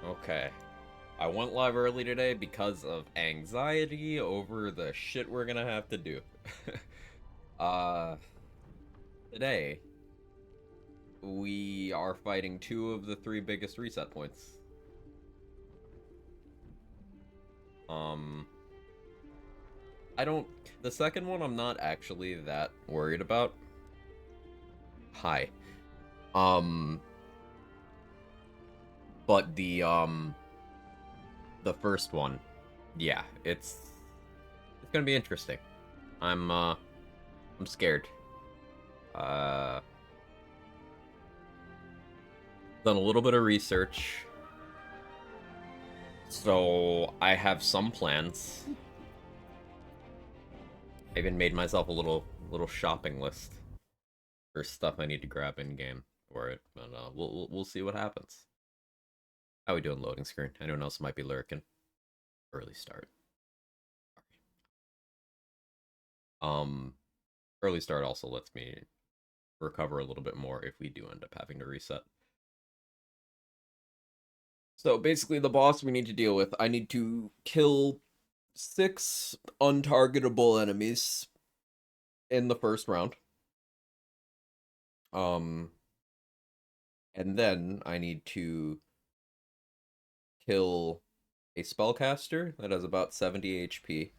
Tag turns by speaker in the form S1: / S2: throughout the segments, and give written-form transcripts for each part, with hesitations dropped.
S1: Okay. I went live early today because of anxiety over the shit we're gonna have to do. uh, Today, we are fighting two of the three biggest reset points. Um, I don't... The second one I'm not actually that worried about. Hi. Um, but the first one, yeah, it's gonna be interesting. I'm scared. Uh, done a little bit of research, so I have some plans. I even made myself a little shopping list for stuff I need to grab in game for it, but we'll see what happens. How we doing loading screen? Anyone else might be lurking? Early start. Um, Early start also lets me recover a little bit more if we do end up having to reset. So basically, the boss we need to deal with, I need to kill 6 untargetable enemies in the first round. Um, and then I need to kill a spellcaster that has about 70 HP.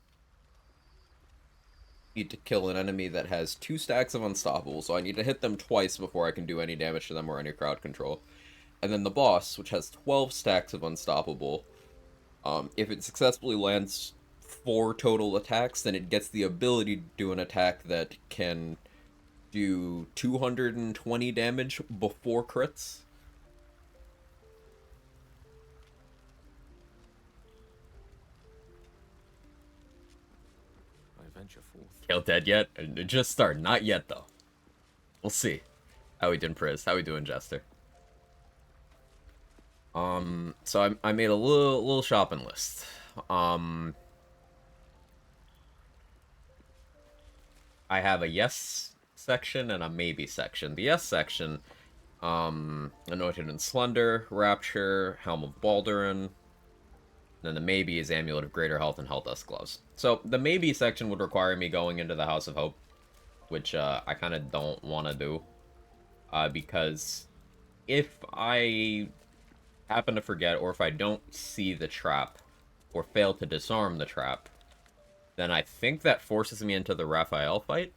S1: Need to kill an enemy that has 2 stacks of unstoppable, so I need to hit them twice before I can do any damage to them or any crowd control. And then the boss, which has 12 stacks of unstoppable. If it successfully lands 4 total attacks, then it gets the ability to do an attack that can do 220 damage before crits.
S2: I venture forth.
S1: Gale dead yet? Just start. Not yet, though. We'll see. How we doing, Priz? How we doing, Jester? So I made a little shopping list. I have a yes section and a maybe section. The yes section, Anointed and Slender, Rapture, Helm of Baldurin. Then the maybe is Amulet of Greater Health and Health Dust Gloves. So the maybe section would require me going into the House of Hope, which I kind of don't want to do. Because if I happen to forget, or if I don't see the trap, or fail to disarm the trap, then I think that forces me into the Raphael fight.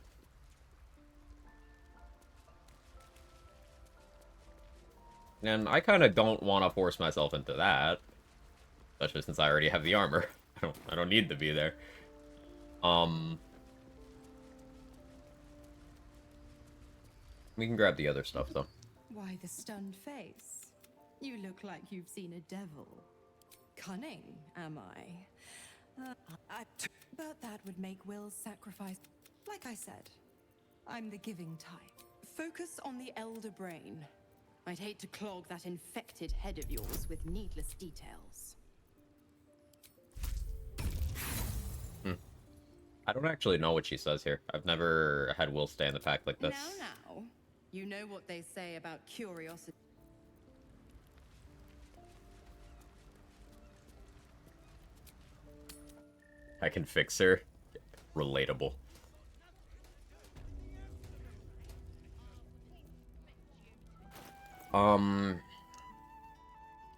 S1: And I kind of don't want to force myself into that, especially since I already have the armor. I don't need to be there. We can grab the other stuff though.
S3: Why the stunned face? You look like you've seen a devil. Cunning, am I? But that would make Will's sacrifice. Like I said, I'm the giving type. Focus on the elder brain. I'd hate to clog that infected head of yours with needless details.
S1: I don't actually know what she says here. I've never had Will stay in the pack like this.
S3: Now, you know what they say about curiosity.
S1: I can fix her. Relatable.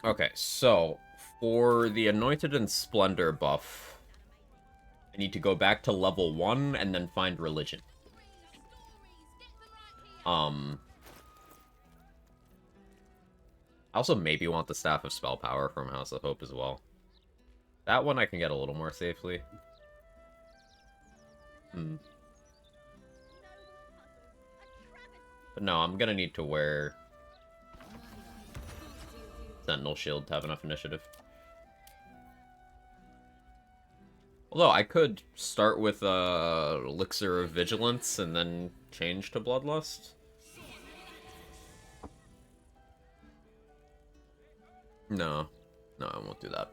S1: Okay, so for the Anointed and Splendor buff, I need to go back to level 1 and then find Religion. I also maybe want the Staff of Spell Power from House of Hope as well. That one I can get a little more safely. But no, I'm gonna need to wear Sentinel Shield to have enough initiative. Although I could start with Elixir of Vigilance and then change to Bloodlust. No, I won't do that.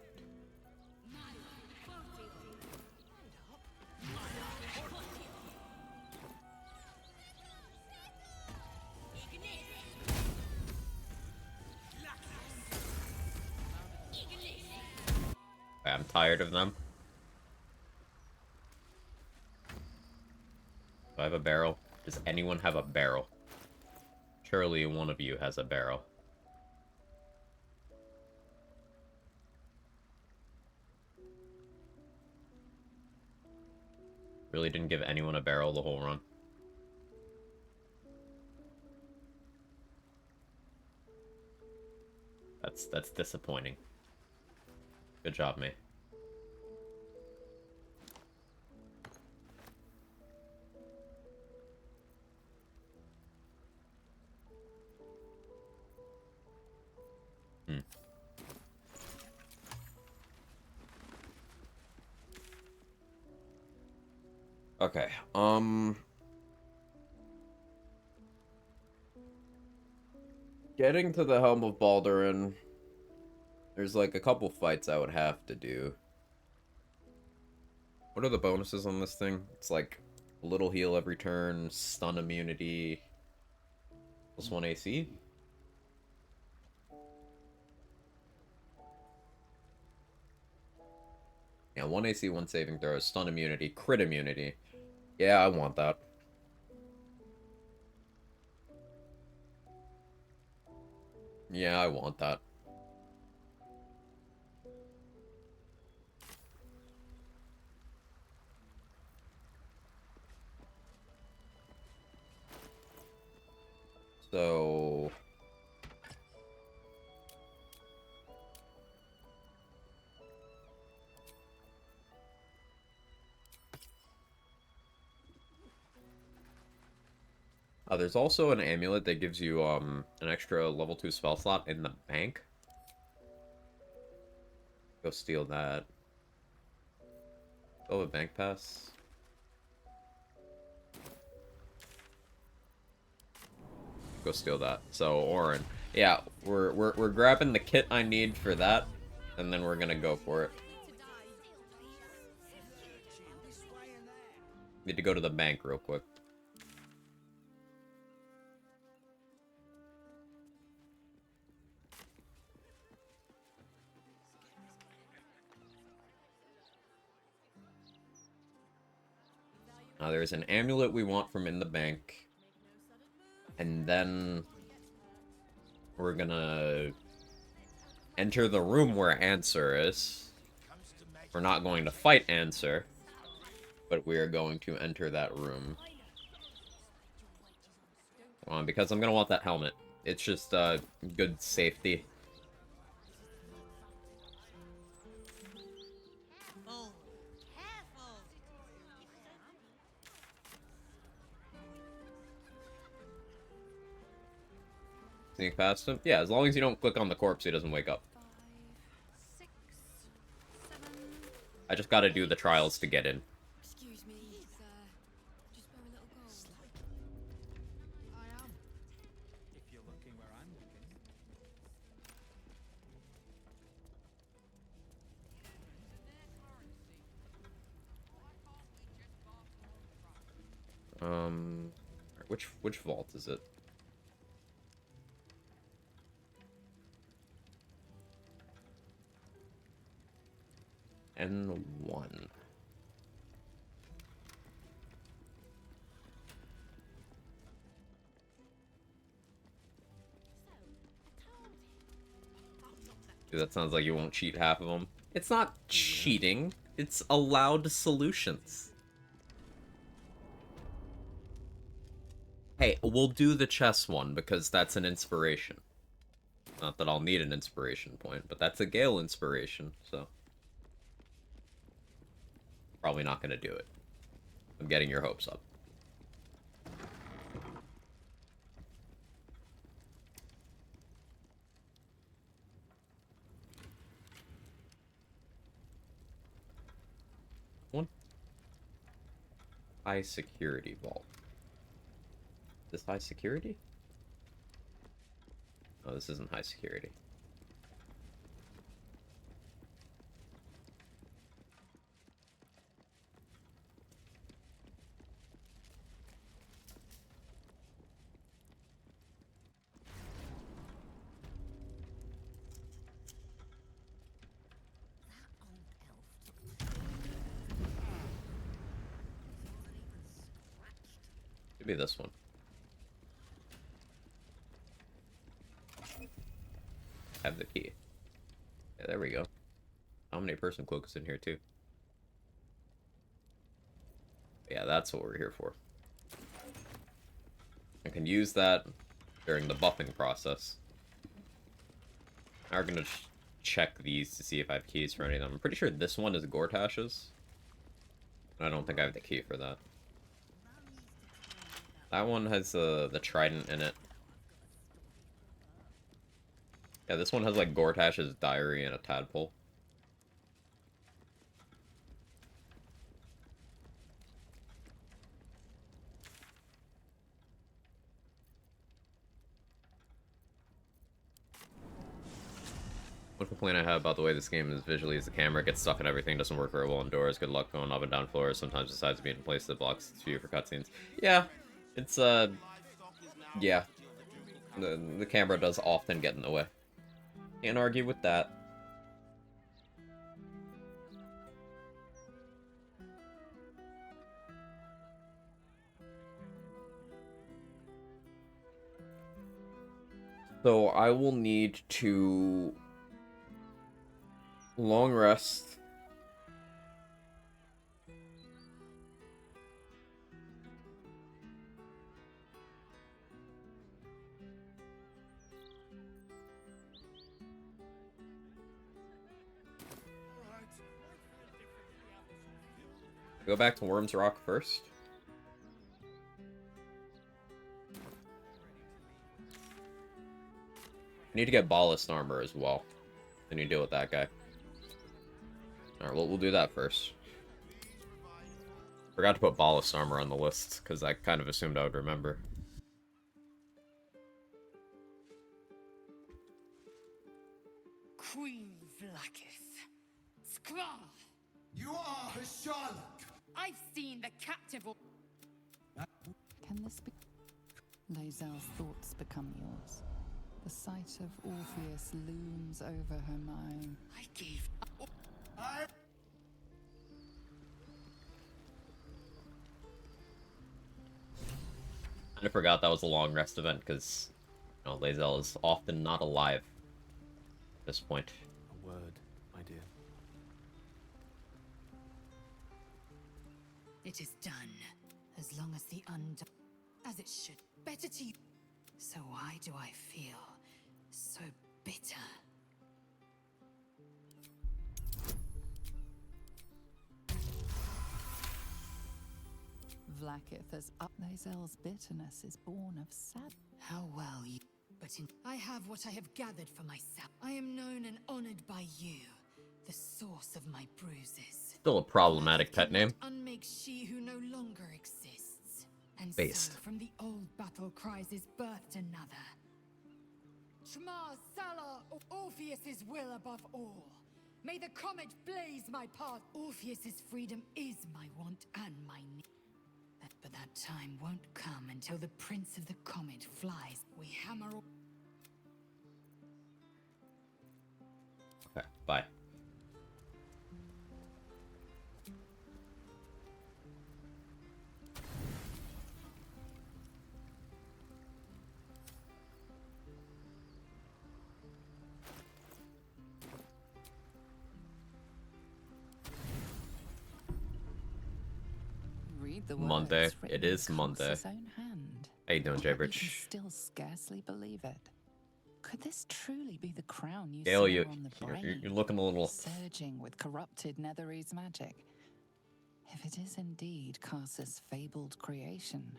S1: I'm tired of them. Do I have a barrel? Does anyone have a barrel? Surely one of you has a barrel. Really didn't give anyone a barrel the whole run. That's disappointing. Good job, mate. Hmm. Okay, getting to the Helm of Baldurin, there's like a couple fights I would have to do. What are the bonuses on this thing? It's like a little heal every turn, stun immunity, +1 AC? Yeah, 1 AC, 1 saving throw, stun immunity, crit immunity. Yeah, I want that. Yeah, I want that. So... there's also an amulet that gives you, an extra level 2 spell slot in the bank. Go steal that. Oh, a bank pass. Go steal that. So, Orin. Yeah, we're grabbing the kit I need for that, and then we're gonna go for it. Need to go to the bank real quick. There's an amulet we want from in the bank. And then we're gonna enter the room where Answer is. We're not going to fight Answer, but we are going to enter that room. Because I'm gonna want that helmet. It's just good safety. Sneak past him? Yeah, as long as you don't click on the corpse, he doesn't wake up.
S3: 5, 6, 7.
S1: I just gotta do the trials to get in.
S3: Excuse me, sir. Just bear a little gold.
S2: I am. If you're looking where I'm looking.
S1: Which vault is it? N1. Dude, that sounds like you won't cheat half of them. It's not cheating. It's allowed solutions. Hey, we'll do the chess one because that's an inspiration. Not that I'll need an inspiration point, but that's a Gale inspiration, so... Probably not gonna do it. I'm getting your hopes up. One. High security vault. This high security? Oh, this isn't high security. Could be this one. Have the key. Yeah, there we go. Dominate person cloak is in here too. Yeah, that's what we're here for. I can use that during the buffing process. Now we're gonna check these to see if I have keys for any of them. I'm pretty sure this one is Gortash's. I don't think I have the key for that. That one has the trident in it. Yeah, this one has like Gortash's diary and a tadpole. One complaint I have about the way this game is visually is the camera gets stuck in everything, doesn't work very well indoors. Good luck going up and down floors. Sometimes decides to be in a place that blocks its view for cutscenes. Yeah, it's yeah. The camera does often get in the way. Can't argue with that. So I will need to long rest. Go back to Worm's Rock first. I need to get ballast armor as well. Then you deal with that guy. Alright, we'll do that first. Forgot to put ballast armor on the list, because I kind of assumed I would remember.
S4: Queen Vlaakith. Skra!
S2: You are a Charlotte!
S4: I've seen the captive.
S5: Can this be? Lae'zel's thoughts become yours. The sight of Orpheus looms over her mind.
S4: I gave.
S1: I forgot that was a long rest event, because you know, Lae'zel is often not alive at this point.
S2: A word, my dear.
S4: It is done. As long as the undone. As it should. Better to you. So why do I feel so bitter?
S5: Vlaakith as up. Lae'zel's bitterness is born of sad.
S4: How well you. But I have what I have gathered for myself. I am known and honored by you, the source of my bruises.
S1: Still a problematic pet name.
S4: Unmake she who no longer exists. And
S1: Based.
S4: so from the old battle cries is birthed another. Shma Salah, Orpheus's will above all. May the comet blaze my path. Orpheus's freedom is my want and my need. But that time won't come until the Prince of the Comet flies. We hammer.
S1: Okay, bye.
S5: Read the
S1: Monday.
S5: words written
S1: It is
S5: in
S1: Monday.
S5: Carl's own hand.
S1: How you doing,
S5: But you
S1: Jaybridge?
S5: can still scarcely believe it. Could this truly be the crown you
S1: Gale,
S5: saw
S1: you,
S5: on the
S1: you're,
S5: brain?
S1: you're looking a little...
S5: Surging with corrupted Netherese magic. If it is indeed Karsa's fabled creation,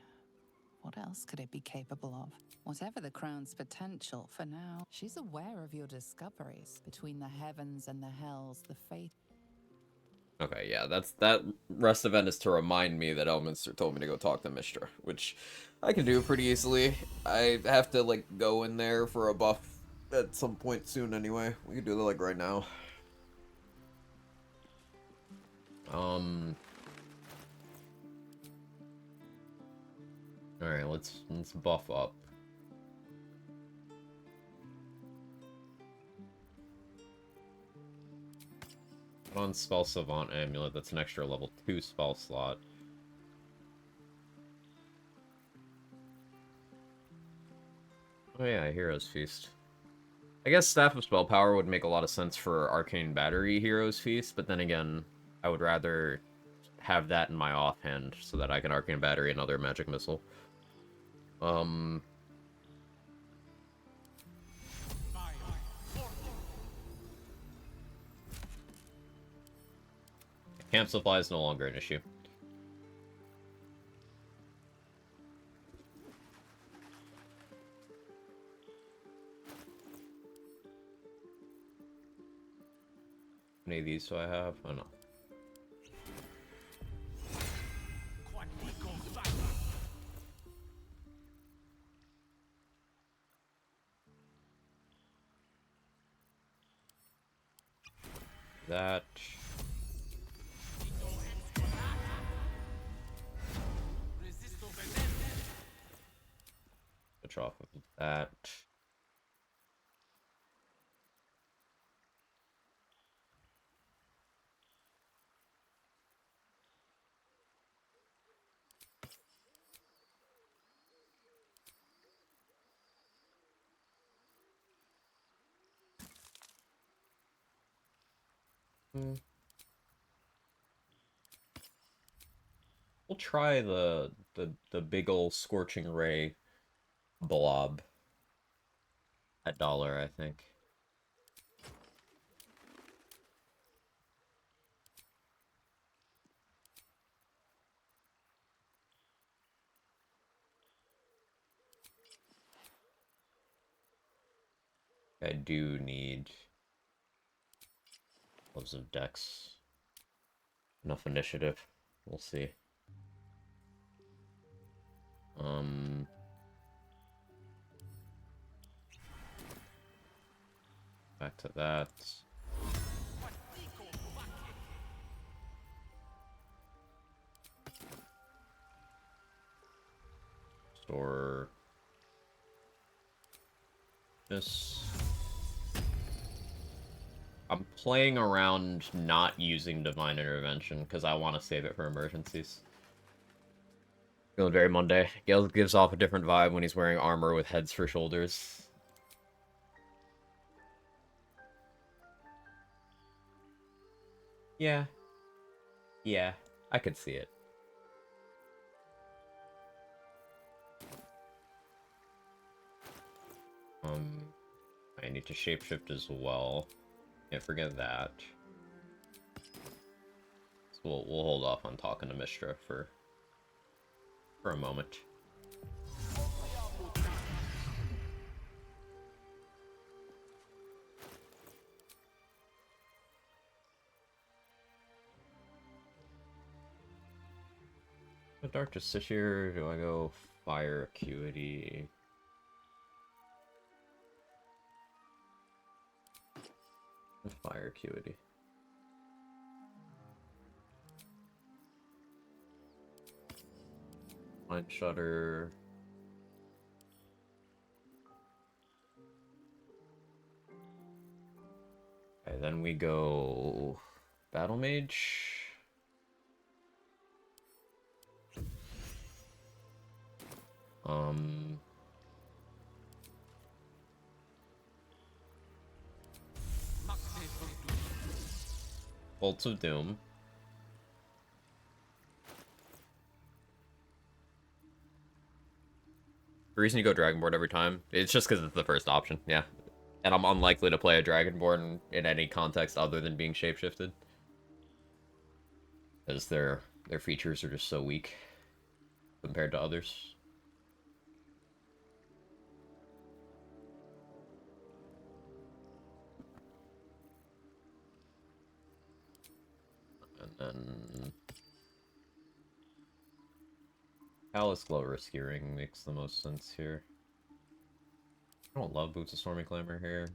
S5: what else could it be capable of? Whatever the crown's potential, for now, she's aware of your discoveries. Between the heavens and the hells, the fate...
S1: Okay, yeah, that rest event is to remind me that Elminster told me to go talk to Mistra, which I can do pretty easily. I have to, like, go in there for a buff at some point soon anyway. We can do that, like, right now. Alright, let's buff up. Put on Spell Savant Amulet, that's an extra level 2 spell slot. Oh yeah, Heroes Feast. I guess Staff of Spell Power would make a lot of sense for Arcane Battery Heroes Feast, but then again, I would rather have that in my offhand so that I can Arcane Battery another Magic Missile. Camp supply is no longer an issue. How many of these do I have? Oh no. That. Switch off of that. We'll try the big ol' Scorching Ray blob at dollar, I think. I do need loads of decks. Enough initiative. We'll see. Back to that. Store this. I'm playing around not using Divine Intervention because I want to save it for emergencies. Feeling very Monday. Gale gives off a different vibe when he's wearing armor with heads for shoulders. Yeah. Yeah, I could see it. I need to shapeshift as well. Can't forget that. So we'll hold off on talking to Mistra for a moment. A Dark Justiciar, do I go Fire Acuity? Fire Acuity. Mind Shutter. Okay, then we go Battle Mage. Bolts of Doom. The reason you go Dragonborn every time, it's just because it's the first option, yeah. And I'm unlikely to play a Dragonborn in any context other than being shapeshifted. Because their features are just so weak compared to others. And then Palace Glow Rescuing makes the most sense here. I don't love Boots of Stormy Clamor here,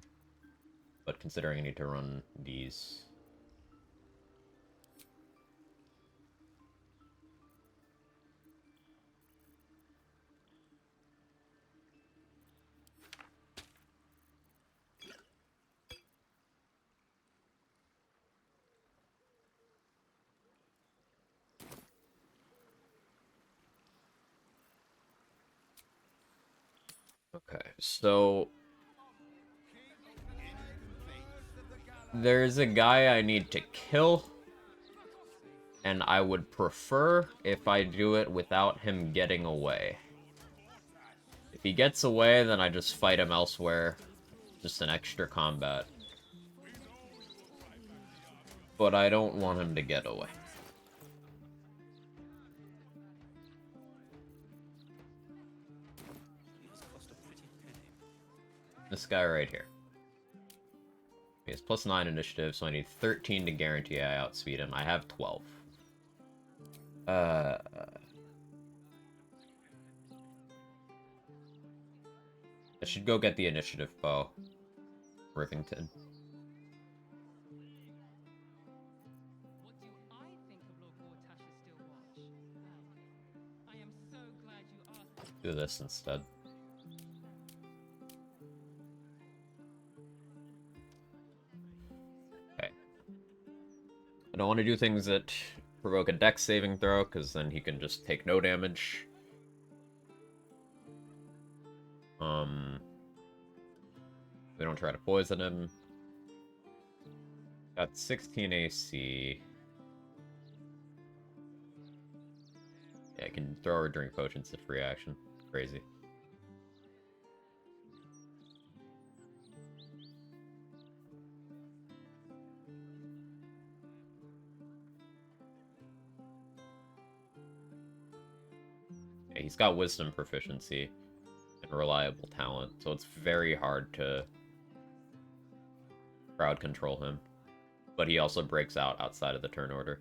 S1: but considering I need to run these. Okay, so there's a guy I need to kill, and I would prefer if I do it without him getting away. If he gets away, then I just fight him elsewhere. Just an extra combat. But I don't want him to get away. This guy right here. He has +9 initiative, so I need 13 to guarantee I outspeed him. I have 12. I should go get the initiative bow. Rivington.
S2: What do I think of Lord Gortash's still watch? Well, I am so glad you asked.
S1: Do this instead. Okay. I don't want to do things that provoke a dex saving throw, because then he can just take no damage. We don't try to poison him. Got 16 AC. Yeah, I can throw or drink potions to free action. Crazy. Yeah, he's got wisdom proficiency and reliable talent, so it's very hard to crowd control him. But he also breaks out outside of the turn order.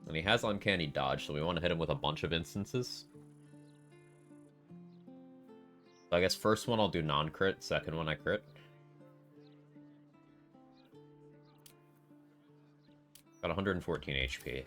S1: And he has uncanny dodge, so we want to hit him with a bunch of instances. So I guess first one I'll do non-crit, second one I crit. Got 114 HP.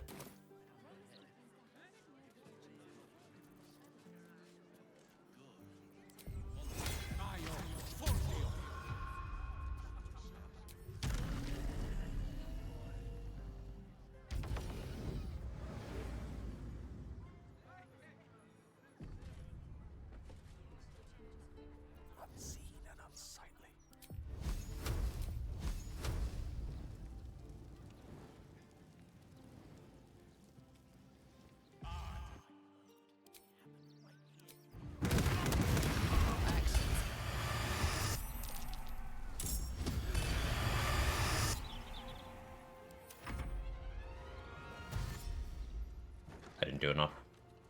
S1: I didn't do enough.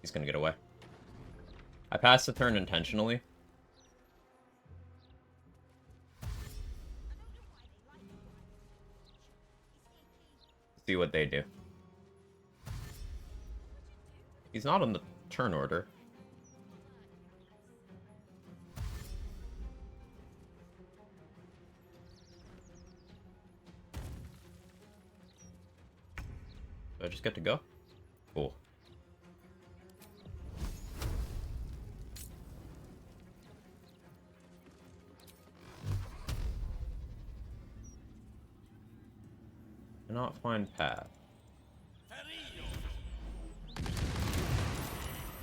S1: He's gonna get away. I passed the turn intentionally. See what they do. He's not on the turn order. Do I just get to go? Cool. Cannot find path.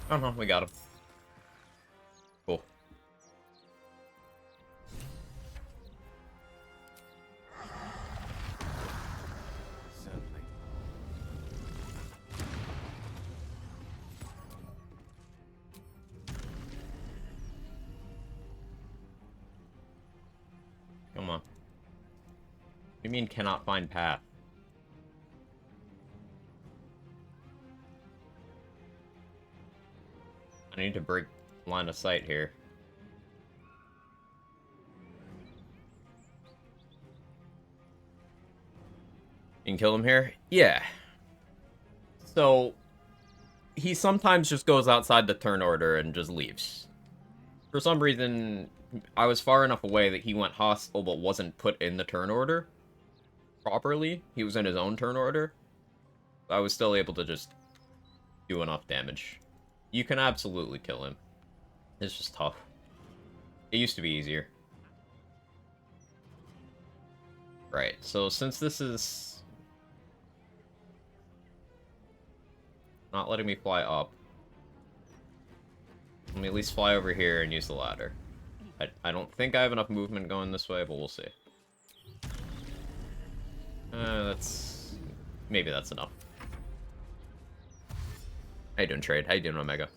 S1: Oh no, we got him. Cool.
S6: Certainly.
S1: Come on. What do you mean cannot find path? I need to break line of sight here. You can kill him here? Yeah. So, he sometimes just goes outside the turn order and just leaves. For some reason, I was far enough away that he went hostile but wasn't put in the turn order properly. He was in his own turn order. I was still able to just do enough damage. You can absolutely kill him. It's just tough. It used to be easier. Right, so since this is not letting me fly up, Let me at least fly over here and use the ladder. I don't think I have enough movement going this way, but we'll see. That's... Maybe that's enough. How you doing, Trade? How you doing, Omega?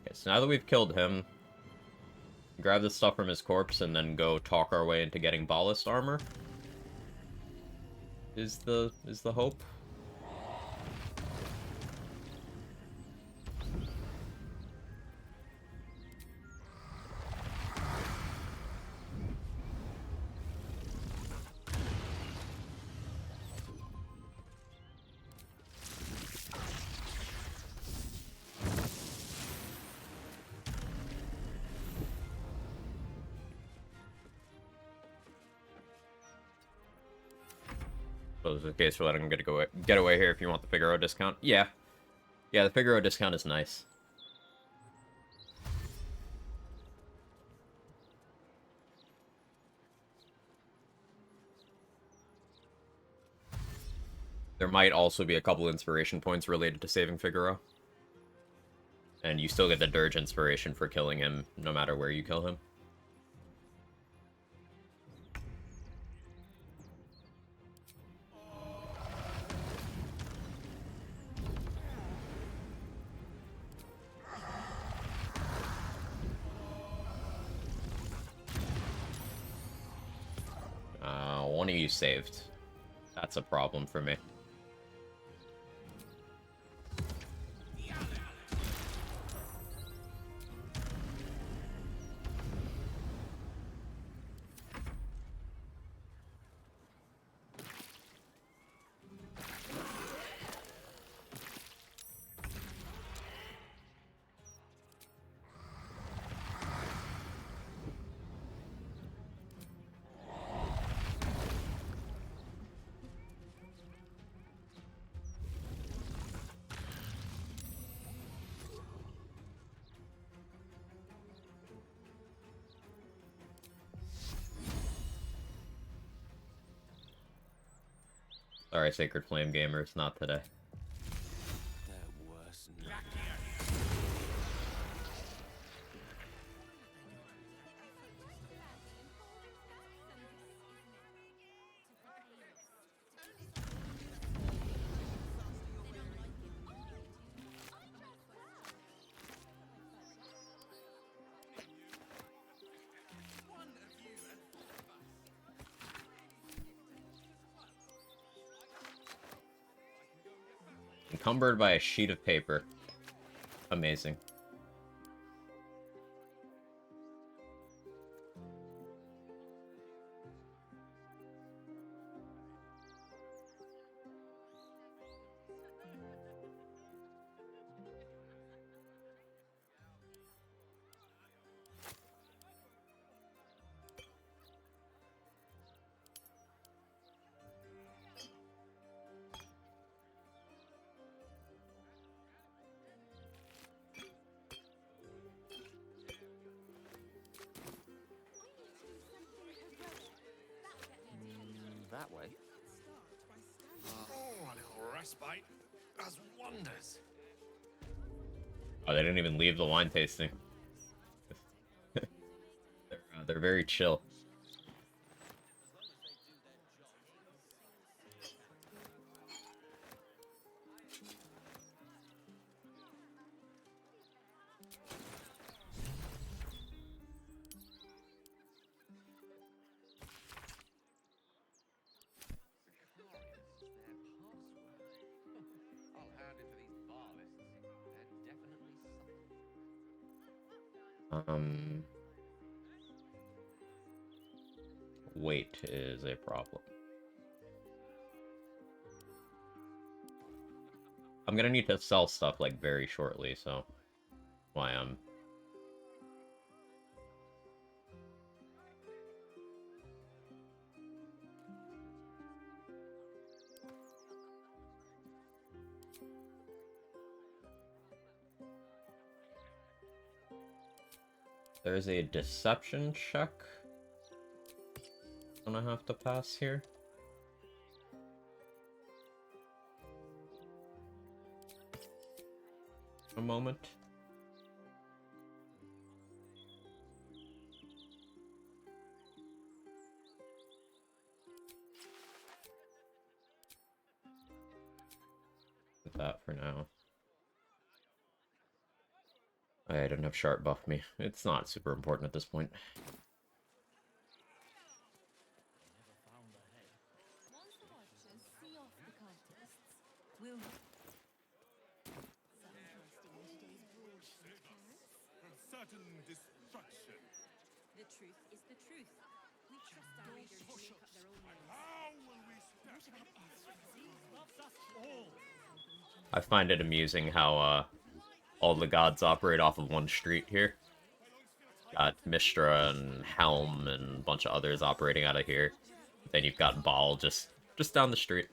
S1: Okay, so now that we've killed him, grab the stuff from his corpse and then go talk our way into getting ballast armor. Is the hope? Suppose the case for letting him get away here if you want the Figaro discount. Yeah. Yeah, the Figaro discount is nice. There might also be a couple inspiration points related to saving Figaro. And you still get the Dirge inspiration for killing him, no matter where you kill him. One of you saved. That's a problem for me. Sorry, Sacred Flame gamers, not today.
S6: They're worse now.
S1: Encumbered by a sheet of paper. Amazing.
S6: That way. Oh, a little respite does wonders.
S1: Oh, they didn't even leave the wine tasting. They're very chill. Weight is a problem. I'm gonna need to sell stuff, like, very shortly, so... Why, There's a deception check I'm gonna have to pass here. A moment. With that for now. I don't have sharp buff me. It's not super important at this point.
S3: Once the watchers see off the cultists, we'll...
S6: Certain destruction.
S3: The truth is the truth. We trust our readers to make up their own minds.
S6: How will we step?
S1: I find it amusing how all the gods operate off of one street here. Got Mistra and Helm and a bunch of others operating out of here. Then you've got Baal just down the street.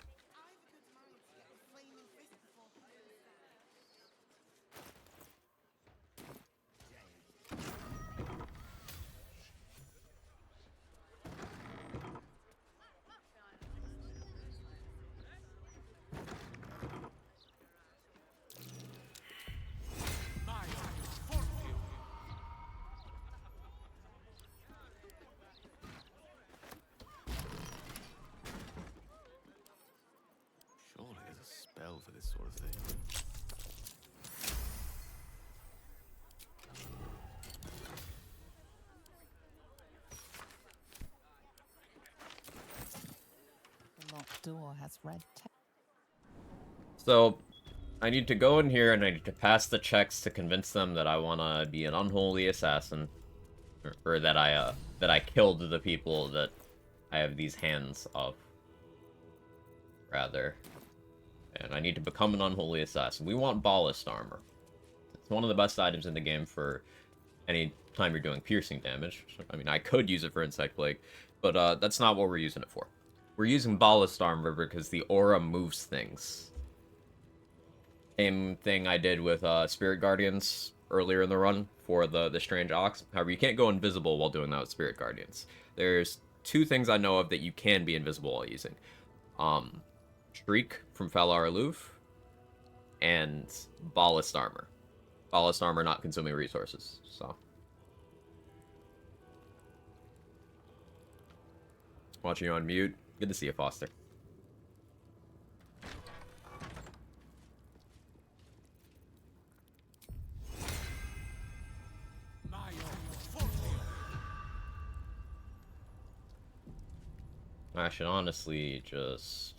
S6: Surely there's a spell for this sort of thing.
S5: The locked door has red tape.
S1: So, I need to go in here and I need to pass the checks to convince them that I want to be an unholy assassin. Or that I killed the people that I have these hands of. Rather. And I need to become an unholy assassin. We want ballast armor. It's one of the best items in the game for any time you're doing piercing damage. I mean, I could use it for Insect Plague, but that's not what we're using it for. We're using ballast armor because the aura moves things. Same thing I did with Spirit Guardians earlier in the run for the Strange Ox. However, you can't go invisible while doing that with Spirit Guardians. There's two things I know of that you can be invisible while using. Shriek from Falar Aloof, and Ballast Armor. Ballast Armor not consuming resources, so. Watching you on mute. Good to see you, Foster. I should honestly just...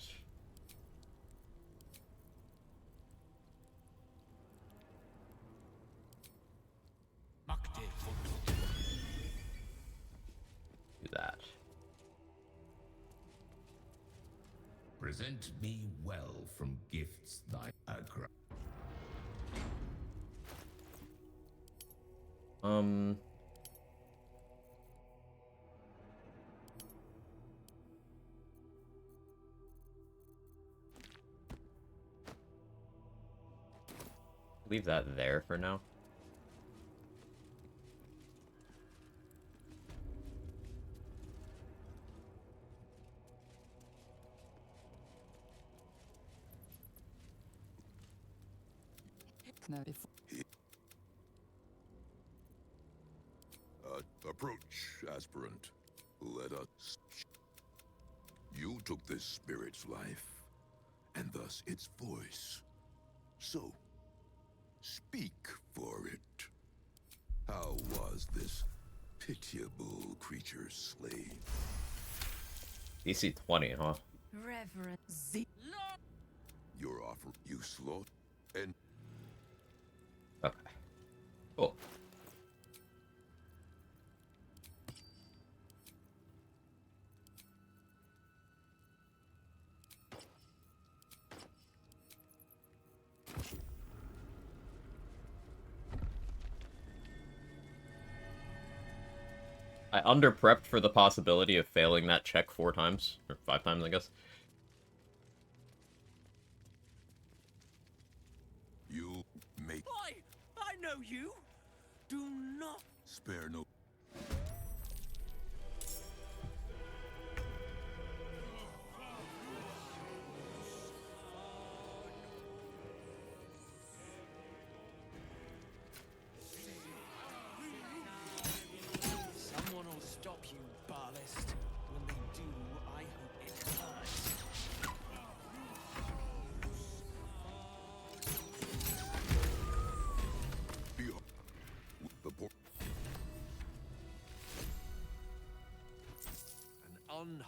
S1: do that.
S7: Present me well from gifts thy agra.
S1: Leave that there for now.
S5: No, before.
S8: Approach, aspirant. Let us... You took this spirit's life, and thus its voice. So, speak for it. How was this pitiable creature slain?
S1: DC 20, huh?
S3: Reverend Z.
S8: Your offer, you slaughter, and
S1: Okay. Cool. I under-prepped for the possibility of failing that check 4 times. Or 5 times, I guess.
S8: you make
S6: I know you. Do not
S8: spare no...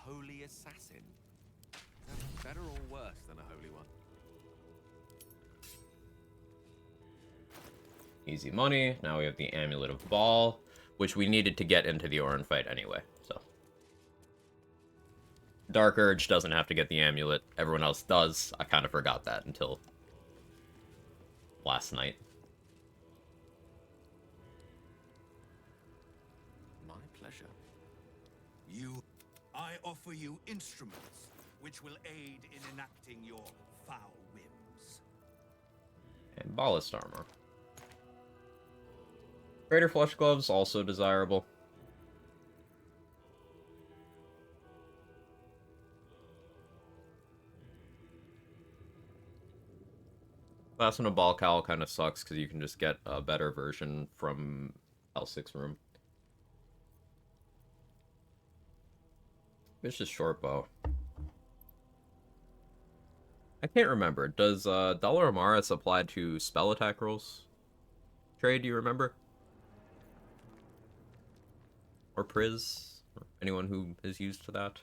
S6: unholy assassin. Sounds better or worse than a holy one?
S1: Easy money. Now we have the Amulet of Ball, which we needed to get into the Orin fight anyway, so. Dark Urge doesn't have to get the amulet. Everyone else does. I kind of forgot that until last night.
S6: My pleasure.
S9: I offer you instruments which will aid in enacting your foul whims.
S1: And Ballast Armor. Greater Flesh Gloves, also desirable. Last one, a Ball Cowl kind of sucks because you can just get a better version from L6 room. It's just short bow. I can't remember. Does Dollar Amaris apply to spell attack rolls? Trey, do you remember? Or Priz? Or anyone who is used to that?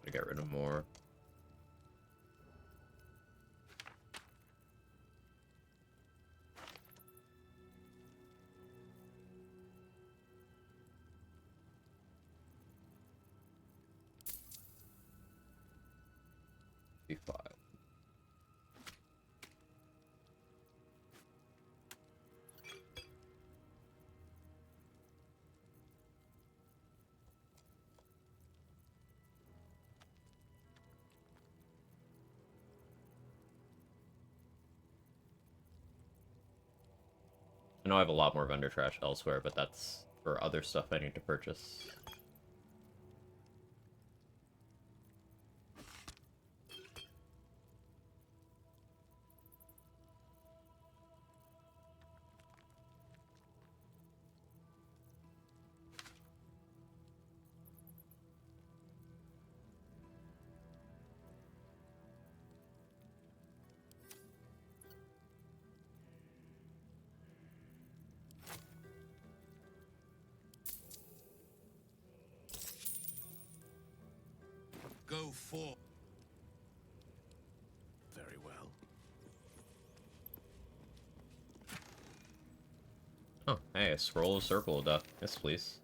S1: To get rid of more. B5. I know I have a lot more vendor trash elsewhere, but that's for other stuff I need to purchase.
S9: Go for.
S6: Very well.
S1: Oh, hey, a scroll of Circle of Death. Yes, please.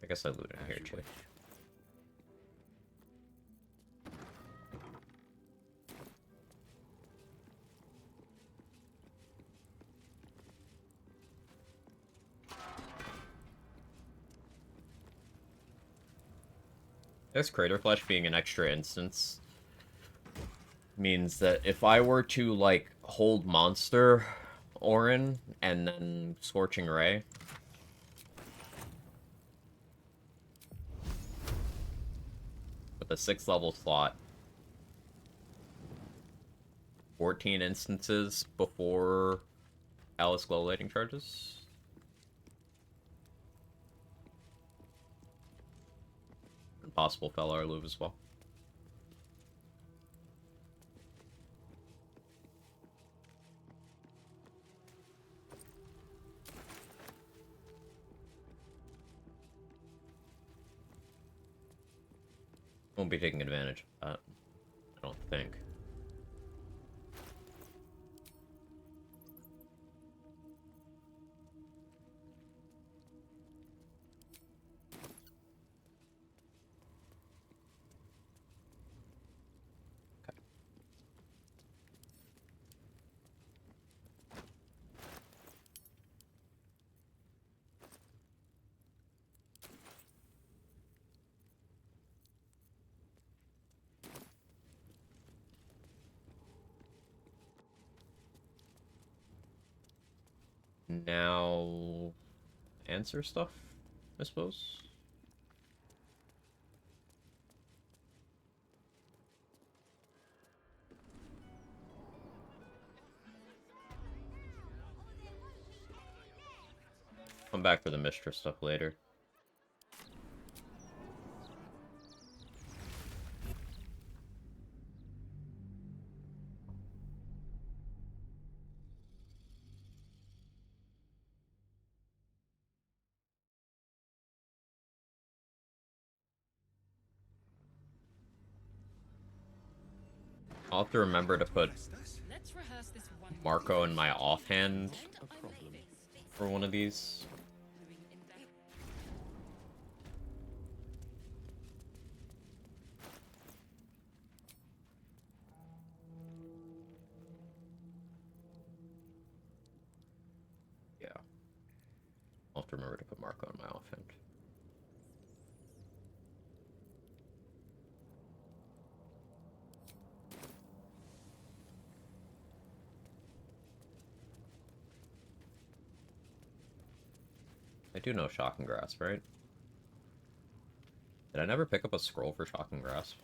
S1: I guess I looted
S6: As
S1: here
S6: you
S1: too.
S6: wish.
S1: This Crater Flesh being an extra instance means that if I were to, like, hold Monster Orin and then Scorching Ray, with a 6th level slot, 14 instances before Alice Glow Lighting charges. And possible Fellar Louvre as well. Won't be taking advantage of that, I don't think. Now, answer stuff, I suppose. Come back for the mistress stuff later. I'll have to remember to put
S2: Let's rehearse this one.
S1: Marco in my offhand
S2: Pretend I'm Fist.
S1: for one of these.
S2: Doing in that.
S1: Yeah. I'll have to remember to put Marco in my offhand. I do know Shock and Grasp, right? Did I never pick up a scroll for Shock and Grasp?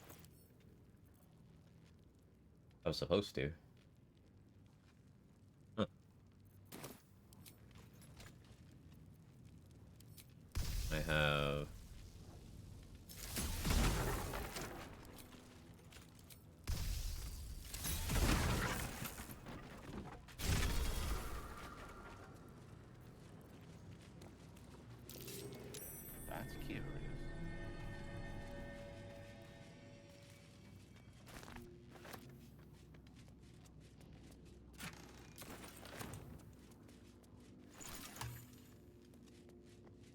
S1: I was supposed to. Huh. I have...
S6: That's curious.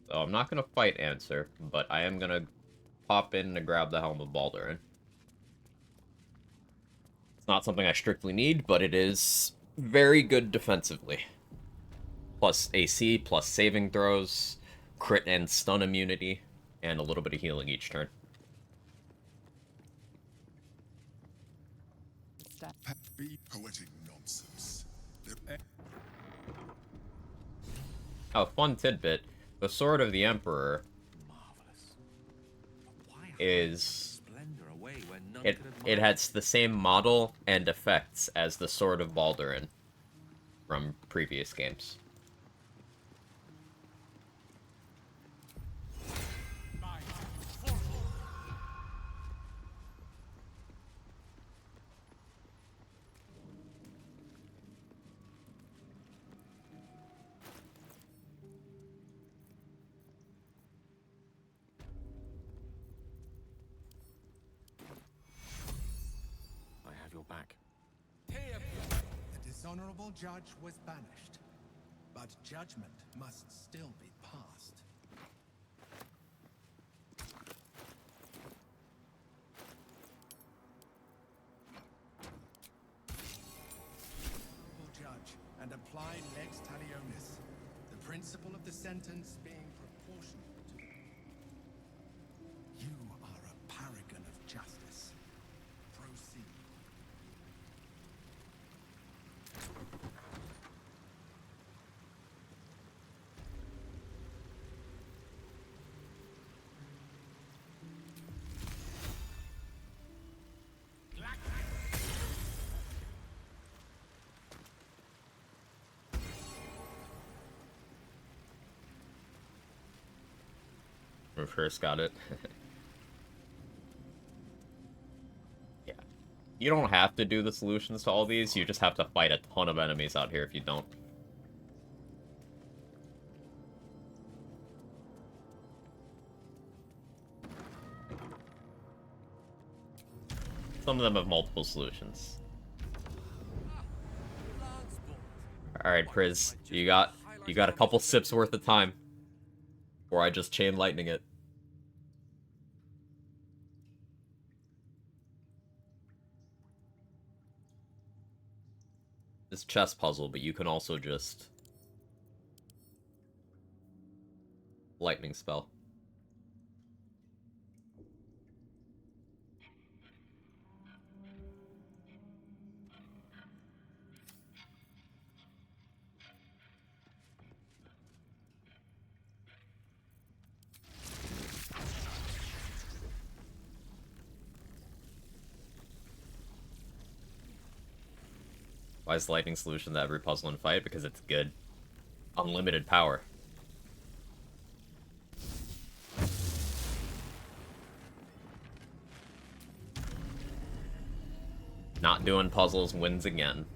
S1: So I'm not gonna fight Answer, but I am gonna pop in to grab the Helm of Baldurin. It's not something I strictly need, but it is very good defensively. Plus AC, plus saving throws, crit and stun immunity, and a little bit of healing each turn.
S8: Be poetic nonsense.
S1: Oh, fun tidbit. The Sword of the Emperor
S6: Marvelous. But why hide
S1: is...
S6: splendor away where none
S1: It,
S6: could
S1: it
S6: admire
S1: has the same model and effects as the Sword of Baldurin from previous games.
S6: I have your back.
S9: The dishonorable judge was banished, but judgment must still be passed. Honorable judge, and apply lex talionis, the principle of the sentence being proportional to. You are a paragon of justice. Proceed.
S1: When we first got it. Yeah. You don't have to do the solutions to all these, you just have to fight a ton of enemies out here if you don't. Some of them have multiple solutions. Alright, Priz, you got a couple sips worth of time. Or I just chain lightning it. This chess puzzle, but you can also just lightning spell. Why is lightning solution to every puzzle and fight? Because it's good. Unlimited power. Not doing puzzles wins again.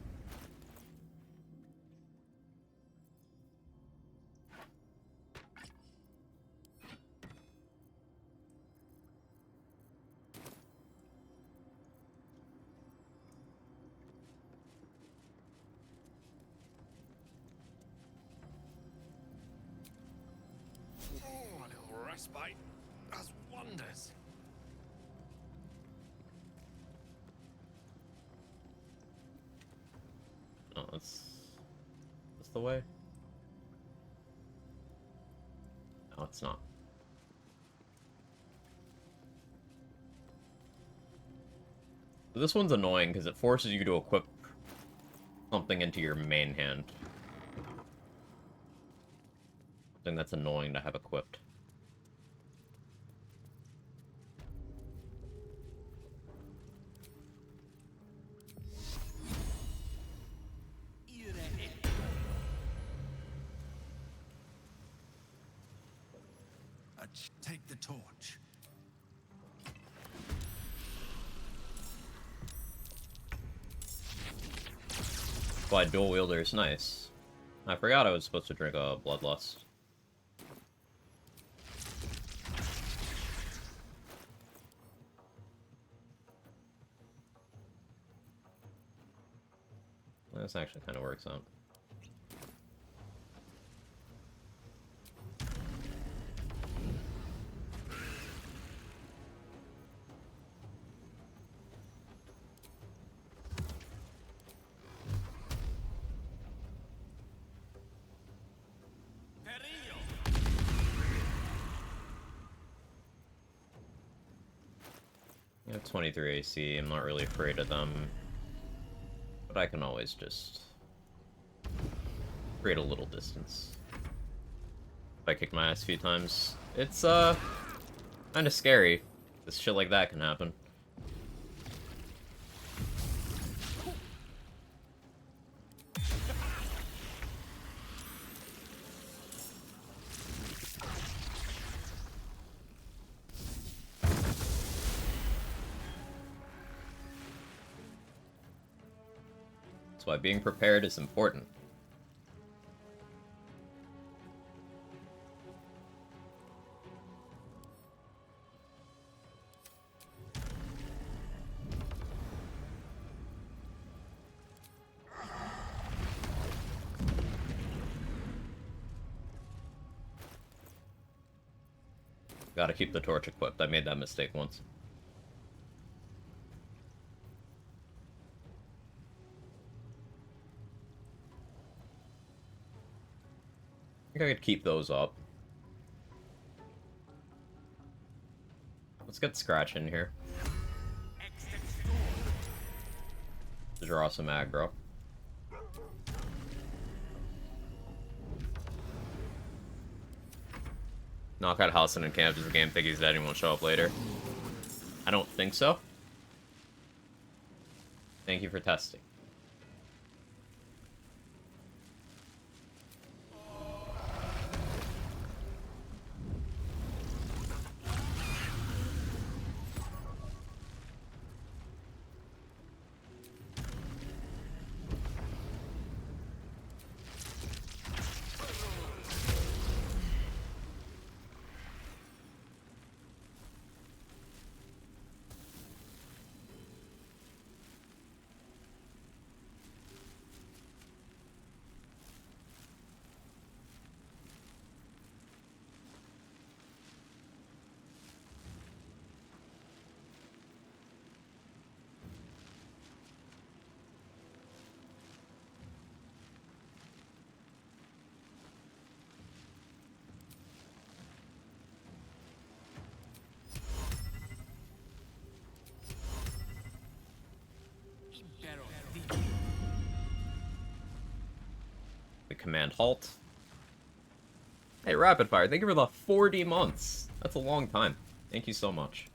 S6: Oh, a little respite does wonders.
S1: Oh, that's the way? No, it's not. But this one's annoying because it forces you to equip something into your main hand. Something that's annoying to have equipped.
S9: Take the torch.
S1: Why dual wielder is nice. I forgot I was supposed to drink a bloodlust. This actually kind of works out. I have 23 AC, I'm not really afraid of them. But I can always just create a little distance. If I kick my ass a few times, it's kinda scary. This shit like that can happen. That's why being prepared is important. Gotta keep the torch equipped. I made that mistake once. I think I could keep those up. Let's get Scratch in here. Draw some aggro. Knock out Halcyon and Camp. Does the game think he's dead and won't show up later? I don't think so. Thank you for testing. We command halt. Hey, Rapid Fire, thank you for the 40 months. That's a long time. Thank you so much.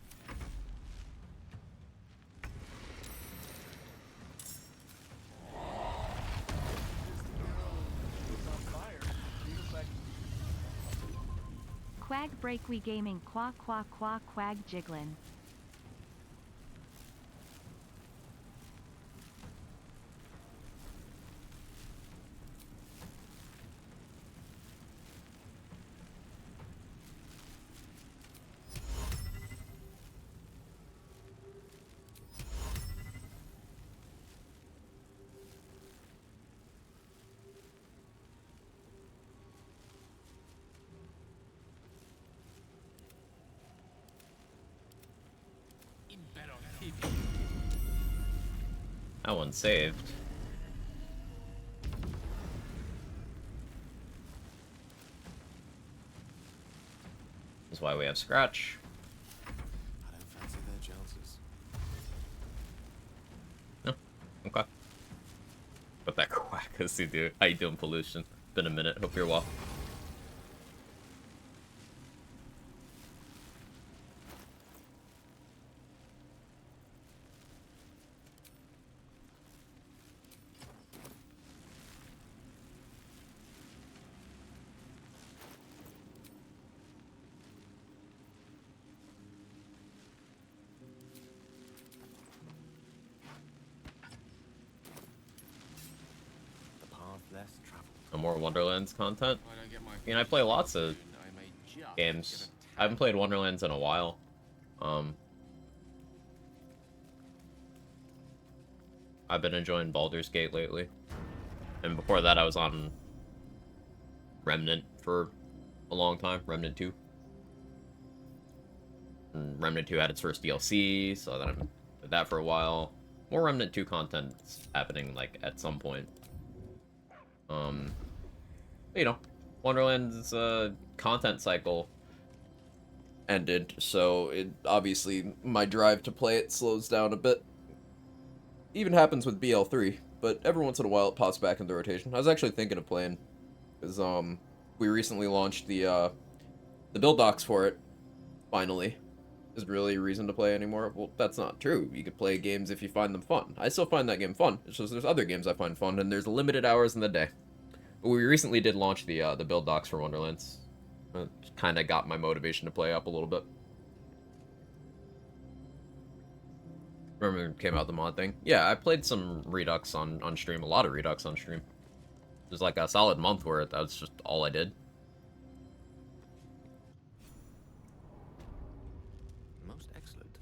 S10: Quag break we gaming qua qua qua quag jiggling.
S1: That one's saved. That's why we have Scratch.
S6: I don't fancy their chances.
S1: No. Okay. But that quack is dude. How you doing, Pollution? Been a minute. Hope you're well.
S6: The path less traveled.
S1: No more Wonderlands content.
S6: I don't get my
S1: I mean, I play lots of
S6: I may just
S1: games.
S6: get
S1: I haven't played Wonderlands in a while. I've been enjoying Baldur's Gate lately. And before that, I was on Remnant for a long time. Remnant 2. And Remnant 2 had its first DLC, so then I did that for a while. More Remnant 2 content is happening, like, at some point. You know, Wonderland's content cycle ended, so it obviously my drive to play it slows down a bit. Even happens with BL3, but every once in a while it pops back into rotation. I was actually thinking of playing, because we recently launched the build docs for it. Finally, is really a reason to play anymore? Well, that's not true. You could play games if you find them fun. I still find that game fun. It's just there's other games I find fun, and there's limited hours in the day. But we recently did launch the build docs for Wonderlands. It kind of got my motivation to play up a little bit. Remember when it came out the mod thing? Yeah, I played some Redux on stream, a lot of Redux on stream. It was like a solid month where that was just all I did.
S6: most excellent.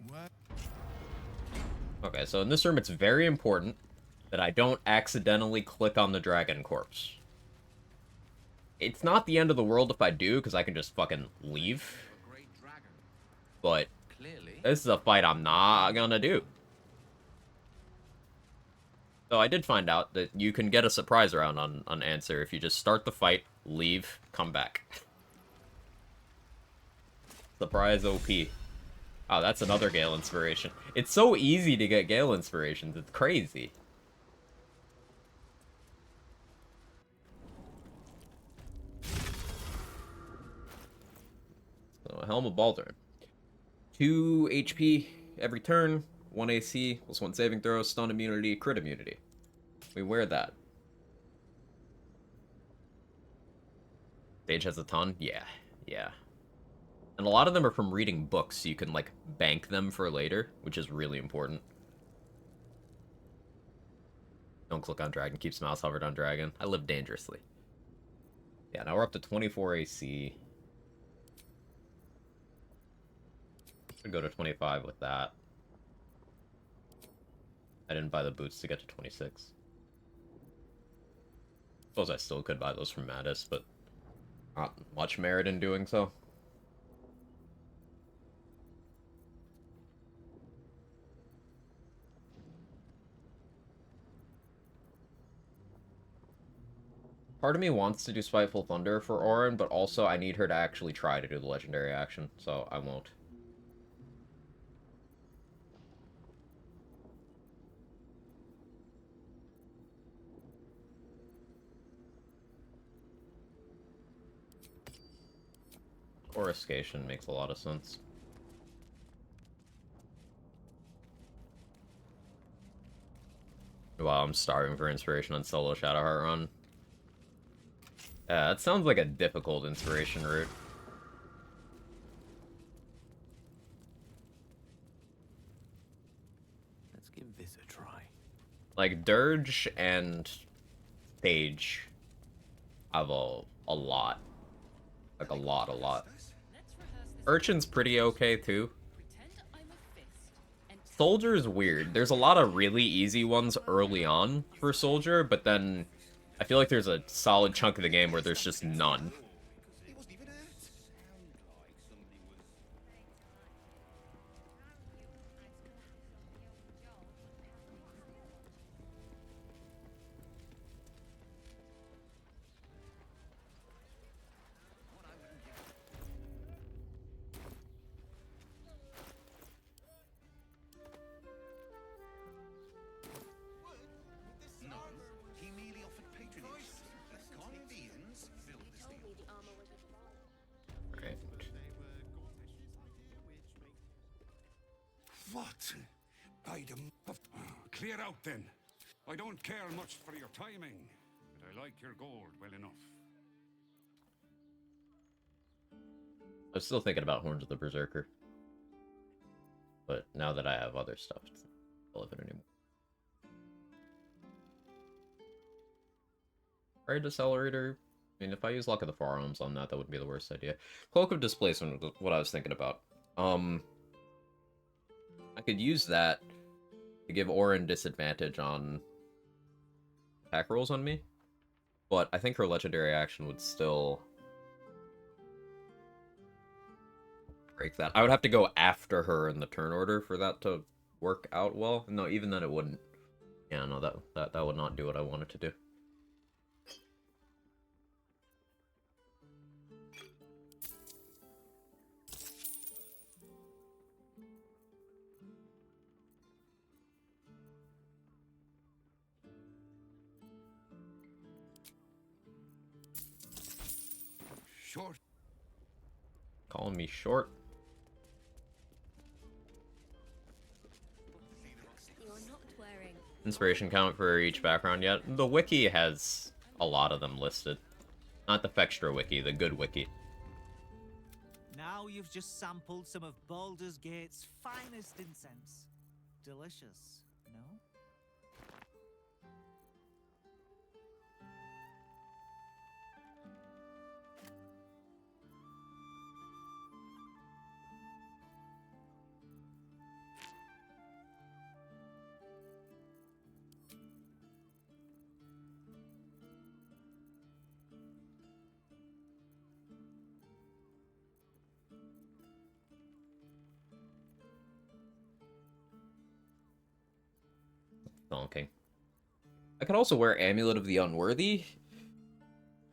S9: What?
S1: Okay, so in this room, it's very important that I don't accidentally click on the dragon corpse. It's not the end of the world if I do, because I can just fucking leave.
S6: A great dragon.
S1: But
S6: Clearly.
S1: this is a fight I'm not gonna do. So I did find out that you can get a surprise round on Answer if you just start the fight, leave, come back. Surprise OP. Oh, that's another Gale inspiration. It's so easy to get Gale inspirations, it's crazy. So, Helm of Baldur. 2 HP every turn, 1 AC, plus 1 saving throw, stun immunity, crit immunity. We wear that. Sage has a ton? Yeah, yeah. And a lot of them are from reading books, so you can, like, bank them for later, which is really important. Don't click on dragon, keeps mouse hovered on dragon. I live dangerously. Yeah, now we're up to 24 AC. Should go to 25 with that. I didn't buy the boots to get to 26. Suppose I still could buy those from Mattis, but not much merit in doing so. Part of me wants to do Spiteful Thunder for Orin, but also I need her to actually try to do the legendary action, so I won't. Coruscation makes a lot of sense. Wow, I'm starving for inspiration on solo Shadowheart run. Yeah, that sounds like a difficult inspiration route.
S6: Let's give this a try.
S1: Like, Dirge and Sage have a lot. Like, a lot. Urchin's pretty okay, too. Soldier is weird. There's a lot of really easy ones early on for Soldier, but then I feel like there's a solid chunk of the game where there's just none. Right.
S11: What? By the clear out then. I don't care much for your timing, but I like your gold well enough.
S1: I was still thinking about Horns of the Berserker. But now that I have other stuff, it's not relevant anymore. Right, Decelerator. I mean, if I use Luck of the Forearms on that, that wouldn't be the worst idea. Cloak of Displacement was what I was thinking about. I could use that to give Orin disadvantage on attack rolls on me, but I think her legendary action would still break that. I would have to go after her in the turn order for that to work out well. No, even then it wouldn't. Yeah, no, that would not do what I wanted to do.
S11: Short.
S1: Calling me short. Inspiration count for each background yet? The wiki has a lot of them listed. Not the Fextra wiki, the good wiki.
S12: Now you've just sampled some of Baldur's Gate's finest incense. Delicious, no?
S1: Donking. I could also wear Amulet of the Unworthy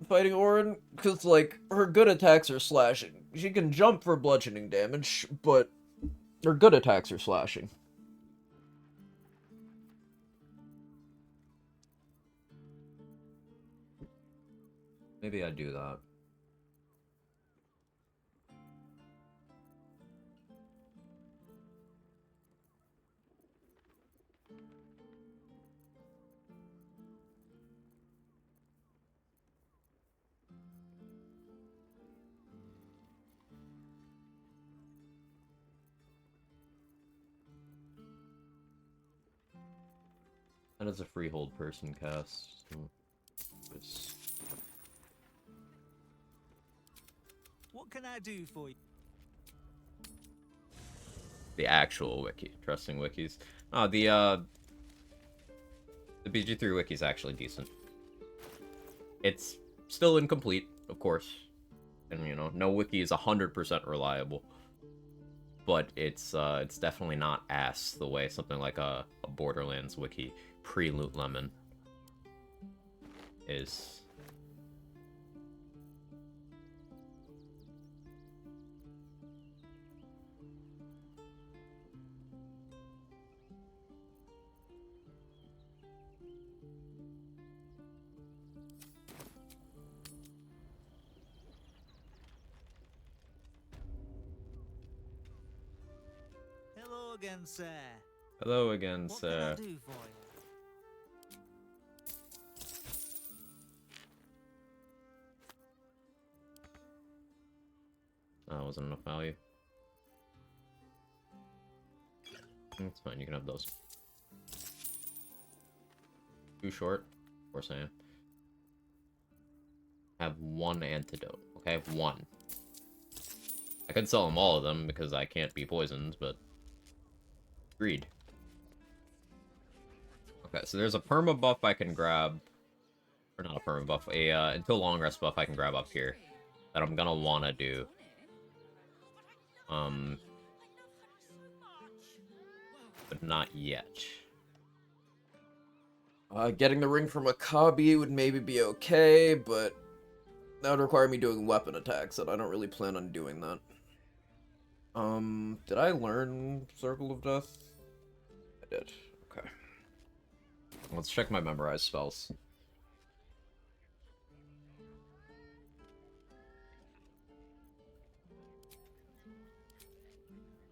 S1: fighting Orin, because, like, her good attacks are slashing. She can jump for bludgeoning damage, but her good attacks are slashing. Maybe I do that. That is a freehold person cast. So
S12: What can I do for you?
S1: the actual wiki. Trusting wikis. Oh, the BG3 wiki is actually decent. It's still incomplete, of course. And, you know, no wiki is 100% reliable. But it's definitely not ass the way something like a Borderlands wiki pre-Loot Lemon is.
S12: Hello again, sir.
S1: Hello again,
S12: What
S1: sir.
S12: can I do for you?
S1: wasn't enough value. It's fine, you can have those. Too short? Of course I am. Have one antidote. Okay, I have one. I could sell them all of them because I can't be poisoned, but... Greed. Okay, so there's a perma buff I can grab. Or not a perma buff, a until long rest buff I can grab up here. That I'm gonna wanna do. But not yet. Getting the ring from a Kabi would maybe be okay, but that would require me doing weapon attacks, and I don't really plan on doing that. Did I learn Circle of Death? I did. Okay. Let's check my memorized spells.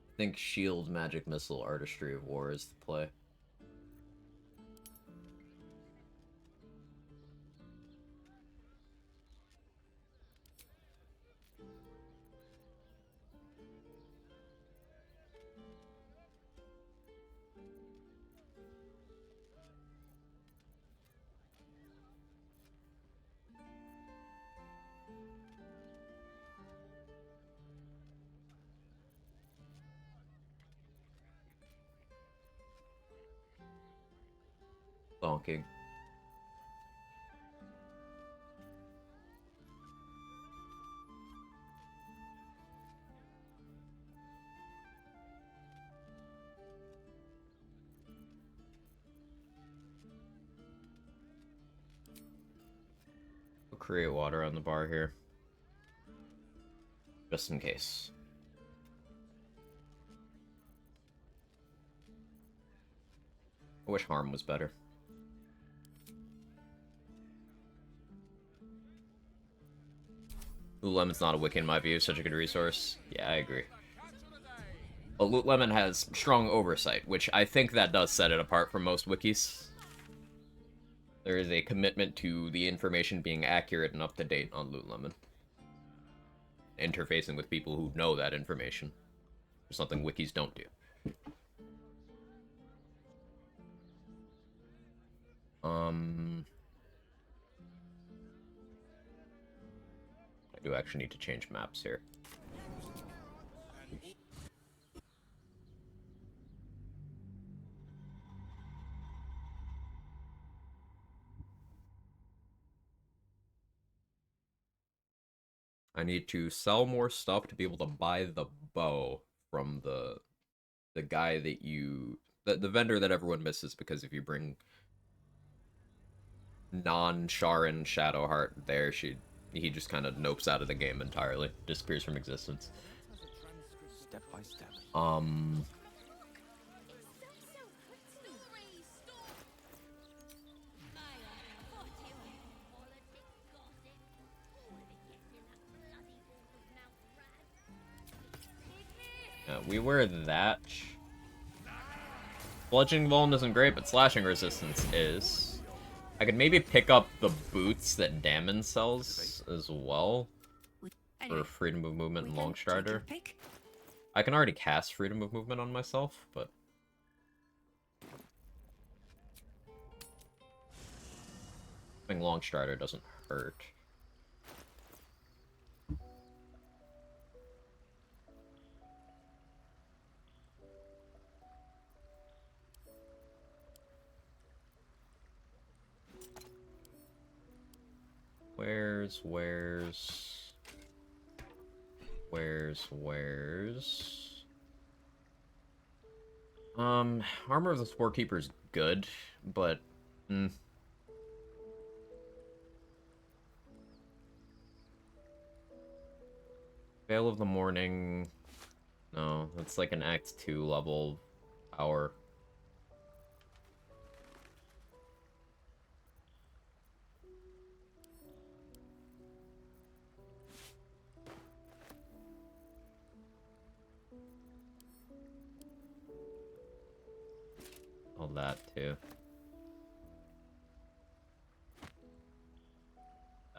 S1: I think Shield, Magic Missile, Artistry of War is the play. Bonking. We'll create water on the bar here. Just in case. I wish Harm was better. Lululemon's not a wiki in my view, such a good resource. Yeah, I agree. But Lululemon has strong oversight, which I think that does set it apart from most wikis. There is a commitment to the information being accurate and up to date on Lululemon. Interfacing with people who know that information. Something wikis don't do. I do actually need to change maps here. I need to sell more stuff to be able to buy the bow from the guy that you... The vendor that everyone misses, because if you bring non-Sharon Shadowheart there, he just kind of nopes out of the game entirely. Disappears from existence.
S6: Step by step.
S1: We wear that. Bludgeoning Vuln isn't great, but slashing resistance is. I could maybe pick up the boots that Damon sells as well. For freedom of movement and Longstrider. I can already cast freedom of movement on myself, but... having Longstrider doesn't hurt. Where's... Armor of the Storekeeper is good, but... Veil of the Morning... No, that's like an Act 2 level power. All that too.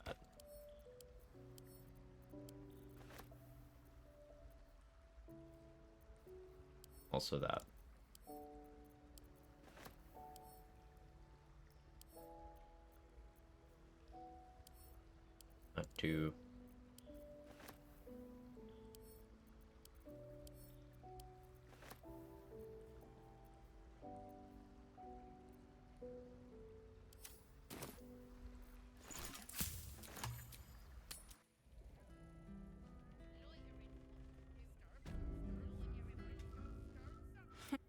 S1: That. Also that. That too.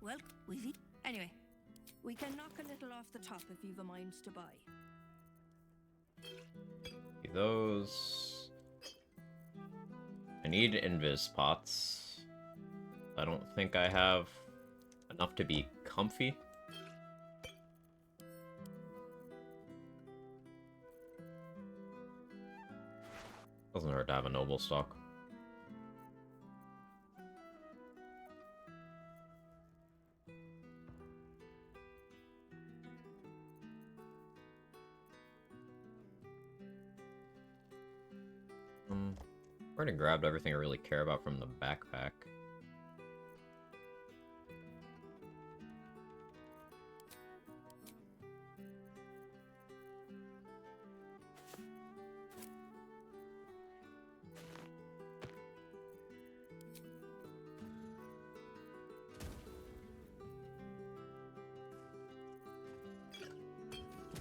S3: Well, anyway, we can knock a little off the top if you've a mind to buy.
S1: Those. I need invis pots. I don't think I have enough to be comfy. Doesn't hurt to have a noble stock. I already grabbed everything I really care about from the backpack.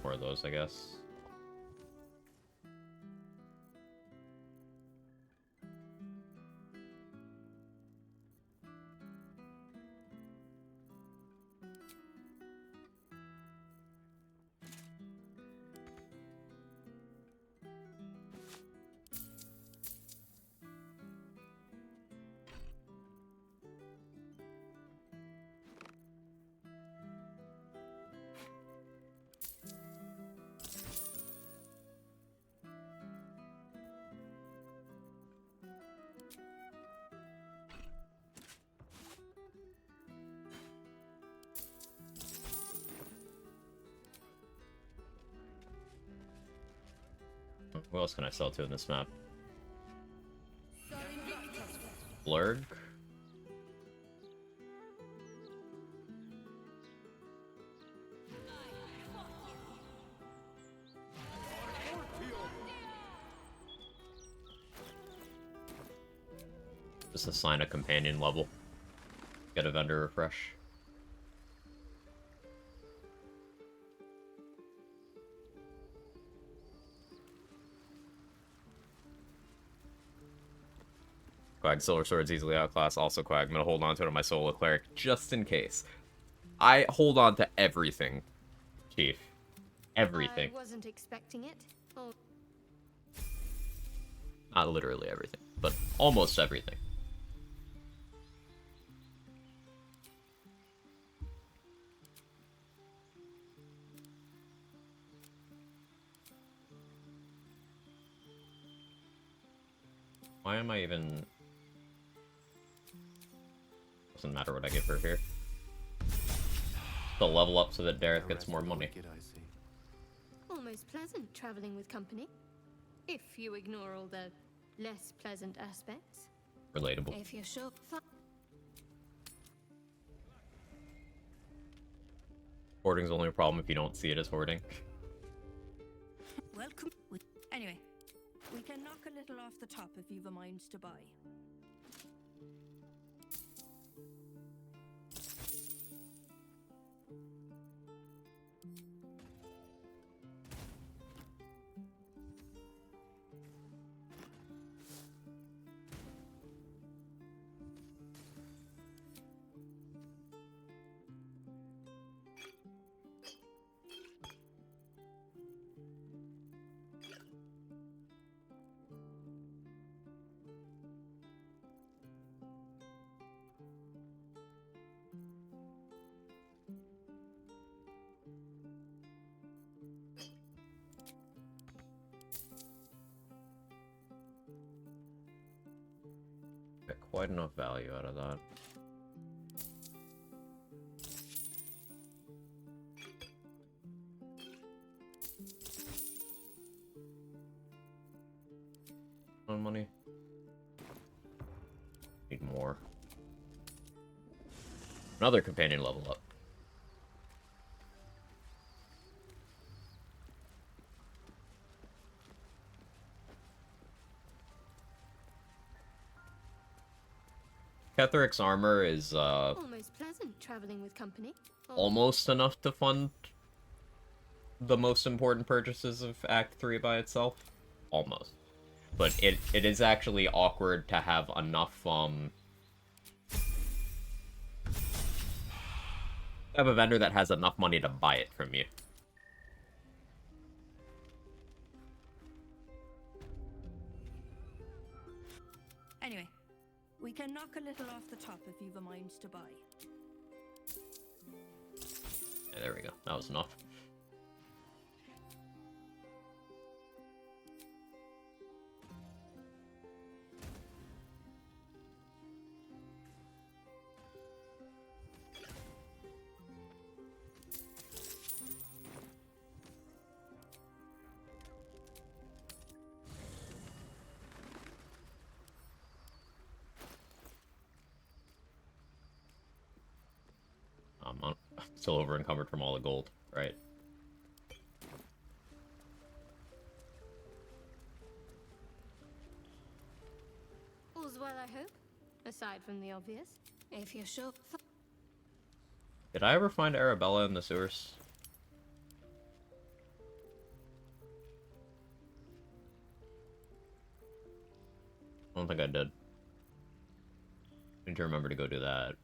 S1: More of those, I guess. What else can I sell to in this map? Blurg? Just assign a companion level. Get a vendor refresh. Quag Silver Sword's easily outclassed. Also Quag, I'm gonna hold on to it on my solo cleric just in case. I hold on to everything, Chief. Everything.
S13: I wasn't expecting it. Oh.
S1: Not literally everything, but almost everything. Why am I even... Doesn't matter what I give her here. The level up so that Dareth gets more money.
S13: Almost pleasant traveling with company. If you ignore all the less pleasant aspects.
S1: Relatable.
S13: If you're sure.
S1: Hoarding's only a problem if you don't see it as hoarding.
S3: Welcome. Anyway, we can knock a little off the top if you've a mind to buy.
S1: Get quite enough value out of that. On money. Need more. Another companion level up. Ketheric's armor is
S13: Almost pleasant traveling with company.
S1: almost enough to fund the most important purchases of Act 3 by itself. Almost. But it is actually awkward to have enough, have a vendor that has enough money to buy it from you.
S3: Anyway, we can knock a little off the top if you've a mind to buy.
S1: Yeah, there we go. That was enough. I'm still over encumbered from all the gold, right?
S13: All's well, I hope. Aside from the obvious. If you're sure.
S1: Did I ever find Arabella in the sewers? I don't think I did. I need to remember to go do that.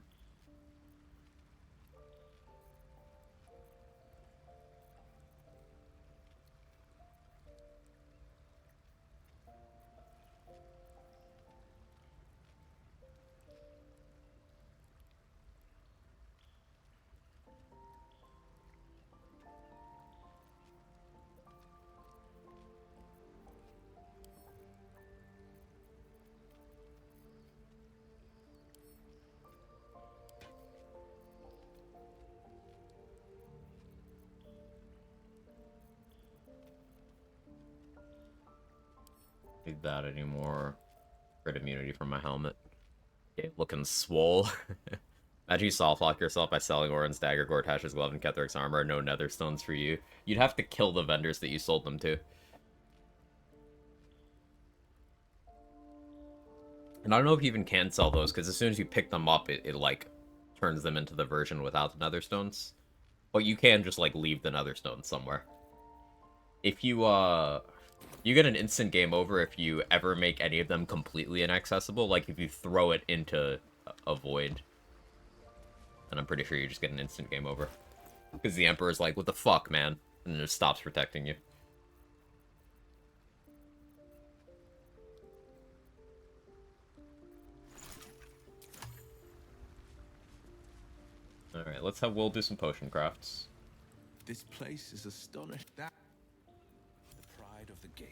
S1: Need that anymore. Crit immunity from my helmet. Yeah, looking swole. Imagine you soft lock yourself by selling Orin's dagger, Gortash's glove, and Ketheric's armor. No netherstones for you. You'd have to kill the vendors that you sold them to. And I don't know if you even can sell those, because as soon as you pick them up, it like turns them into the version without the netherstones. But you can just like leave the netherstones somewhere. If you you get an instant game over if you ever make any of them completely inaccessible, like if you throw it into a void. And I'm pretty sure you just get an instant game over. Because the Emperor's like, what the fuck, man? And it just stops protecting you. Alright, let's have Will do some potion crafts.
S8: This place is astonishing. That the pride of the gate.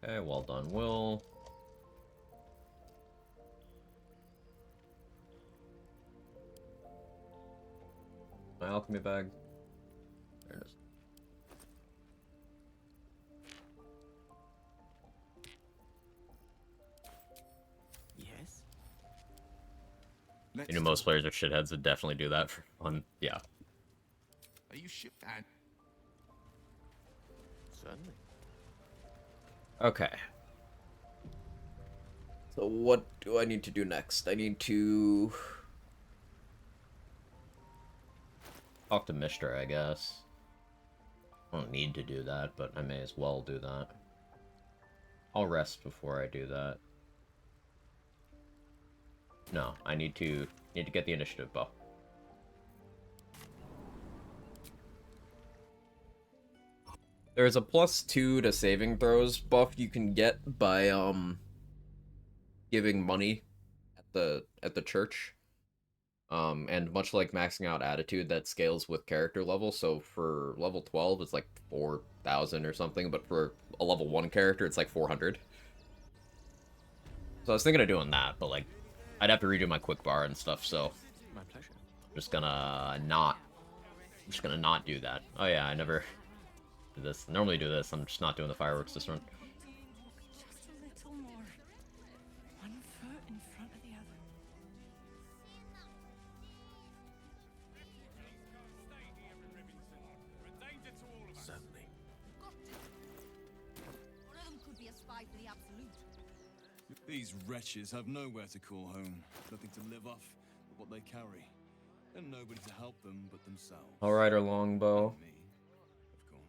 S1: Okay, well done, Will. My alchemy bag. There it is.
S6: Yes?
S1: You know, most players are shitheads that definitely do that for fun. Yeah.
S8: Are you sure?
S6: Certainly.
S1: Okay. So what do I need to do next? I need to talk to Mishra, I guess. I don't need to do that, but I may as well do that. I'll rest before I do that. No, I need to get the initiative bow. There's a +2 to saving throws buff you can get by giving money at the church. And much like maxing out attitude, that scales with character level. So for level 12, it's like 4,000 or something, but for a level 1 character, it's like 400. So I was thinking of doing that, but like, I'd have to redo my quick bar and stuff. So
S6: My pleasure.
S1: I'm just gonna not do that. Oh yeah, I never do this. Normally do this. I'm just not doing the fireworks this run.
S3: Just a little more. One foot in front of the other.
S8: Certainly.
S4: One of them could be a spy for the Absolute.
S14: These wretches have nowhere to call home, nothing to live off but what they carry, and nobody to help them but themselves.
S1: Allrighter longbow.
S14: Me, of course.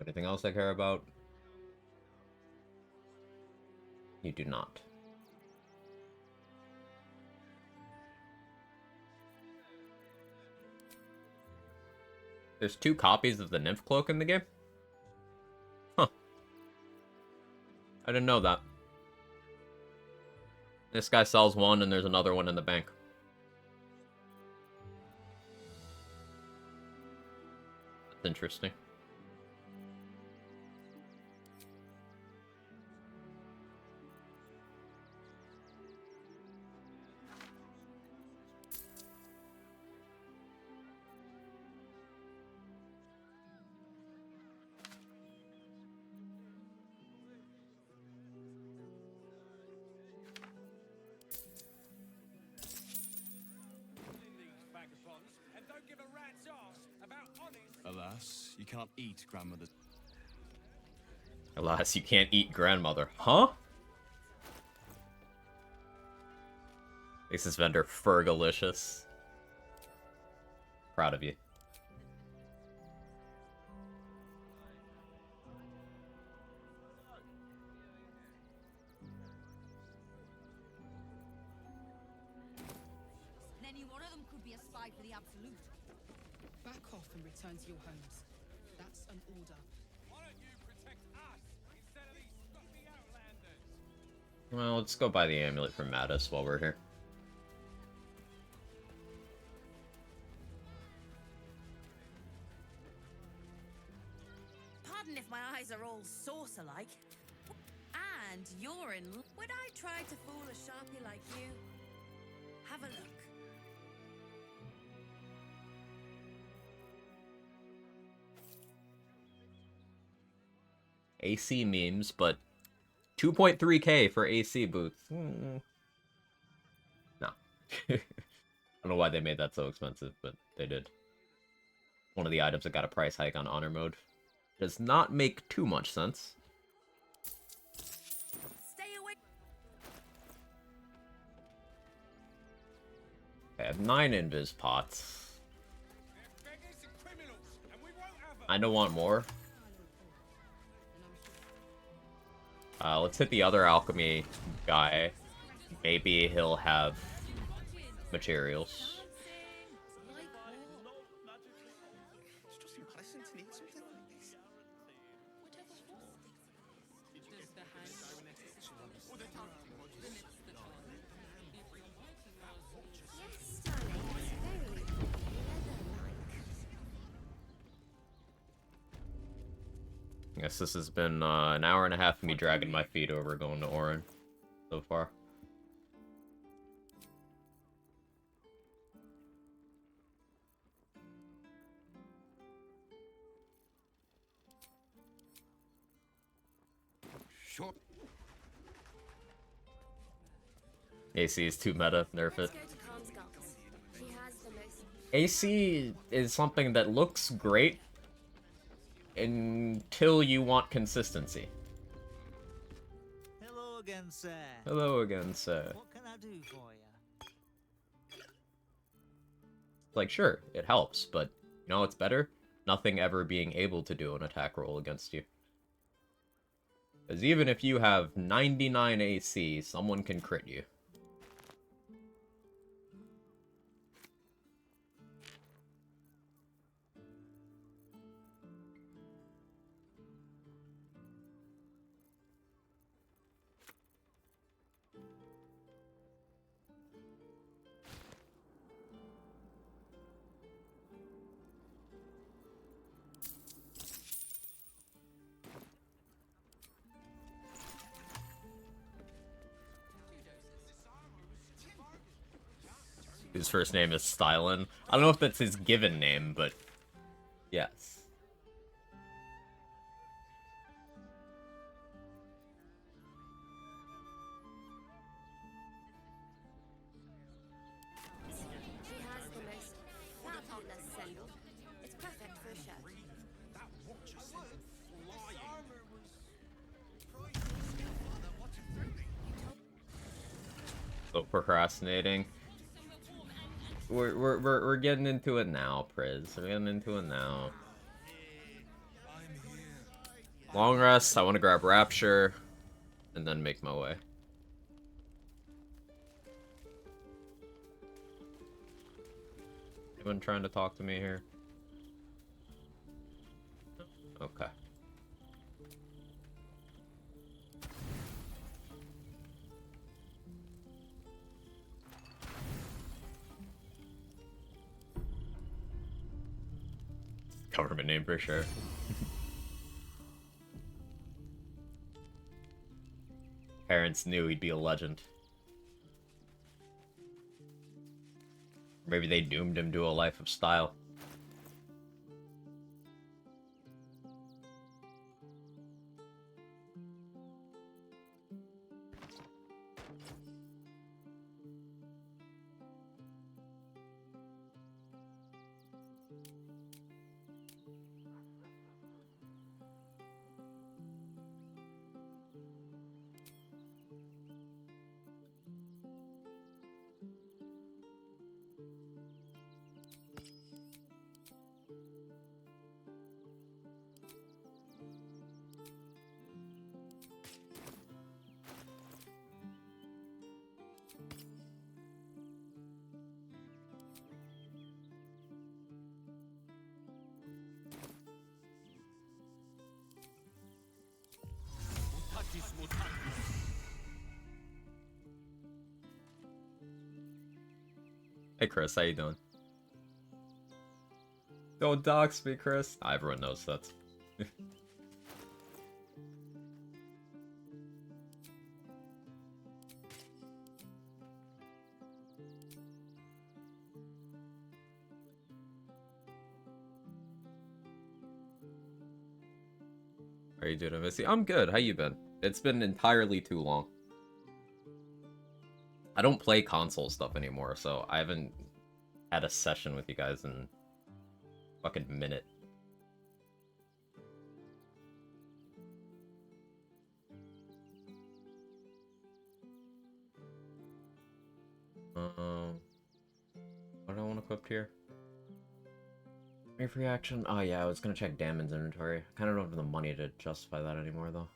S1: Anything else I care about? You do not. There's 2 copies of the Nymph Cloak in the game? Huh. I didn't know that. This guy sells one and there's another one in the bank. That's interesting.
S14: Alas, you can't eat grandmother's.
S1: Alas, you can't eat grandmother. Huh? Makes this vendor fergalicious. Proud of you.
S4: Any one of them could be a spy for the Absolute.
S2: Back off and return to your homes. That's an order.
S11: Why don't you protect us instead of these stuffy outlanders?
S1: Well, let's go buy the amulet from Mattis while we're here.
S15: Pardon if my eyes are all saucer-like. And you're in... Would I try to fool a sharpie like you? Have a look.
S1: AC memes, but 2.3k for AC boots. No. I don't know why they made that so expensive, but they did. One of the items that got a price hike on honor mode. Does not make too much sense.
S15: Stay away.
S1: I have 9 invis pots. I don't want more. Let's hit the other alchemy guy. Maybe he'll have materials. I guess this has been an hour and a half of me dragging my feet over going to Orin so far.
S11: Sure.
S1: AC is too meta, nerf it. AC is something that looks great until you want consistency.
S12: Hello again, sir.
S1: Hello again, sir.
S12: What can I do for you?
S1: Like, sure, it helps, but you know what's better? Nothing ever being able to do an attack roll against you. Because even if you have 99 AC, someone can crit you. His first name is Stylin. I don't know if that's his given name, but yes.
S16: She has the most fabulous scent. It's perfect for a shirt.
S11: That watch is flying.
S1: So procrastinating. We're getting into it now, Priz. We're getting into it now. Long rest. I want to grab Rapture, and then make my way. Anyone trying to talk to me here? Okay. Government name for sure. Parents knew he'd be a legend. Maybe they doomed him to a life of style. Hey Chris, how you doing? Don't dox me, Chris. Everyone knows that. How you doing, Missy? I'm good. How you been? It's been entirely too long. I don't play console stuff anymore, so I haven't had a session with you guys in a fucking minute. What do I want equipped here? Wait for reaction? Oh yeah, I was gonna check Damon's inventory. I kinda don't have the money to justify that anymore, though.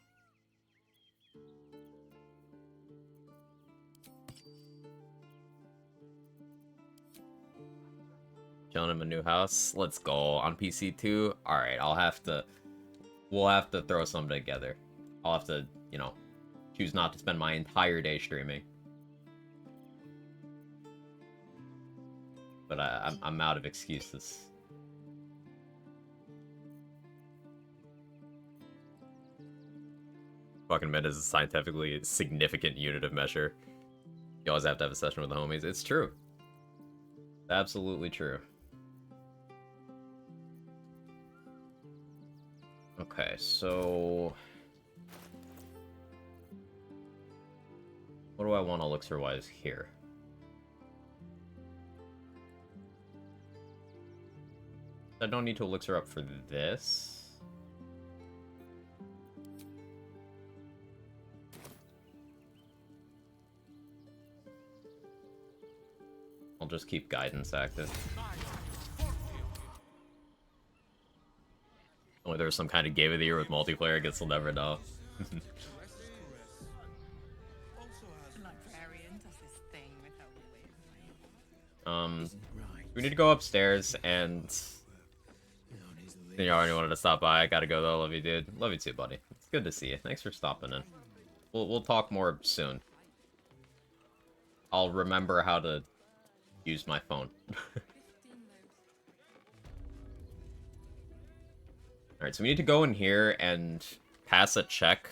S1: Showing him a new house. Let's go. On PC too? Alright, we'll have to throw something together. I'll have to, you know, choose not to spend my entire day streaming. But I'm out of excuses. Fucking minute is a scientifically significant unit of measure. You always have to have a session with the homies. It's true. Absolutely true. Okay, so... what do I want elixir-wise here? I don't need to elixir up for this. I'll just keep guidance active. Only there's some kind of game of the year with multiplayer, I guess we'll never know. We need to go upstairs, and you already wanted to stop by. I gotta go though. Love you, dude. Love you too, buddy. It's good to see you. Thanks for stopping in. We'll talk more soon. I'll remember how to use my phone. Alright, so we need to go in here and pass a check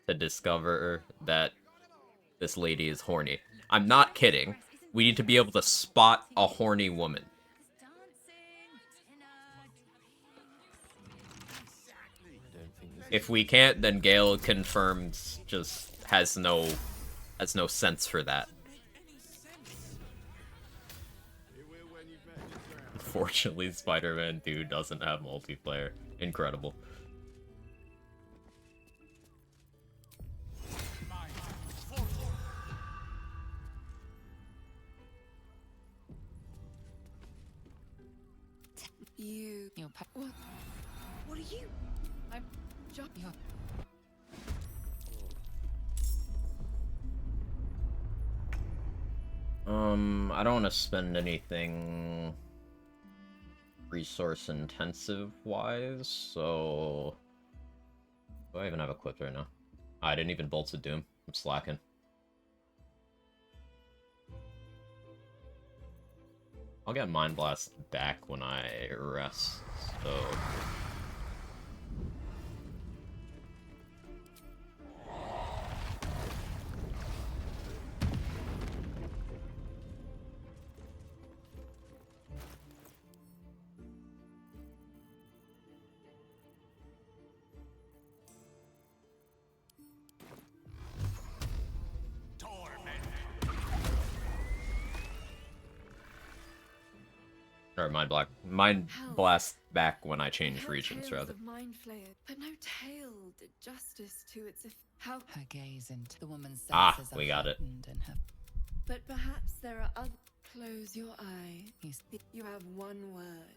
S1: to discover that this lady is horny. I'm not kidding. we need to be able to spot a horny woman. If we can't, then Gale confirmed just has no sense for that. Unfortunately, Spider-Man 2 doesn't have multiplayer. Incredible.
S3: What are you? I'm just.
S1: I don't want to spend anything resource intensive wise, so do I even have equipped right now? I didn't even Bolts of Doom. I'm slacking. I'll get Mind Blast back when I rest, so... Or Mind Blast back when I change regions, rather.
S3: Mind flayer, but no tale did justice to its how.
S5: Her gaze into the woman's
S1: Ah,
S5: senses
S1: we got it.
S5: and her.
S3: But perhaps there are other. Close your eye. You have one word.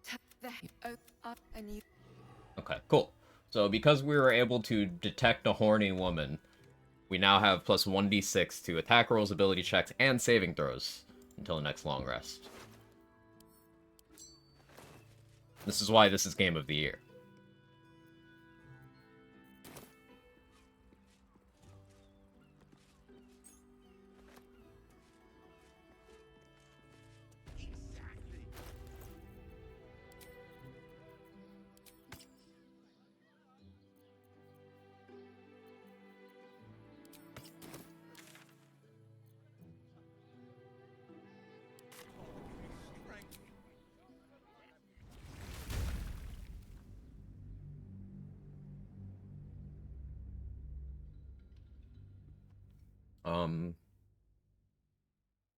S3: Tap the up and you.
S1: Okay, cool. So because we were able to detect a horny woman, we now have plus 1d6 to attack rolls, ability checks, and saving throws until the next long rest. This is why this is Game of the Year.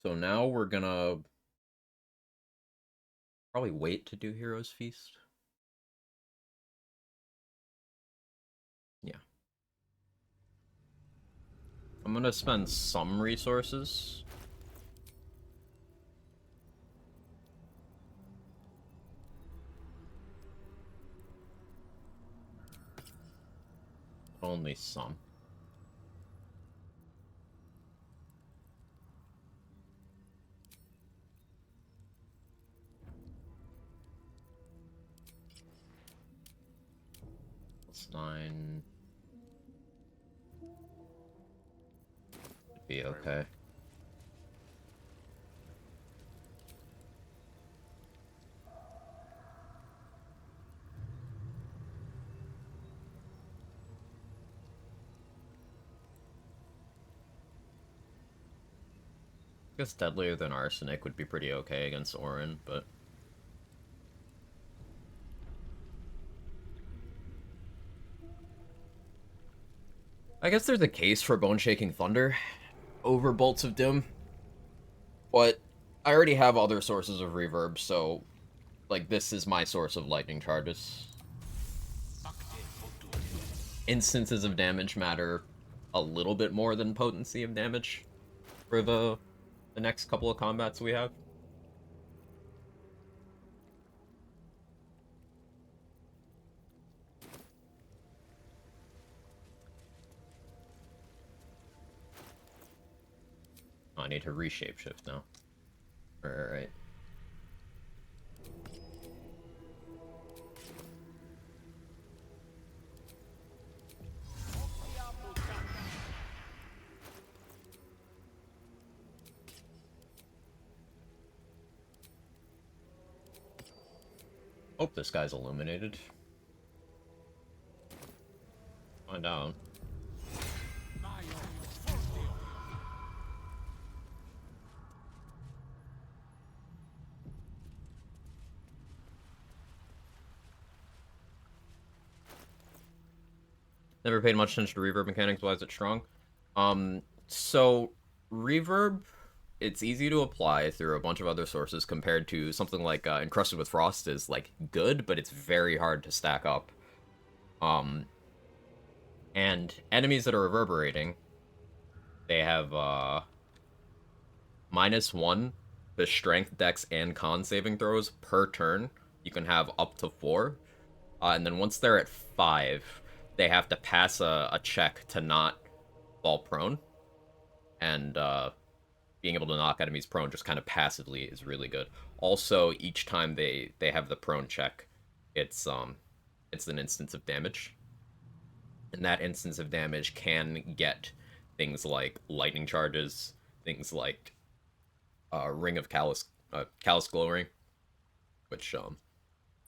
S1: So now we're gonna probably wait to do Heroes Feast. Yeah. I'm gonna spend some resources. Only some. It's 9. Should be okay. I guess Deadlier Than Arsenic would be pretty okay against Orin, but... I guess there's a case for Bone Shaking Thunder over Bolts of Doom, but I already have other sources of reverb, so, like, this is my source of lightning charges. Instances of damage matter a little bit more than potency of damage for the next couple of combats we have. Oh, I need to reshape shift now. Alright. Hope this guy's illuminated. Find out. Never paid much attention to reverb mechanics. Why is it strong? So reverb, it's easy to apply through a bunch of other sources compared to something like Encrusted with Frost is like good, but it's very hard to stack up. And enemies that are reverberating, they have -1 the strength, dex, and con saving throws per turn. You can have up to 4. And then once they're at 5, they have to pass a check to not fall prone. And being able to knock enemies prone just kind of passively is really good. Also, each time they have the prone check, it's an instance of damage. And that instance of damage can get things like lightning charges, things like Ring of Callous Glow Ring, which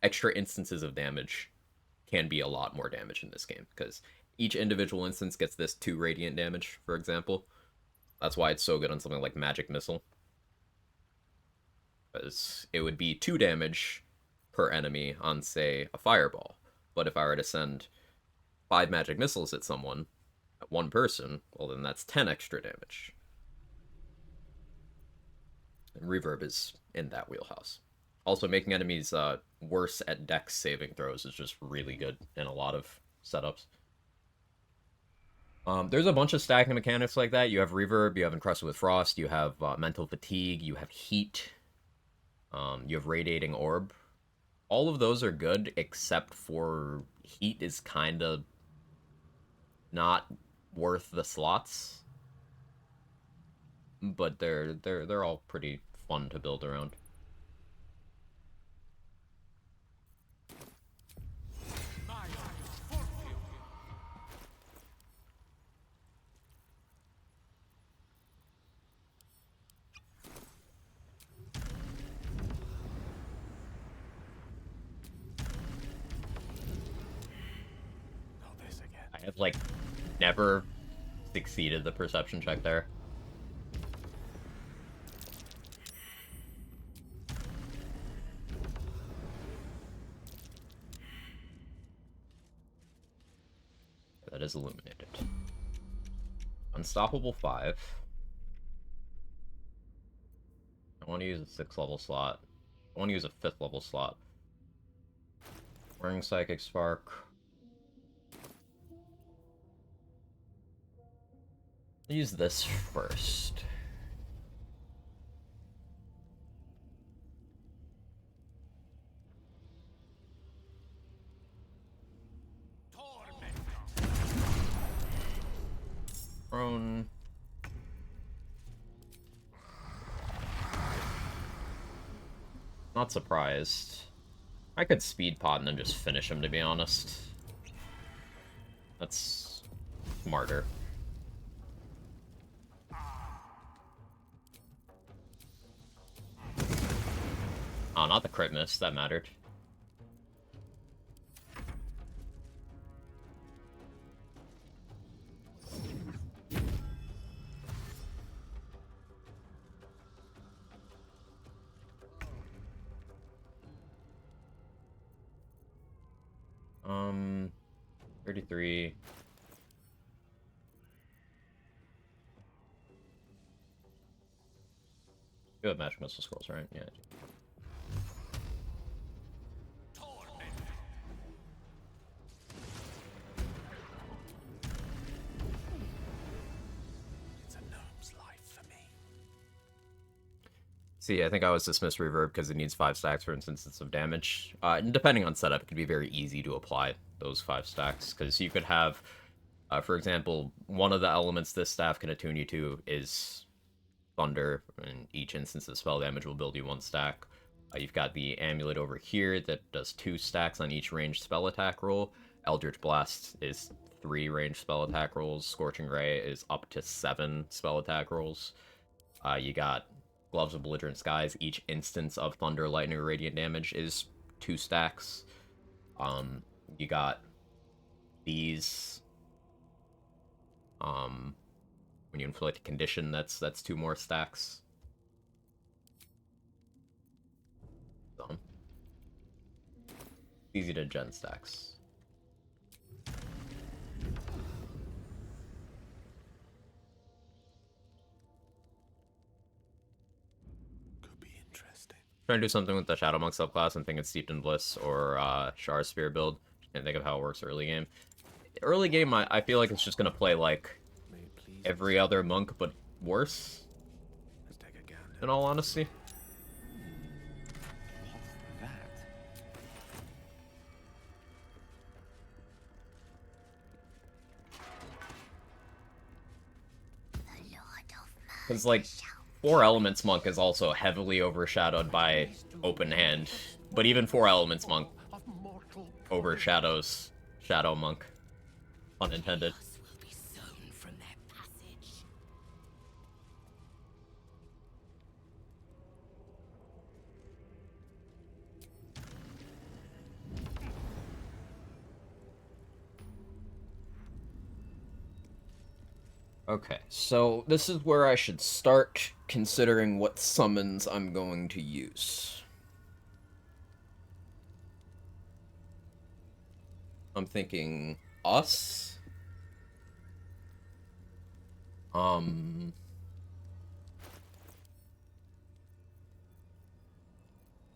S1: extra instances of damage can be a lot more damage in this game, because each individual instance gets this 2 radiant damage, for example. That's why it's so good on something like Magic Missile. Because it would be 2 damage per enemy on, say, a Fireball. But if I were to send 5 Magic Missiles at someone, at one person, well then that's 10 extra damage. And reverb is in that wheelhouse. Also, making enemies worse at dex saving throws is just really good in a lot of setups. There's a bunch of stacking mechanics like that. You have reverb, you have Encrusted with Frost, you have mental fatigue, you have heat, you have radiating orb. All of those are good, except for heat is kind of not worth the slots. But they're all pretty fun to build around. I have like never succeeded the perception check there. That is illuminated. Unstoppable 5. I want to use a 6th level slot. I want to use a 5th level slot. Wearing Psychic Spark. I'll use this first. Prone. Not surprised. I could speed pod and then just finish him, to be honest. That's smarter. Oh, not the crit miss. That mattered. Um, 33. You have magic missile scrolls, right? Yeah.
S8: It's a gnome's life for me.
S1: See, I think I was dismissed reverb because it needs 5 stacks for instances of damage. And depending on setup, it could be very easy to apply those 5 stacks, because you could have, for example, one of the elements this staff can attune you to is Thunder, and each instance of spell damage will build you 1 stack. You've got the amulet over here that does 2 stacks on each ranged spell attack roll. Eldritch Blast is 3 ranged spell attack rolls. Scorching Ray is up to 7 spell attack rolls. You got Gloves of Belligerent Skies. Each instance of Thunder, Lightning, or Radiant damage is 2 stacks. You got these. When you inflict a condition, that's 2 more stacks. So, easy to gen stacks. Trying to do something with the Shadow Monk subclass and think it's Steeped in Bliss or Shar Spear build. Can't think of how it works early game. Early game, I feel like it's just gonna play like every other monk, but worse.
S6: Let's take a gander.
S1: In all honesty. Because, like, 4 Elements Monk is also heavily overshadowed by Open Hand. But even 4 Elements Monk overshadows Shadow Monk. Unintended. Okay, so this is where I should start considering what summons I'm going to use. I'm thinking us. I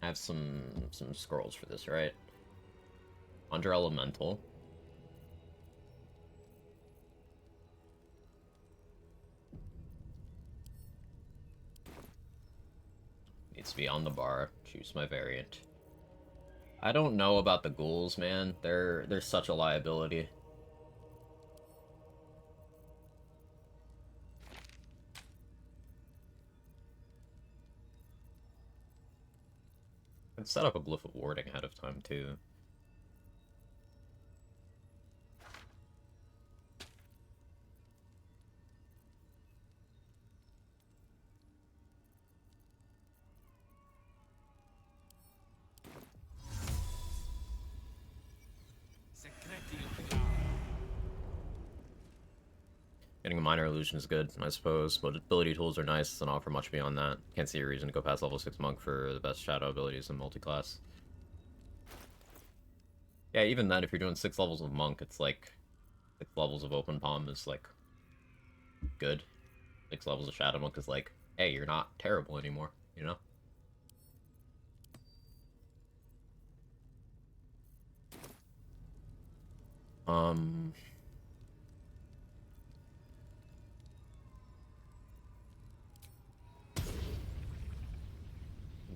S1: have some scrolls for this, right? Under Elemental. Needs to be on the bar. Choose my variant. I don't know about the ghouls, man. They're such a liability. I'd set up a Glyph of Warding ahead of time, too. Getting a Minor Illusion is good, I suppose, but ability tools are nice and offer much beyond that. Can't see a reason to go past level 6 Monk for the best Shadow abilities in multi-class. Yeah, even then, if you're doing 6 levels of Monk, it's like 6 levels of Open Palm is, like, good. 6 levels of Shadow Monk is like, hey, you're not terrible anymore, you know?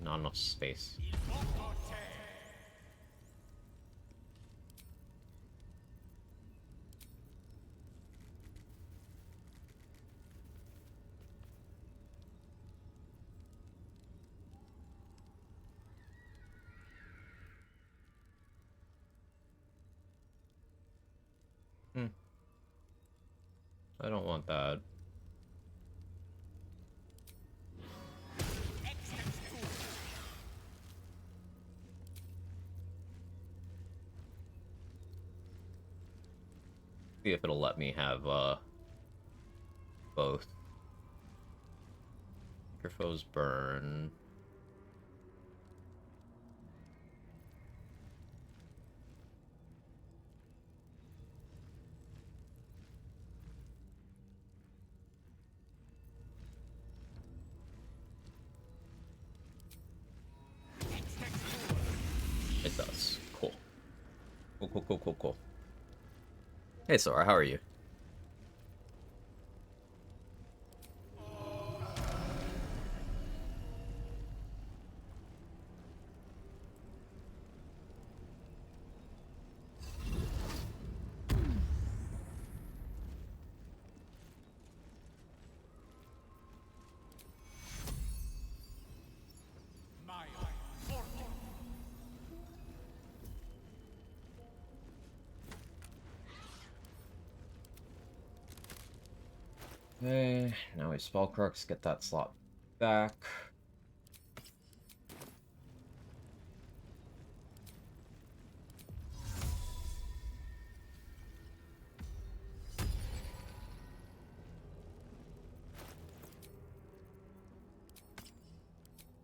S1: Not enough space. I don't want that. See if it'll let me have, both. Your foes burn. It does. Cool. Cool. Hey, Sora, how are you? Okay, now we Spellcrux, get that slot back.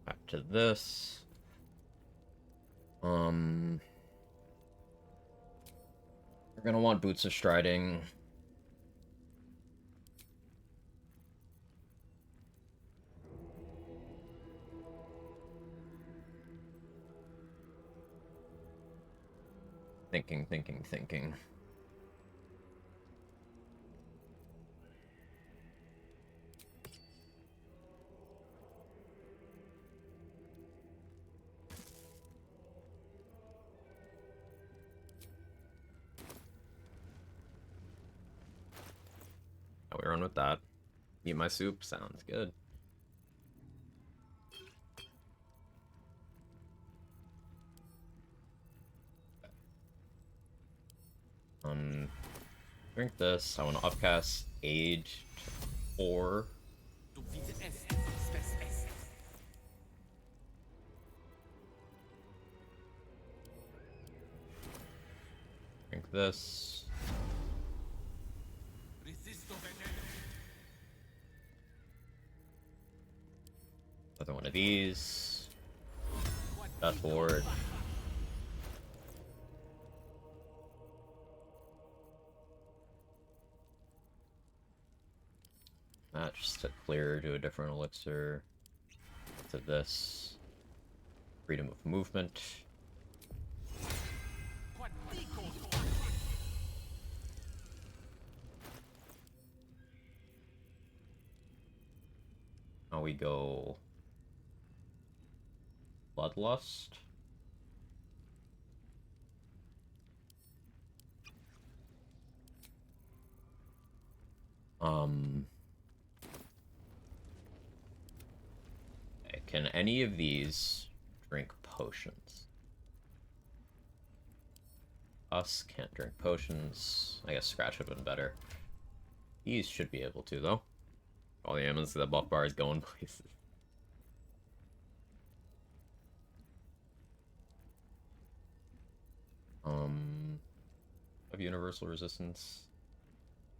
S1: Back to this. We're gonna want Boots of Striding. Thinking. How we run with that? Eat my soup? Sounds good. Drink this. I want to upcast age to 4. Drink this. Another one of these. Death Ward. That just to clear to a different elixir. To this. Freedom of movement. Now we go Bloodlust. Can any of these drink potions? Us can't drink potions. I guess Scratch would have been better. These should be able to, though. All the ammons, the buff bar is going places. Of universal resistance.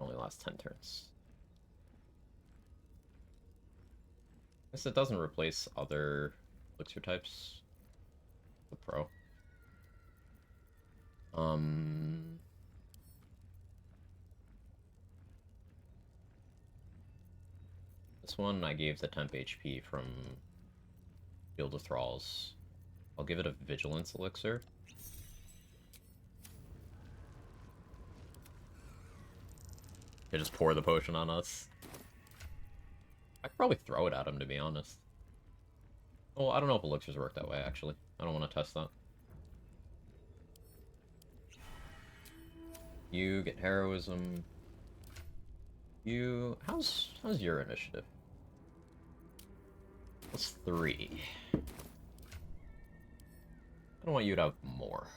S1: Only lasts 10 turns. I guess it doesn't replace other elixir types. The pro. This one I gave the temp HP from Field of Thralls. I'll give it a Vigilance elixir. They just pour the potion on us. I could probably throw it at him, to be honest. Well, I don't know if elixirs work that way, actually. I don't want to test that. You get heroism. You... How's your initiative? That's 3. I don't want you to have more.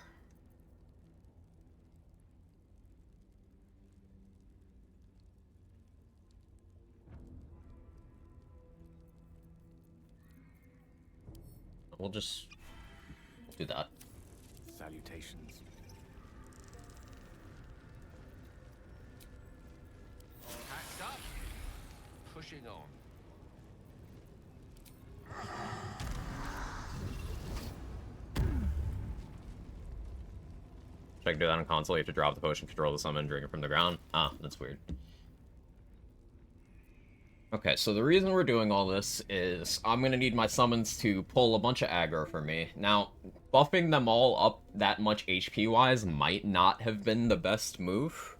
S1: We'll just do that.
S6: Salutations. Packed up. Pushing on.
S1: Should I do that on console? You have to drop the potion, control the summon, drink it from the ground. Ah, that's weird. Okay, so the reason we're doing all this is I'm gonna need my summons to pull a bunch of aggro for me. Now, buffing them all up that much HP-wise might not have been the best move.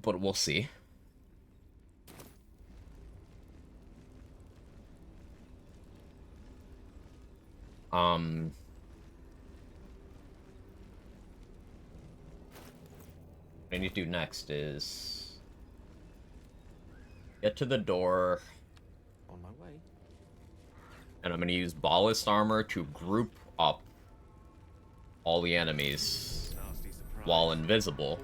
S1: But we'll see. What I need to do next is get to the door.
S6: On my way.
S1: And I'm going to use Ballast Armor to group up all the enemies while invisible.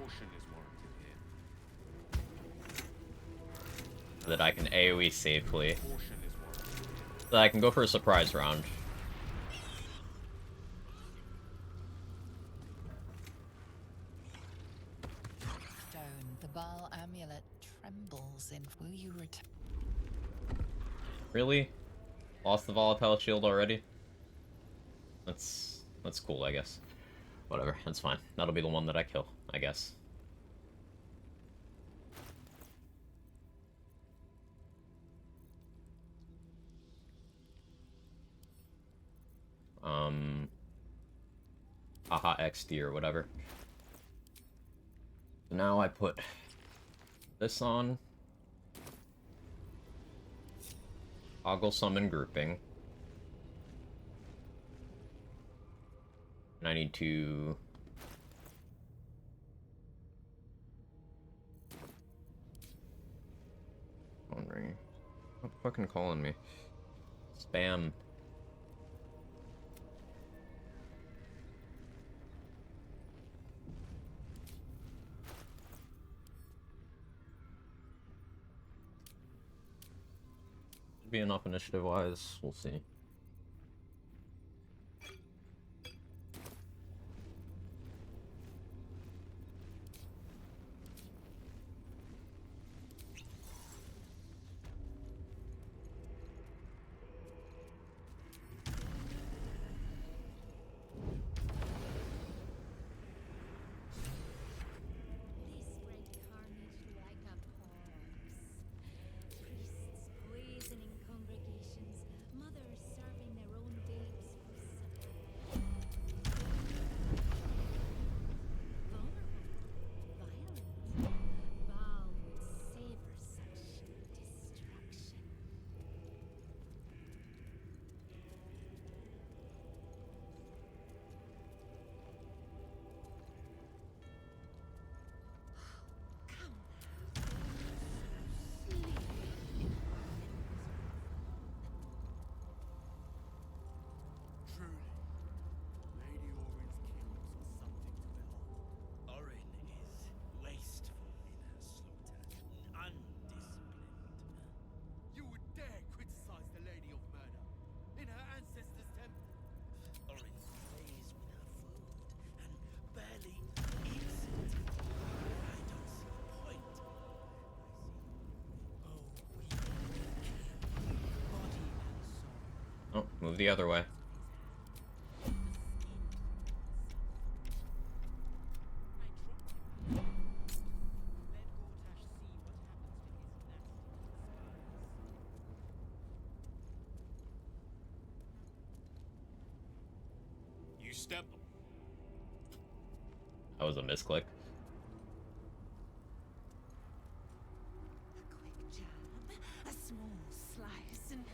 S1: So that I can AoE safely. So that I can go for a surprise round.
S5: The Baal amulet trembles in. Will you return?
S1: Really? Lost the volatile shield already? That's cool, I guess. Whatever, that's fine. That'll be the one that I kill, I guess. Aha XD or whatever. So now I put this on. Toggle summon grouping. And I need to... phone ring. Stop fucking calling me. Spam. Should be enough initiative-wise. We'll see.
S17: They spread carnage like a corpse. Priests poisoning congregations, mothers serving their own babes for supper. Vulnerable, violent. Baal would savor such destruction.
S14: Truly, Lady Orin's kingdoms are something to behold. Orin is wasteful in her slaughter, undisciplined. You would dare criticize the Lady of Murder in her ancestors' temple? Orin plays with her food and barely eats it. I don't see the point.
S1: Oh, move the other way.
S14: You step.
S1: That was a misclick.
S15: A small slice and...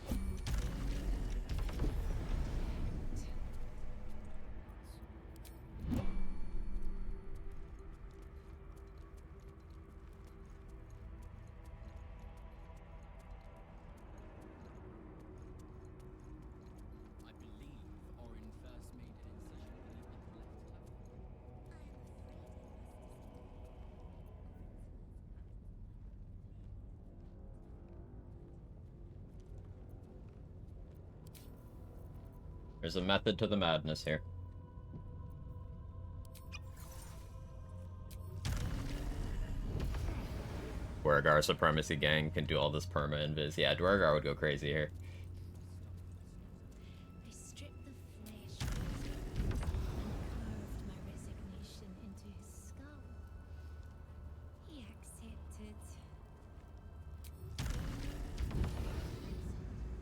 S2: I believe Orin first made an incision beneath the left clavicle.
S1: There's a method to the madness here. Dwargar Supremacy Gang can do all this perma invis. Yeah, Dwargar would go crazy here.
S17: They stripped the flesh from his bones and carved my resignation into his skull. He accepted.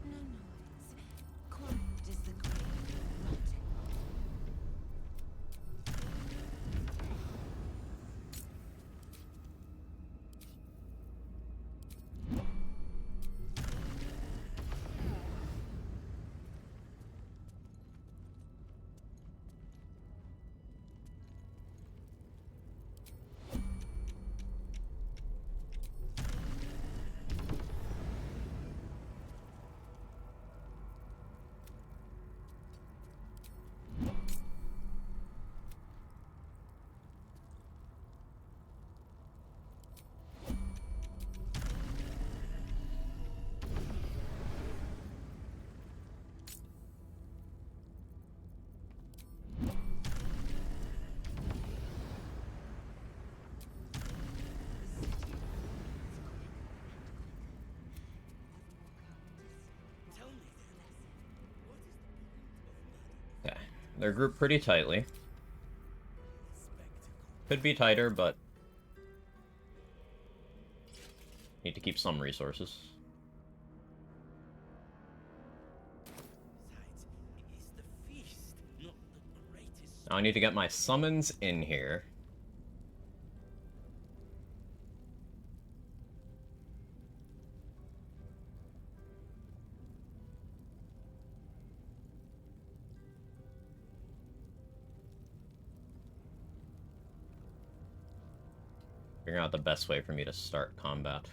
S15: No noise. Quiet as the grave rotting.
S1: Okay. They're grouped pretty tightly. Could be tighter, but need to keep some resources. I need to get my summons in here. Figuring out the best way for me to start combat.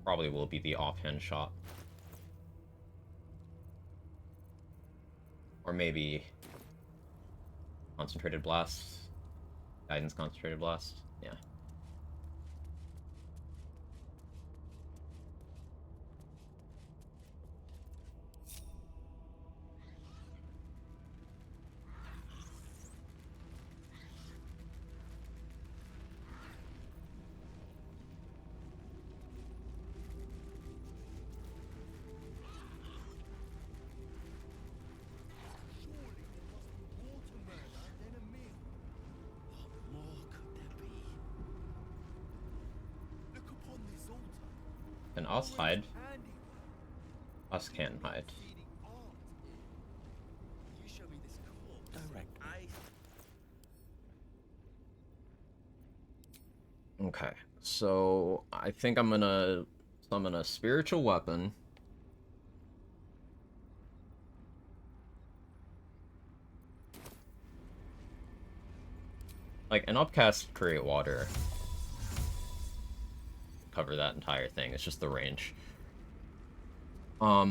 S1: Probably will be the offhand shot. Or maybe concentrated blast. Guidance concentrated blast. Yeah. Can us hide? Us can't hide. Okay, so I think I'm gonna summon a spiritual weapon. Like, an upcast create water. Cover that entire thing. It's just the range. I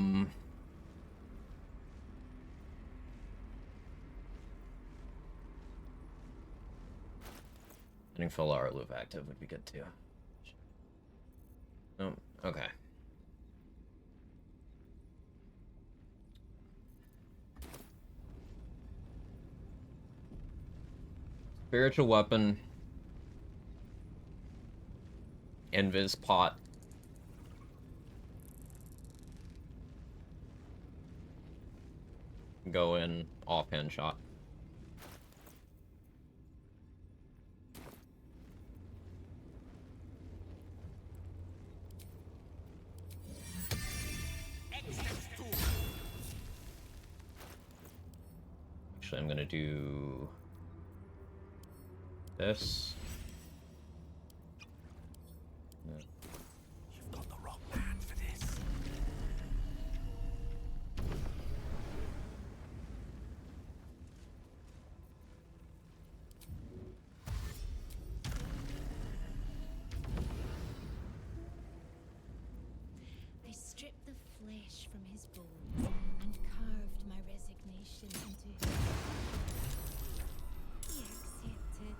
S1: think Filar Loop active would be good too. Oh, okay. Spiritual weapon. Invis pot. Go in offhand shot. Actually, I'm gonna do this. Yeah.
S14: You've got the wrong man for this.
S17: They stripped the flesh from his bones and carved my resignation into. He accepted.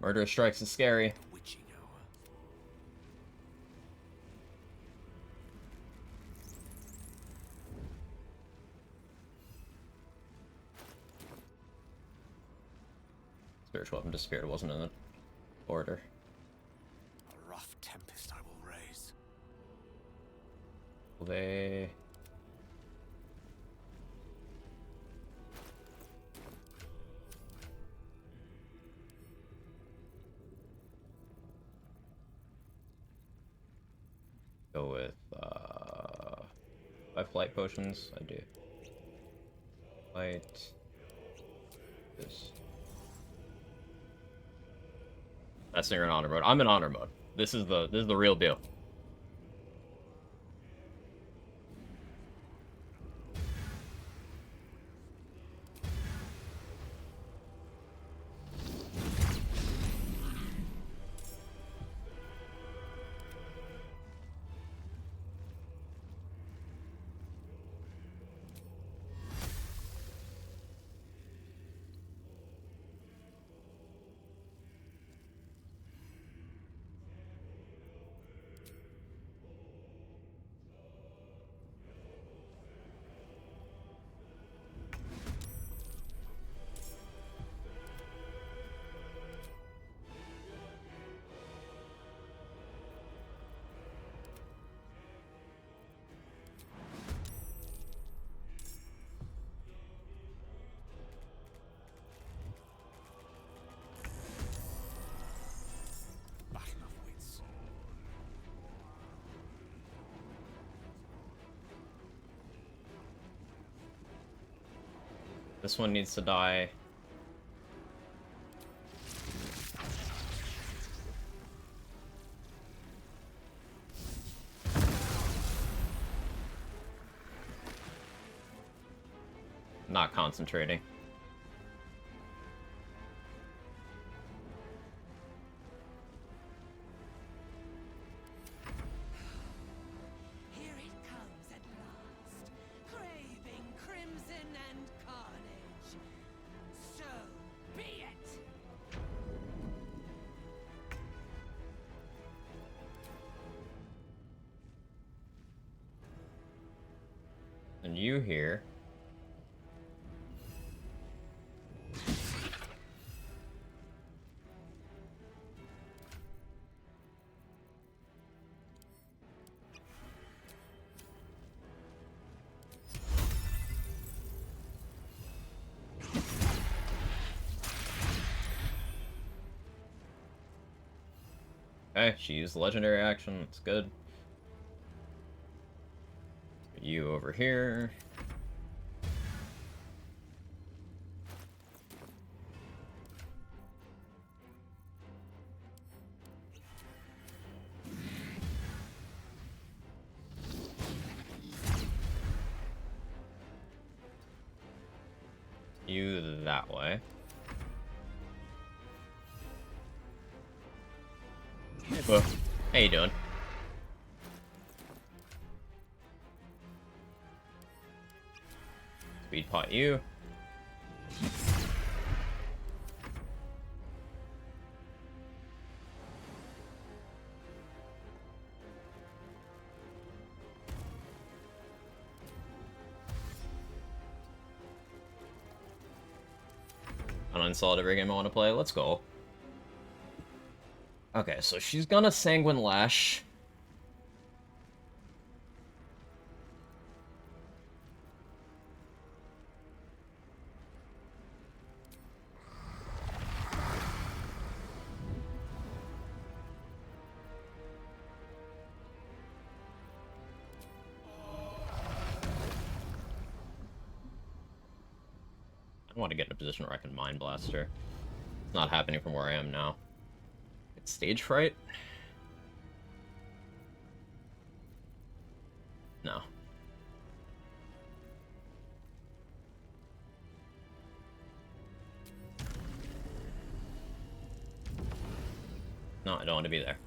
S1: Murder strikes is scary. Spiritual weapon disappeared. It wasn't in the order.
S14: A rough tempest I will raise.
S1: Will they... Go with, 5 flight potions? I do. Flight... This. That's you're in honor mode. I'm in honor mode. This is the real deal. This one needs to die. Not concentrating.
S15: Here it comes at last, craving crimson and carnage. So be it!
S1: And you here. Okay, she used legendary action. It's good. You over here. You that way. Hey, bro. How you doing? Speed pot you. Uninstalled every game I want to play. Let's go. Okay, so she's gonna Sanguine Lash. I want to get in a position where I can Mind Blast her. It's not happening from where I am now. It's Stage Fright? No. No, I don't want to be there.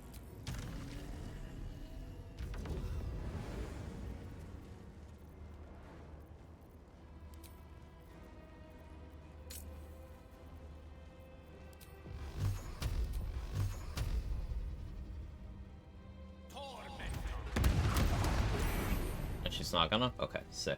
S1: And she's not gonna? Okay, sick.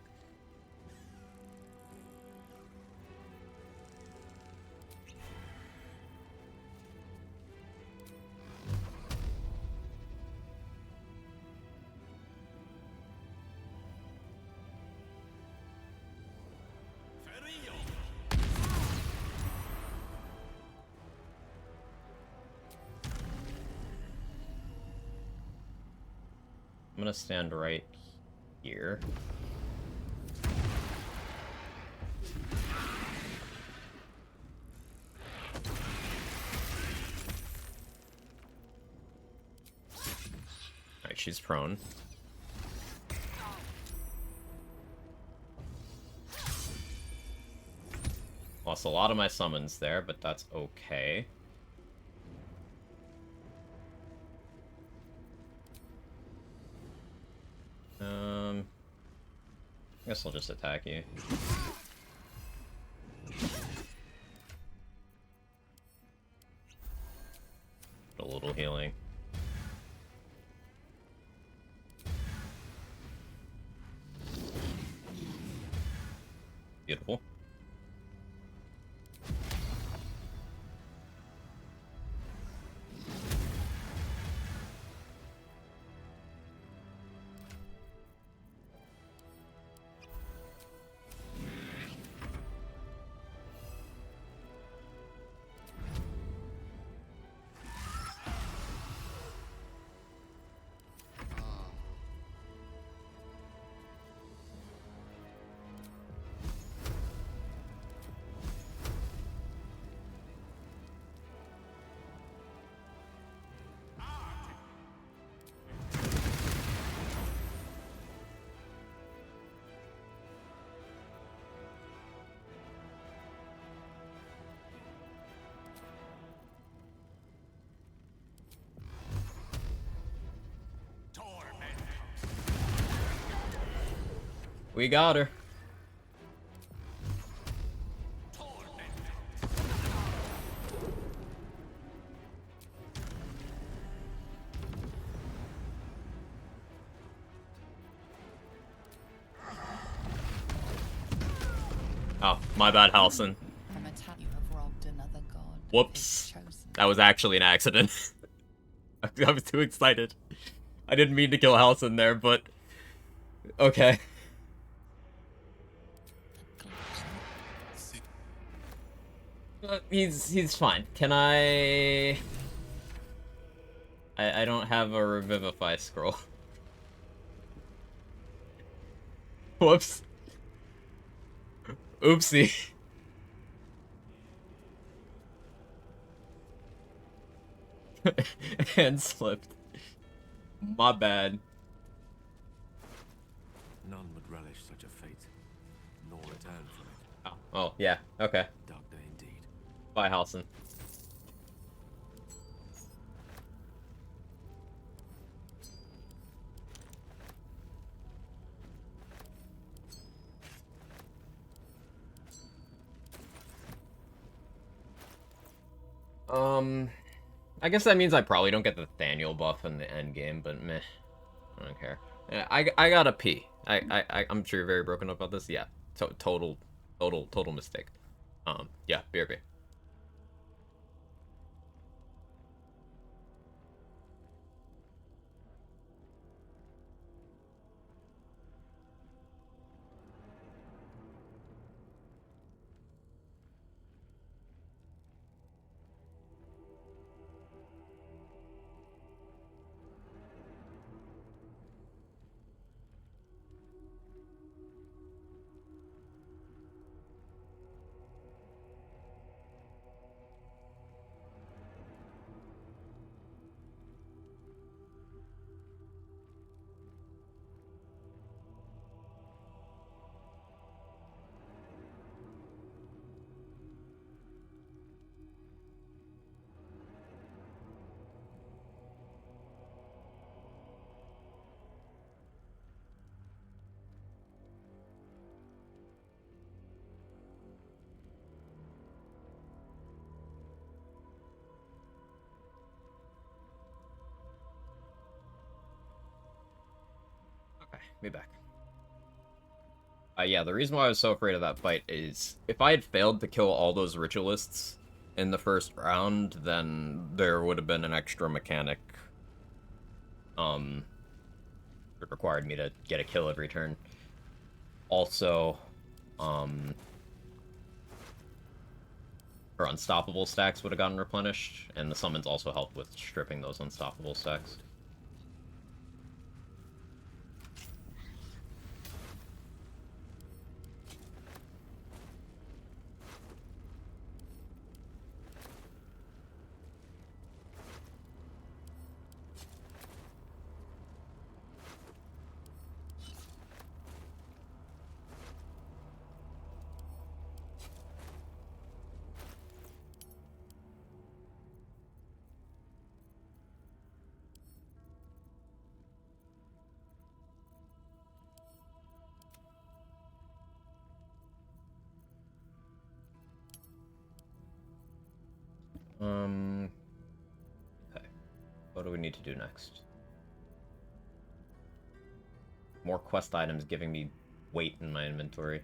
S1: I'm gonna stand right here. Alright, she's prone. Lost a lot of my summons there, but that's okay. I guess I'll just attack you. A little healing. Beautiful. We got her. Oh, my bad, Halson.
S5: From attack, you have robbed another god.
S1: Whoops. That was actually an accident. I was too excited. I didn't mean to kill Halson there, but... Okay. He's fine. Can I don't have a Revivify scroll. Whoops. Oopsie. And slipped. My bad.
S6: None would relish such a fate, nor return from it.
S1: Oh, yeah. Okay.
S6: Dark day indeed.
S1: Bye, Halson. I guess that means I probably don't get the Nathaniel buff in the end game, but meh. I don't care. Yeah, I gotta pee. I'm sure you're very broken up about this. Yeah. Total mistake. Yeah, BRB. Me back. Yeah, the reason why I was so afraid of that fight is if I had failed to kill all those ritualists in the first round, then there would have been an extra mechanic that required me to get a kill every turn. Also, her unstoppable stacks would have gotten replenished, and the summons also helped with stripping those unstoppable stacks. Okay. What do we need to do next? More quest items giving me weight in my inventory.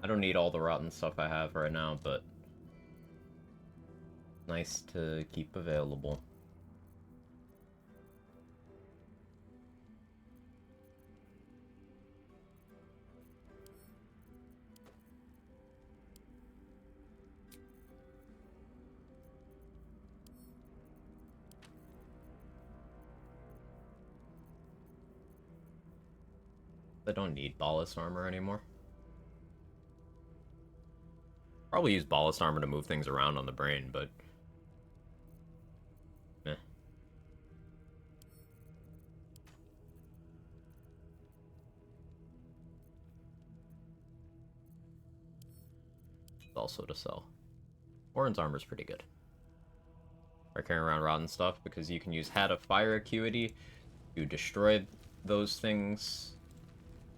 S1: I don't need all the rotten stuff I have right now, but nice to keep available. I don't need ballast armor anymore. Probably use ballast armor to move things around on the brain, but... eh. I also to sell. Orin's armor's pretty good. Or carrying around rotten stuff, because you can use Hat of Fire Acuity to destroy those things,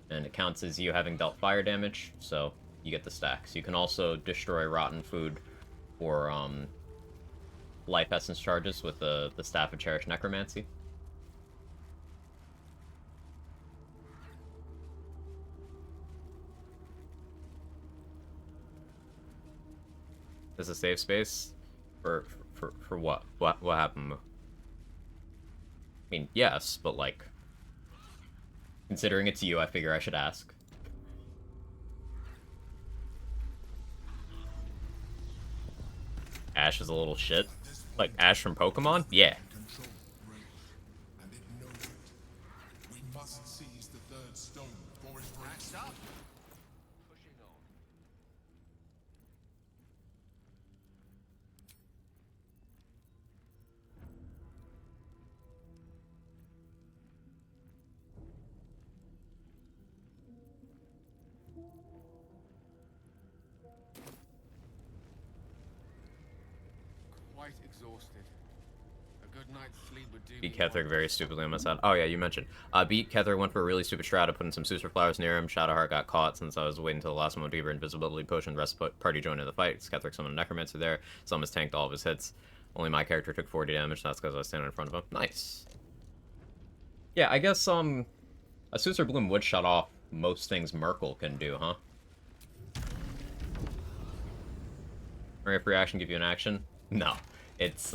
S1: and it counts as you having dealt fire damage, so you get the stacks. You can also destroy rotten food for life essence charges with the Staff of Cherished Necromancy. Is a safe space for what? What happened? I mean, yes, but like, considering it's you, I figure I should ask. Ash is a little shit. Like Ash from Pokemon? Yeah.
S7: We must seize the third stone before it breaks.
S6: Up. Pushing on. Quite exhausted. A good night's sleep would do.
S1: Beat Ketheric very stupidly on my side. Oh yeah, you mentioned. Beat Ketheric went for a really stupid strat. I put in some Suster Flowers near him. Shadowheart got caught since I was waiting until the last moment to give her invisibility potion. The rest of the party joined in the fight. Ketheric summoned a Necromancer there. Summons tanked all of his hits. Only my character took 40 damage. That's because I was standing in front of him. Nice. Yeah, I guess a Suster Bloom would shut off most things Merkel can do, huh? Or if reaction give you an action? No. It's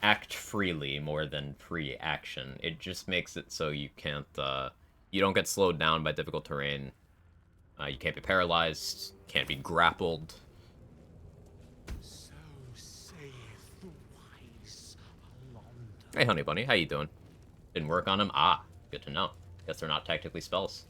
S1: act freely more than free action. It just makes it so you can't you don't get slowed down by difficult terrain. You can't be paralyzed, can't be grappled.
S14: So saith the wise Alonda.
S1: Hey honey bunny, how you doing? Didn't work on him? Ah, good to know. Guess they're not technically spells.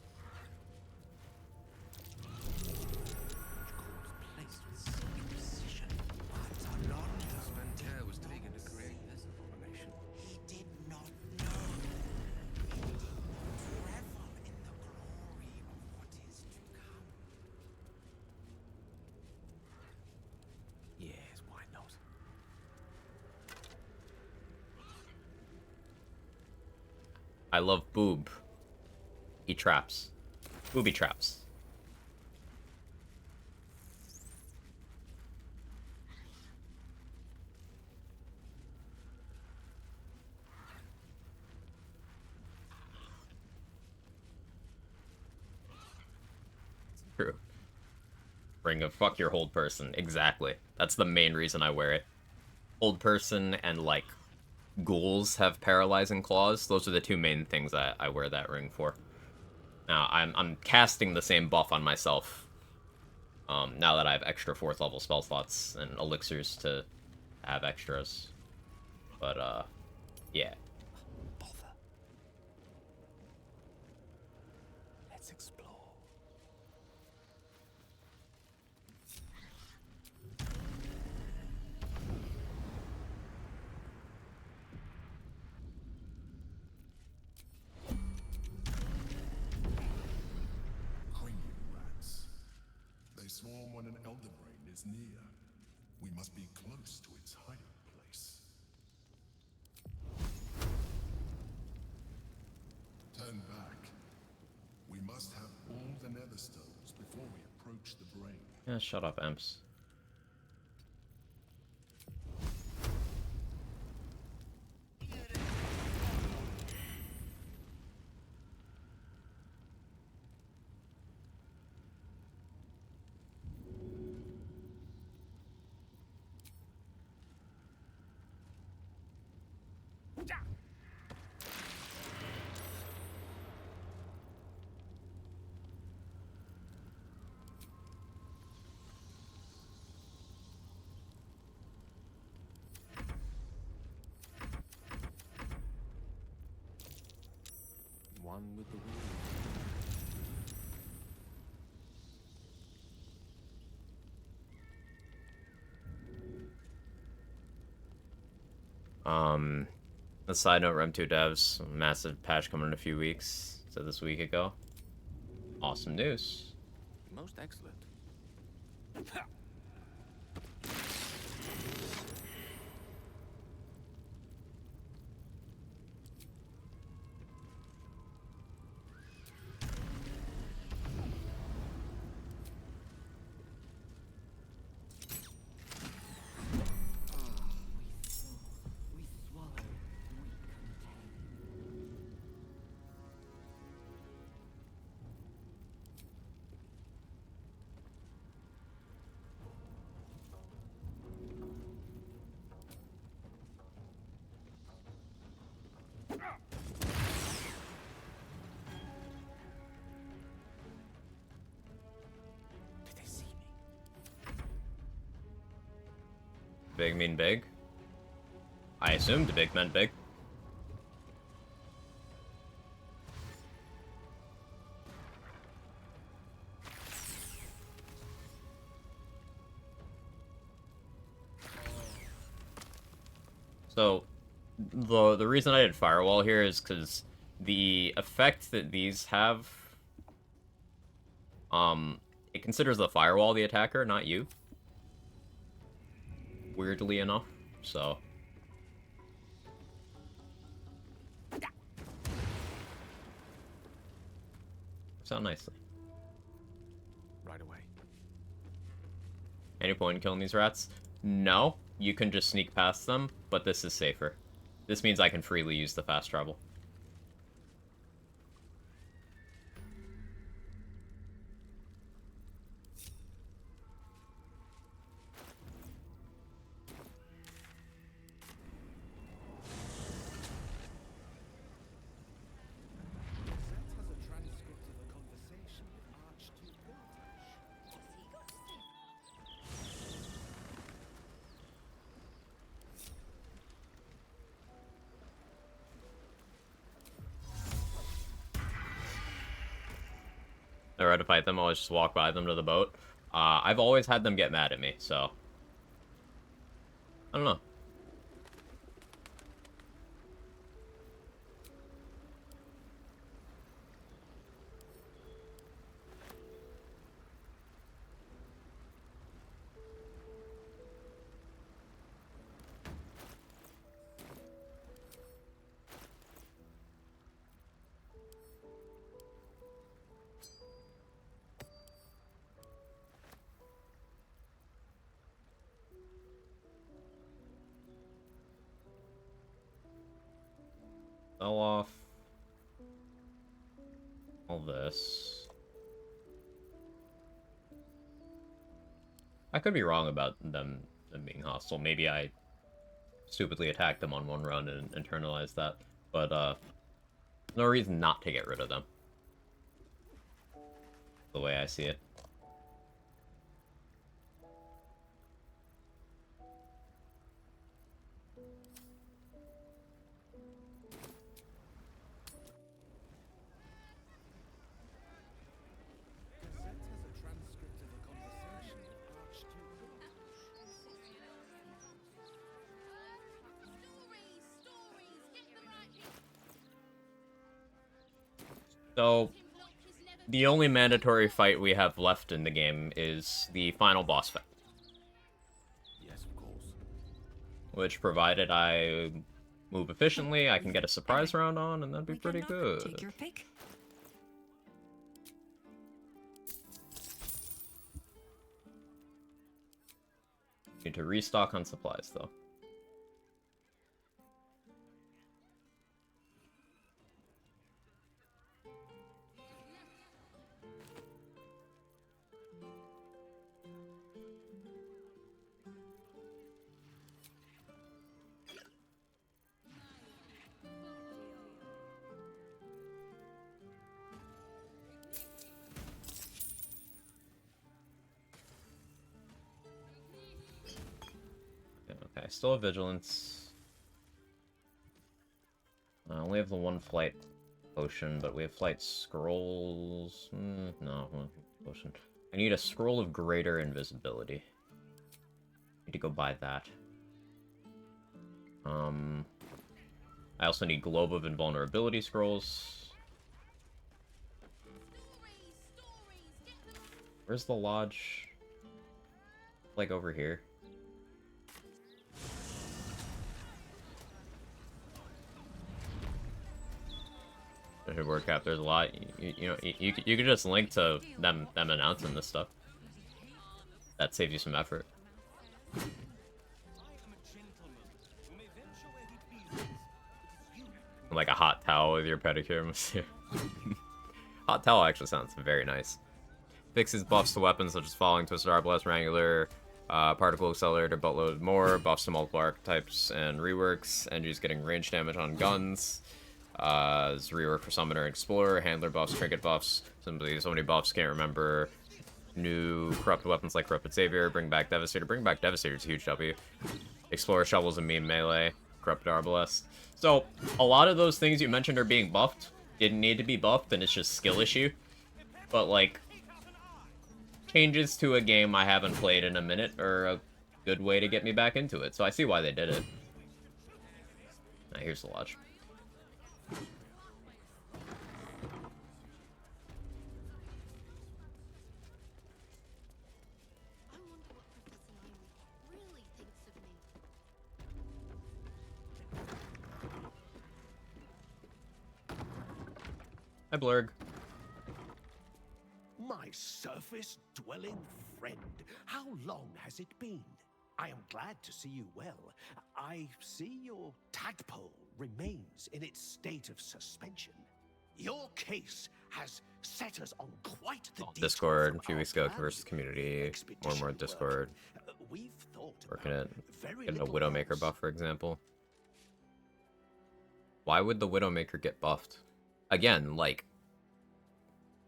S14: Yes, why not?
S1: I love boob. He traps. Booby traps. True. Ring of fuck your hold person. Exactly. That's the main reason I wear it. Hold person and, like, ghouls have paralyzing claws. Those are the two main things I wear that ring for. Now, I'm casting the same buff on myself. Now that I have extra 4th level spell slots and elixirs to have extras. But, yeah.
S14: Bother. Let's explore.
S7: They swarm when an elder brain is near. We must be close to its hiding place. Turn back. We must have all the nether stones before we approach the brain.
S1: Yeah, shut up, Emps.
S6: One with the wind.
S1: A side note, Rem 2 devs, massive patch coming in a few weeks. Said this week ago. Awesome news.
S6: Most excellent.
S1: Big mean big? I assumed big meant big. So, the reason I did Firewall here is because the effect that these have, it considers the Firewall the attacker, not you. Weirdly enough, so... Sound nicely.
S6: Right away.
S1: Any point in killing these rats? No, you can just sneak past them, but this is safer. This means I can freely use the fast travel. I try to fight them, I always just walk by them to the boat. I've always had them get mad at me, so... I don't know. Sell off all this. I could be wrong about them being hostile. Maybe I stupidly attacked them on one run and internalized that. But, no reason not to get rid of them. The way I see it. So, the only mandatory fight we have left in the game is the final boss fight.
S6: Yes, of course.
S1: Which, provided I move efficiently, I can get a surprise round on, and that'd be pretty good.
S3: Take your pick.
S1: Need to restock on supplies, though. Okay, still have vigilance. I only have the one flight potion, but we have flight scrolls. No, one potion. I need a scroll of greater invisibility. Need to go buy that. I also need globe of invulnerability scrolls. Where's the lodge? Like over here. That should work out. There's a lot. You know, you could just link to them announcing this stuff. That saves you some effort. Like a hot towel with your pedicure. Hot towel actually sounds very nice. Fixes buffs to weapons such as Falling, Twisted Arbalest, Wrangler, Particle Accelerator, Buttload more, buffs to multiple archetypes and reworks, Engines getting range damage on guns, is rework for Summoner and Explorer, Handler buffs, Trinket buffs, simply so many buffs, can't remember. New corrupted weapons like Corrupted Savior, bring back Devastator. Bring back Devastator is a huge W. Explorer shovels and meme melee, Corrupted Arbalest. So, a lot of those things you mentioned are being buffed. Didn't need to be buffed, and it's just skill issue. But, like, changes to a game I haven't played in a minute are a good way to get me back into it. So I see why they did it. Now, here's the lodge. Hi, Blurg.
S18: My surface-dwelling friend, how long has it been? I am glad to see you well. I see your tadpole remains in its state of suspension. Your case has set us on quite the
S1: Discord a few weeks ago versus community. More and more Discord.
S18: We've thought
S1: Working it. Getting a Widowmaker buff, for example. Why would the Widowmaker get buffed? Again, like,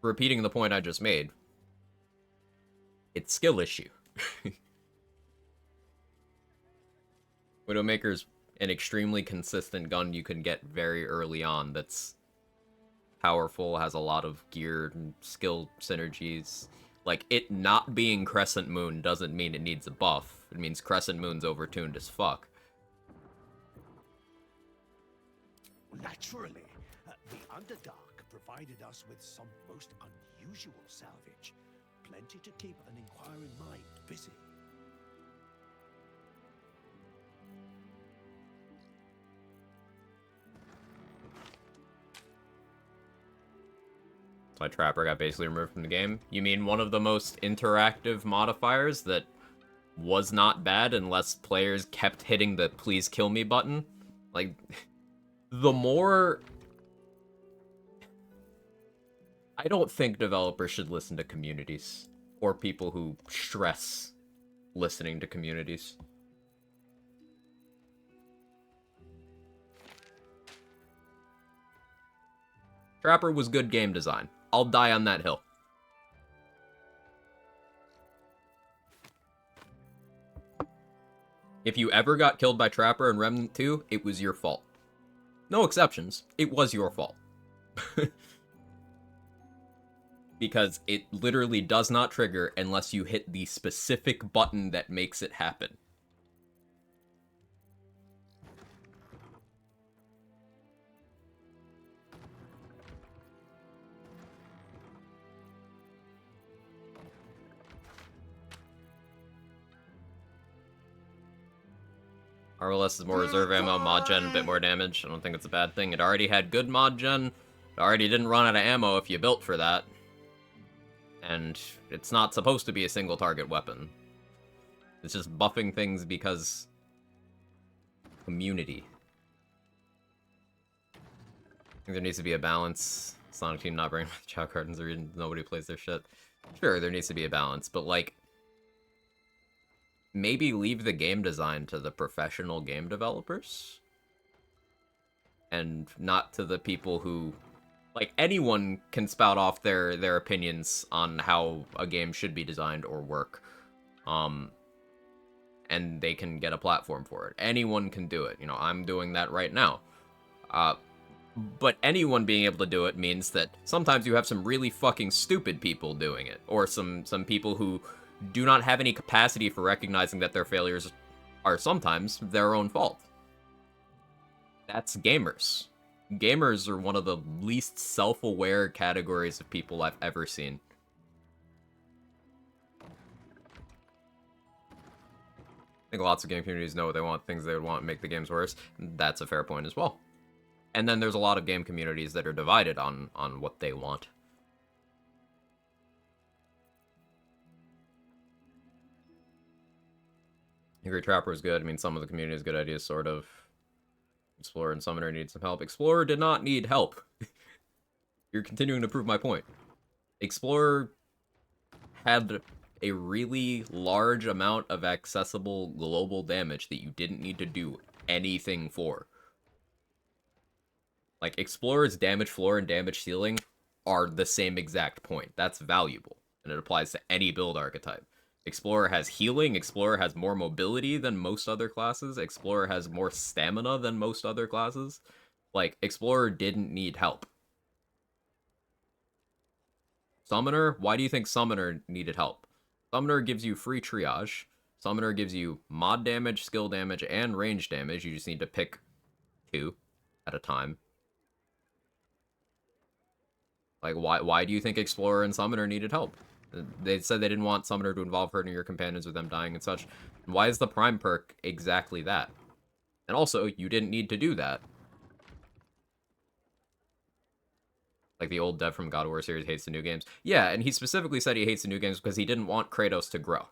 S1: repeating the point I just made, it's skill issue. Widowmaker's an extremely consistent gun you can get very early on that's powerful, has a lot of gear and skill synergies. Like, it not being Crescent Moon doesn't mean it needs a buff. It means Crescent Moon's overtuned as fuck.
S18: Naturally, the Underdark provided us with some most unusual salvage. Plenty to keep an inquiring mind busy.
S1: My Trapper got basically removed from the game. You mean one of the most interactive modifiers that was not bad unless players kept hitting the please kill me button? Like, the more... I don't think developers should listen to communities, or people who stress listening to communities. Trapper was good game design. I'll die on that hill. If you ever got killed by Trapper in Remnant 2, it was your fault. No exceptions. It was your fault. Because it literally does not trigger unless you hit the specific button that makes it happen. RLS is more reserve ammo, mod gen, a bit more damage. I don't think it's a bad thing. It already had good mod gen. It already didn't run out of ammo if you built for that. And it's not supposed to be a single target weapon. It's just buffing things because... community. I think there needs to be a balance. Sonic Team not bringing the chow cartons, or nobody plays their shit. Sure, there needs to be a balance, but like... maybe leave the game design to the professional game developers. And not to the people who... like, anyone can spout off their opinions on how a game should be designed or work. And they can get a platform for it. Anyone can do it. You know, I'm doing that right now. But anyone being able to do it means that sometimes you have some really fucking stupid people doing it. Or some people who do not have any capacity for recognizing that their failures are sometimes their own fault. That's gamers. Gamers are one of the least self-aware categories of people I've ever seen. think lots of game communities know what they want, things they would want, make the games worse. That's a fair point as well. And then there's a lot of game communities that are divided on what they want. Angry Trapper is good. I mean, some of the community's good ideas, sort of. Explorer and Summoner need some help. Explorer did not need help. You're continuing to prove my point. Explorer had a really large amount of accessible global damage that you didn't need to do anything for. Like, Explorer's damage floor and damage ceiling are the same exact point. That's valuable, and it applies to any build archetype. Explorer has healing, Explorer has more mobility than most other classes, Explorer has more stamina than most other classes. Like, Explorer didn't need help. Summoner, why do you think Summoner needed help? Summoner gives you free triage. Summoner gives you mod damage, skill damage, and range damage. You just need to pick 2 at a time. Like, why do you think Explorer and Summoner needed help? They said they didn't want Summoner to involve hurting your companions or them dying and such. Why is the Prime perk exactly that? And also, you didn't need to do that. Like the old dev from God of War series hates the new games. Yeah, and he specifically said he hates the new games because he didn't want Kratos to grow.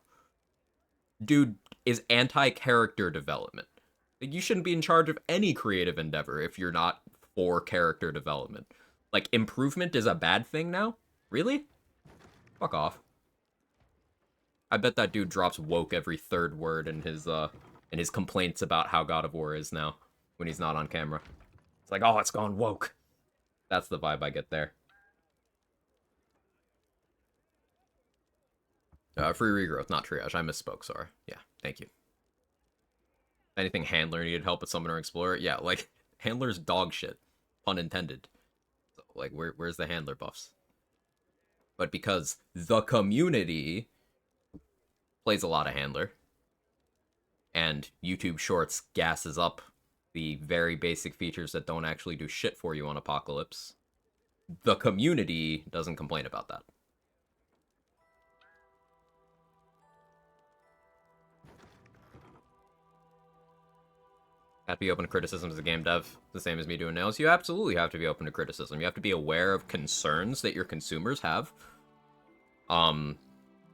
S1: Dude is anti-character development. Like, you shouldn't be in charge of any creative endeavor if you're not for character development. Like, improvement is a bad thing now? Really? Fuck off. I bet that dude drops woke every third word in his complaints about how God of War is now when he's not on camera. It's like, oh, it's gone woke. That's the vibe I get there. Free regrowth, not triage. I misspoke, sorry. Yeah, thank you. Anything handler needed help with Summoner Explorer? Yeah, like, handler's dog shit. Pun intended. So, like, where's the handler buffs? But because the community plays a lot of handler, and YouTube Shorts gasses up the very basic features that don't actually do shit for you on Apocalypse, the community doesn't complain about that. Have to be open to criticism as a game dev, the same as me doing nails. You absolutely have to be open to criticism. You have to be aware of concerns that your consumers have.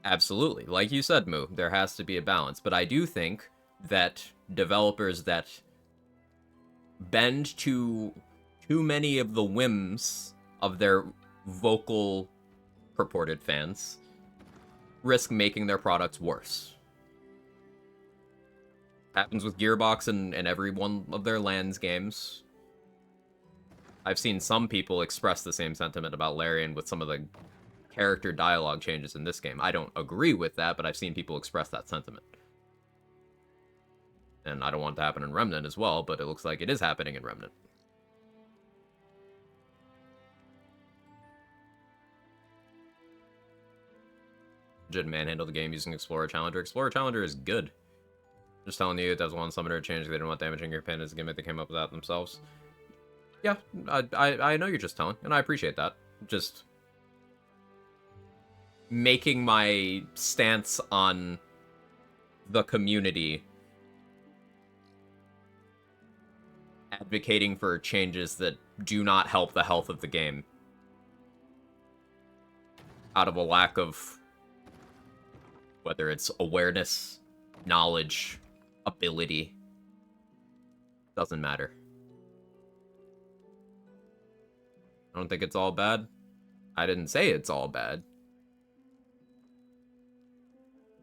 S1: Absolutely. Like you said, Moo, there has to be a balance. But I do think that developers that bend to too many of the whims of their vocal purported fans risk making their products worse. Happens with Gearbox and every one of their Lands games. I've seen some people express the same sentiment about Larian with some of the character dialogue changes in this game. I don't agree with that, but I've seen people express that sentiment. And I don't want it to happen in Remnant as well, but it looks like it is happening in Remnant. Jid manhandle the game using Explorer Challenger. Explorer Challenger is good. Just telling you, it does one Summoner change. They didn't want damaging your pin as a gimmick. They came up with that themselves. Yeah, I know you're just telling, and I appreciate that. Just making my stance on the community, advocating for changes that do not help the health of the game out of a lack of whether it's awareness, knowledge, ability. Doesn't matter. I don't think it's all bad. I didn't say it's all bad.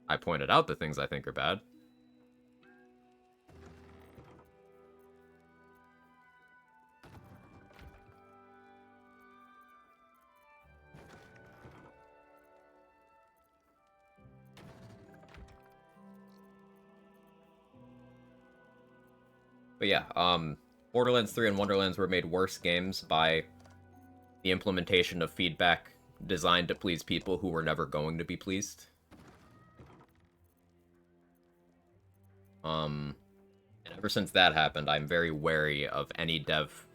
S1: I pointed out the things I think are bad. But yeah, Borderlands 3 and Wonderlands were made worse games by the implementation of feedback designed to please people who were never going to be pleased. And ever since that happened, I'm very wary of any dev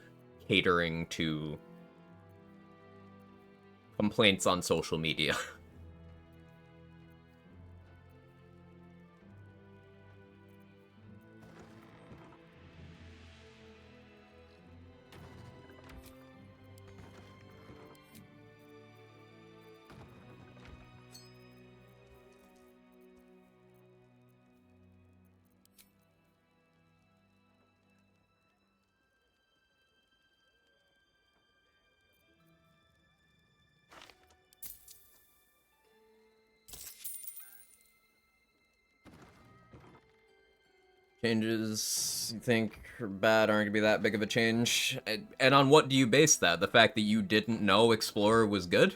S1: catering to complaints on social media. Changes you think are bad aren't gonna be that big of a change. And on what do you base that? The fact that you didn't know Explorer was good?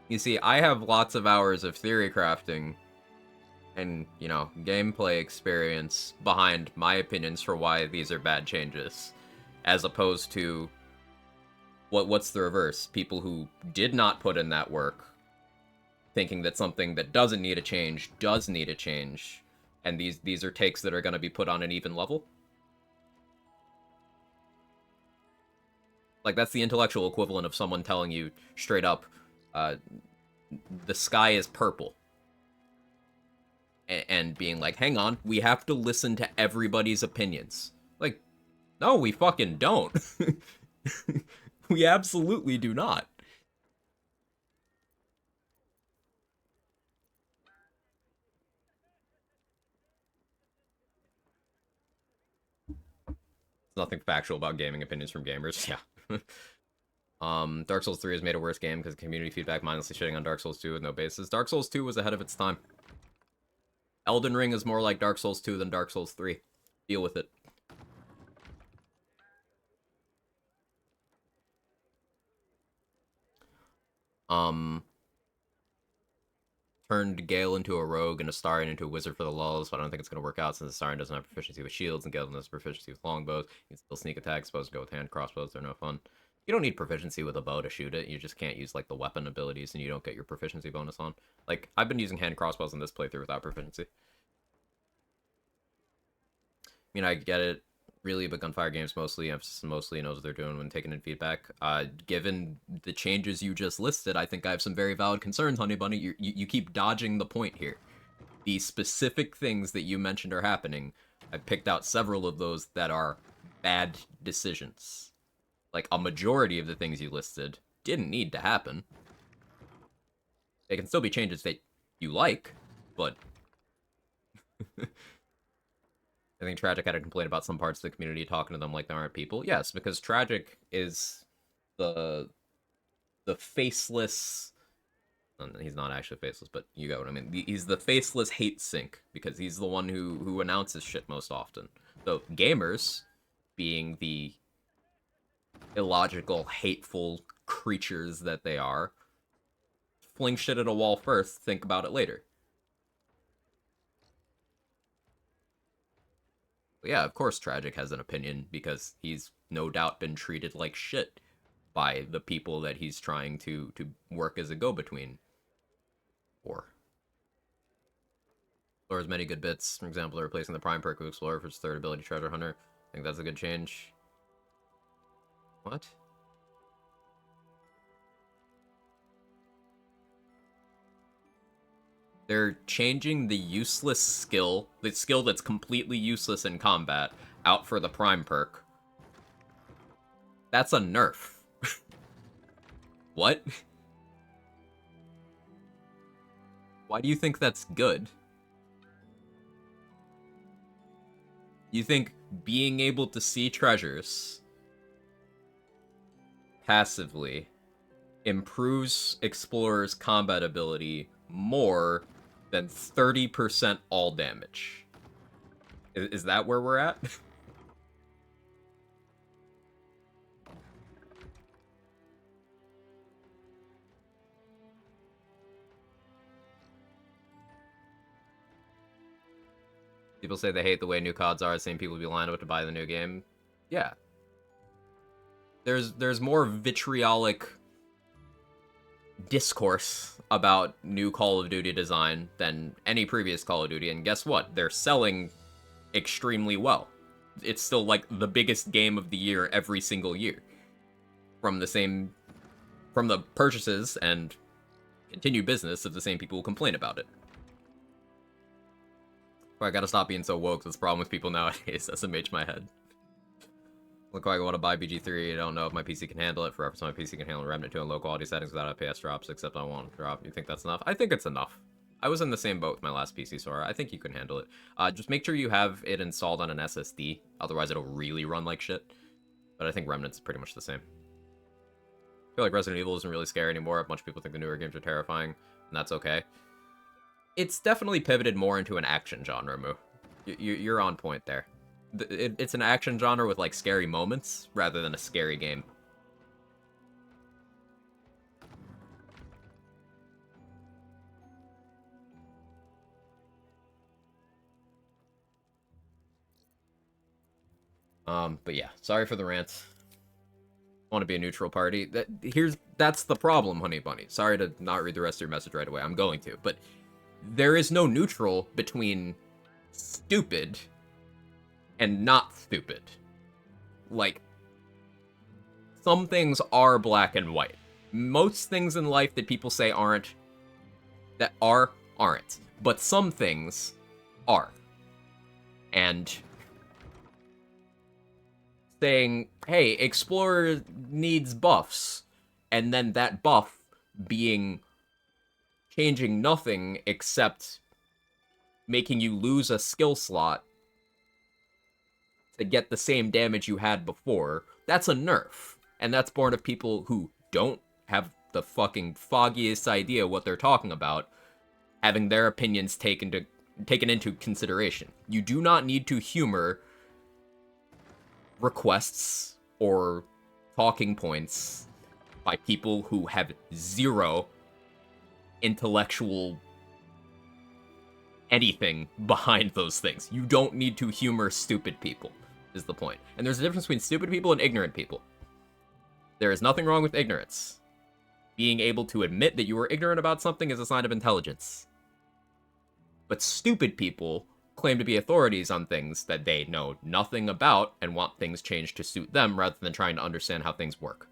S1: You see, I have lots of hours of theory crafting and, you know, gameplay experience behind my opinions for why these are bad changes, as opposed to what's the reverse? People who did not put in that work, thinking that something that doesn't need a change does need a change, and these are takes that are going to be put on an even level. Like, that's the intellectual equivalent of someone telling you straight up, the sky is purple. And being like, hang on, we have to listen to everybody's opinions. Like, no, we fucking don't. We absolutely do not. Nothing factual about gaming opinions from gamers. Yeah. Dark Souls 3 has made a worse game because community feedback mindlessly shitting on Dark Souls 2 with no basis. Dark Souls 2 was ahead of its time. Elden Ring is more like Dark Souls 2 than Dark Souls 3. Deal with it. Turned Gale into a rogue and Astarion into a wizard for the lulls, but I don't think it's going to work out since Astarion doesn't have proficiency with shields and Gale doesn't have proficiency with longbows. You can still sneak attacks, supposed to go with hand crossbows, they're no fun. You don't need proficiency with a bow to shoot it, you just can't use, like, the weapon abilities and you don't get your proficiency bonus on. Like, I've been using hand crossbows in this playthrough without proficiency. I mean, I get it, really, but Gunfire Games mostly knows what they're doing when taking in feedback. Given the changes you just listed, I think I have some very valid concerns, Honey Bunny. You keep dodging the point here. The specific things that you mentioned are happening. I picked out several of those that are bad decisions. Like, a majority of the things you listed didn't need to happen. They can still be changes that you like, but... I think Tragic had a complaint about some parts of the community talking to them like they aren't people. Yes, because Tragic is the faceless... He's not actually faceless, but you get what I mean. He's the faceless hate sink, because he's the one who announces shit most often. So gamers, being the illogical, hateful creatures that they are, fling shit at a wall first, think about it later. But yeah, of course Tragic has an opinion, because he's no doubt been treated like shit by the people that he's trying to work as a go-between for. Explorer has many good bits. For example, they're replacing the Prime perk with Explorer for its third ability, Treasure Hunter. I think that's a good change. What? They're changing the useless skill, the skill that's completely useless in combat, out for the Prime perk. That's a nerf. What? Why do you think that's good? You think being able to see treasures passively improves Explorer's combat ability more than 30% all damage? Is that where we're at? People say they hate the way new CODs are, the same people be lined up to buy the new game. Yeah. There's more vitriolic discourse about new Call of Duty design than any previous Call of Duty, and guess what? They're selling extremely well. It's still, like, the biggest game of the year every single year. From the purchases and continued business of the same people who complain about it. I gotta stop being so woke. That's the problem with people nowadays. SMH my head. Look like I want to buy BG3. I don't know if my PC can handle it. For reference, my PC can handle Remnant 2 in low quality settings without FPS drops, except I want to drop. You think that's enough? I think it's enough. I was in the same boat with my last PC, so I think you can handle it. Just make sure you have it installed on an SSD. Otherwise, it'll really run like shit. But I think Remnant's pretty much the same. feel like Resident Evil isn't really scary anymore. A bunch of people think the newer games are terrifying, and that's okay. It's definitely pivoted more into an action genre, Moo. You're on point there. It's an action genre with, like, scary moments, rather than a scary game. But yeah, sorry for the rant. I want to be a neutral party. That's the problem, Honey Bunny. Sorry to not read the rest of your message right away. I'm going to, but there is no neutral between stupid and not stupid. Like, some things are black and white. Most things in life that people say aren't, aren't. But some things are. And saying, hey, Explorer needs buffs, and then that buff being changing nothing except making you lose a skill slot to get the same damage you had before, that's a nerf. And that's born of people who don't have the fucking foggiest idea what they're talking about, having their opinions taken into consideration. You do not need to humor requests or talking points by people who have zero intellectual anything behind those things. You don't need to humor stupid people, is the point. And there's a difference between stupid people and ignorant people. There is nothing wrong with ignorance. Being able to admit that you are ignorant about something is a sign of intelligence. But stupid people claim to be authorities on things that they know nothing about and want things changed to suit them rather than trying to understand how things work.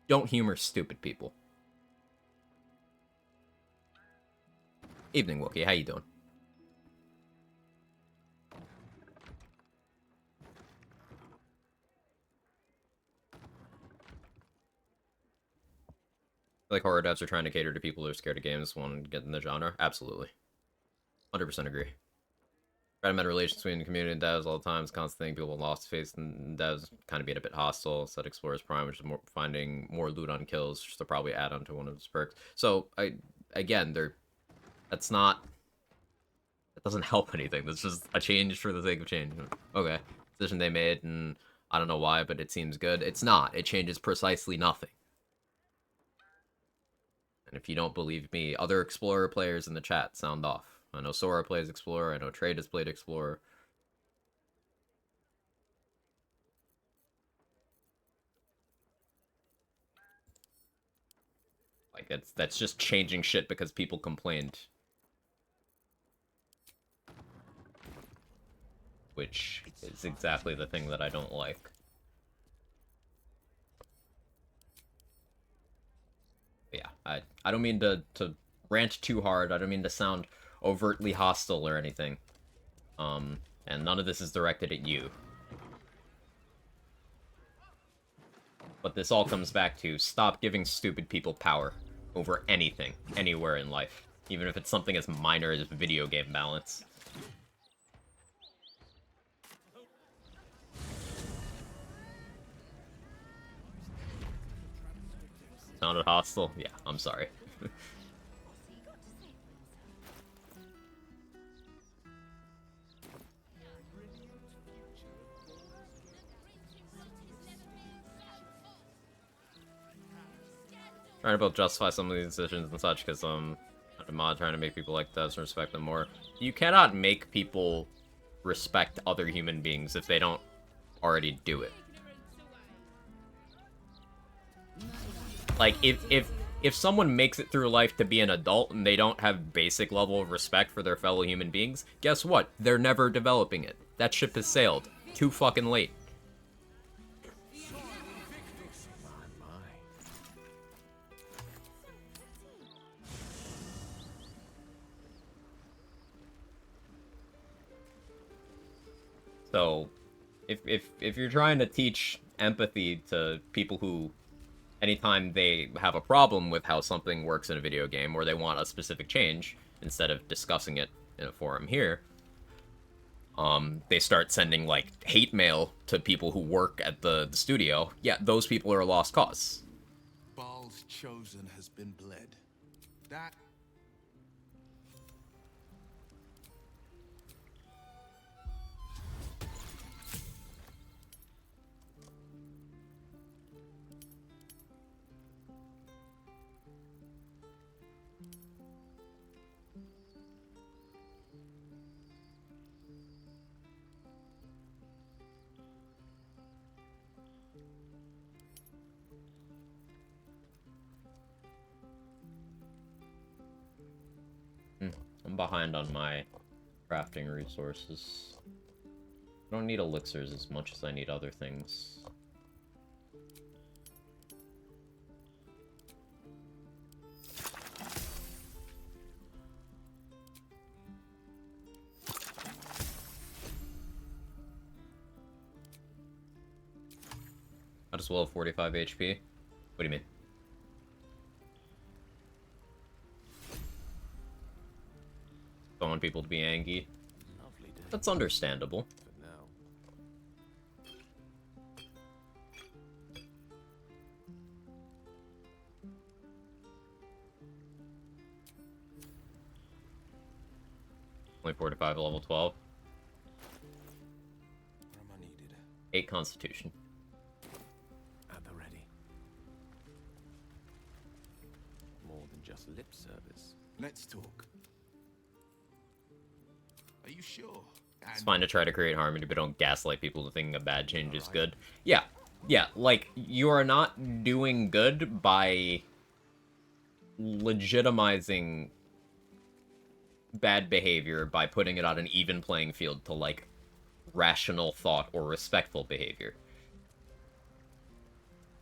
S1: Don't humor stupid people. Evening, Wookie. How you doing? Like horror devs are trying to cater to people who are scared of games, want to get in the genre. Absolutely. 100% agree. Recommend relations between the community and devs all the time. It's a constant thing. People lost face and devs kind of being a bit hostile. Set Explorer's Prime, which is more finding more loot on kills, just to probably add on to one of his perks. So that's not, that doesn't help anything. That's just a change for the sake of change. Okay, decision they made, and I don't know why, but it seems good. It's not. It changes precisely nothing. And if you don't believe me, other Explorer players in the chat, sound off. I know Sora plays Explorer, I know Trade has played Explorer. Like, that's just changing shit because people complained. Which is exactly the thing that I don't like. Yeah, I don't mean to rant too hard. I don't mean to sound overtly hostile or anything. And none of this is directed at you. But this all comes back to stop giving stupid people power over anything, anywhere in life. Even if it's something as minor as video game balance. Sounded hostile? Yeah, I'm sorry. Trying to both justify some of these decisions and such, because I'm a mod trying to make people like devs and respect them more. You cannot make people respect other human beings if they don't already do it. Like, if someone makes it through life to be an adult and they don't have basic level of respect for their fellow human beings, guess what? They're never developing it. That ship has sailed. Too fucking late. So, if you're trying to teach empathy to people who, anytime they have a problem with how something works in a video game, or they want a specific change, instead of discussing it in a forum here, they start sending, like, hate mail to people who work at the studio, yeah, those people are a lost cause.
S8: Baal's chosen has been bled. That...
S1: I'm behind on my crafting resources. I don't need elixirs as much as I need other things. I just well have 45 HP. What do you mean? Don't want people to be angry. That's understandable. Only 45 at level 12.
S8: Where am I needed?
S1: 8 Constitution.
S8: At the ready. More than just lip service. Let's talk. Are you sure?
S1: It's fine to try to create harmony, but don't gaslight people to thinking a bad change is good. Yeah. Yeah, like, you are not doing good by legitimizing bad behavior by putting it on an even playing field to, like, rational thought or respectful behavior.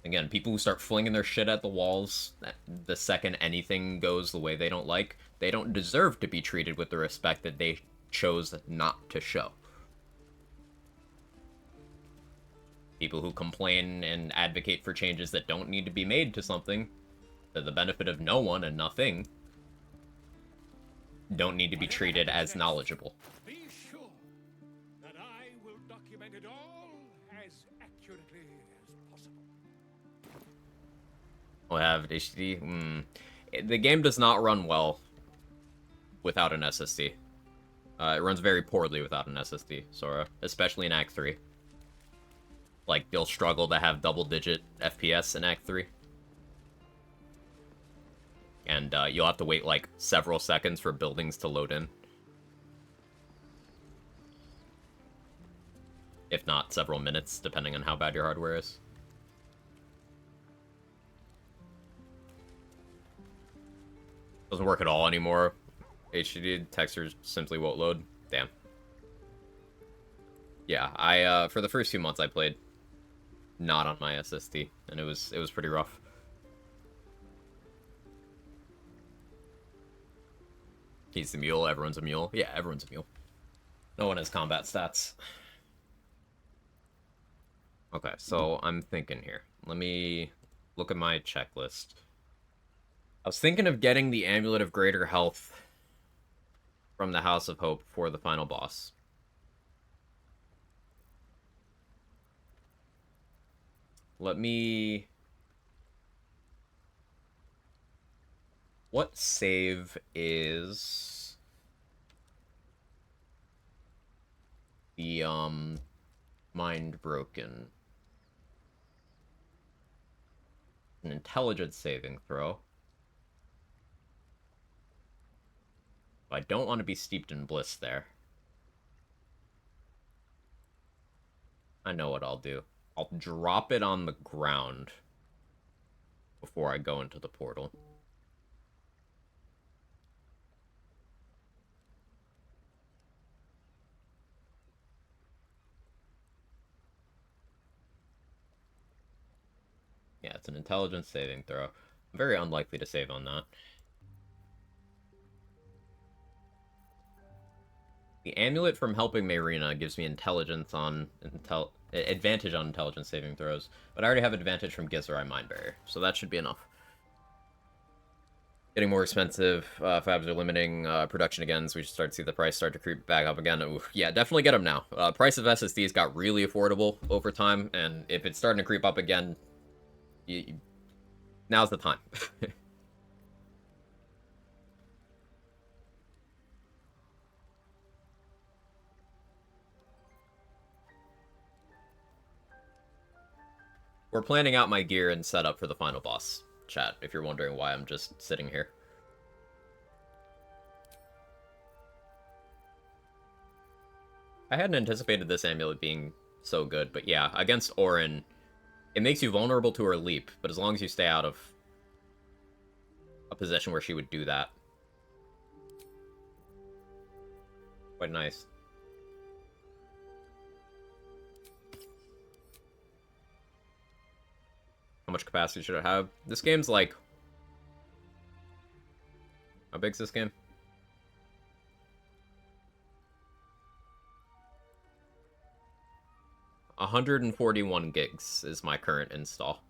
S1: Again, people who start flinging their shit at the walls the second anything goes the way they don't like, they don't deserve to be treated with the respect that they chose not to show. People who complain and advocate for changes that don't need to be made to something, to the benefit of no one and nothing, don't need to be treated as knowledgeable.
S11: Be sure that I will document it all as accurately as possible.
S1: We'll have HD. The game does not run well without an SSD. It runs very poorly without an SSD, Sora, especially in Act 3. Like, you'll struggle to have double-digit FPS in Act 3. And you'll have to wait, like, several seconds for buildings to load in. If not, several minutes, depending on how bad your hardware is. Doesn't work at all anymore. HDD textures simply won't load. Damn. Yeah, for the first few months I played not on my SSD, and it was pretty rough. He's the mule, everyone's a mule. Yeah, everyone's a mule. No one has combat stats. Okay, so I'm thinking here. Let me look at my checklist. I was thinking of getting the Amulet of Greater Health from the House of Hope for the final boss. Let me... What save is... the, Mind Broken? An intelligence saving throw. I don't want to be steeped in bliss there. I know what I'll do. I'll drop it on the ground before I go into the portal. Yeah, it's an intelligence saving throw. I'm very unlikely to save on that. The amulet from helping Mayrina gives me intelligence on advantage on intelligence saving throws, but I already have advantage from Gizrai Mind Barrier, so that should be enough. Getting more expensive. Fabs are limiting production again, so we should start to see the price start to creep back up again. Oof, yeah, definitely get them now. Price of SSDs got really affordable over time, and if it's starting to creep up again, now's the time. We're planning out my gear and setup for the final boss, chat, if you're wondering why I'm just sitting here. I hadn't anticipated this amulet being so good, but yeah, against Orin, it makes you vulnerable to her leap, but as long as you stay out of a position where she would do that. Quite nice. How much capacity should it have? This game's like... How big's this game? $141 gigs is my current install.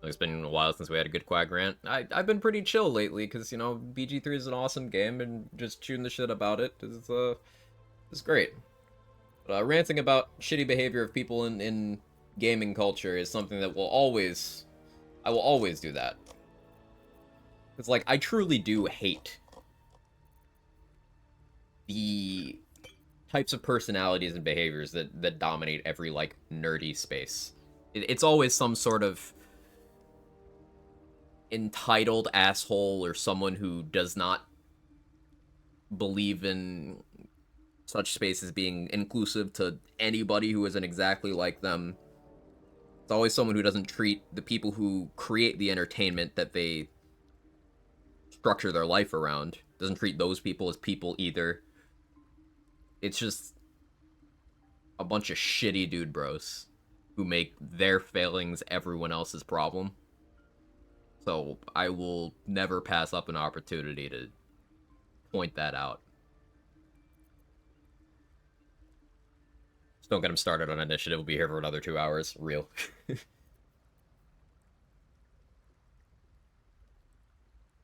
S1: It's been a while since we had a good Quag rant. I've been pretty chill lately, because, you know, BG3 is an awesome game, and just chewing the shit about it is great. But, ranting about shitty behavior of people in gaming culture is something that will always... I will always do that. It's like, I truly do hate the types of personalities and behaviors that dominate every, like, nerdy space. It's always some sort of entitled asshole or someone who does not believe in such spaces being inclusive to anybody who isn't exactly like them. It's always someone who doesn't treat the people who create the entertainment that they structure their life around, doesn't treat those people as people either. It's just a bunch of shitty dude bros who make their failings everyone else's problem. So I will never pass up an opportunity to point that out. Just don't get him started on initiative. We'll be here for another 2 hours. Real. I'm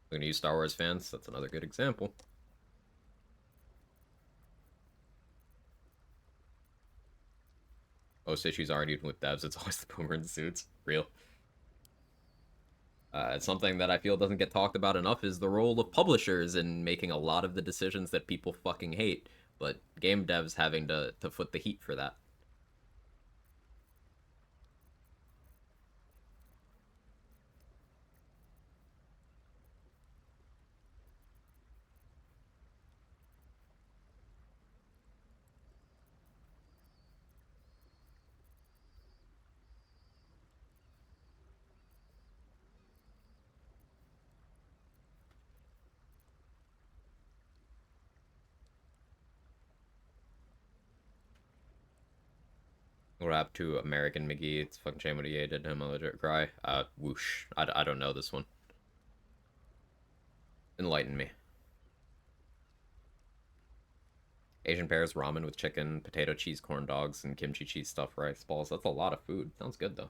S1: gonna use Star Wars fans. That's another good example. Most issues aren't even with devs. It's always the boomer in suits. Real. It's something that I feel doesn't get talked about enough is the role of publishers in making a lot of the decisions that people fucking hate, but game devs having to foot the heat for that. What happened to American McGee? It's fucking shame what he did him a legit cry. Whoosh. I don't know this one. Enlighten me. Asian pears, ramen with chicken, potato cheese corn dogs, and kimchi cheese stuffed rice balls. That's a lot of food. Sounds good, though.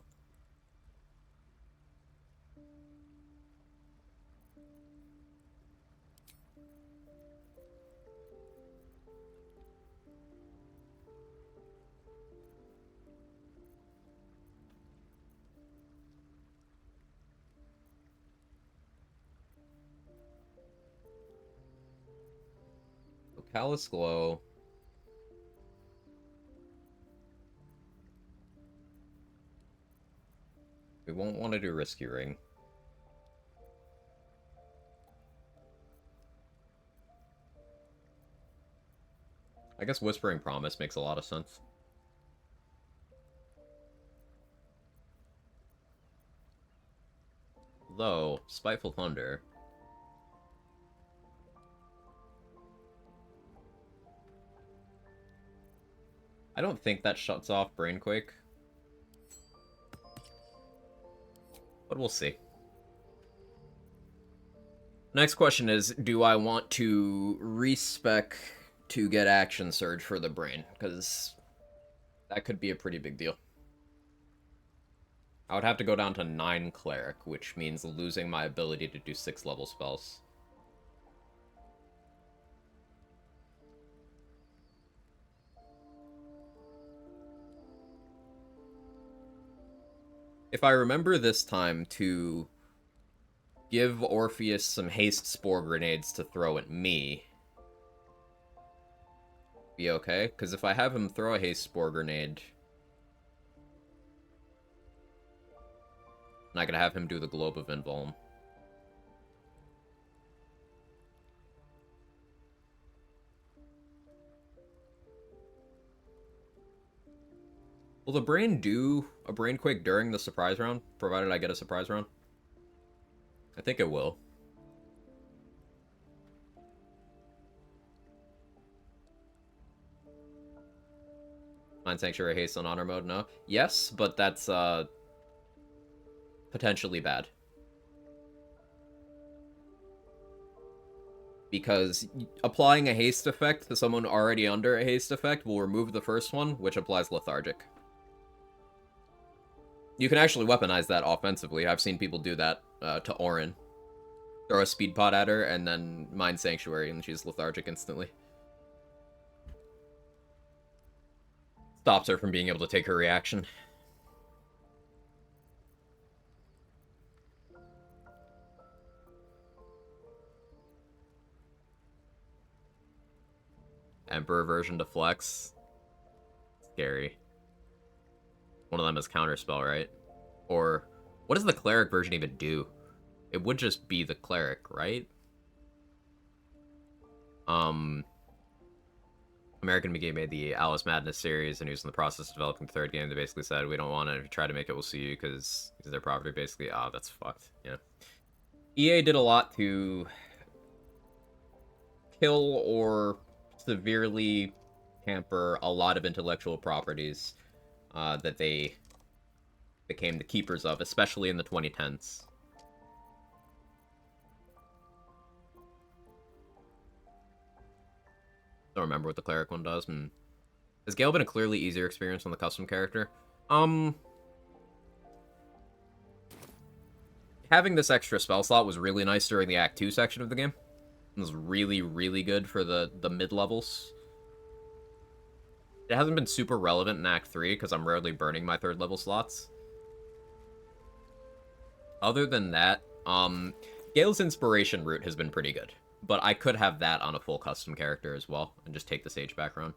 S1: Callous Glow. We won't want to do Risky Ring. I guess Whispering Promise makes a lot of sense. Though, Spiteful Thunder. I don't think that shuts off Brainquake. But we'll see. Next question is, do I want to respec to get Action Surge for the brain? Because that could be a pretty big deal. I would have to go down to 9 Cleric, which means losing my ability to do 6 level spells. If I remember this time to give Orpheus some haste spore grenades to throw at me, be okay? Because if I have him throw a haste spore grenade, and I could have him do the Globe of Invuln. Will the brain do a brain quake during the surprise round, provided I get a surprise round? I think it will. Mind Sanctuary haste on honor mode, no? Yes, but that's potentially bad. Because applying a haste effect to someone already under a haste effect will remove the first one, which applies lethargic. You can actually weaponize that offensively. I've seen people do that to Orin. Throw a speed pot at her, and then Mind Sanctuary, and she's lethargic instantly. Stops her from being able to take her reaction. Emperor version to flex. Scary. One of them is counterspell, right? Or what does the cleric version even do? It would just be the cleric, right? American Game made the Alice Madness series, and he was in the process of developing the third game. They basically said, we don't want it. If you try to make it, we'll sue you because their property, basically. Ah, that's fucked. Yeah. EA did a lot to kill or severely hamper a lot of intellectual properties that they became the keepers of, especially in the 2010s. Don't remember what the cleric one does. Has Gale been a clearly easier experience on the custom character? Having this extra spell slot was really nice during the Act 2 section of the game. It was really, really good for the mid-levels. It hasn't been super relevant in Act 3, because I'm rarely burning my 3rd level slots. Other than that, Gale's Inspiration route has been pretty good. But I could have that on a full custom character as well, and just take the Sage background.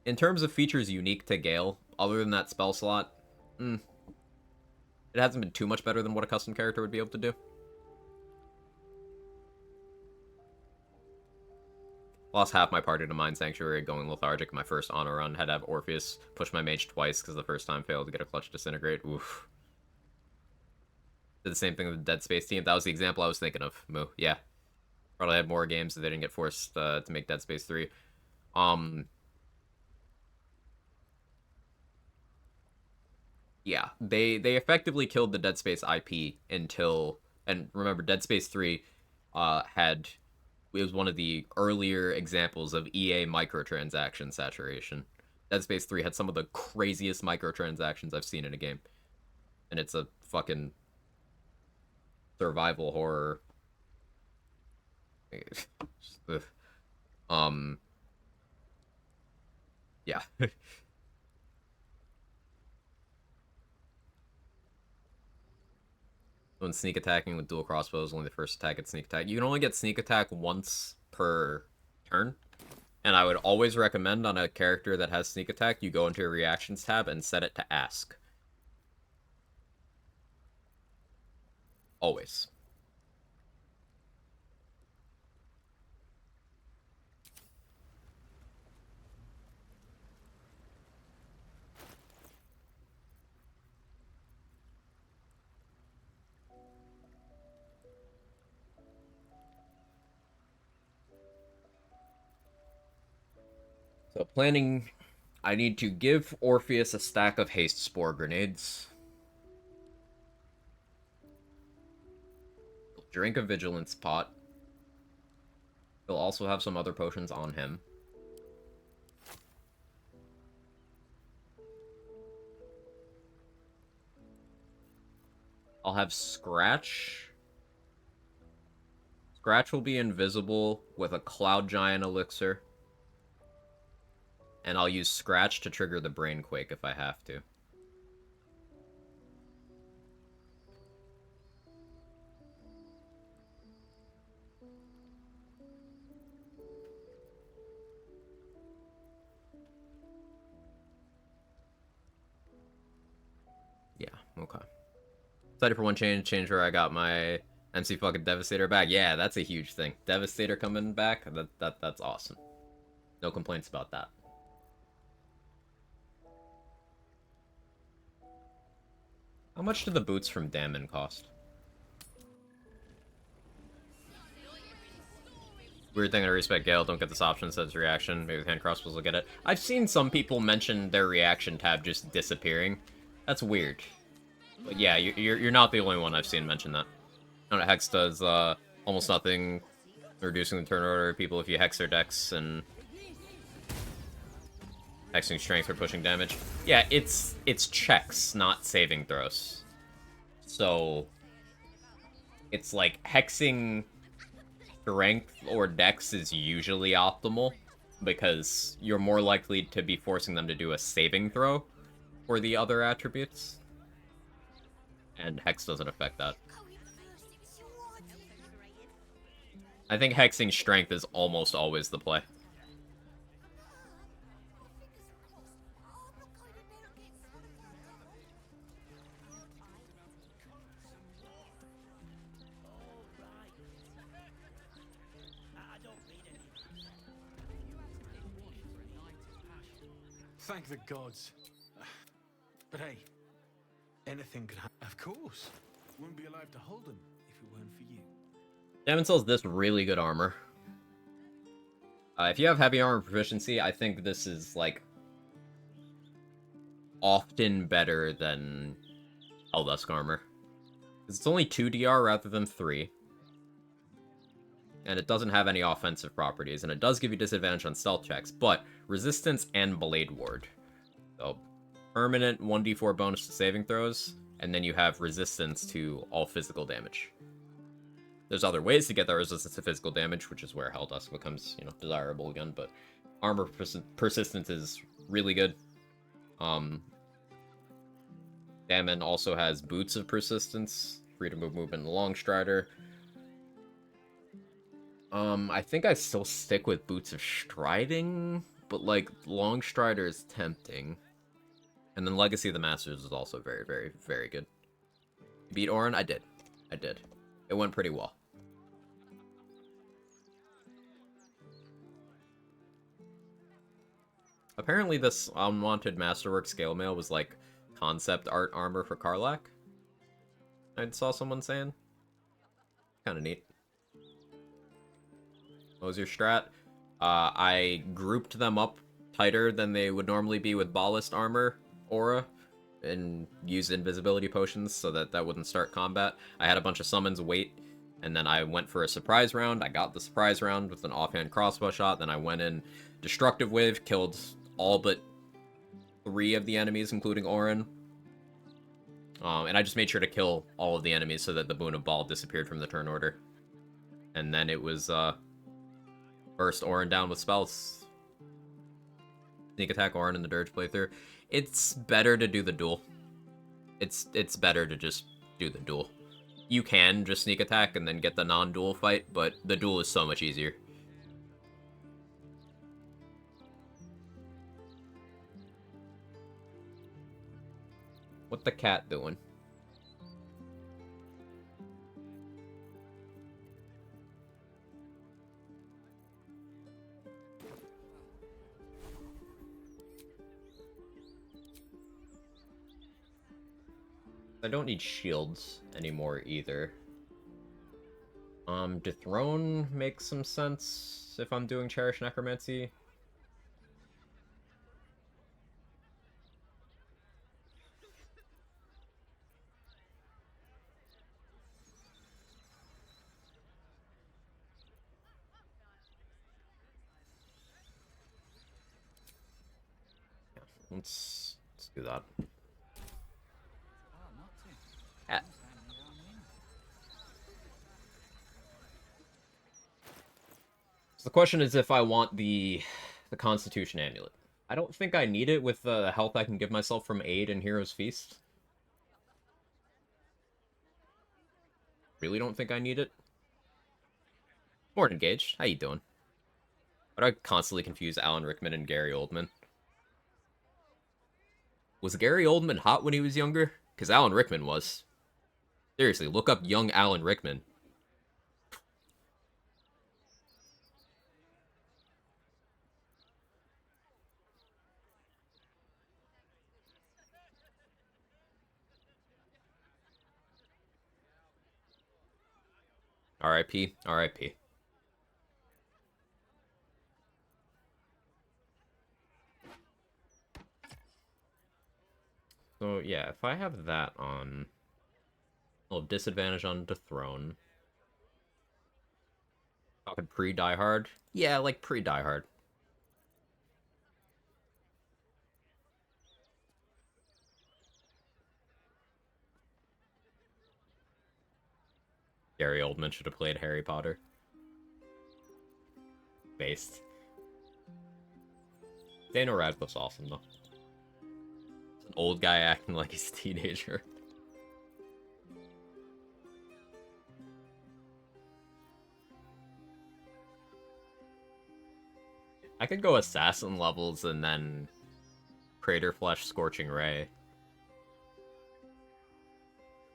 S1: In terms of features unique to Gale, other than that spell slot, it hasn't been too much better than what a custom character would be able to do. Lost half my party to Mind Sanctuary going lethargic my first honor run. Had to have Orpheus push my mage twice because the first time failed to get a clutch disintegrate. Oof. Did the same thing with the Dead Space team. That was the example I was thinking of. Moo. Yeah. Probably had more games that they didn't get forced to make Dead Space 3. Yeah, they effectively killed the Dead Space IP until, and remember, Dead Space 3 it was one of the earlier examples of EA microtransaction saturation. Dead Space 3 had some of the craziest microtransactions I've seen in a game. And it's a fucking survival horror. Yeah. When sneak attacking with dual crossbows, only the first attack at sneak attack. You can only get sneak attack once per turn. And I would always recommend on a character that has sneak attack, you go into your reactions tab and set it to ask. Always. So planning, I need to give Orpheus a stack of haste spore grenades. Drink a Vigilance pot. He'll also have some other potions on him. I'll have Scratch. Scratch will be invisible with a Cloud Giant Elixir. And I'll use Scratch to trigger the Brainquake if I have to. Yeah, okay. Excited for one change where I got my MC fucking Devastator back. Yeah, that's a huge thing. Devastator coming back, that's awesome. No complaints about that. How much do the boots from Damon cost? Weird thing to respect Gale, don't get this option, says reaction. Maybe with hand crossbows will get it. I've seen some people mention their reaction tab just disappearing. That's weird. But yeah, you're not the only one I've seen mention that. And Hex does almost nothing, reducing the turn order of people if you hex their decks and hexing strength for pushing damage. Yeah, it's checks, not saving throws. So it's like hexing strength or dex is usually optimal because you're more likely to be forcing them to do a saving throw for the other attributes. And hex doesn't affect that. I think hexing strength is almost always the play.
S8: Thank the gods. But hey, anything could happen. Of course. Wouldn't be alive to hold him if it weren't for you.
S1: Damon sells this really good armor. If you have heavy armor proficiency, I think this is, like, often better than Eldusk armor. It's only 2 DR rather than 3. And it doesn't have any offensive properties, and it does give you disadvantage on stealth checks, but resistance and blade ward. So, permanent 1d4 bonus to saving throws, and then you have resistance to all physical damage. There's other ways to get that resistance to physical damage, which is where Helldusk becomes, desirable again, but armor persistence is really good. Damon also has Boots of Persistence, freedom of movement and Longstrider. I think I still stick with Boots of Striding, but, like, Longstrider is tempting. And then Legacy of the Masters is also very, very, very good. Beat Orin? I did. It went pretty well. Apparently this unwanted Masterwork scale mail was, like, concept art armor for Karlach. I saw someone saying. Kinda neat. What was your strat? I grouped them up tighter than they would normally be with Ballast Armor Aura and used invisibility potions so that wouldn't start combat. I had a bunch of summons wait, and then I went for a surprise round. I got the surprise round with an offhand crossbow shot. Then I went in Destructive Wave, killed all but 3 of the enemies, including Orin. And I just made sure to kill all of the enemies so that the Boon of Ball disappeared from the turn order. And then it was, burst Orin down with spells. Sneak attack Orin in the Dirge playthrough. It's better to do the duel. It's better to just do the duel. You can just sneak attack and then get the non-duel fight, but the duel is so much easier. What the cat doing? I don't need shields anymore either. Dethrone makes some sense if I'm doing Cherish Necromancy. Let's do that. Ah. So the question is if I want the Constitution Amulet. I don't think I need it with the health I can give myself from Aid and Hero's Feast. Really don't think I need it. Morning, Gage. How you doing? Why do I constantly confuse Alan Rickman and Gary Oldman? Was Gary Oldman hot when he was younger? Because Alan Rickman was. Seriously, look up young Alan Rickman. R.I.P. R.I.P. So, yeah, if I have that on... I'll have disadvantage on Dethrone. Talking pre-Die Hard? Yeah, like pre-Die Hard. Gary Oldman should have played Harry Potter. Based. Daniel Radcliffe's awesome, though. An old guy acting like he's a teenager. I could go Assassin levels and then Crater Flesh, Scorching Ray.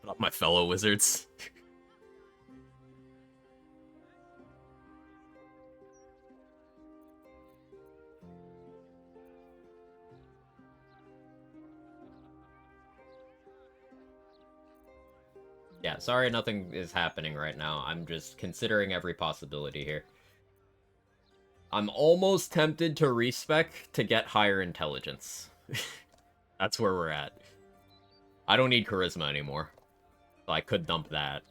S1: Put up my fellow wizards. Yeah, sorry nothing is happening right now. I'm just considering every possibility here. I'm almost tempted to respec to get higher intelligence. That's where we're at. I don't need charisma anymore. So I could dump that.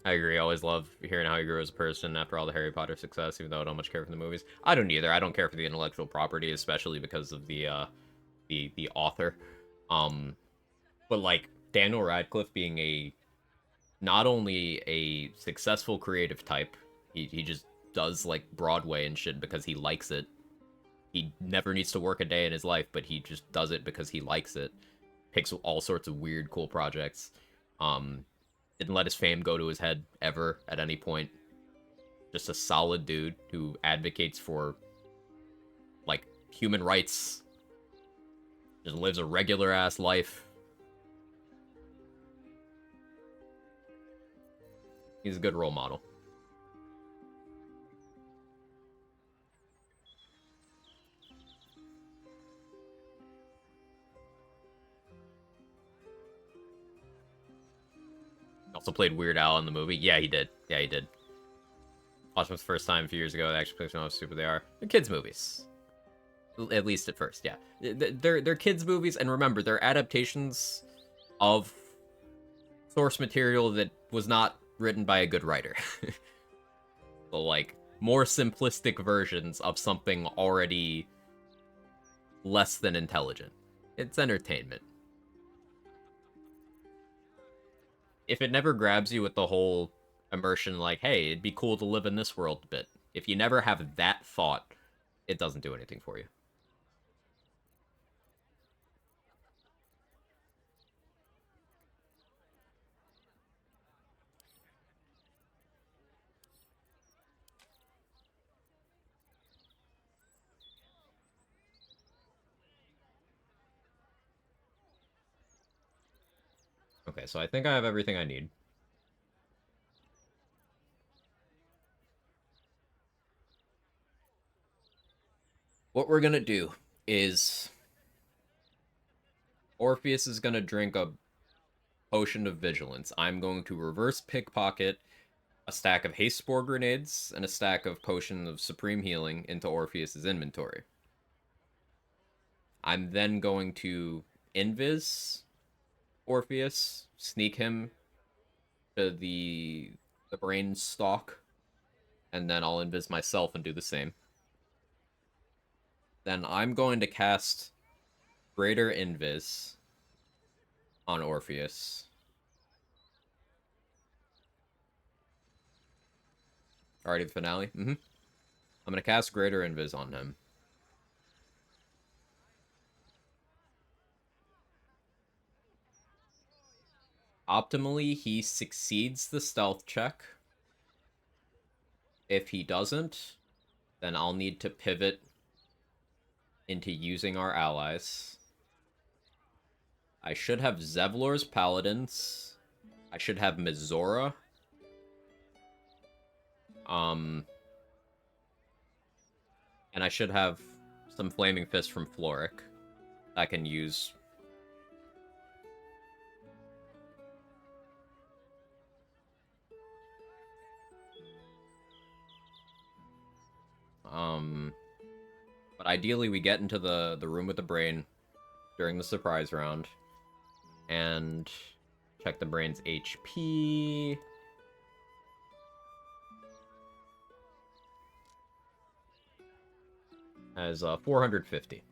S1: I agree. I always love hearing how he grew as a person after all the Harry Potter success, even though I don't much care for the movies. I don't either. I don't care for the intellectual property, especially because of the author. But like Daniel Radcliffe being a not only a successful creative type, he just does like Broadway and shit because he likes it. He never needs to work a day in his life, but he just does it because he likes it. Picks all sorts of weird, cool projects. Didn't let his fame go to his head ever at any point. Just a solid dude who advocates for like human rights. Just lives a regular ass life. He's a good role model. Also played Weird Al in the movie. Yeah, he did. Yeah, he did. Watched them the first time a few years ago. They actually pissed me off how stupid they are. They're kids' movies. At least at first, yeah. They're kids' movies, and remember, they're adaptations of source material that was not written by a good writer. So, like, more simplistic versions of something already less than intelligent. It's entertainment. If it never grabs you with the whole immersion, like, hey, it'd be cool to live in this world a bit. If you never have that thought, it doesn't do anything for you. Okay, so I think I have everything I need. What we're gonna do is Orpheus is gonna drink a potion of vigilance. I'm going to reverse pickpocket a stack of haste spore grenades and a stack of potion of supreme healing into Orpheus's inventory. I'm then going to invis Orpheus, sneak him to the brain stalk, and then I'll invis myself and do the same. Then I'm going to cast Greater Invis on Orpheus. Already the finale? Mm-hmm. I'm going to cast Greater Invis on him. Optimally, he succeeds the stealth check. If he doesn't, then I'll need to pivot into using our allies. I should have Zevlor's Paladins. I should have Mizora. And I should have some Flaming Fist from Cleric I can use. But ideally we get into the room with the brain during the surprise round and check the brain's HP. As 450.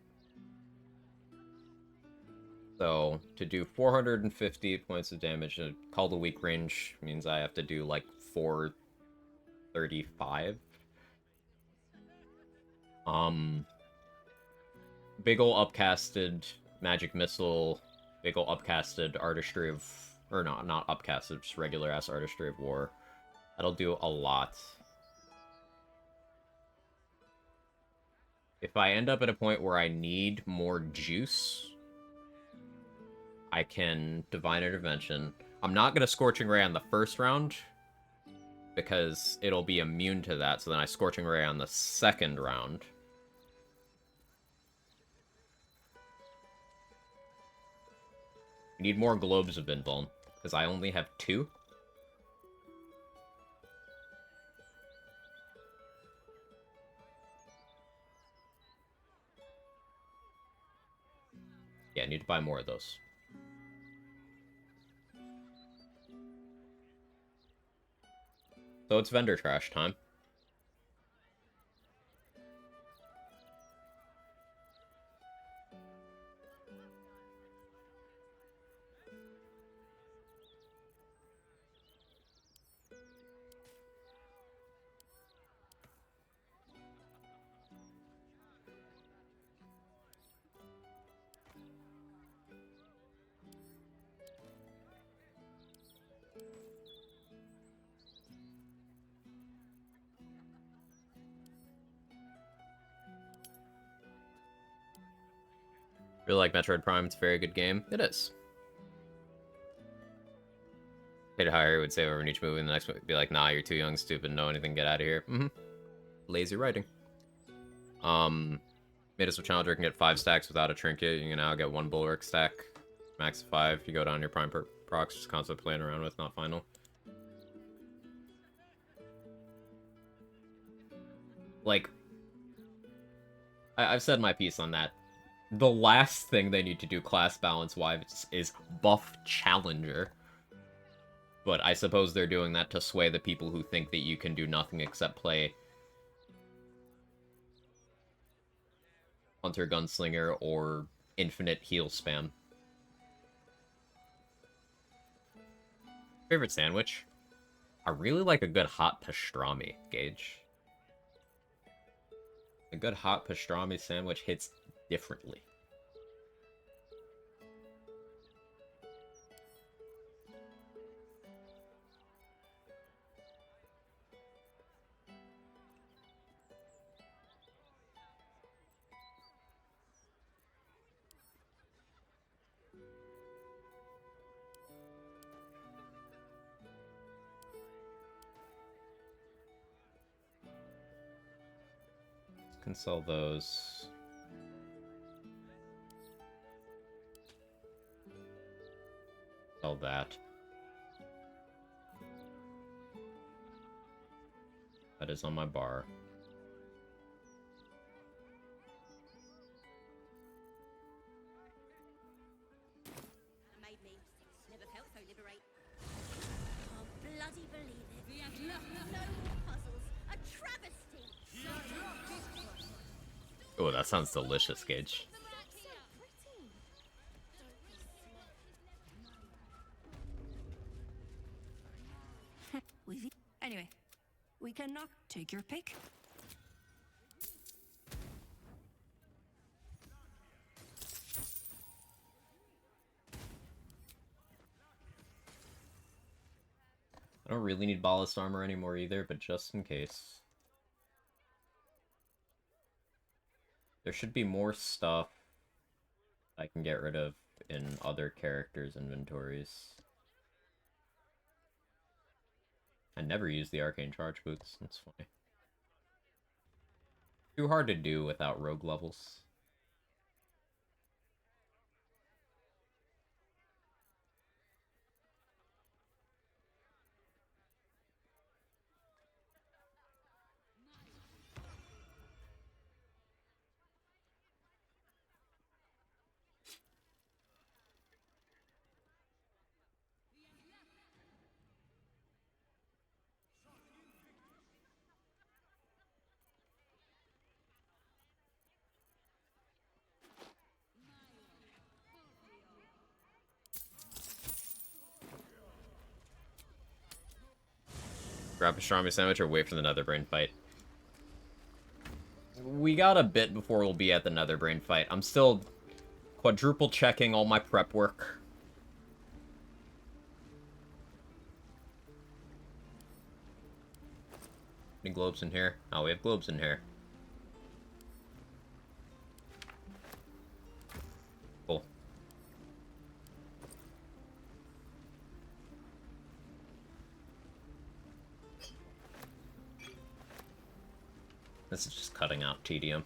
S1: So to do 450 points of damage, call the weak range means I have to do like 435. Big ol' upcasted magic missile, big ol' upcasted artistry of, or not upcasted, just regular ass artistry of war. That'll do a lot. If I end up at a point where I need more juice, I can Divine Intervention. I'm not going to Scorching Ray on the first round, because it'll be immune to that, so then I Scorching Ray on the second round. I need more Globes of Invuln, because I only have 2. Yeah, I need to buy more of those. So it's vendor trash time. Really like Metroid Prime. It's a very good game. It is. Paid higher would say over in each movie, and the next one would be like, nah, you're too young, stupid, know anything, get out of here. Lazy writing. Made us a challenger can get 5 stacks without a trinket. You can now get 1 bulwark stack. Max 5. You go down your prime procs, just constantly playing around with, not final. Like, I've said my piece on that. The last thing they need to do class balance-wise is buff Challenger. But I suppose they're doing that to sway the people who think that you can do nothing except play Hunter Gunslinger or Infinite Heal Spam. Favorite sandwich? I really like a good hot pastrami, Gage. A good hot pastrami sandwich hits differently. Can sell those. Sell that. That is on my bar.
S16: Made me. Never felt so liberate. Can't No more puzzles. A travesty.
S1: Oh, that sounds delicious, Gage.
S16: That's so pretty. Don't be slow.
S3: Anyway, we can knock. Take your pick.
S1: I don't really need ballast armor anymore either, but just in case. There should be more stuff I can get rid of in other characters' inventories. I never use the arcane charge boots, that's funny. Too hard to do without rogue levels. Grab a pastrami sandwich or wait for the Netherbrain fight? We got a bit before we'll be at the Netherbrain fight. I'm still quadruple checking all my prep work. Any globes in here? Oh, we have globes in here. Cool. This is just cutting out tedium.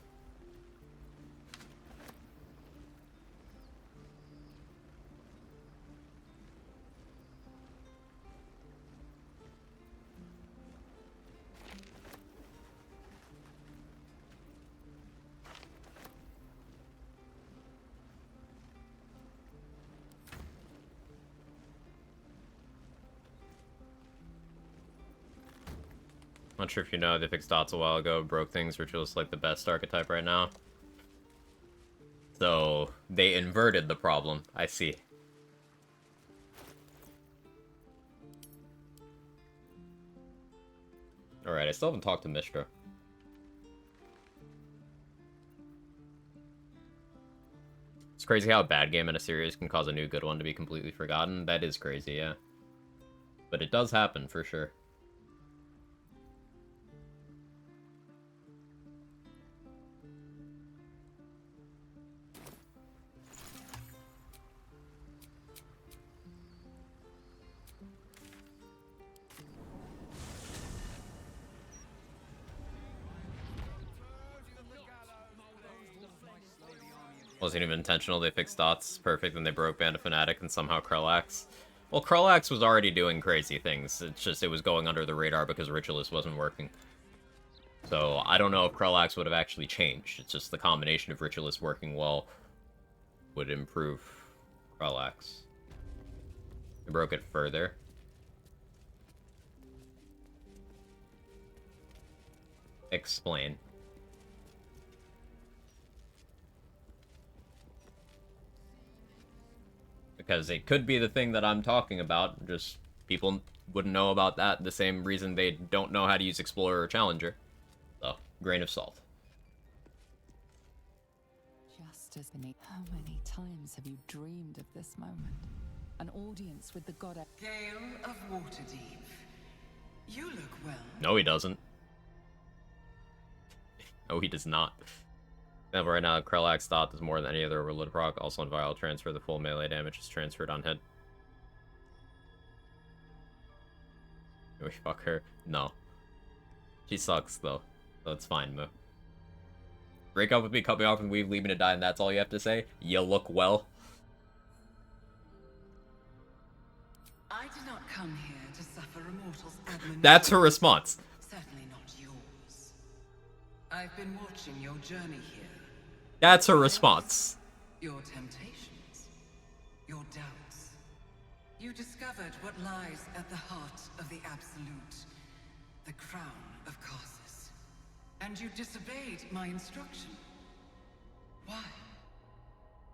S1: Not sure if you know, they fixed dots a while ago, broke things, Ritual's like the best archetype right now. So, they inverted the problem, I see. Alright, I still haven't talked to Mistra. It's crazy how a bad game in a series can cause a new good one to be completely forgotten. That is crazy, yeah. But it does happen, for sure. Wasn't even intentional, they fixed dots perfect, and they broke Band of Fnatic and somehow Krellax. Well, Krellax was already doing crazy things, it's just it was going under the radar because Ritualist wasn't working. So, I don't know if Krellax would have actually changed, it's just the combination of Ritualist working well would improve Krellax. They broke it further. Explain. Because it could be the thing that I'm talking about, just people wouldn't know about that the same reason they don't know how to use Explorer or Challenger. So, grain of salt.
S5: Just as many. How many times have you dreamed of this moment? An audience with the goddess.
S19: Gale of Waterdeep. You look well.
S1: No, he doesn't. No, he does not. Right now, Krellax dot does more than any other overload proc. Also on viral transfer, the full melee damage is transferred on hit. Can we fuck her? No. She sucks, though. So it's fine, Moo. Break up with me, cut me off, and weave, leave me to die, and that's all you have to say? You look well.
S19: I did not come here to suffer a mortal's admonition.
S1: That's her response.
S19: Certainly not yours. I've been watching your journey here.
S1: That's her response.
S19: Your temptations, your doubts. You discovered what lies at the heart of the Absolute. the crown of Karsus. And you disobeyed my instruction. Why?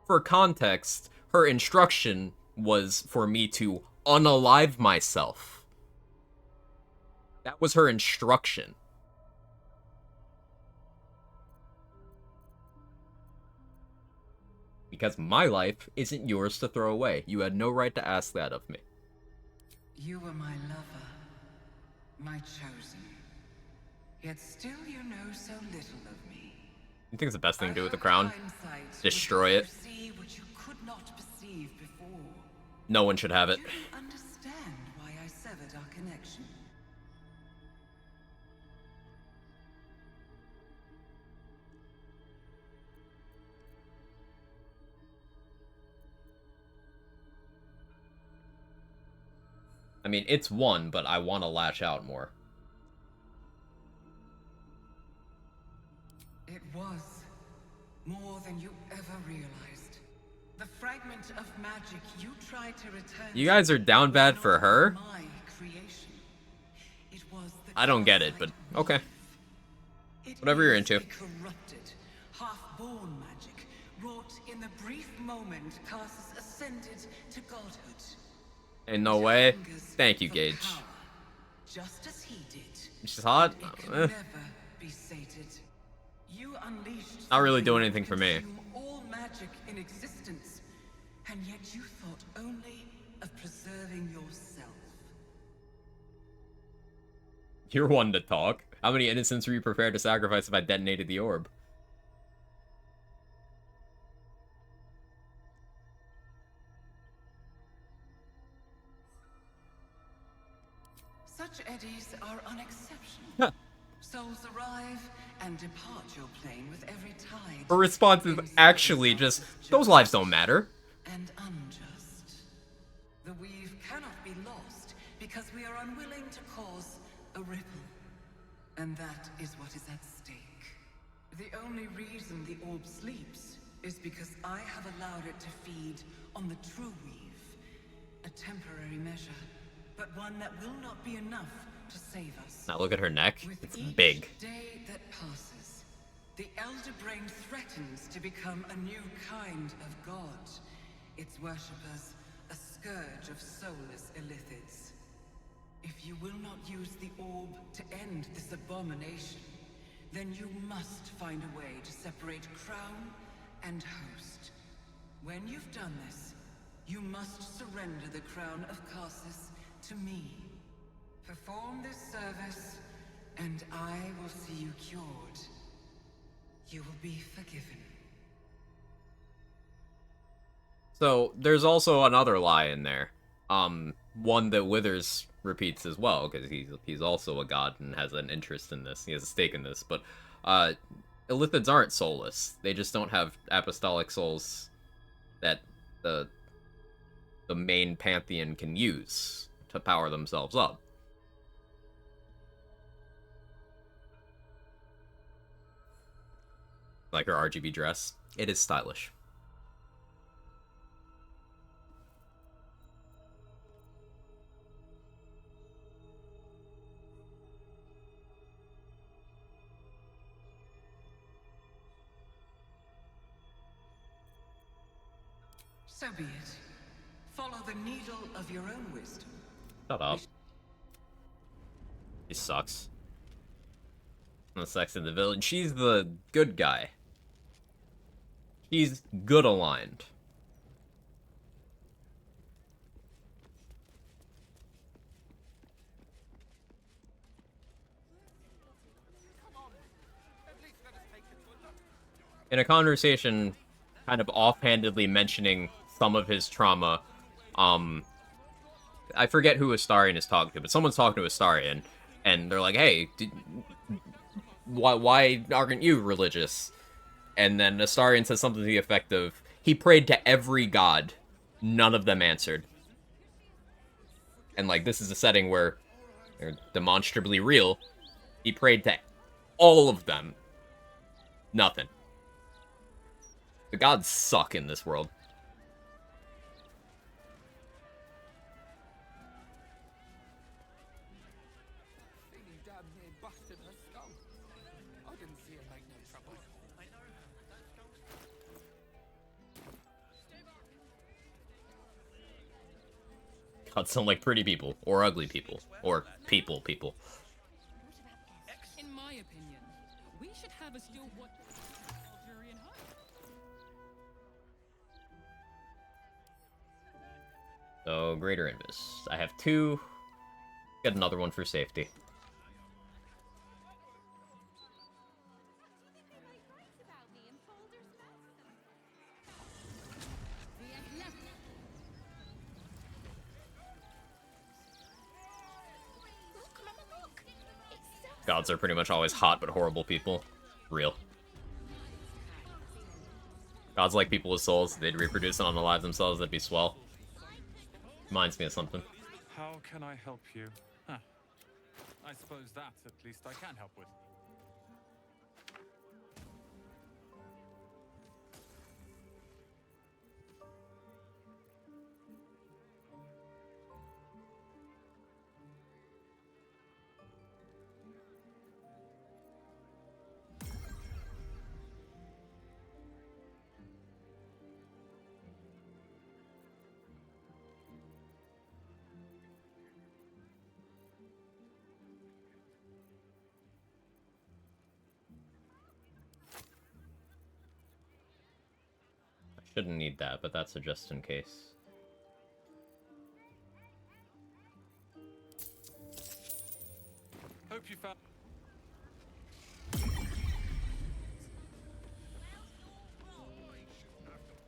S1: For context, her instruction was for me to unalive myself. That was her instruction. Because my life isn't yours to throw away. You had no right to ask that of me.
S19: You were my lover, my chosen. Yet still you know so little of me.
S1: You think it's the best thing to do with the crown? Destroy it.
S19: See what you could not perceive before.
S1: No one should have it.
S19: Do you understand why I severed our connection?
S1: I mean, it's one, but I want to lash out more.
S19: It was more than you ever realized. The fragment of magic you tried to return.
S1: You guys are down bad for her?
S19: My creation. It was the
S1: I don't get it, but okay. Whatever you're into.
S19: Corrupted, half-born magic, wrought in the brief moment Karsus ascended to godhood.
S1: Ain't no way. Thank you, Gage.
S19: Just as he did.
S1: She's hot.
S19: Never be sated. You unleashed
S1: Not really doing anything for me.
S19: all magic in existence, and yet you thought only of preserving yourself.
S1: You're one to talk. How many innocents were you prepared to sacrifice if I detonated the orb?
S19: Such eddies are unexceptional. Souls arrive and depart your plane with every tide.
S1: Her response is actually just, those lives don't matter.
S19: And unjust. The weave cannot be lost because we are unwilling to cause a ripple. And that is what is at stake. The only reason the orb sleeps is because I have allowed it to feed on the true weave. A temporary measure, but one that will not be enough to save us.
S1: Now look at her neck.
S19: With
S1: It's
S19: each
S1: big.
S19: day that passes, the Elder Brain threatens to become a new kind of god. Its worshippers, a scourge of soulless illithids. If you will not use the orb to end this abomination, then you must find a way to separate crown and host. When you've done this, you must surrender the crown of Karsus to me. Perform this service, and I will see you cured. You will be forgiven.
S1: So, there's also another lie in there. One that Withers repeats as well, because he's also a god and has an interest in this. He has a stake in this, but, illithids aren't soulless. They just don't have apostolic souls that the main pantheon can use to power themselves up. Like her RGB dress. It is stylish.
S19: So be it. Follow the needle of your own wisdom.
S1: Shut up. He sucks. No sex in the village. She's the good guy. She's good aligned. In a conversation, kind of offhandedly mentioning some of his trauma, I forget who Astarion is talking to, but someone's talking to Astarion, and they're like, hey, why aren't you religious? And then Astarion says something to the effect of, he prayed to every god, none of them answered. And like, this is a setting where they're demonstrably real. He prayed to all of them. Nothing. The gods suck in this world.
S14: busted her skull. I didn't see her make no trouble.
S1: Gods sound like pretty people, or ugly people, or people.
S2: In my opinion, we should have a still watch Algerian hut.
S1: So, Greater Invis. I have 2. Get another one for safety. Gods are pretty much always hot but horrible people. Real. Gods like people with souls. They'd reproduce and unalive themselves. That'd be swell. Reminds me of something.
S20: How can I help you? Huh. I suppose that, at least, I can help with.
S1: Shouldn't need that, but that's a just in case.
S20: Hope you found.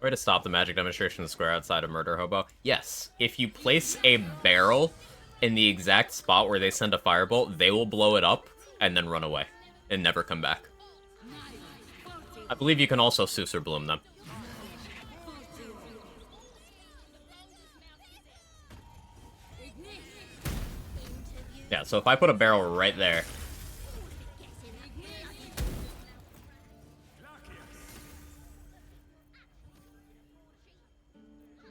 S1: Way to stop the magic demonstration in the square outside of Murder Hobo. Yes, if you place a barrel in the exact spot where they send a firebolt, they will blow it up and then run away and never come back. I believe you can also Suser Bloom them. Yeah, so if I put a barrel right there...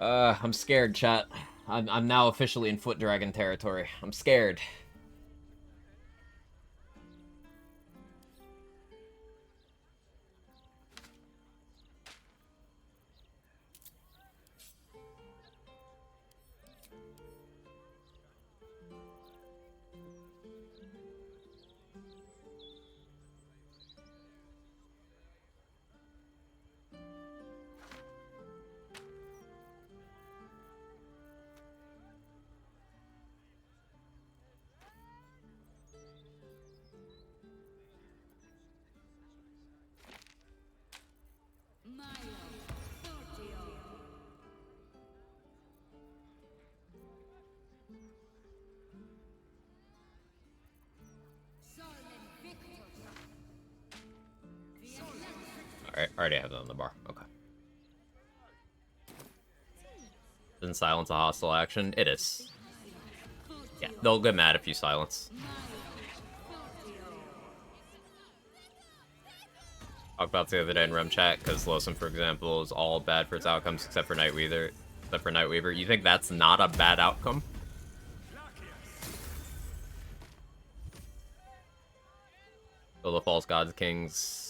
S1: I'm scared, chat. I'm now officially in Foot Dragon territory. I'm scared. Alright, I already have that on the bar. Okay. Doesn't silence a hostile action? It is. Yeah, they'll get mad if you silence. Talked about the other day in Rem chat, because Losum, for example, is all bad for its outcomes except for Nightweaver. You think that's not a bad outcome? So the False Gods Kings.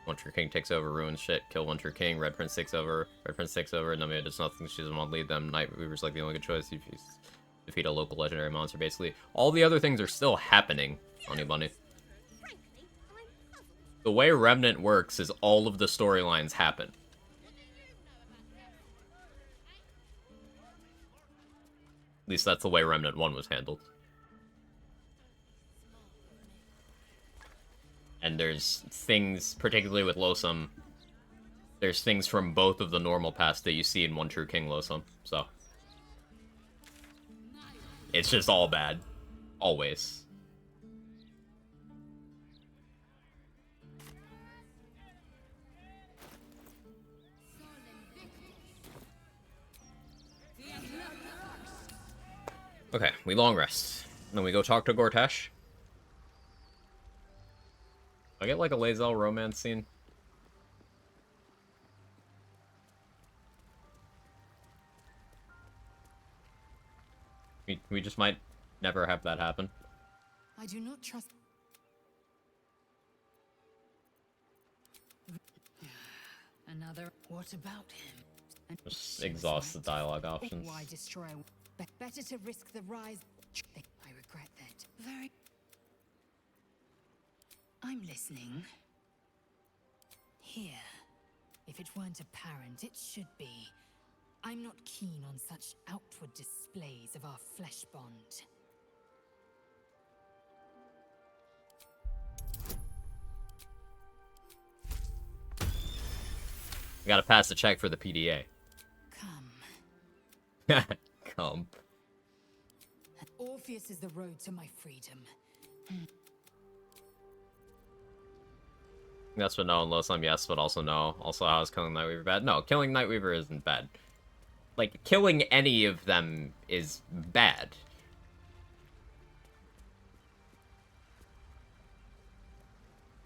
S1: One True King takes over, ruins shit, kill One True King, Red Prince takes over, Namia does nothing, she doesn't want to lead them, Nightweaver's like the only good choice, if you defeat a local legendary monster, basically. All the other things are still happening, Honey Bunny. The way Remnant works is all of the storylines happen. At least that's the way Remnant 1 was handled. And there's things, particularly with Losum, there's things from both of the normal past that you see in One True King Losum, so. It's just all bad. Always. Okay, we long rest. Then we go talk to Gortash. I get like a Lae'zel romance scene. We just might never have that happen.
S4: I do not trust. Another. What about him?
S1: Just exhaust the dialogue options.
S4: Why destroy? Better to risk the rise. I regret that. Very. I'm listening. Here. If it weren't apparent, it should be. I'm not keen on such outward displays of our flesh bond.
S1: We gotta pass the check for the PDA.
S4: Come.
S1: Come.
S4: Orpheus is the road to my freedom.
S1: Yes but no, unless I'm yes but also no. Also, how is killing Nightweaver bad? No, killing Nightweaver isn't bad. Like, killing any of them is bad.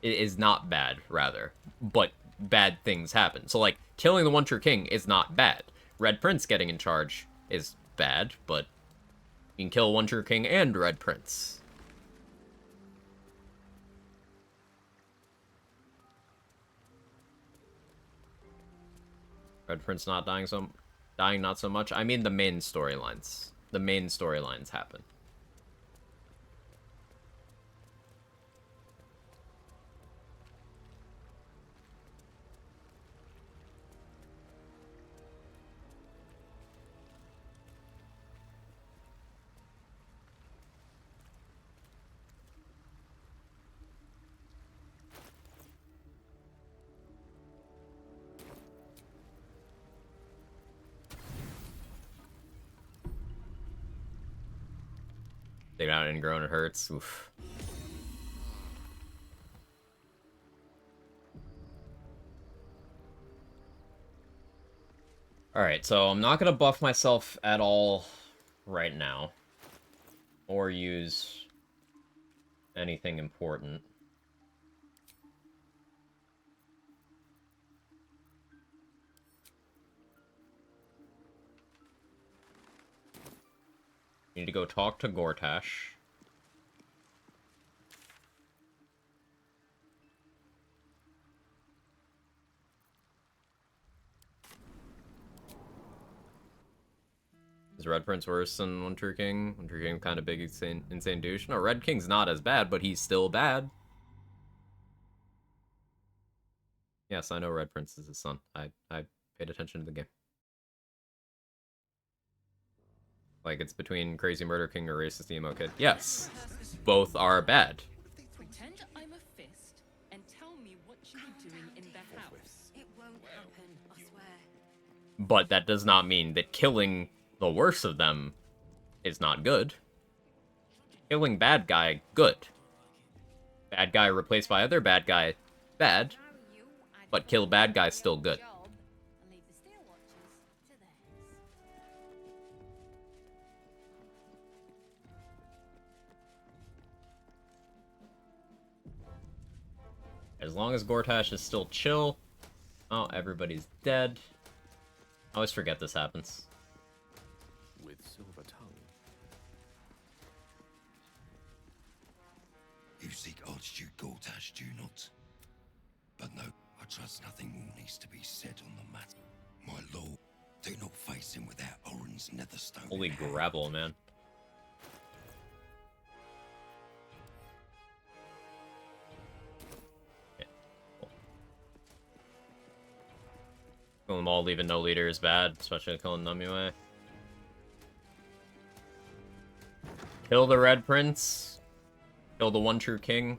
S1: It is not bad, rather. But bad things happen. So, like, killing the One True King is not bad. Red Prince getting in charge is bad, but you can kill One True King and Red Prince. Red Prince not dying not so much. I mean the main storylines. The main storylines happen. They got ingrown, it hurts. Oof. Alright, so I'm not gonna buff myself at all right now. Or use anything important. Need to go talk to Gortash. Is Red Prince worse than One True King? One True King kind of big, insane douche. No, Red King's not as bad, but he's still bad. Yes, I know Red Prince is his son. I paid attention to the game. Like, it's between Crazy Murder King or Racist Emo Kid. Yes, both are bad.
S2: Pretend I'm a fist and tell me what you were doing in the house.
S16: It won't happen, I swear.
S1: But that does not mean that killing the worst of them is not good. Killing bad guy, good. Bad guy replaced by other bad guy, bad. But kill bad guy, still good. As long as Gortash is still chill. Oh, everybody's dead. I always forget this happens.
S6: With silver tongue.
S21: You seek Archduke Gortash, do you not? But no, I trust nothing more needs to be said on the matter. My lord, do not face him without Orin's netherstone.
S1: Holy gravel, man. Kill them all, leaving no leader is bad, especially killing Namue. Kill the Red Prince. Kill the One True King.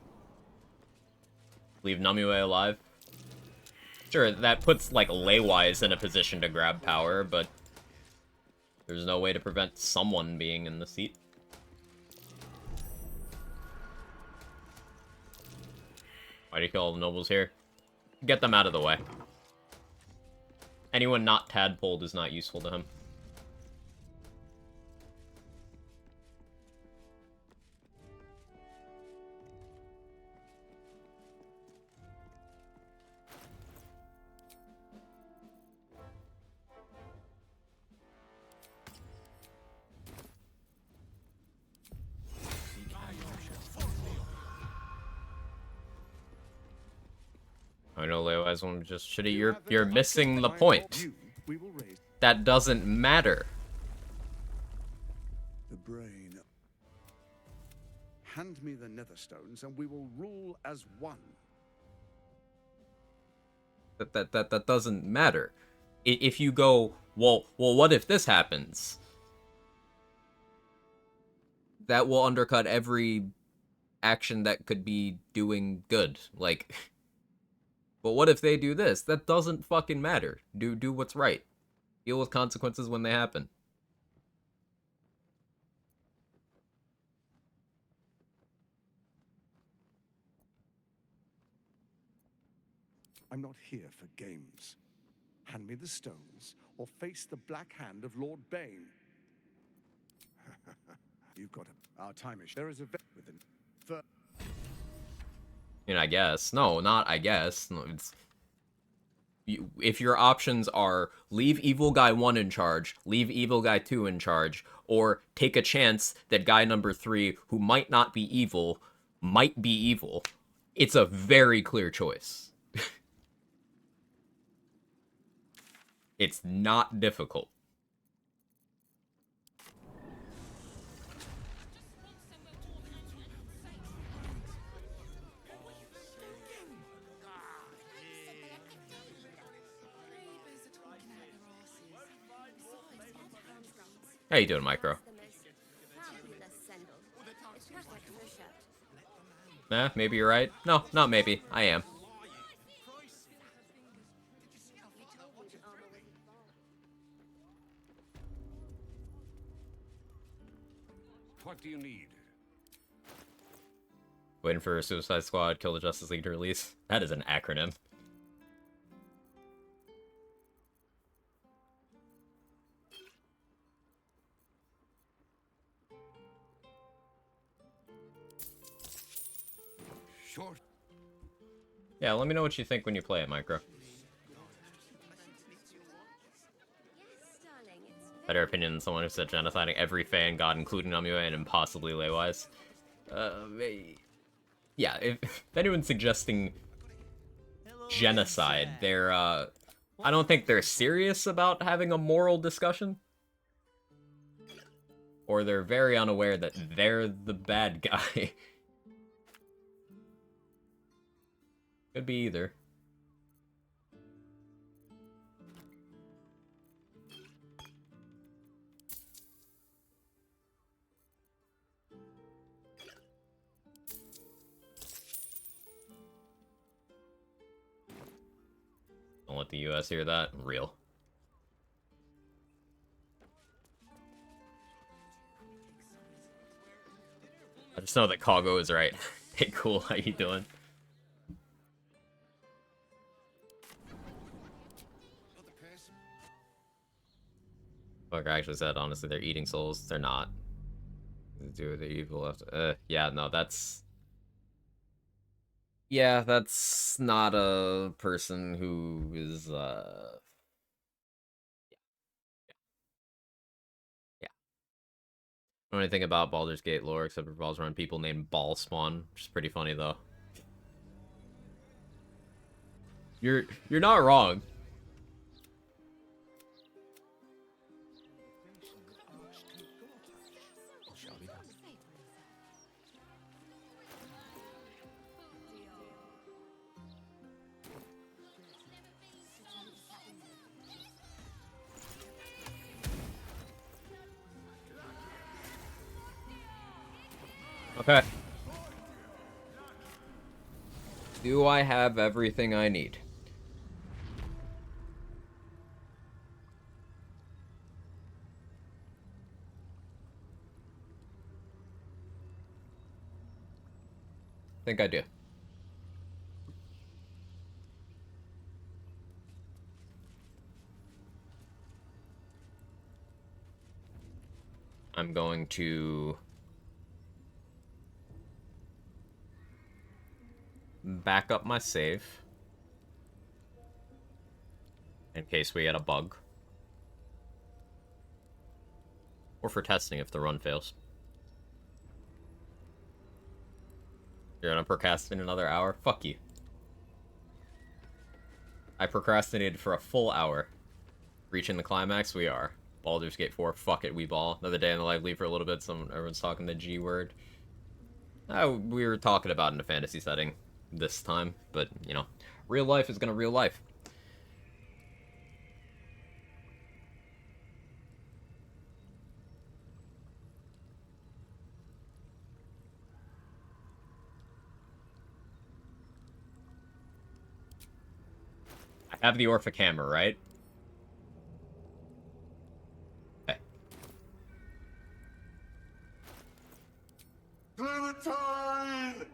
S1: Leave Namue alive. Sure, that puts, like, Lei-wise in a position to grab power, but there's no way to prevent someone being in the seat. Why do you kill all the nobles here? Get them out of the way. Anyone not tadpoled is not useful to him. I know Leo's one just should you're missing the point. That doesn't matter.
S11: The brain. Hand me the netherstones and we will rule as one.
S1: That doesn't matter. If you go, well, what if this happens? That will undercut every action that could be doing good. Like, but what if they do this? That doesn't fucking matter. Do what's right. Deal with consequences when they happen.
S11: I'm not here for games. Hand me the stones, or face the black hand of Lord Bane. You've got our time is. There is a vet with an.
S1: I mean, I guess. No, not I guess. No, it's if your options are leave evil guy 1 in charge, leave evil guy 2 in charge, or take a chance that guy number 3, who might not be evil, might be evil, it's a very clear choice. It's not difficult. How you doing, Micro? Nah, maybe you're right. No, not maybe. I am.
S11: What do you need?
S1: Waiting for Suicide Squad, Kill the Justice League to release. That is an acronym.
S11: Sure.
S1: Yeah, let me know what you think when you play it, Micro. Better opinion than someone who said genociding every fan god, including Namue and impossibly Leywise. Yeah, if anyone's suggesting genocide, they're, I don't think they're serious about having a moral discussion. Or they're very unaware that they're the bad guy. Could be either. Don't let the US hear that. Real. I just know that Kago is right. Hey, cool. How you doing? Fucker actually said, honestly, they're eating souls. They're not. They do the evil after. Yeah, no, that's. Yeah, that's not a person who is, yeah. I don't know anything about Baldur's Gate lore except it revolves around people named Ball Spawn, which is pretty funny, though. You're not wrong. Okay. Do I have everything I need? I think I do. I'm going to back up my save in case we get a bug. Or for testing if the run fails. You're gonna procrastinate another hour? Fuck you. I procrastinated for a full hour. Reaching the climax, we are. Baldur's Gate 4, fuck it, we ball. Another day in the live leave for a little bit, everyone's talking the G word. We were talking about in a fantasy setting this time, but, you know, real life is gonna real life. I have the Orphic Hammer, right? Okay.
S7: Clementine!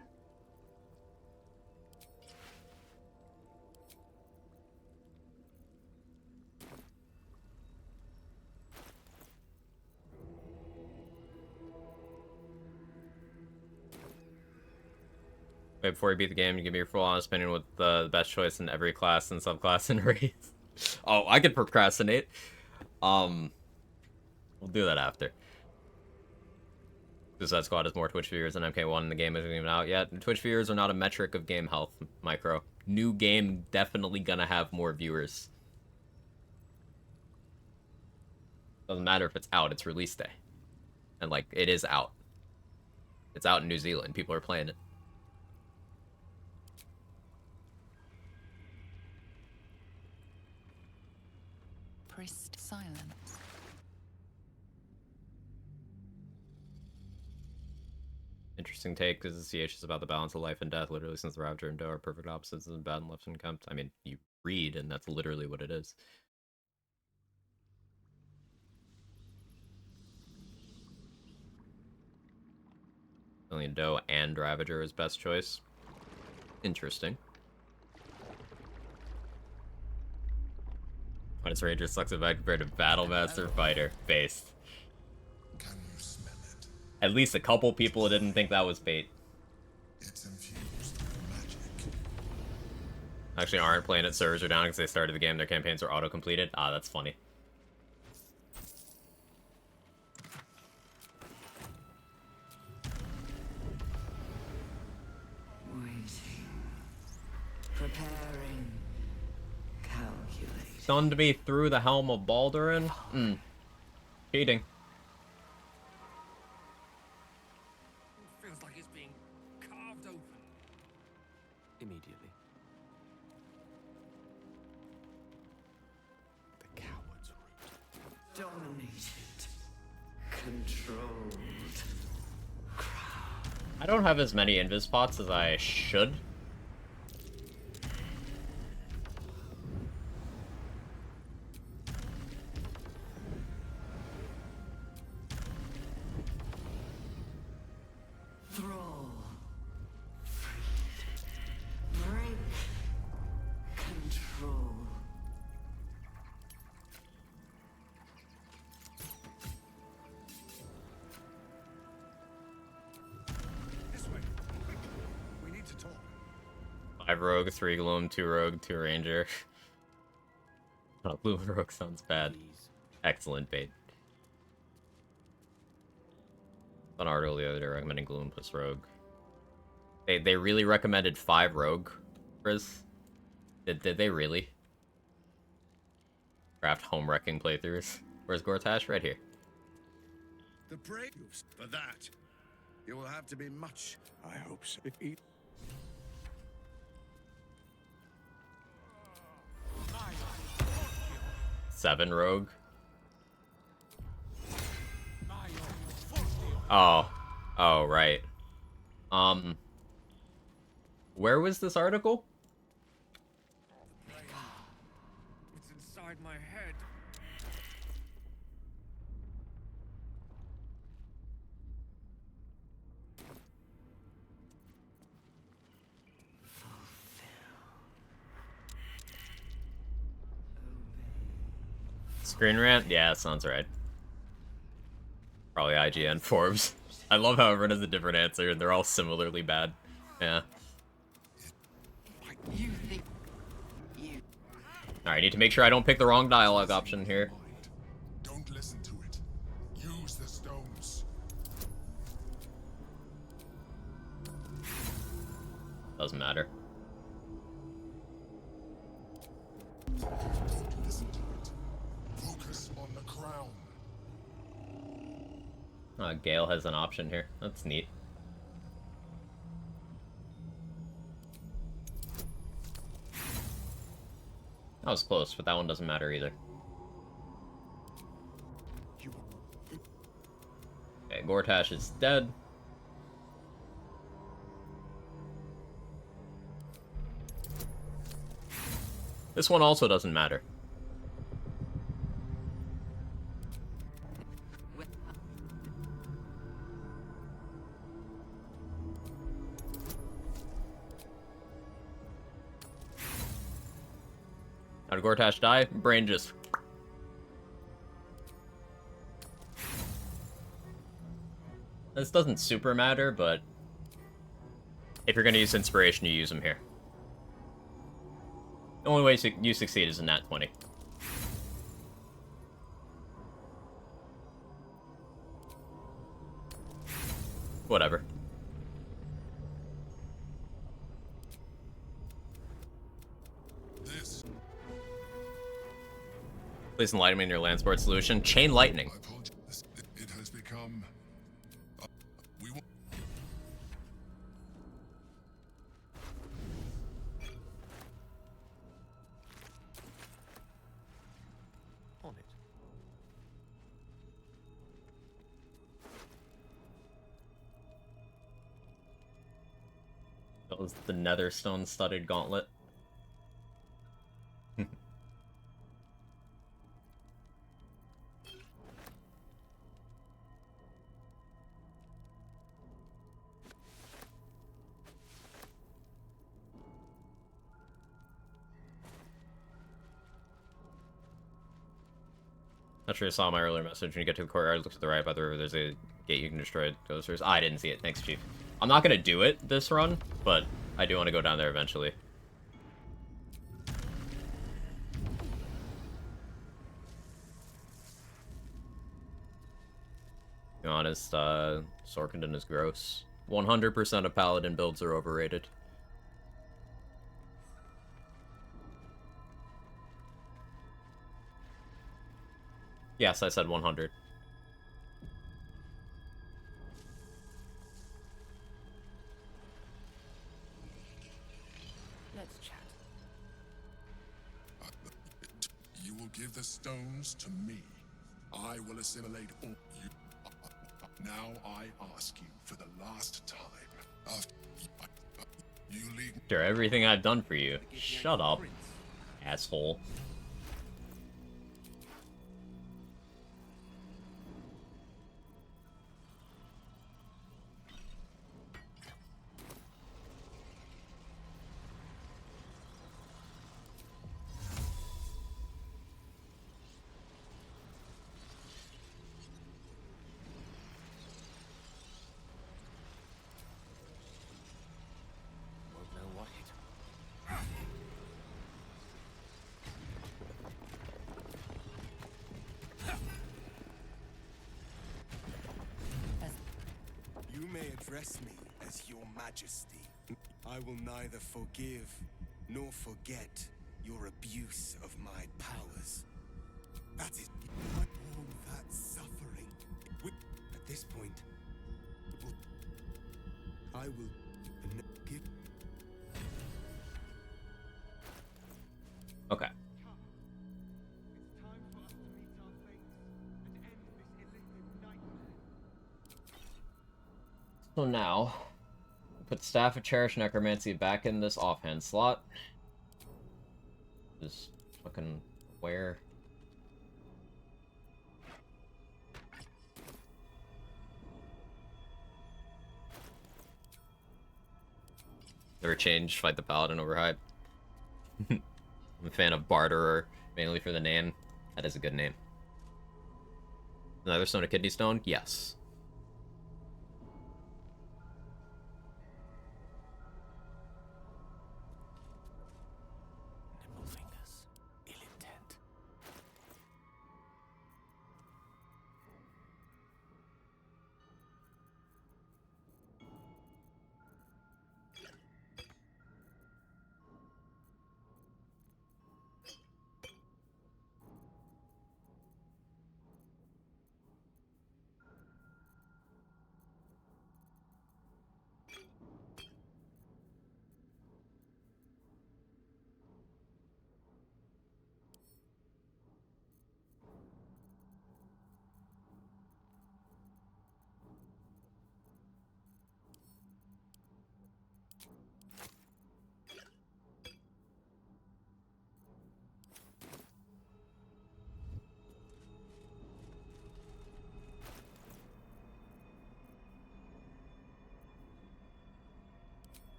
S1: Wait, before you beat the game, you give me your full honest opinion with the best choice in every class and subclass and race. Oh, I could procrastinate. We'll do that after. Suicide Squad has more Twitch viewers than MK1 and the game isn't even out yet. Twitch viewers are not a metric of game health, Micro. New game definitely gonna have more viewers. Doesn't matter if it's out, it's release day. And, like, it is out. It's out in New Zealand. People are playing it.
S5: Priest silence.
S1: Interesting take, because the CH is about the balance of life and death, literally, since the Rapture and Doe are perfect opposites and bad and left and Kempt. I mean, you read, and that's literally what it is. Alien Doe and Ravager is best choice. Interesting. When it's Ranger sucks it back compared to Battlemaster Fighter. Based.
S7: Can you smell it?
S1: At least a couple people didn't think that was bait.
S7: It's infused with magic.
S1: Actually aren't playing it, servers are down because they started the game, their campaigns were auto-completed. Ah, that's funny.
S19: Waiting. Preparing. Calculating.
S1: Stunned me through the Helm of Baldurin? Cheating.
S11: Feels like it's being carved open.
S6: Immediately. The coward's root.
S19: Dominated. Controlled.
S1: I don't have as many invis pots as I should.
S19: Thrall. Freed. Break. Control.
S11: This way. We need to talk.
S1: 5 rogue, 3 gloom, 2 rogue, 2 ranger. Oh, gloom and rogue sounds bad. Excellent bait. On article the other day recommending gloom plus rogue. They really recommended 5 rogue, Riz? Did they really? Craft home wrecking playthroughs. Where's Gortash? Right here.
S10: The brave for that. You will have to be much. I hope so. If he
S1: 7 rogue. Oh. Oh, right. Where was this article?
S11: It's inside my head.
S1: Screen rant? Yeah, that sounds right. Probably IGN Forbes. I love how everyone has a different answer and they're all similarly bad. Yeah. Alright, I need to make sure I don't pick the wrong dialogue option here.
S7: Don't listen to it. Use the stones.
S1: Doesn't matter. Gale has an option here. That's neat. That was close, but that one doesn't matter either. Okay, Gortash is dead. This one also doesn't matter. How did Gortash die? Brain just... This doesn't super matter, but... if you're gonna use Inspiration, you use them here. The only way you succeed is in nat 20. Whatever. Please enlighten me in your land sport solution. Chain Lightning.
S7: It has become... we want...
S6: On it.
S1: That was the Netherstone studded gauntlet. Not sure you saw my earlier message. When you get to the courtyard, look to the right by the river. There's a gate you can destroy. Ghosters. I didn't see it. Thanks, Chief. I'm not gonna do it this run, but I do want to go down there eventually. To be honest, Sorkenden is gross. 100% of Paladin builds are overrated. Yes, I said 100.
S16: Let's chat.
S7: You will give the stones to me. I will assimilate all you. Now I ask you for the last time. After you leave.
S1: After everything I've done for you. Shut up, asshole.
S6: Won't know what hit.
S14: You may address me as your majesty. I will neither forgive nor forget your abuse of my powers. That is all that suffering. At this point, I will give.
S1: Okay. So now, put Staff of Cherish Necromancy back in this offhand slot. Just fucking where? Never change, fight the Paladin over hype. I'm a fan of Barterer, mainly for the name. That is a good name. Another Stone of Kidney Stone? Yes.
S6: Nimble fingers. Ill intent.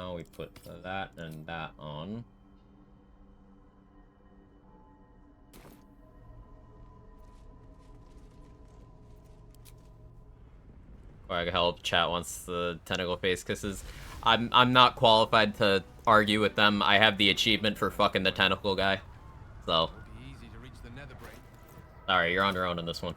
S1: now we put that and that on. I can help chat once the tentacle face kisses. I'm not qualified to argue with them. I have the achievement for fucking the tentacle guy. So. Sorry, you're on your own in this one.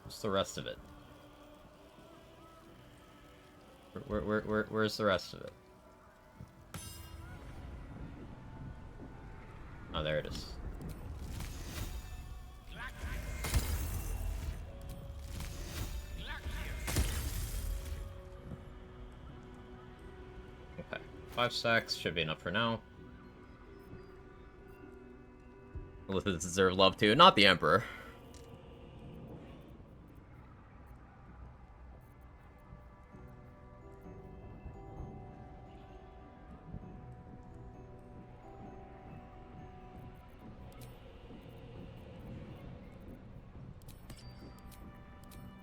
S1: What's the rest of it? Where's the rest of it? Oh, there it is. Okay, 5 stacks should be enough for now. Illithids deserve love too, not the Emperor.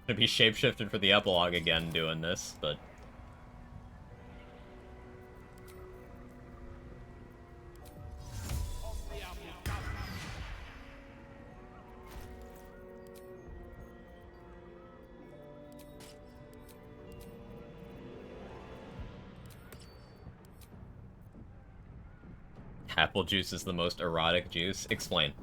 S1: Gonna be shapeshifted for the epilogue again doing this, but... Apple juice is the most erotic juice? Explain.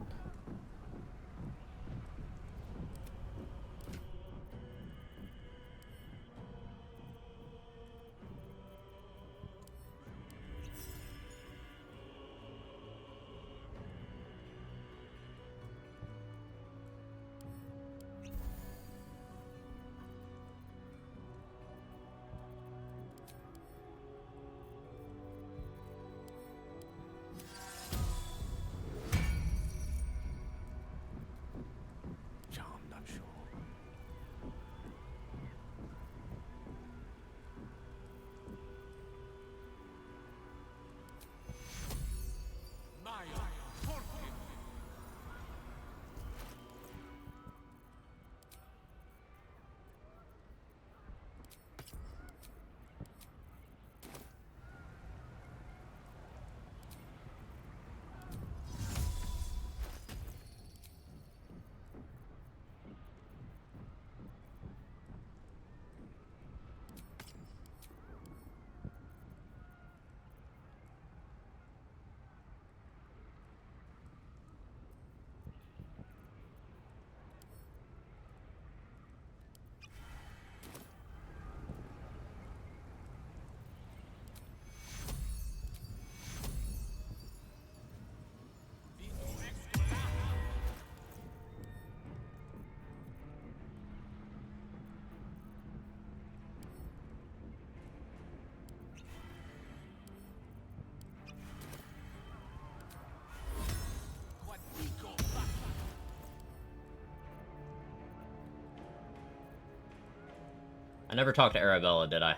S1: I never talked to Arabella, did I?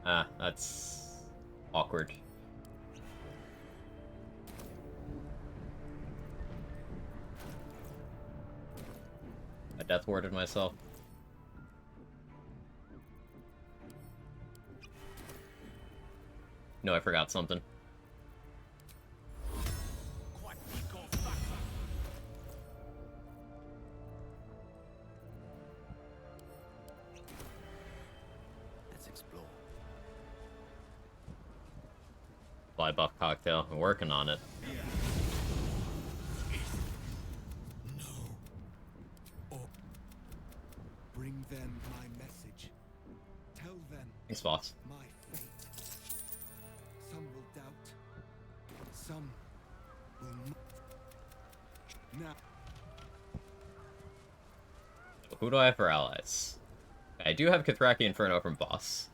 S1: Ah, that's... awkward. I death warded myself. No, I forgot something. Fly buff cocktail. I'm working on it.
S7: No.
S10: them my message. Tell them
S1: Thanks, boss.
S10: my fate. Some will doubt. Some will now.
S1: Who do I have for allies? I do have Kithraki Inferno from boss.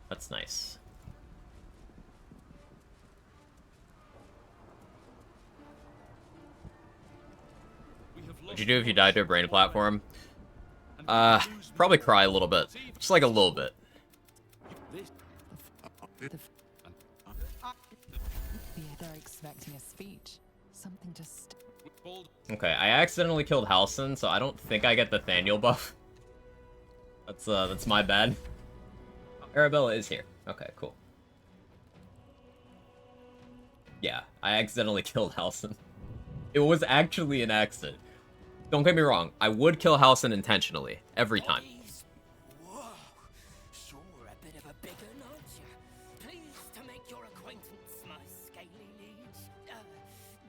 S1: That's nice. What'd you do if you died to a brain platform? Probably cry a little bit. Just like a little bit.
S5: They're expecting a speech. Something just...
S1: Okay, I accidentally killed Halson, so I don't think I get the Thaniel buff. That's my bad. Arabella is here. Okay, cool. Yeah, I accidentally killed Halson. It was actually an accident. Don't get me wrong, I would kill Halson intentionally, every time.
S14: Whoa, sure a bit of a big un, aren't you? Pleased to make your acquaintance, my scaly liege.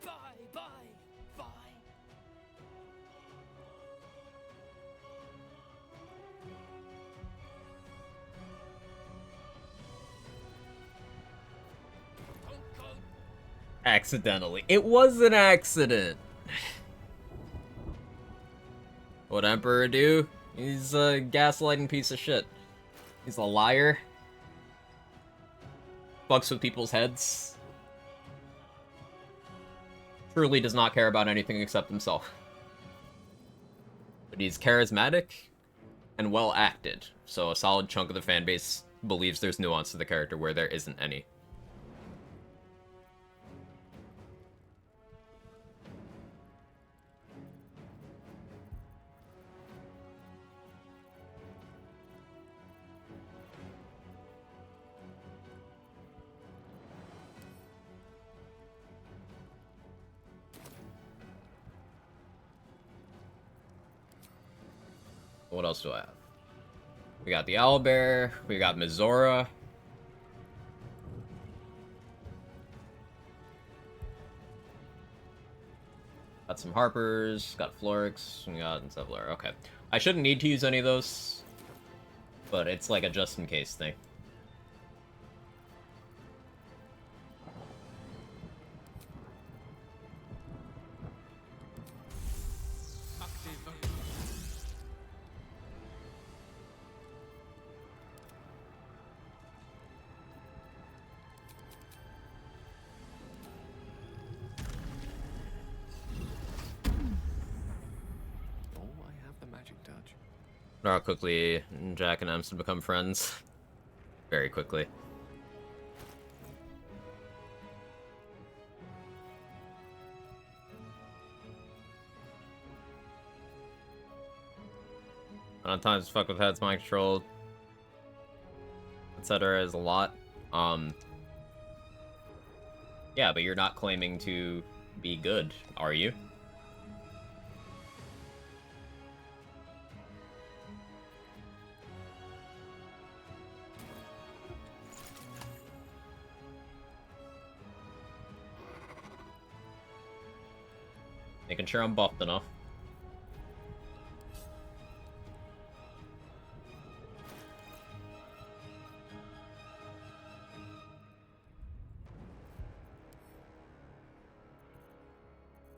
S14: Bye.
S1: Accidentally. It was an accident! What'd Emperor do? He's a gaslighting piece of shit. He's a liar. Fucks with people's heads. Truly does not care about anything except himself. But he's charismatic and well acted, so a solid chunk of the fanbase believes there's nuance to the character where there isn't any. What else do I have? We got the Owlbear, we got Mizora. Got some Harpers, got Florix, we got Zevlar. Okay. I shouldn't need to use any of those, but it's like a just in case thing. How quickly Jack and Emson become friends. Very quickly. Amount of times fuck with heads, mind control, etc. is a lot. Yeah, but you're not claiming to be good, are you? Making sure I'm buffed enough.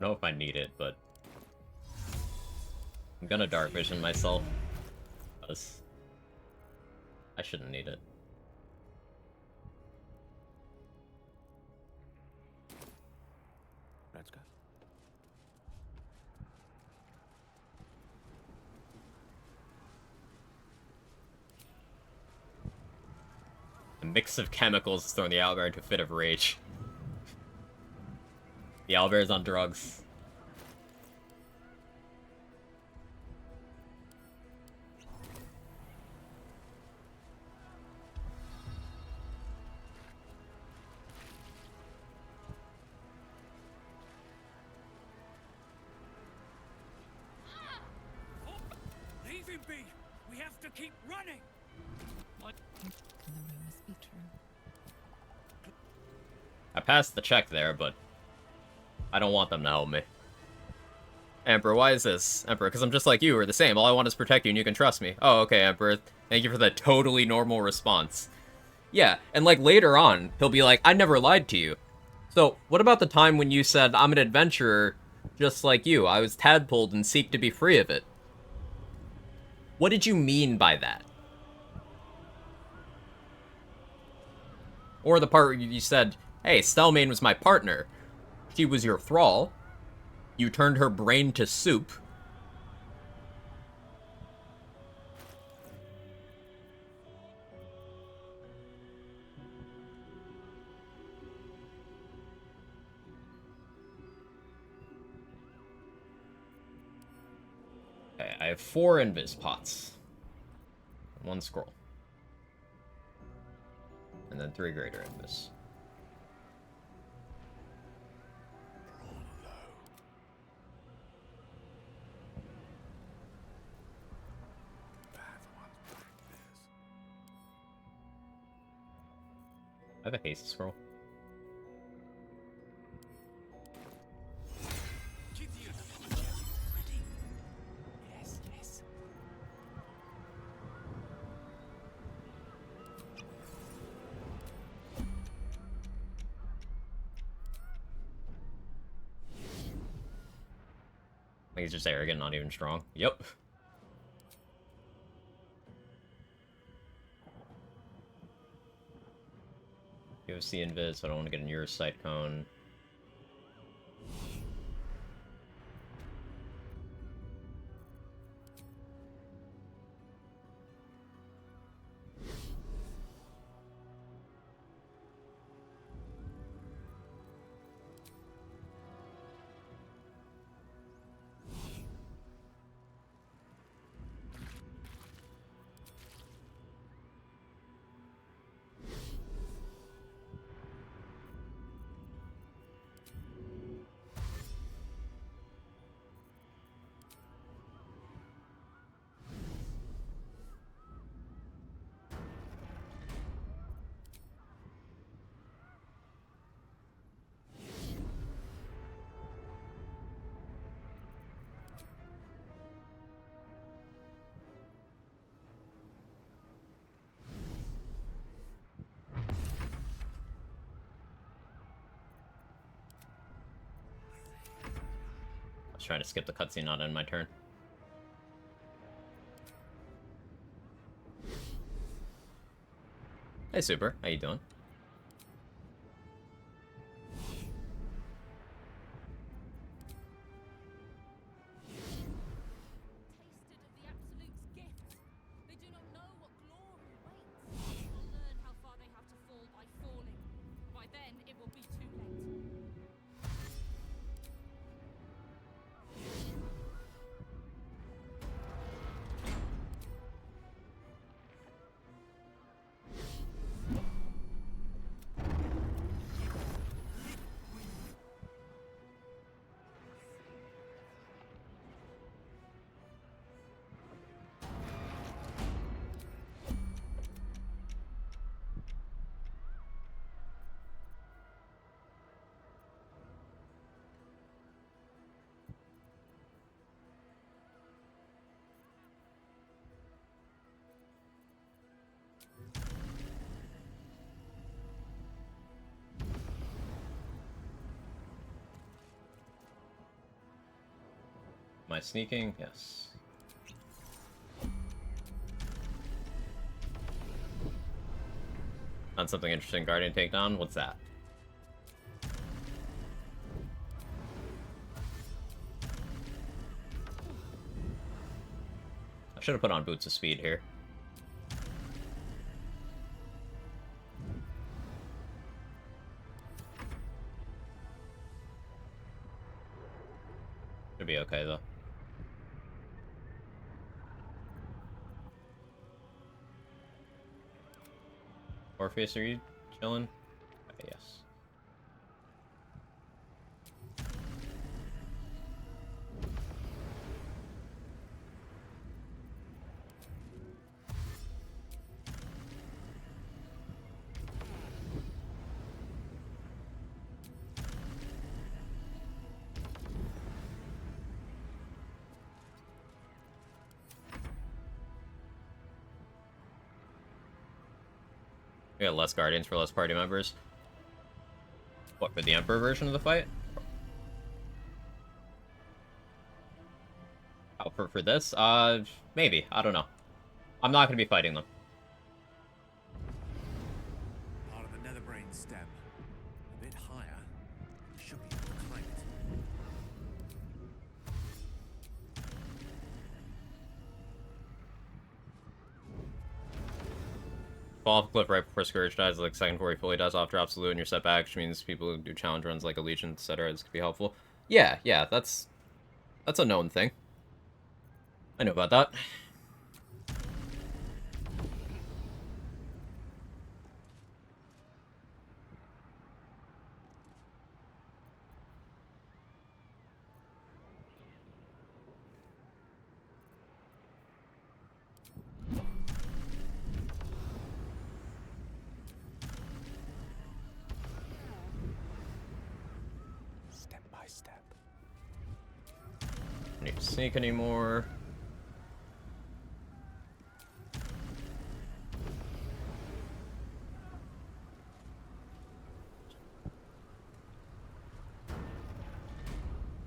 S1: I don't know if I need it, but I'm gonna dark vision myself, because I shouldn't need it.
S6: Let's go.
S1: A mix of chemicals is throwing the owlbear into a fit of rage. The owlbear's on drugs.
S14: Leave him be! We have to keep running!
S5: Can the rumors be true?
S1: I passed the check there, but I don't want them to help me. Emperor, why is this? Emperor, because I'm just like you, we're the same. All I want is protect you and you can trust me. Oh, okay, Emperor. Thank you for that totally normal response. Yeah, and like later on, he'll be like, I never lied to you. So, what about the time when you said, I'm an adventurer just like you? I was tadpoled and seek to be free of it. What did you mean by that? Or the part where you said, hey, Stelmane was my partner. She was your thrall. You turned her brain to soup. Okay, I have 4 invis pots. 1 scroll. And then 3 greater invis. I have a haste scroll.
S14: Yes, yes.
S1: Like he's just arrogant, not even strong. Yep. UFC invis, I don't want to get a near sight cone. I was trying to skip the cutscene, not end my turn. Hey, Super. How you doing? Am I sneaking? Yes. On something interesting, Guardian takedown? What's that? I should have put on Boots of Speed here. Should be okay, though. Orpheus, are you chilling? Okay, yes. We got less guardians for less party members. What, for the Emperor version of the fight? Oh, for this? Maybe. I don't know. I'm not gonna be fighting them.
S6: Part of the Netherbrain stem. A bit higher. You should be able to climb it.
S1: Fall off a cliff right before Scourge dies, like second before he fully dies off, drops loot, and you're set back, which means people who do challenge runs like a Legion, etc. This could be helpful. Yeah, that's a known thing. I know about that.
S6: Step by step.
S1: Don't need to sneak anymore.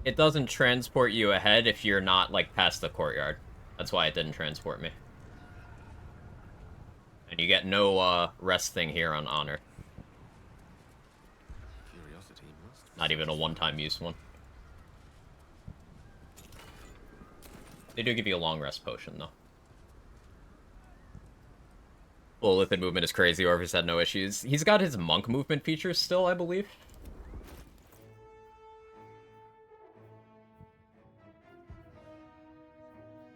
S1: It doesn't transport you ahead if you're not, like, past the courtyard. That's why it didn't transport me. And you get no, rest thing here on Honor.
S6: Curiosity must.
S1: Not even a one-time use one. They do give you a long rest potion, though. Well, Lithid movement is crazy, Orpheus had no issues. He's got his monk movement features still, I believe.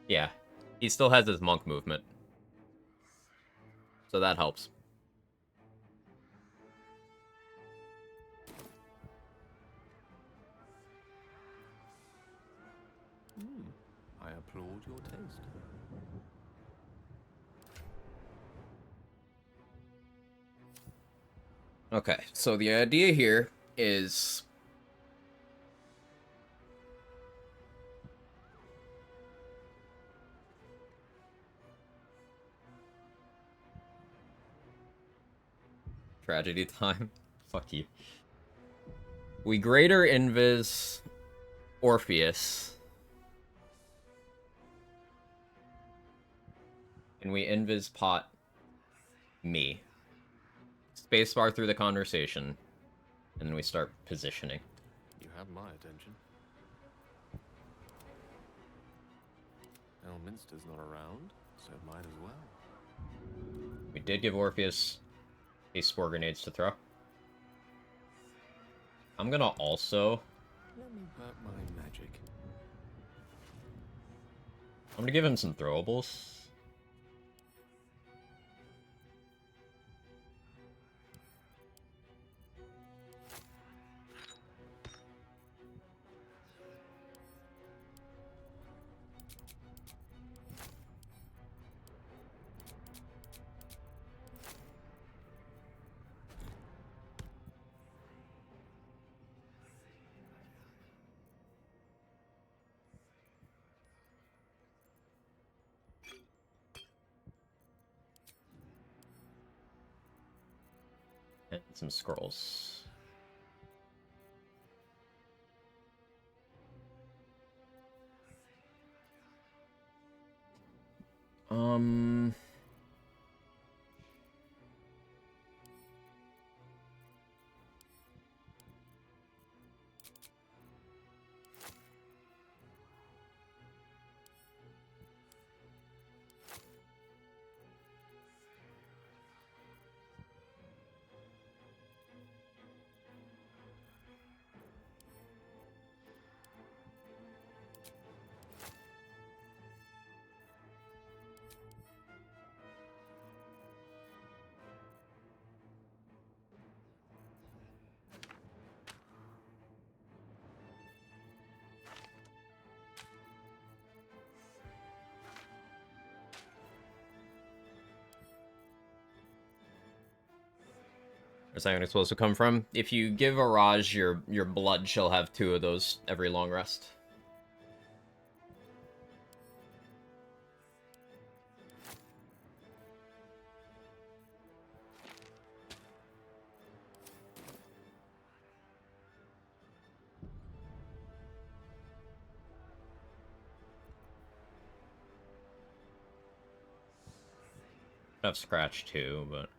S1: Yeah, he still has his monk movement. So that helps.
S6: I applaud your taste.
S1: Okay, so the idea here is... Tragedy time? Fuck you. We greater invis Orpheus. And we invis pot me. Spacebar through the conversation. And then we start positioning.
S6: You have my attention. Elminster's not around, so might as well.
S1: We did give Orpheus a spore grenades to throw. I'm gonna also...
S6: Let me work my magic.
S1: I'm gonna give him some throwables. And some scrolls. Where's that supposed to come from? If you give a Raj your blood, she'll have 2 of those every long rest. have Scratch too, but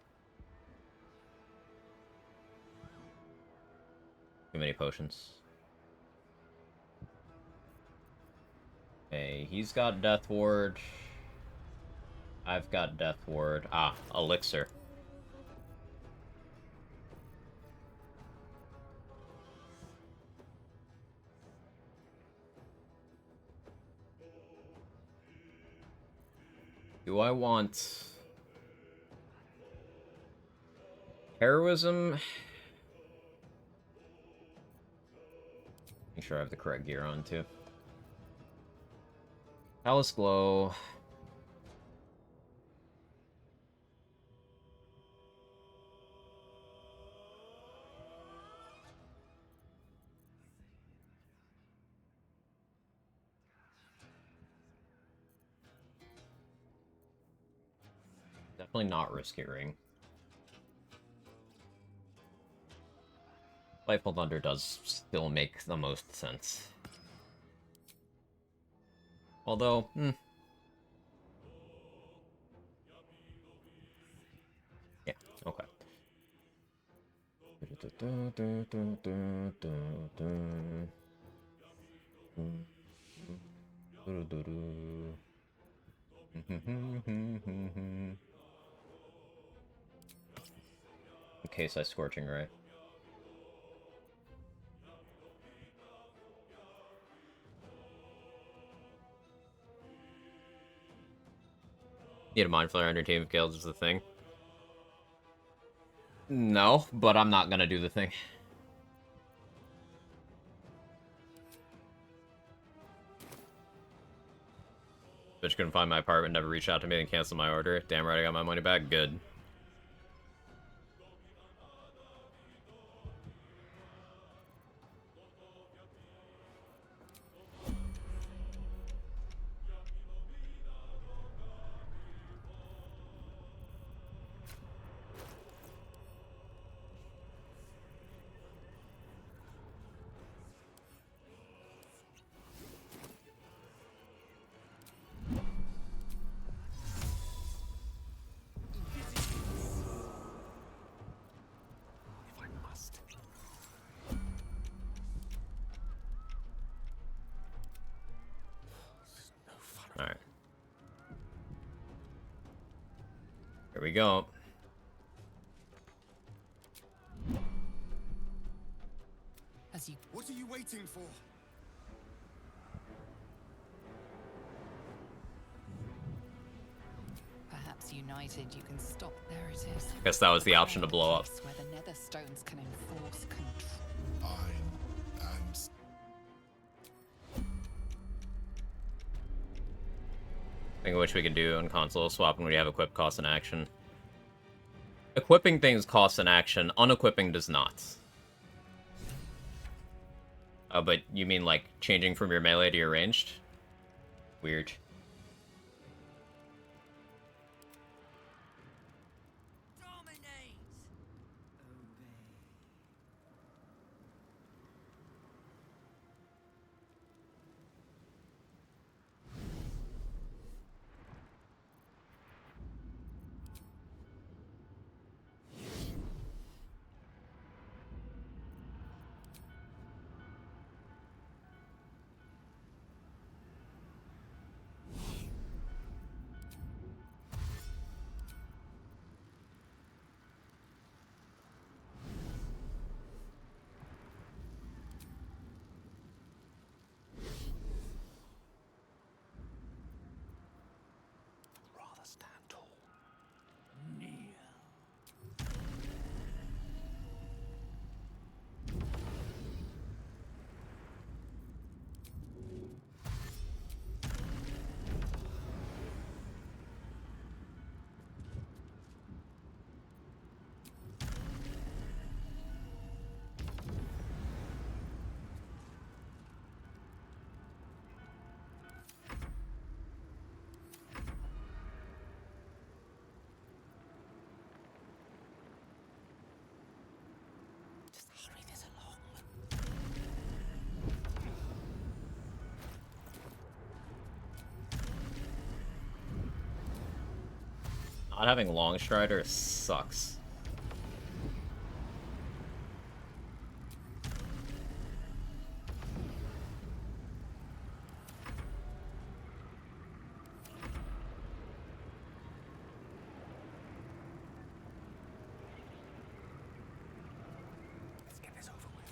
S1: too many potions. Okay, he's got Death Ward. I've got Death Ward. Ah, Elixir. Do I want heroism? Make sure I have the correct gear on too. Palace Glow. Definitely not Risky Ring. Lightful Thunder does still make the most sense. Although, yeah, okay. In case I Scorching Ray. Need a Mind Flare on your team if Gale does the thing. No, but I'm not gonna do the thing. Bitch couldn't find my apartment, never reached out to me, and canceled my order. Damn right I got my money back. Good. Alright. Here we go.
S10: What are you waiting for?
S5: Perhaps united you can stop. There it is.
S1: Guess that was the option to blow up.
S5: Where the nether stones can enforce control.
S1: Think of which we can do on console swap when we have equip cost and action. Equipping things costs an action, unequipping does not. Oh, but you mean like changing from your melee to your ranged? Weird. Not having Long Strider sucks.
S6: Let's get this over with.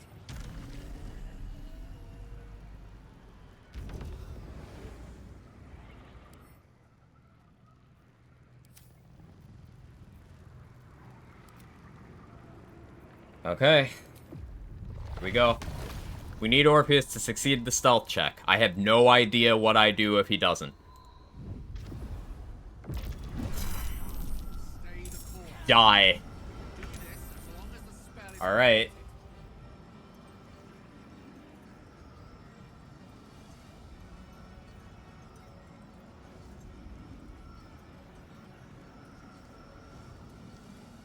S1: Okay. Here we go. We need Orpheus to succeed the stealth check. I have no idea what I do if he doesn't. Die. Alright.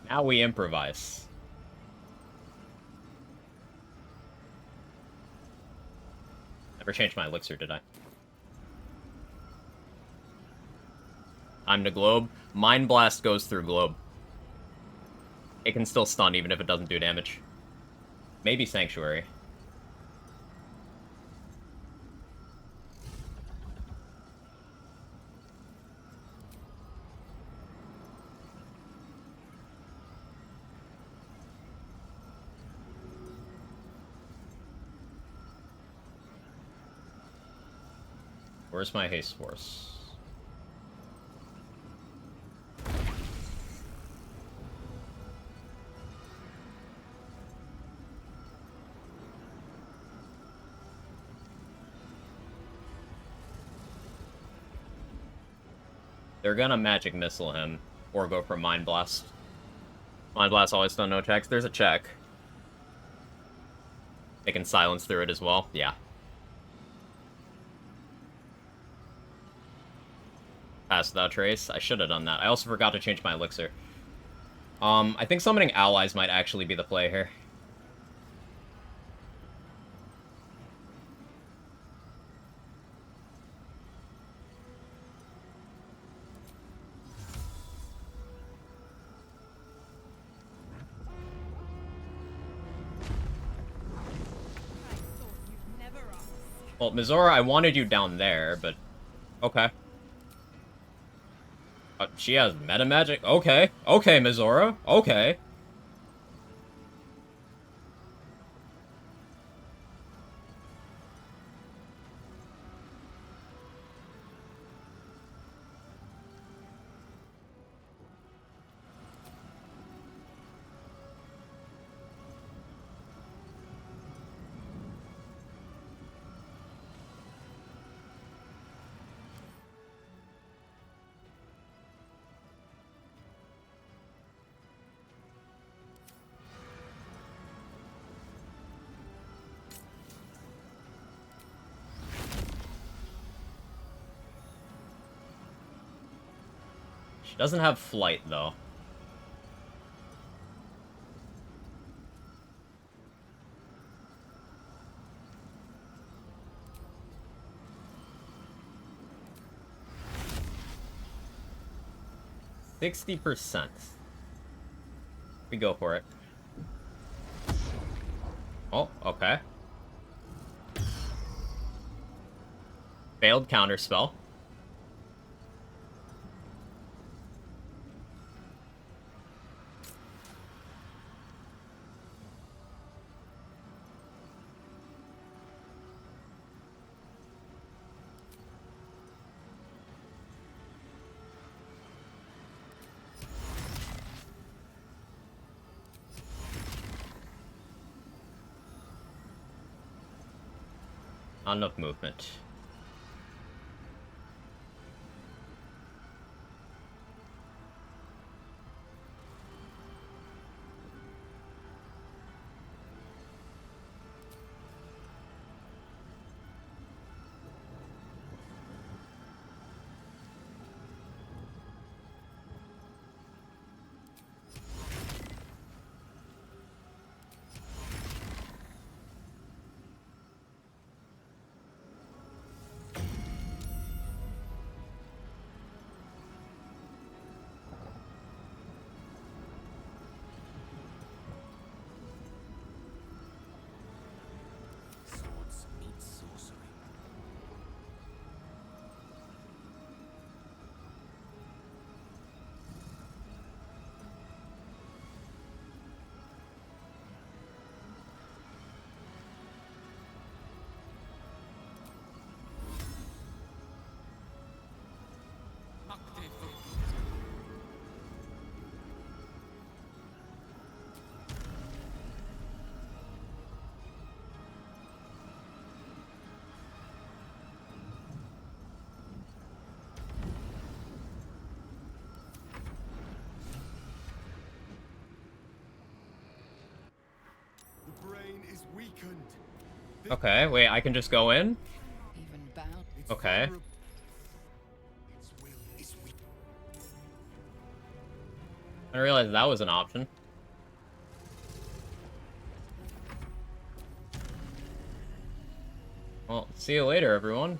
S1: Now we improvise. Never changed my elixir, did I? I'm to globe. Mind Blast goes through globe. It can still stun even if it doesn't do damage. Maybe Sanctuary. Where's my haste force? They're gonna magic missile him or go for Mind Blast. Mind Blast always done no checks. There's a check. They can silence through it as well. Yeah. Pass without trace. I should have done that. I also forgot to change my elixir. I think summoning allies might actually be the play here. Well, Mizora, I wanted you down there, but... Okay. She has meta magic? Okay. Okay, Mizora. Okay. She doesn't have flight, though. %60%. We go for it. Oh, okay. Failed counterspell. Not enough movement.
S10: is weakened.
S1: Okay, wait, I can just go in?
S5: Even bound.
S1: Okay. I didn't realize that was an option. Well, see you later, everyone.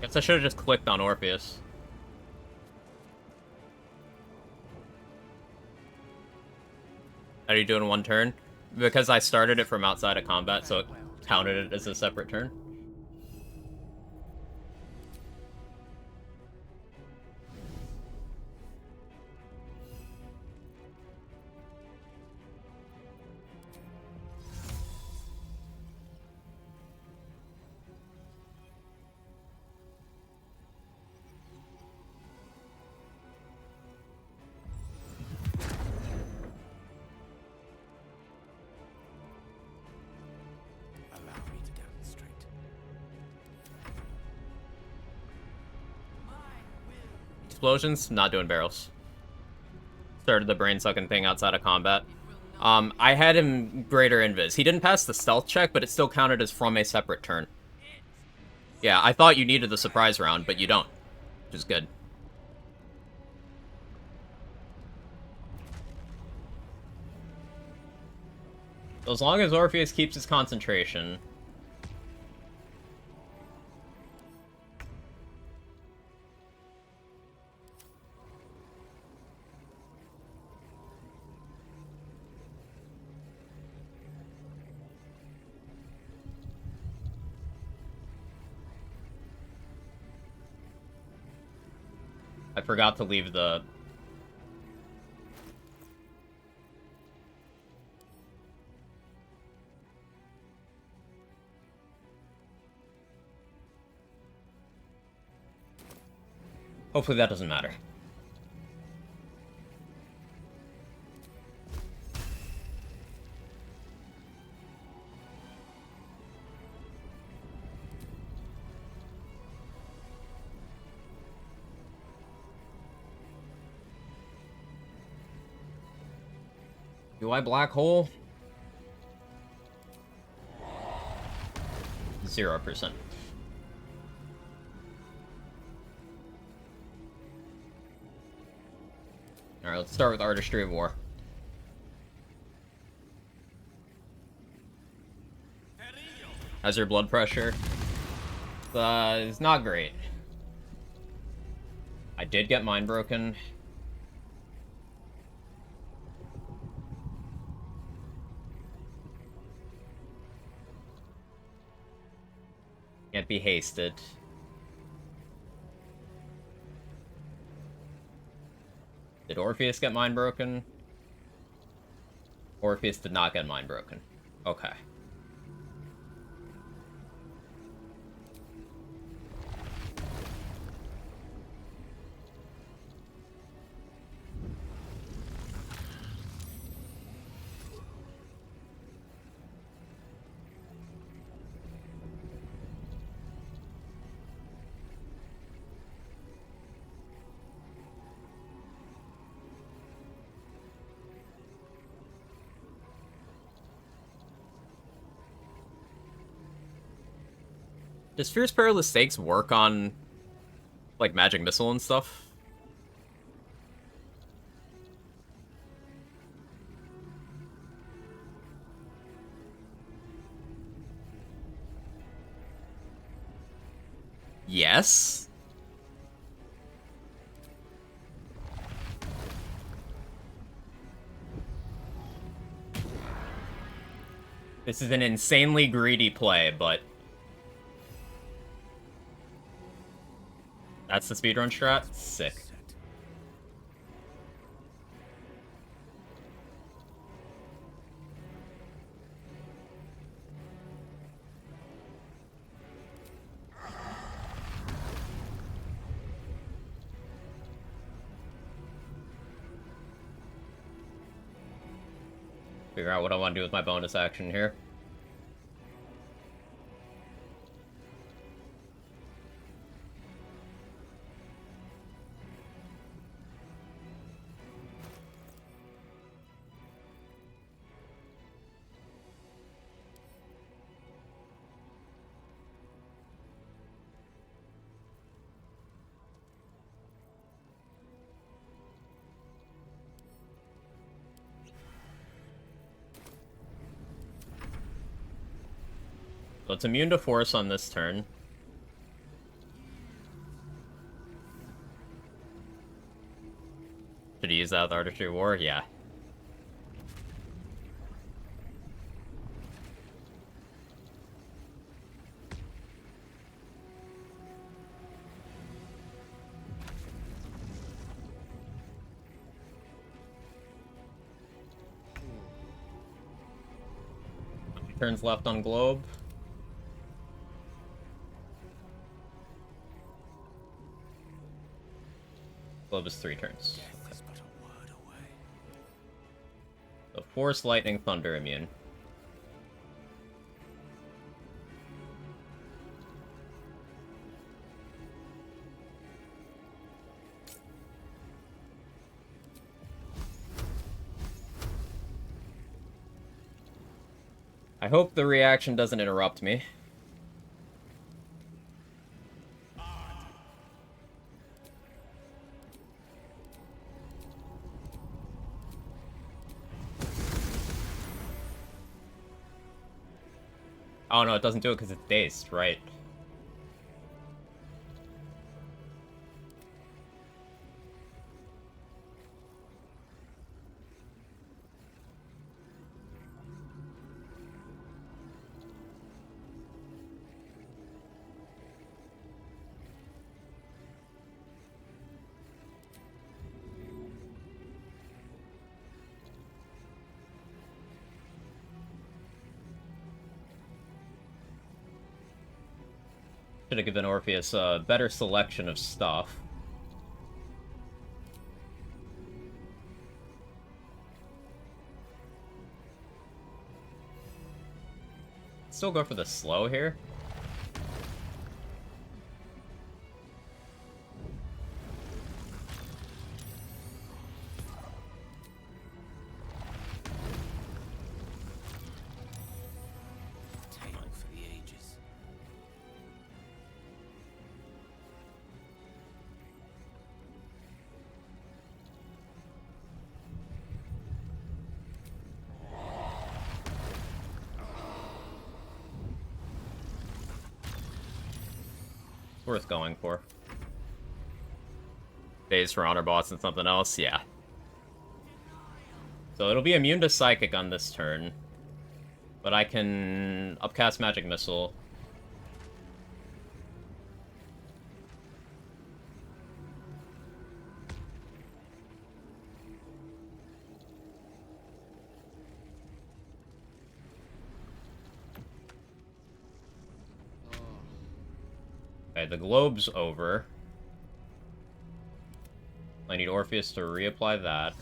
S1: Guess I should have just clicked on Orpheus. How do you do in one turn? Because I started it from outside of combat, so it counted it as a separate turn.
S6: Allow me to demonstrate.
S1: Explosions, not doing barrels. Started the brain sucking thing outside of combat. I had him greater invis. He didn't pass the stealth check, but it still counted as from a separate turn. Yeah, I thought you needed the surprise round, but you don't, which is good. So as long as Orpheus keeps his concentration. I forgot to leave the... Hopefully that doesn't matter. Do I black hole? 0%. Alright, let's start with Artistry of War. How's your blood pressure? It's not great. I did get mine broken. Can't be hasted. Did Orpheus get mine broken? Orpheus did not get mine broken. Okay. Does Fierce Perilous Stakes work on, like, magic missile and stuff? Yes? This is an insanely greedy play, but... That's the speedrun strat? Sick. Figure out what I want to do with my bonus action here. So it's immune to force on this turn. Should he use that with Artistry War? Yeah. Turns left on globe. Globe is 3 turns. Okay. So Force, Lightning, Thunder immune. I hope the reaction doesn't interrupt me. Oh no, it doesn't do it because it's dazed, right? Should have given Orpheus a better selection of stuff. Still go for the slow here.
S14: Tale for the ages.
S1: It's worth going for. Days for honor boss and something else, yeah. So it'll be immune to Psychic on this turn. But I can upcast Magic Missile. Okay, the globe's over. I need Orpheus to reapply that.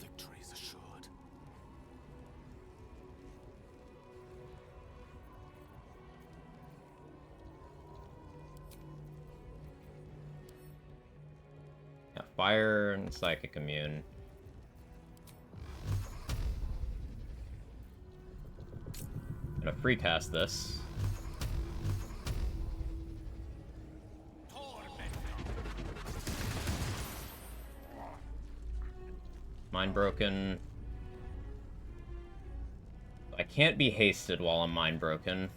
S8: Victory is assured.
S1: Yeah, Fire and Psychic immune. I'm gonna free cast this. Mind broken. I can't be hasted while I'm mind broken.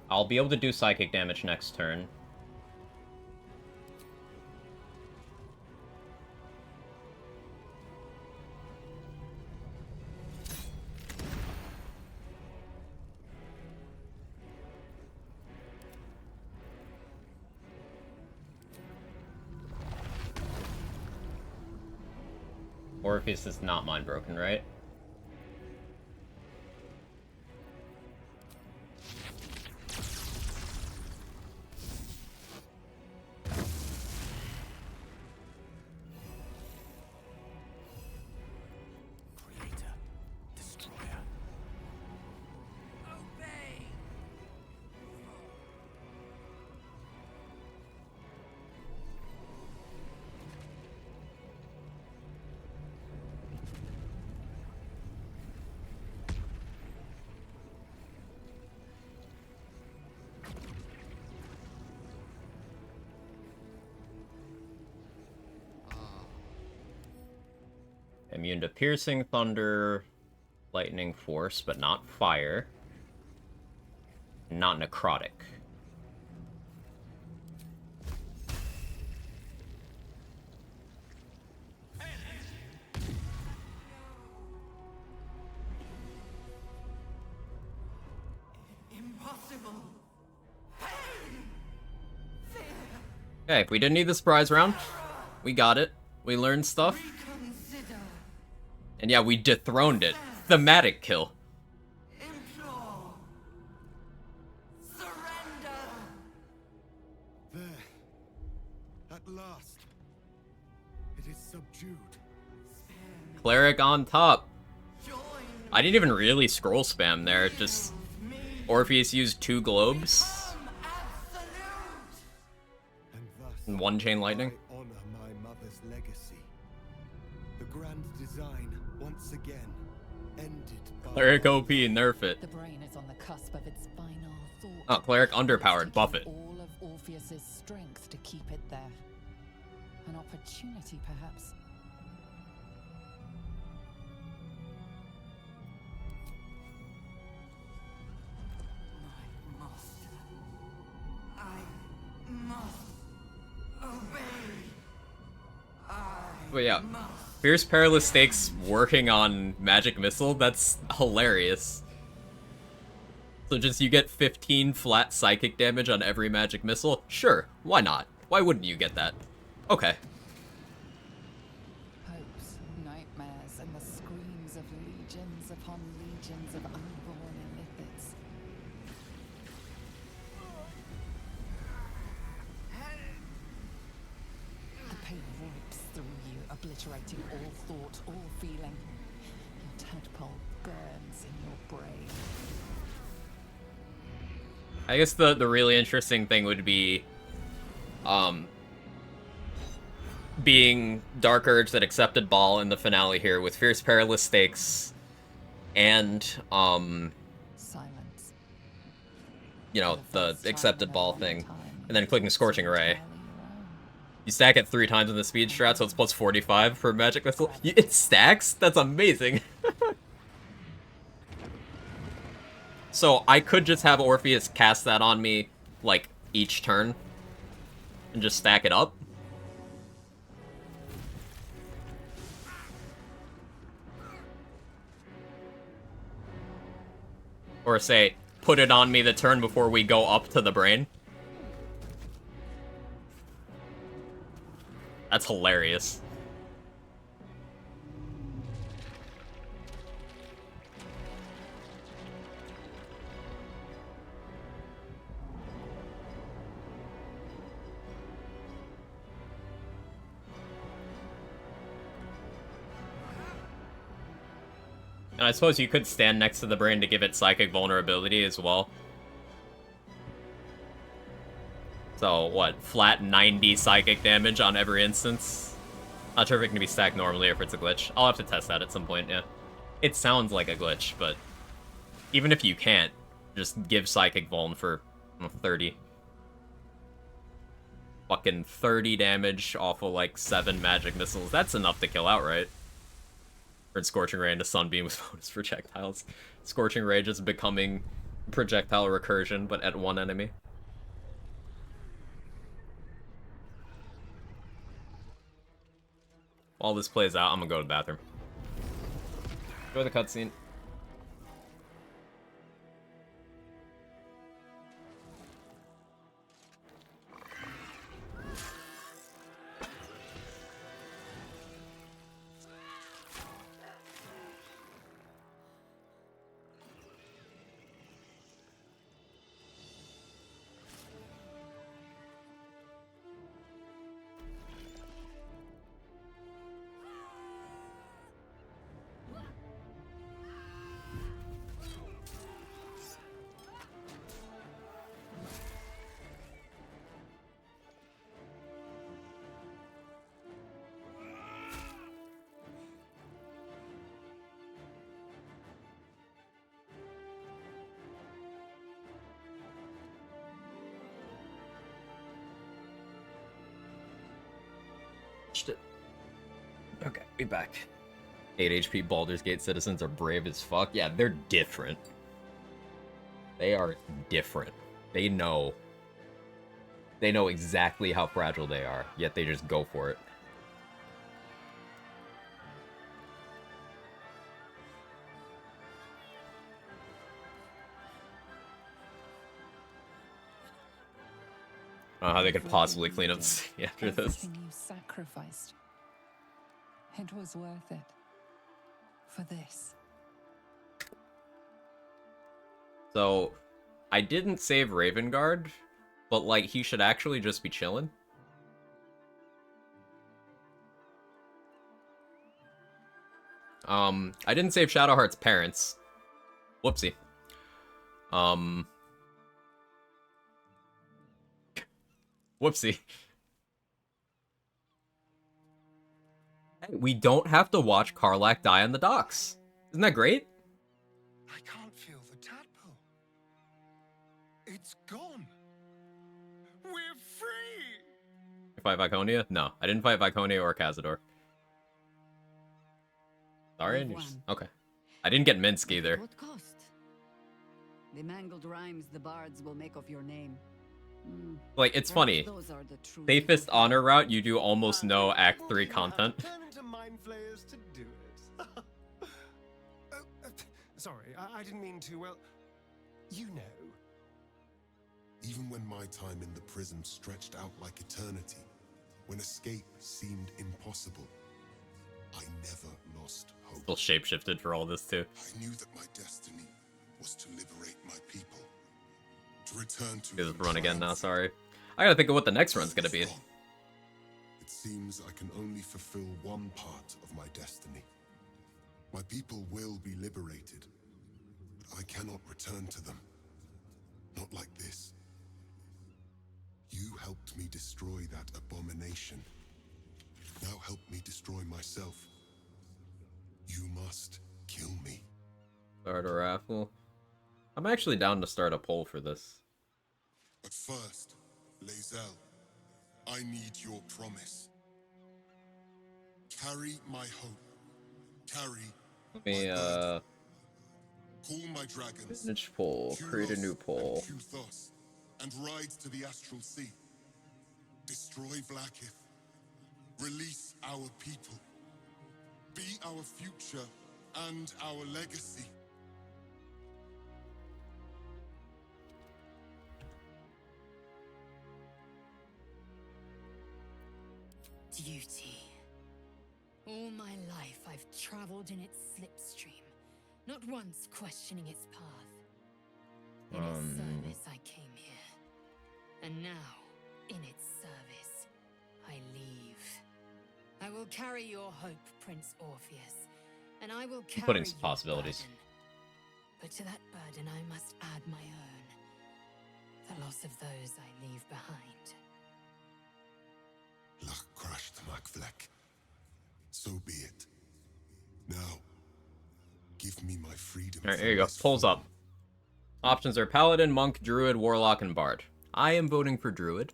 S1: I'll be able to do psychic damage next turn. Orpheus is not mind broken, right?
S14: Creator, destroyer. Obey.
S1: Immune to piercing, thunder, lightning, force, but not fire. Not necrotic.
S19: Impossible.
S1: Okay, we didn't need the surprise round. We got it. We learned stuff. And yeah, we dethroned it. Thematic kill.
S10: There. At last. It is subdued.
S1: Cleric on top. I didn't even really scroll spam there. Just Orpheus used 2 globes. And 1 chain lightning.
S10: I honor my mother's legacy. The grand design, once again, ended by...
S1: Cleric OP, nerf it.
S5: The brain is on the cusp of its final thought.
S1: Oh, Cleric underpowered, buff it.
S5: All of Orpheus's strength to keep it there. An opportunity, perhaps.
S1: But yeah, Fierce Perilous Stakes working on Magic Missile, that's hilarious. So just you get 15 flat psychic damage on every Magic Missile? Sure, why not? Why wouldn't you get that? Okay.
S5: Hopes, nightmares, and the screams of legions upon legions of unborn illithids. The pain rips through you, obliterating all thought, all feeling. Your tadpole burns in your brain.
S1: I guess the really interesting thing would be, being Dark Urge that accepted Ball in the finale here with Fierce Perilous Stakes and,
S5: Silence.
S1: you know, the accepted Ball thing, and then clicking Scorching Ray. You stack it 3 times in the speed strat, so it's plus 45 for Magic Missile. It stacks? That's amazing. So I could just have Orpheus cast that on me, like, each turn, and just stack it up. Or say, put it on me the turn before we go up to the brain. That's hilarious. And I suppose you could stand next to the brain to give it psychic vulnerability as well. So, what, flat 90 psychic damage on every instance? Not sure if it can be stacked normally or if it's a glitch. I'll have to test that at some point, yeah. It sounds like a glitch, but even if you can't, just give psychic vuln for 30. Fucking 30 damage off of like 7 magic missiles. That's enough to kill outright. Or Scorching Ray into Sunbeam with bonus projectiles. Scorching Ray just becoming projectile recursion, but at 1 enemy. While this plays out, I'm gonna go to the bathroom. Enjoy the cutscene. Okay, be back. 8 HP Baldur's Gate citizens are brave as fuck. Yeah, they're different. They are different. They know. They know exactly how fragile they are, yet they just go for it. I don't know how they could possibly clean up the sea after this.
S5: Everything you sacrificed. It was worth it. For this.
S1: So, I didn't save Ravengard, but, like, he should actually just be chilling. I didn't save Shadowheart's parents. Whoopsie. Whoopsie. Hey, we don't have to watch Karlach die on the docks. Isn't that great?
S10: I can't feel the tadpole. It's gone. We're free.
S1: You fight Viconia? No, I didn't fight Viconia or Cazador. Sorry, and you're just... Okay. I didn't get Minsk either.
S9: What cost? The mangled rhymes the bards will make of your name.
S1: Like, it's funny. Safest honor route, you do almost no Act 3 content.
S10: Turn into mind flayers to do it. Sorry, I didn't mean to. Well, you know.
S7: Even when my time in the prison stretched out like eternity, when escape seemed impossible, I never lost hope.
S1: Still shapeshifted for all this too.
S7: I knew that my destiny was to liberate my people. To return to
S1: This run again now, sorry. I gotta think of what the next run's gonna be.
S7: It seems I can only fulfill one part of my destiny. My people will be liberated, but I cannot return to them. Not like this. You helped me destroy that abomination. Now help me destroy myself. You must kill me.
S1: Start a raffle. I'm actually down to start a poll for this.
S7: But first, Lae'zel, I need your promise. Carry my hope. Carry
S1: Let me,
S7: Call my dragons.
S1: Vintage poll. Create a new poll.
S7: Kuthos, and ride to the Astral Sea. Destroy Blackith. Release our people. Be our future and our legacy.
S4: Duty. All my life I've traveled in its slipstream, not once questioning its path. In its service I came here, and now, in its service, I leave. I will carry your hope, Prince Orpheus, and I will carry
S1: Putting some
S4: your
S1: possibilities.
S4: burden. But to that burden I must add my own. The loss of those I leave behind.
S7: Lach crashed Makvlek. So be it. Now, give me my freedom.
S1: Alright, here you go. Polls up. Options are Paladin, Monk, Druid, Warlock, and Bard. I am voting for Druid.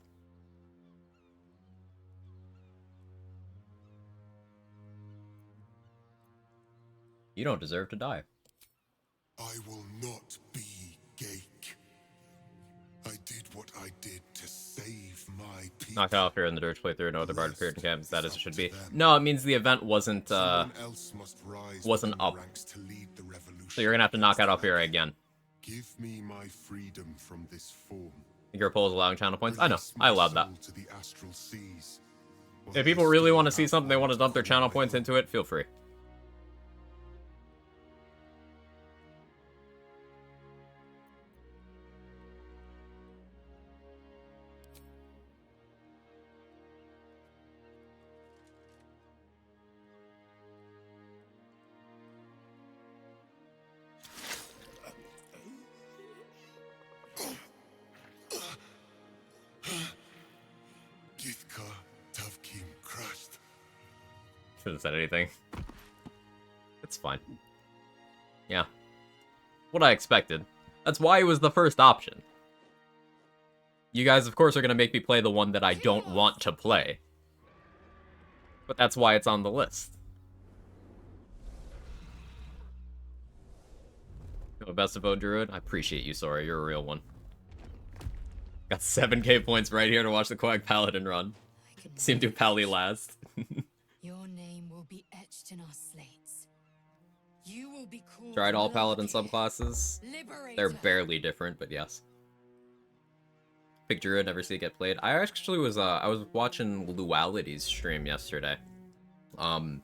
S1: You don't deserve to die.
S7: I will not be Gake. I did what I did to save my people.
S1: Knocked out here in the Dirge playthrough, no other Bard appeared in camp, that as it should be. No, it means the event wasn't, wasn't up. So you're gonna have to knock out Alfira again.
S7: Give me my freedom from this form.
S1: Your poll is allowing channel points? I know, I allowed that.
S7: To the astral seas.
S1: If people really want to see something, they want to dump their channel points into it, feel free.
S7: Githka Tavkim crashed.
S1: Shouldn't have said anything. It's fine. Yeah. What I expected. That's why it was the first option. You guys, of course, are going to make me play the one that I don't want to play. But that's why it's on the list. I'm a best of vote druid. I appreciate you, Sora. You're a real one. Got 7k points right here to watch the Quag Paladin run. Seem to pally last.
S4: Your name will be etched in our slates. You will be called
S1: Tried all Paladin
S4: Larkin,
S1: subclasses. They're
S4: Liberator.
S1: barely different, but yes. Pick druid, never see it get played. I actually was I was watching Luality's stream yesterday. They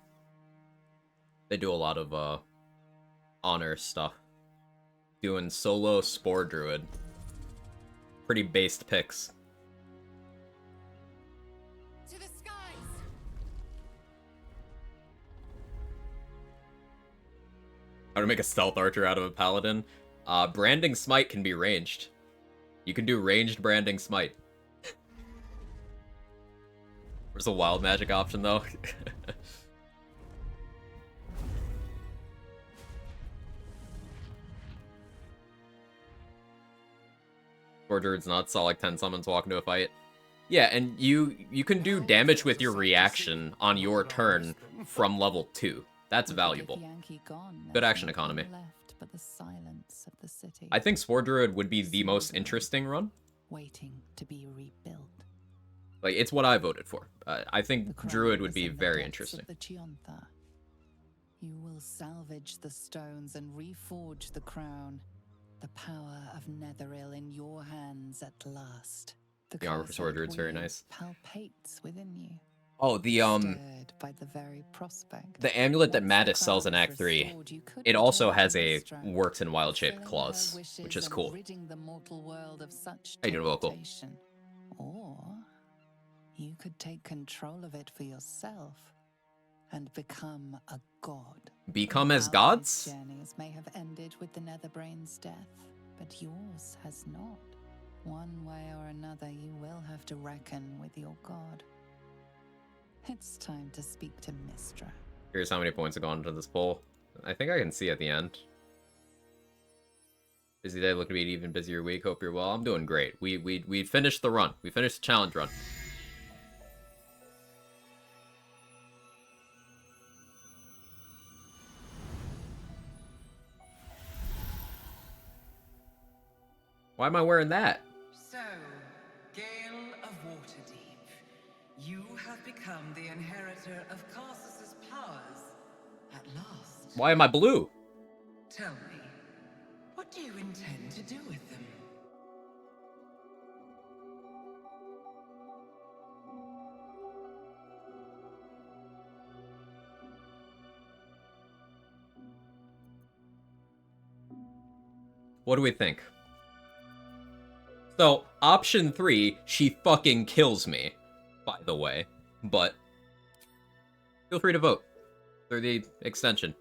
S1: do a lot of honor stuff. Doing solo Spore Druid. Pretty based picks.
S4: To the skies.
S1: How to make a stealth archer out of a paladin? Branding smite can be ranged. You can do ranged branding smite. There's a wild magic option though. Or druid's nuts, saw like 10 summons walk into a fight. Yeah, and you can do damage with your reaction on your turn from level 2. That's valuable. Good action economy.
S5: But the silence of the city.
S1: I think Spore Druid would be the most interesting run.
S5: Waiting to be rebuilt.
S1: Like, it's what I voted for. I think Druid would be very interesting.
S5: The Chiontha. You will salvage the stones and reforge the crown. The power of Netheril in your hands at last.
S1: The armor for Spore Druid's very nice.
S5: Palpates within you.
S1: Oh, the
S5: by the very prospect.
S1: The amulet that Mattis sells in Act 3, it also has a works in wild shape clause, which is cool. How you doing, vocal?
S5: Or you could take control of it for yourself and become a god.
S1: Become as gods?
S5: Journeys may have ended with the Netherbrain's death, but yours has not. One way or another, you will have to reckon with your god. It's time to speak to Mistra.
S1: Here's how many points have gone into this poll. I think I can see at the end. Busy day, looking to be an even busier week. Hope you're well. I'm doing great. We finished the run. We finished the challenge run. Why am I wearing that?
S19: So, Gale of Waterdeep, you have become the inheritor of Karsus's powers at last.
S1: Why am I blue?
S19: Tell me, what do you intend to do with them?
S1: What do we think? So, option 3, she fucking kills me, by the way. But, feel free to vote through the extension.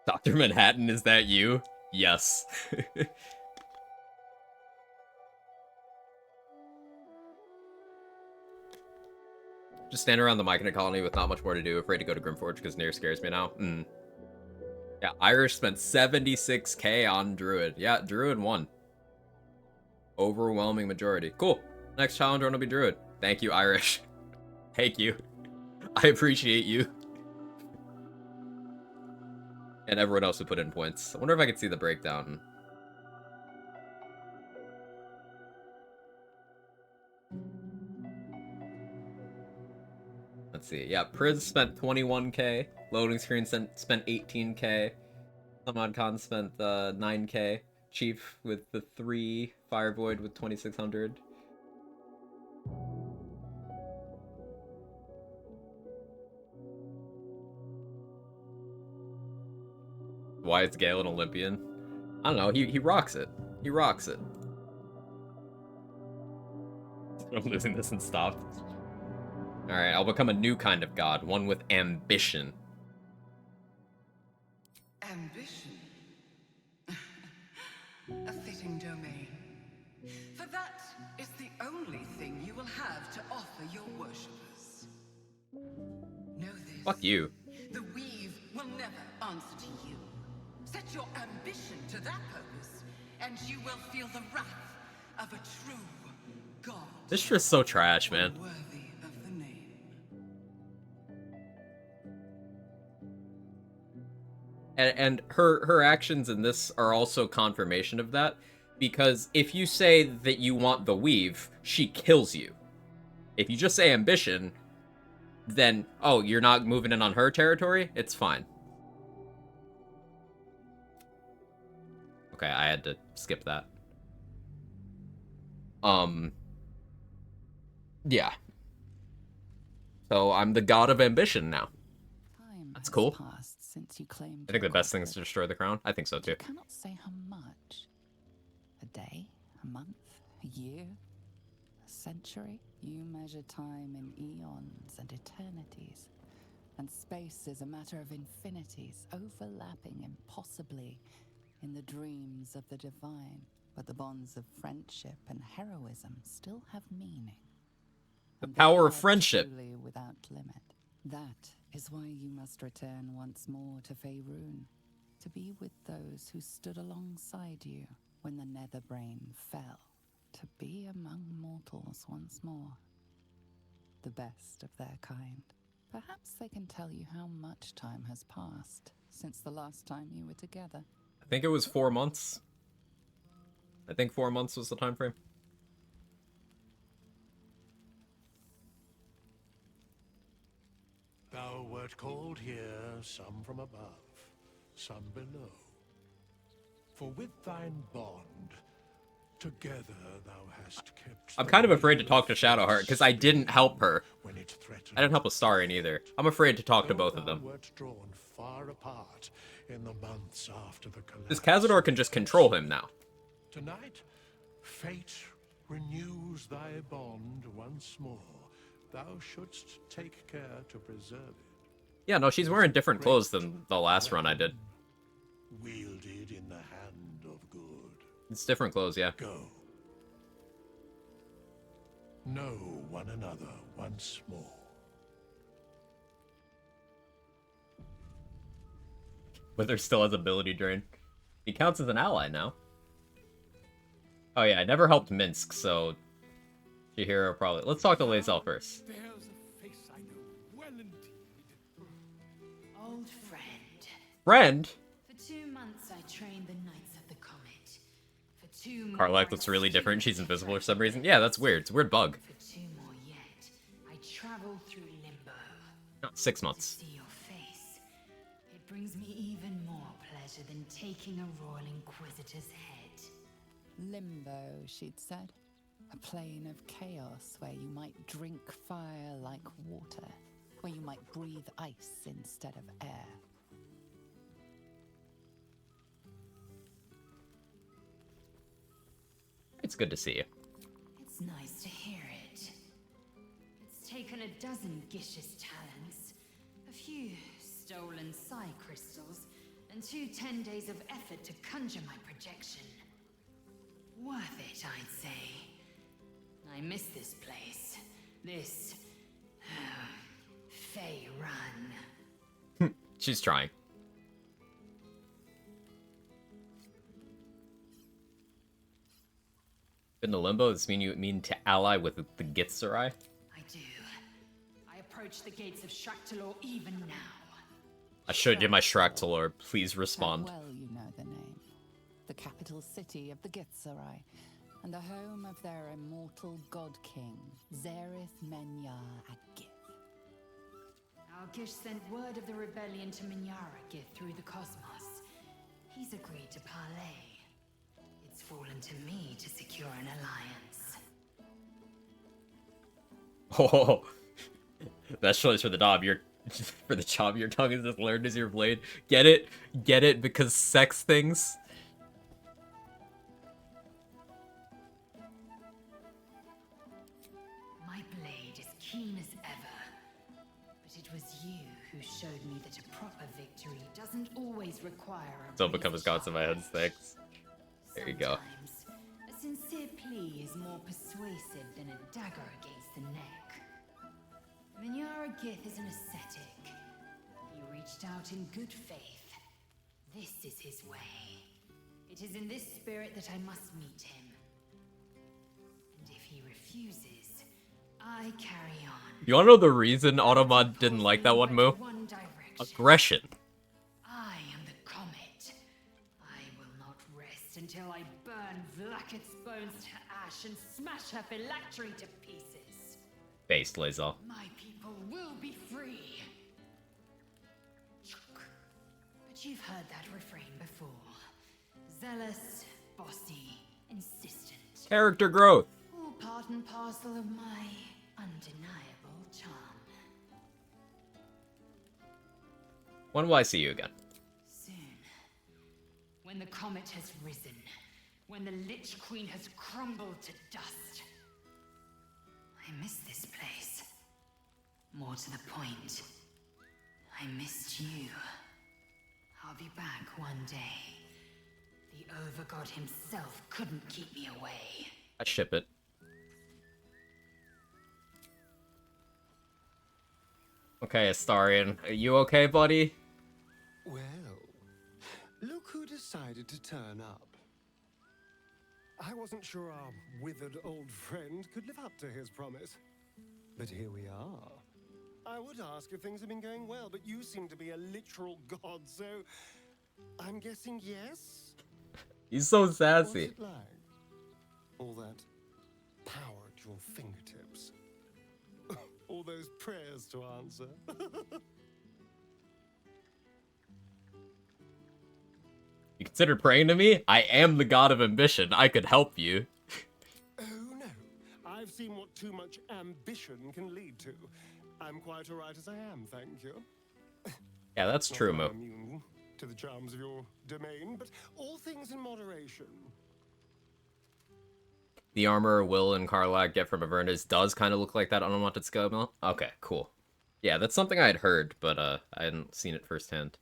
S1: Dr. Manhattan, is that you? Yes. Just stand around the Myconid colony with not much more to do, afraid to go to Grimforge because Nier scares me now. Yeah, Irish spent 76k on Druid. Yeah, Druid won. Overwhelming majority. Cool. Next challenge run will be Druid. Thank you, Irish. Thank you. I appreciate you. And everyone else who put in points. I wonder if I could see the breakdown. Let's see. Yeah, Priz spent 21k. Loading screen spent 18k. Samad Khan spent 9k. Chief with the 3. Fire Void with 2600. Why is Gale an Olympian? I don't know. He rocks it. He rocks it. I'm losing this and stop. Alright, I'll become a new kind of god. One with ambition.
S19: Ambition? A fitting domain. For that is the only thing you will have to offer your worshippers. Know this.
S1: Fuck you.
S19: The Weave will never answer to you. Set your ambition to that purpose, and you will feel the wrath of a true god.
S1: This shit's so trash, man.
S19: Worthy of the name.
S1: And her actions in this are also confirmation of that, because if you say that you want the weave, she kills you. If you just say ambition, then, oh, you're not moving in on her territory? It's fine. Okay, I had to skip that. Yeah. So I'm the god of ambition now. That's cool.
S5: Passed since you claimed
S1: I think the best thing is to destroy the crown. I think so too.
S5: You cannot say how much. A day, a month, a year, a century. You measure time in eons and eternities. And space is a matter of infinities, overlapping impossibly in the dreams of the divine. But the bonds of friendship and heroism still have meaning.
S1: The power of friendship.
S5: Truly without limit. That is why you must return once more to Faerun, to be with those who stood alongside you when the Netherbrain fell, to be among mortals once more, the best of their kind. Perhaps they can tell you how much time has passed since the last time you were together.
S1: I think it was 4 months. I think 4 months was the time frame.
S18: Thou wert called here, some from above, some below. For with thine bond, together thou hast kept...
S1: I'm kind of afraid to talk to Shadowheart, because I didn't help her. I didn't help Astarion either. I'm afraid to talk to both of them.
S18: Wert drawn far apart in the months after the collapse.
S1: This Cazador can just control him now.
S18: Tonight, fate renews thy bond once more. Thou shouldst take care to preserve it.
S1: Yeah, no, she's wearing different clothes than the last run I did.
S18: Wielded in the hand of good.
S1: It's different clothes, yeah.
S18: Go. Know one another once more.
S1: Wither still has ability drain. He counts as an ally now. Oh yeah, I never helped Minsk, so Chihiro probably. Let's talk to Lae'zel first.
S14: There's a face I know well indeed.
S13: Old friend.
S1: Friend?
S13: For 2 months I trained the Knights of the Comet. For 2 more
S1: Karlach looks really different. She's invisible for some reason. Yeah, that's weird. It's a weird bug.
S13: For 2 more yet. I traveled through limbo.
S1: Not 6 months.
S13: To see your face. It brings me even more pleasure than taking a royal inquisitor's head.
S5: Limbo, she'd said. A plane of chaos where you might drink fire like water, where you might breathe ice instead of air.
S1: It's good to see you.
S13: It's nice to hear it. It's taken a dozen Gish's talents, a few stolen psi crystals, and 2 10 days of effort to conjure my projection. Worth it, I'd say. I miss this place. This... Faerun.
S1: She's trying. In the limbo, does you mean to ally with the Githzerai?
S13: I do. I approach the gates of Shraktalor even now.
S1: I showed you my Shraktalor. Please respond.
S5: Well, you know the name. The capital city of the Githzerai, and the home of their immortal god king, Zereth Menyar Agith.
S13: Our Gish sent word of the rebellion to Minyara through the cosmos. He's agreed to parley. It's fallen to me to secure an alliance.
S1: Oh, that's choice for the job. For the job, your tongue is as learned as your blade. Get it? Get it? Because sex things.
S13: My blade is keen as ever, but it was you who showed me that a proper victory doesn't always require a
S1: Don't become as gods in my head. Thanks. There you go.
S13: A sincere plea is more persuasive than a dagger against the neck. Minyara Gith is an ascetic. He reached out in good faith. This is his way. It is in this spirit that I must meet him. And if he refuses, I carry on.
S1: You wanna know the reason Automod didn't like that one move? Aggression.
S13: I am the
S4: bones to ash and smash her phylactery to pieces.
S1: Based laser.
S4: My people will be free. But you've heard that refrain before. Zealous, bossy, insistent.
S1: Character growth.
S4: All part and parcel of my undeniable charm.
S1: When will I see you again?
S4: Soon, when the comet has risen, when the Lich Queen has crumbled to dust. I miss this place. More to the point, I missed you. I'll be back one day. The Overgod himself couldn't keep me away.
S1: I ship it. Okay, Astarion. Are you okay, buddy?
S10: Well, look who decided to turn up. I wasn't sure our withered old friend could live up to his promise. But here we are. I would ask if things have been going well, but you seem to be a literal god, so I'm guessing yes?
S1: He's so sassy.
S10: What's it like? All that power at your fingertips. All those prayers to answer.
S1: You consider praying to me? I am the god of ambition. I could help you.
S10: Oh no, I've seen what too much ambition can lead to. I'm quite alright as I am, thank you.
S1: Yeah, that's
S10: Not
S1: true,
S10: that
S1: Mo.
S10: I'm immune to the charms of your domain, but all things in moderation.
S1: The armor Will and Karlach get from Avernus does kind of look like that unwanted scale mill. Okay, cool. Yeah, that's something I had heard, but I hadn't seen it firsthand.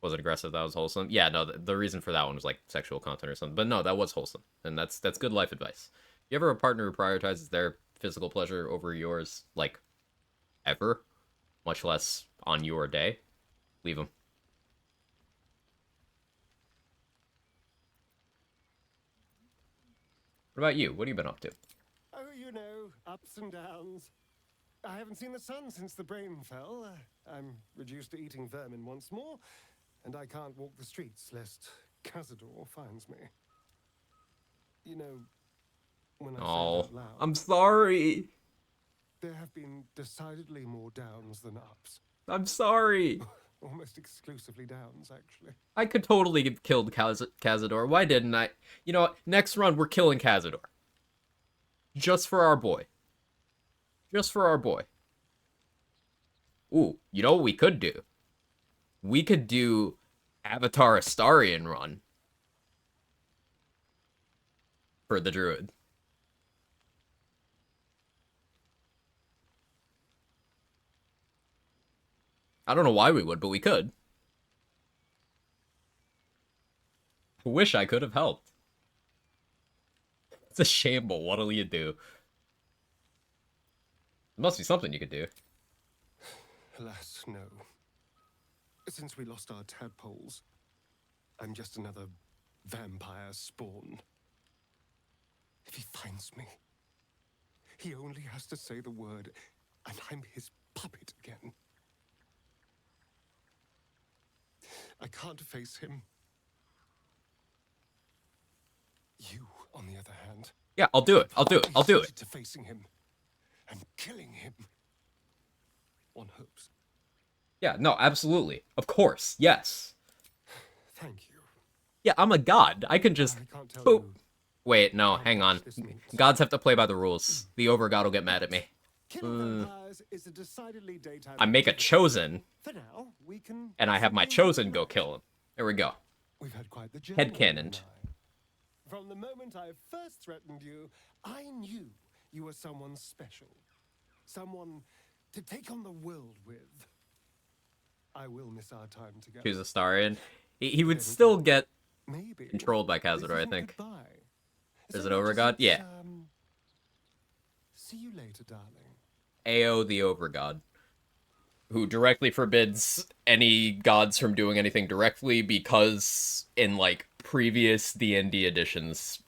S1: Was it aggressive? That was wholesome? Yeah, no, the reason for that one was like sexual content or something. But no, that was wholesome. And that's good life advice. You ever have a partner who prioritizes their physical pleasure over yours, like, ever? Much less on your day? Leave them. What about you? What have you been up to?
S10: Oh, you know, ups and downs. I haven't seen the sun since the brain fell. I'm reduced to eating vermin once more, and I can't walk the streets lest Cazador finds me. You know, when I say it
S1: Oh,
S10: out loud,
S1: I'm sorry.
S10: there have been decidedly more downs than ups.
S1: I'm sorry.
S10: Almost exclusively downs, actually.
S1: I could totally have killed Cazador. Why didn't I? You know what? Next run, we're killing Cazador. Just for our boy. Just for our boy. Ooh, you know what we could do? We could do Avatar Astarion run. For the Druid. I don't know why we would, but we could. I wish I could have helped. It's a shamble. What'll you do? There must be something you could do.
S10: Alas, no. Since we lost our tadpoles, I'm just another vampire spawn. If he finds me, he only has to say the word, and I'm his puppet again. I can't face him. You, on the other hand...
S1: Yeah, I'll do it. I'll do it. I'll do it.
S10: ...to facing him and killing him. One hopes.
S1: Yeah, no, absolutely. Of course. Yes.
S10: Thank you.
S1: Yeah, I'm a god. I can just... Boop. Wait, no, hang on. Gods have to play by the rules. The Overgod will get mad at me. I make a chosen, and I have my chosen go kill him. There we go.
S10: We've had quite the
S1: Headcanoned.
S10: From the moment I first threatened you, I knew you were someone special. Someone to take on the world with. I will miss our time together.
S1: Choose Astarion. He would still get controlled by Cazador, I think. Is it Overgod? Yeah.
S10: See you later, darling.
S1: AO the Overgod, who directly forbids any gods from doing anything directly because in, like, previous D&D editions,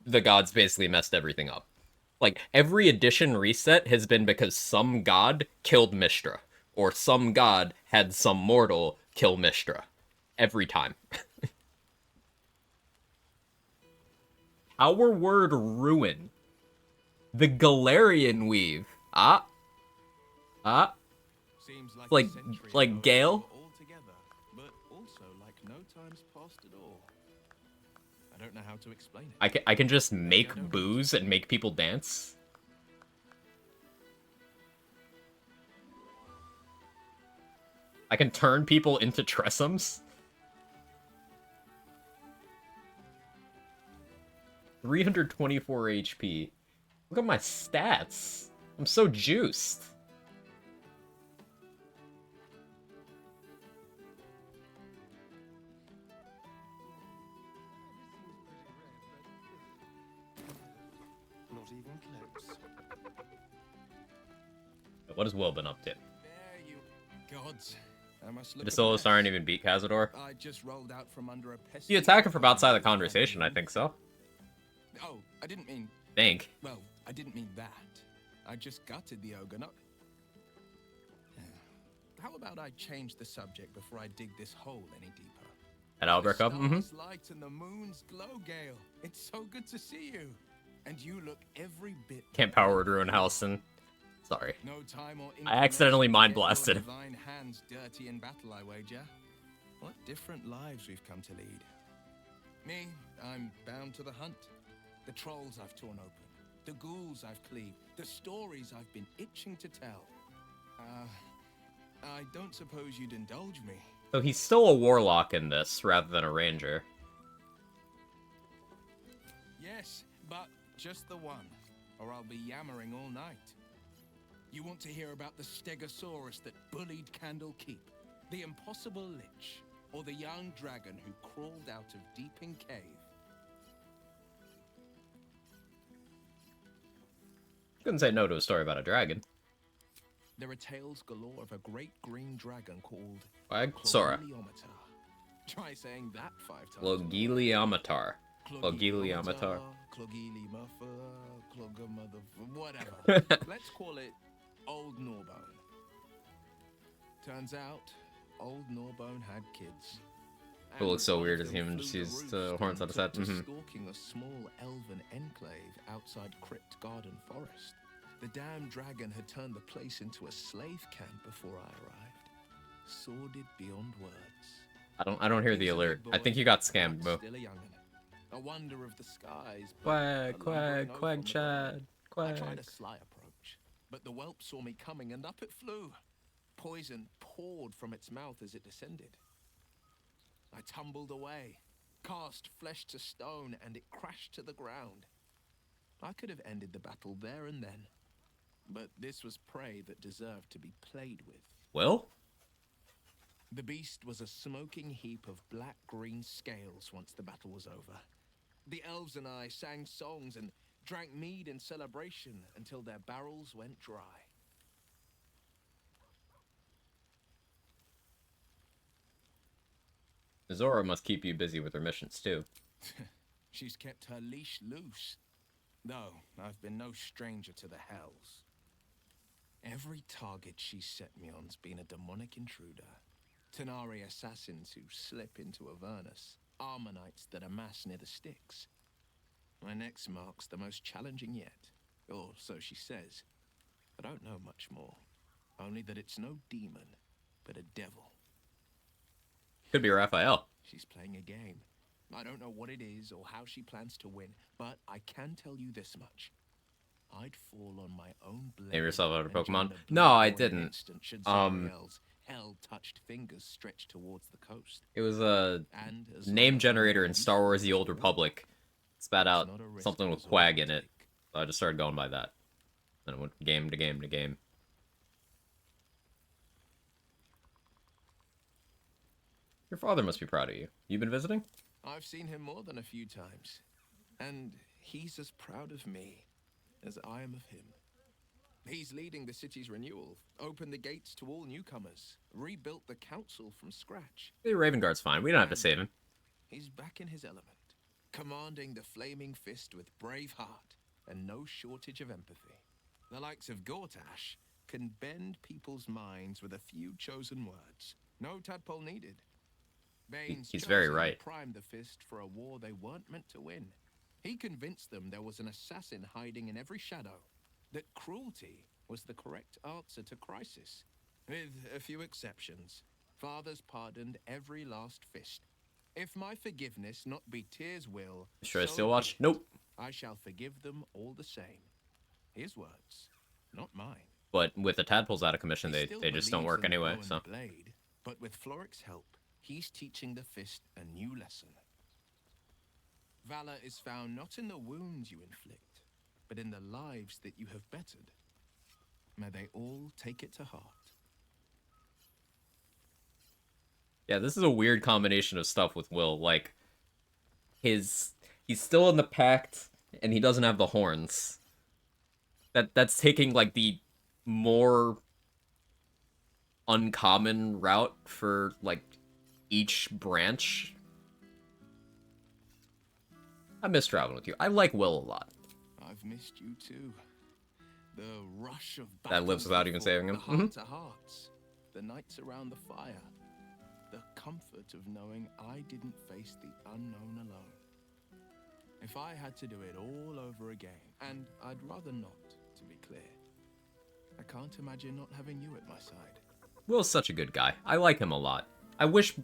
S1: the gods basically messed everything up. Like, every edition reset has been because some god killed Mistra, or some god had some mortal kill Mistra. Every time. Our word ruin. The Galarian weave. Ah. Ah.
S12: Seems like
S1: Like
S12: a century
S1: like
S12: ago
S1: Gale.
S12: we were all together, but also like no time's passed at all. I don't know how to explain it.
S1: I can just
S12: Maybe
S1: make
S12: I don't
S1: booze and make people dance. I can turn people into Tressums. 324 HP. Look at my stats. I'm so juiced.
S10: Not even close.
S1: What has Will been up to?
S12: There you gods. I must look
S1: The
S12: a
S1: Solos
S12: mess.
S1: aren't even beat Cazador.
S12: I just rolled out from under a pesky
S1: You attack him from
S12: goblin
S1: outside the
S12: with a
S1: conversation, I
S12: family.
S1: think so.
S12: Oh, I didn't mean.
S1: Think.
S12: Well, I didn't mean that. I just gutted the ogre, not. How about I change the subject before I dig this hole any deeper?
S1: At Albrecht Cup?
S12: The stars light and the moon's glow, Gale. It's so good to see you. And you look every bit.
S1: Can't power word ruin Halcyon. Sorry.
S12: No time or
S1: I accidentally mind
S12: inclination to get
S1: blasted.
S12: your divine hands dirty in battle, I wager. What different lives we've come to lead. Me, I'm bound to the hunt. The trolls I've torn open. The ghouls I've cleaved. The stories I've been itching to tell. I don't suppose you'd indulge me.
S1: So he's still a warlock in this, rather than a ranger.
S12: Yes, but just the one, or I'll be yammering all night. You want to hear about the Stegosaurus that bullied Candle Keep, the impossible lich, or the young dragon who crawled out of Deeping Cave?
S1: Couldn't say no to a story about a dragon.
S12: There are tales galore of a great green dragon called
S1: Sora.
S12: Clogiliomatar. Try saying that 5 times.
S1: Clogiliomatar. Clogiliomatar.
S12: Whatever. Let's call it Old Norbone. Turns out, Old Norbone had kids.
S1: It looks so weird as him just used horns on his head.
S12: Stalking a small elven enclave outside Crypt Garden Forest. The damned dragon had turned the place into a slave camp before I arrived. Sordid beyond words.
S1: I don't hear the alert. I think you got scammed, bro.
S12: Still a young'un. A wonder of the skies.
S1: Quack, quack, quack, Chad.
S12: I tried
S1: Quack.
S12: a sly approach, but the whelp saw me coming and up it flew. Poison poured from its mouth as it descended. I tumbled away, cast flesh to stone, and it crashed to the ground. I could have ended the battle there and then, but this was prey that deserved to be played with.
S1: Will?
S12: The beast was a smoking heap of black-green scales once the battle was over. The elves and I sang songs and drank mead in celebration until their barrels went dry.
S1: Zora must keep you busy with her missions, too.
S12: She's kept her leash loose. Though, I've been no stranger to the hells. Every target she's set me on's been a demonic intruder. Tenari assassins who slip into Avernus. Armonites that amass near the sticks. My next mark's the most challenging yet. Or so she says. I don't know much more. Only that it's no demon, but a devil.
S1: Could be Raphael.
S12: She's playing a game. I don't know what it is or how she plans to win, but I can tell you this much. I'd fall on my own blade.
S1: Name yourself out of
S12: and join
S1: Pokemon.
S12: the
S1: No, I
S12: blood-borne in an
S1: didn't.
S12: instant should Zariel's hell-touched fingers stretch towards the coast.
S1: It was a
S12: And as
S1: name
S12: long as
S1: generator
S12: I'm
S1: in Star Wars The Old Republic. Spat out
S12: not a risk
S1: something with Quag in it. So I just started going by that. Then it went game to game to game. Your father must be proud of you. You been visiting?
S12: I've seen him more than a few times. And he's as proud of me as I am of him. He's leading the city's renewal, opened the gates to all newcomers, rebuilt the council from scratch.
S1: The Raven Guard's fine. We don't have to save him.
S12: He's back in his element, commanding the flaming fist with brave heart and no shortage of empathy. The likes of Gortash can bend people's minds with a few chosen words. No tadpole needed. Bane's
S1: He's very
S12: chosen
S1: right.
S12: to prime the fist for a war they weren't meant to win. He convinced them there was an assassin hiding in every shadow, that cruelty was the correct answer to crisis. With a few exceptions, fathers pardoned every last fist. If my forgiveness not be Tyr's will,
S1: Should I
S12: so
S1: still
S12: be
S1: watch?
S12: it.
S1: Nope.
S12: I shall forgive them all the same. His words, not mine.
S1: But with the tadpoles out of commission,
S12: He
S1: they
S12: still
S1: just don't
S12: believes
S1: work
S12: in the
S1: anyway.
S12: bow and
S1: So
S12: the blade, but with Floric's help, he's teaching the fist a new lesson. Valor is found not in the wounds you inflict, but in the lives that you have bettered. May they all take it to heart.
S1: yeah, this is a weird combination of stuff with Will. Like he's still in the pact, and he doesn't have the horns. That's taking like the more uncommon route for like each branch. I miss traveling with you. I like Will a lot.
S12: I've missed you too. The rush of
S1: That lives without even saving him.
S12: The heart to hearts, the nights around the fire, the comfort of knowing I didn't face the unknown alone. If I had to do it all over again, and I'd rather not, to be clear, I can't imagine not having you at my side.
S1: Will's such a good guy. I like him a lot. I wish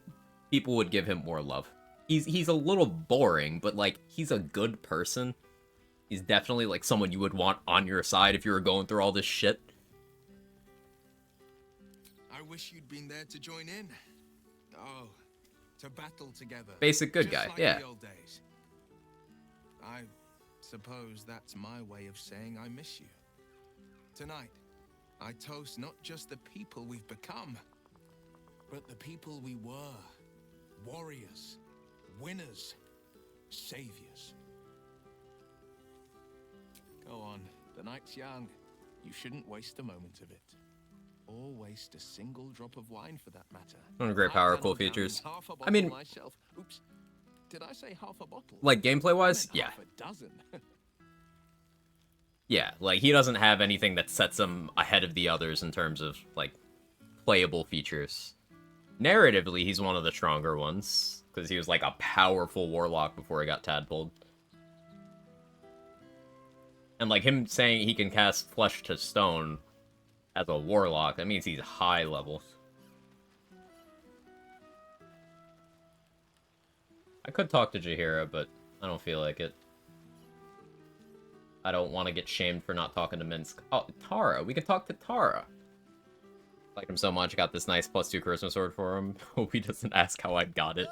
S1: people would give him more love. He's a little boring, but like he's a good person. He's definitely like someone you would want on your side if you were going through all this shit.
S12: I wish you'd been there to join in. Oh, to battle together.
S1: Basic good
S12: just
S1: guy,
S12: like
S1: yeah.
S12: The old days. I suppose that's my way of saying I miss you. Tonight, I toast not just the people we've become, but the people we were. Warriors, winners, saviors. Go on, the night's young. You shouldn't waste a moment of it. Or waste a single drop of wine for that matter.
S1: One of great power, cool features. I mean,
S12: myself. Oops. Did I say half a bottle?
S1: like gameplay wise, yeah.
S12: Half a dozen.
S1: Yeah, like he doesn't have anything that sets him ahead of the others in terms of like playable features. Narratively, he's one of the stronger ones because he was like a powerful warlock before he got tadpoled. And like him saying he can cast flesh to stone as a warlock, that means he's high level. I could talk to Jaheira, but I don't feel like it. I don't want to get shamed for not talking to Minsk. Oh, Tara. We can talk to Tara. Like him so much, I got this nice +2 charisma sword for him. Hope he doesn't ask how I got it.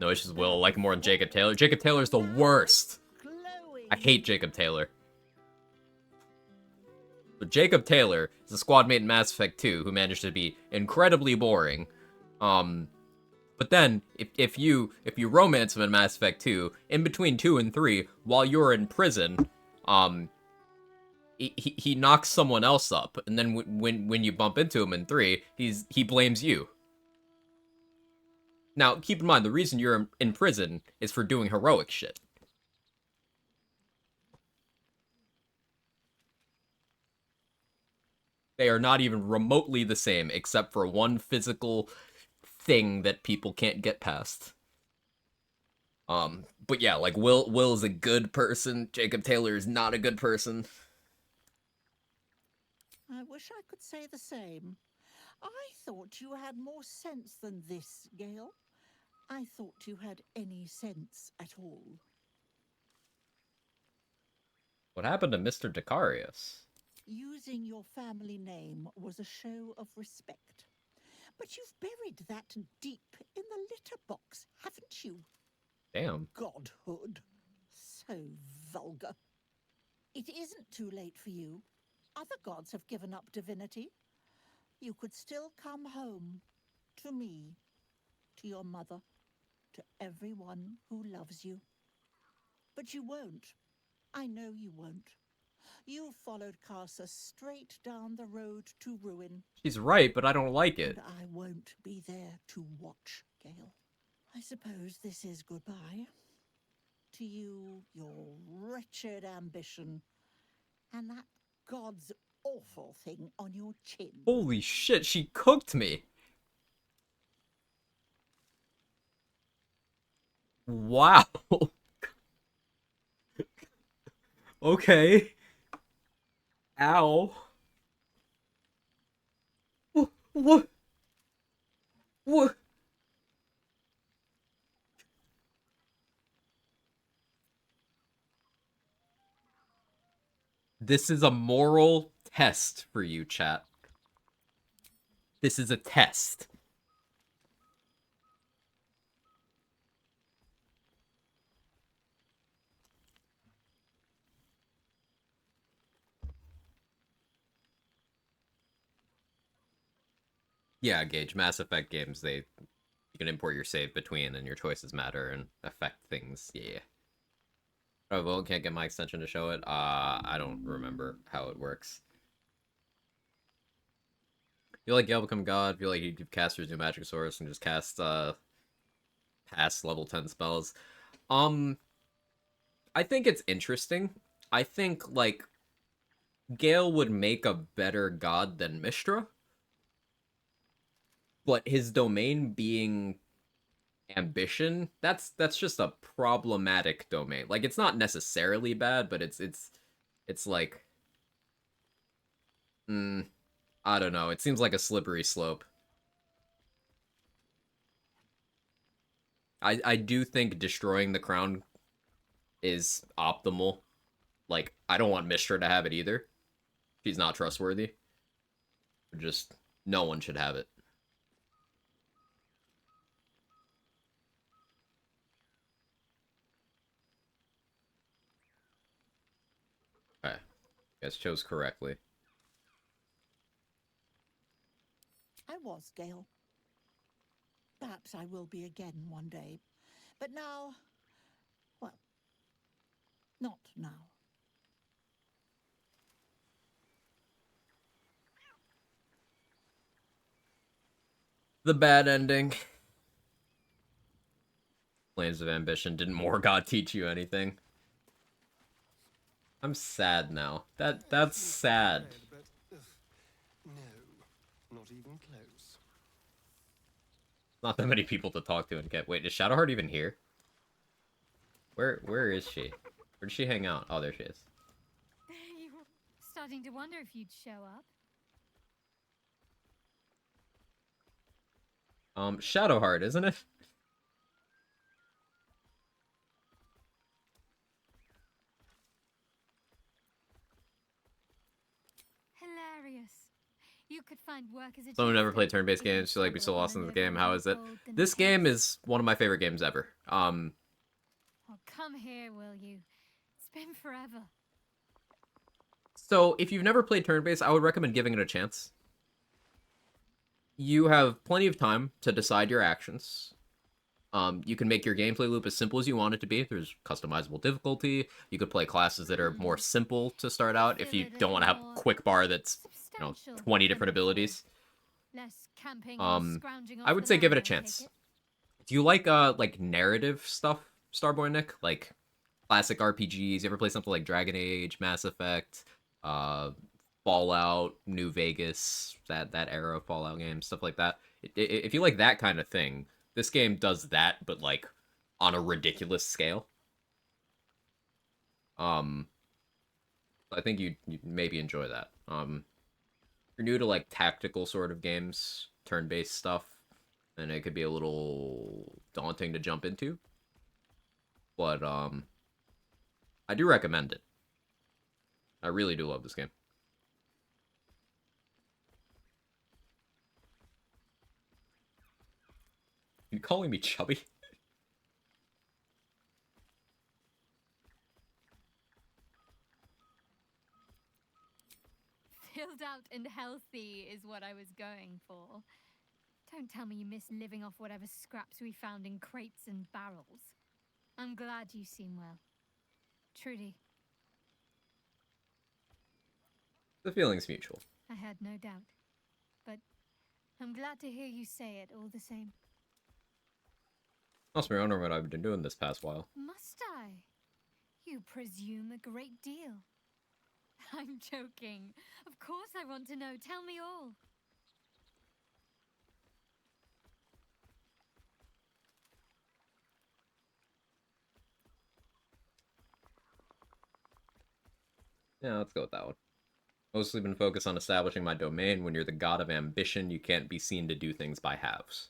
S1: No issues, Will. I like him more than Jacob Taylor. Jacob Taylor's the worst. I hate Jacob Taylor. But Jacob Taylor is a squad mate in Mass Effect 2 who managed to be incredibly boring. But then, if you romance him in Mass Effect 2, in between 2 and 3, while you're in prison, he knocks someone else up, and then when you bump into him in 3, he blames you. Now, keep in mind, the reason you're in prison is for doing heroic shit. They are not even remotely the same, except for one physical thing that people can't get past. But yeah, like Will is a good person. Jacob Taylor is not a good person.
S17: I wish I could say the same. I thought you had more sense than this, Gale. I thought you had any sense at all.
S1: What happened to Mr. Decarius?
S17: Using your family name was a show of respect. But you've buried that deep in the litter box, haven't you?
S1: Damn.
S17: Godhood. So vulgar. It isn't too late for you. Other gods have given up divinity. You could still come home. To me. To your mother. To everyone who loves you. But you won't. I know you won't. You followed Carsa straight down the road to ruin.
S1: She's right, but I don't like it.
S17: And I won't be there to watch, Gale. I suppose this is goodbye. To you, your wretched ambition, and that God's awful thing on your chin.
S1: Holy shit, she cooked me! Wow. Okay. Ow. What? What? This is a moral test for you, chat. This is a test. Yeah, Gage. Mass Effect games, you can import your save between, and your choices matter and affect things. Yeah. Oh, well, can't get my extension to show it. I don't remember how it works. Feel like Gale become god. Feel like you give casters new magic source and just cast past level 10 spells. I think it's interesting. I think like Gale would make a better god than Mistra, but his domain being ambition, that's just a problematic domain. Like it's not necessarily bad, but it's like I don't know. It seems like a slippery slope. I do think destroying the crown is optimal. Like I don't want Mistra to have it either. She's not trustworthy. Just no one should have it. Okay. You guys chose correctly.
S17: I was, Gale. Perhaps I will be again one day. But now, well, not now.
S1: The bad ending. Flames of Ambition. Didn't Morgoth teach you anything? I'm sad now. That's sad.
S10: No, not even close.
S1: Not that many people to talk to and get. Wait, is Shadowheart even here? Where is she? Where did she hang out? Oh, there she is.
S4: You were starting to wonder if you'd show up.
S1: Shadowheart, isn't it?
S4: Hilarious. You could find work as a
S1: Someone who never played
S4: cheapskate,
S1: turn-based
S4: but you'd
S1: games, feel like be so
S4: struggle
S1: lost
S4: if
S1: in
S4: I
S1: the
S4: lived
S1: game.
S4: on
S1: How
S4: more
S1: is it?
S4: gold than
S1: This game is one of my favorite games ever.
S4: Oh, come here, will you? It's been forever.
S1: So if you've never played turn-based, I would recommend giving it a chance. You have plenty of time to decide your actions. You can make your gameplay loop as simple as you want it to be. There's customizable difficulty. You could play classes that are more simple to start out if you don't want to have a quick bar that's 20 different abilities.
S4: Less camping and scrounging
S1: I
S4: off
S1: would
S4: the
S1: say give it
S4: land,
S1: a
S4: I take
S1: chance.
S4: it.
S1: Do you like narrative stuff, Starboy Nick? Like classic RPGs? You ever play something like Dragon Age, Mass Effect, Fallout, New Vegas, that era of Fallout games, stuff like that? If you like that kind of thing, this game does that, but like on a ridiculous scale. I think you maybe enjoy that. If you're new to like tactical sort of games, turn-based stuff, then it could be a little daunting to jump into. But I do recommend it. I really do love this game. You calling me chubby?
S4: Filled out and healthy is what I was going for. Don't tell me you miss living off whatever scraps we found in crates and barrels. I'm glad you seem well. Truly.
S1: The feeling's mutual.
S4: I had no doubt. But I'm glad to hear you say it all the same.
S1: Must be wondering what I've been doing this past while.
S4: Must I? You presume a great deal. I'm joking. Of course I want to know. Tell me all.
S1: Yeah, let's go with that one. Mostly been focused on establishing my domain. When you're the god of ambition, you can't be seen to do things by halves.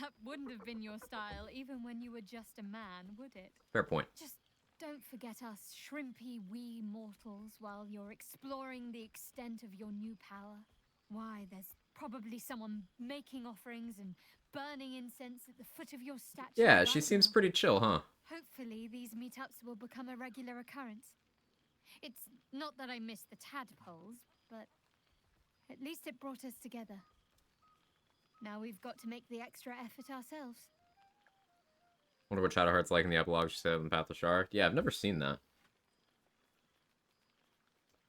S15: That wouldn't have been your style, even when you were just a man, would it?
S1: Fair point.
S15: Just don't forget us shrimpy wee mortals while you're exploring the extent of your new power. Why, there's probably someone making offerings and burning incense at the foot of your statue.
S1: Yeah, she
S15: right
S1: seems
S15: now.
S1: pretty chill, huh?
S15: Hopefully, these meetups will become a regular occurrence. It's not that I miss the tadpoles, but at least it brought us together. Now we've got to make the extra effort ourselves.
S1: Wonder what Shadowheart's like in the epilogue she said in Path of Shar. Yeah, I've never seen that.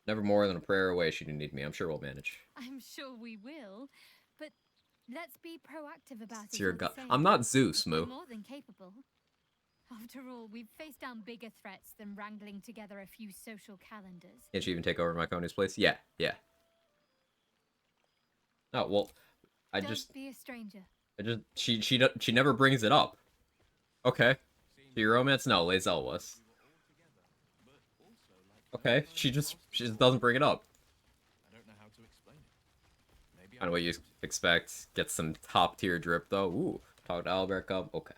S1: Never more than a prayer away should you need me. I'm sure we'll manage.
S15: I'm sure we will, but let's be proactive about
S1: It's
S15: it.
S1: your
S15: all the
S1: god.
S15: same.
S1: I'm not Zeus,
S15: We're
S1: Moo.
S15: more than capable. After all, we've faced down bigger threats than wrangling together a few social calendars.
S1: Can't you even take over Myconia's place? Yeah, yeah. Oh, well,
S15: Don't be a stranger.
S1: she never brings it up. Okay. So your romance? No, Lae'zel was. Okay, she just doesn't bring it up.
S12: I don't know how to explain it. Maybe
S1: Kind of what you expect. Get some top tier drip though. Ooh, talk to Albert Cup. Okay.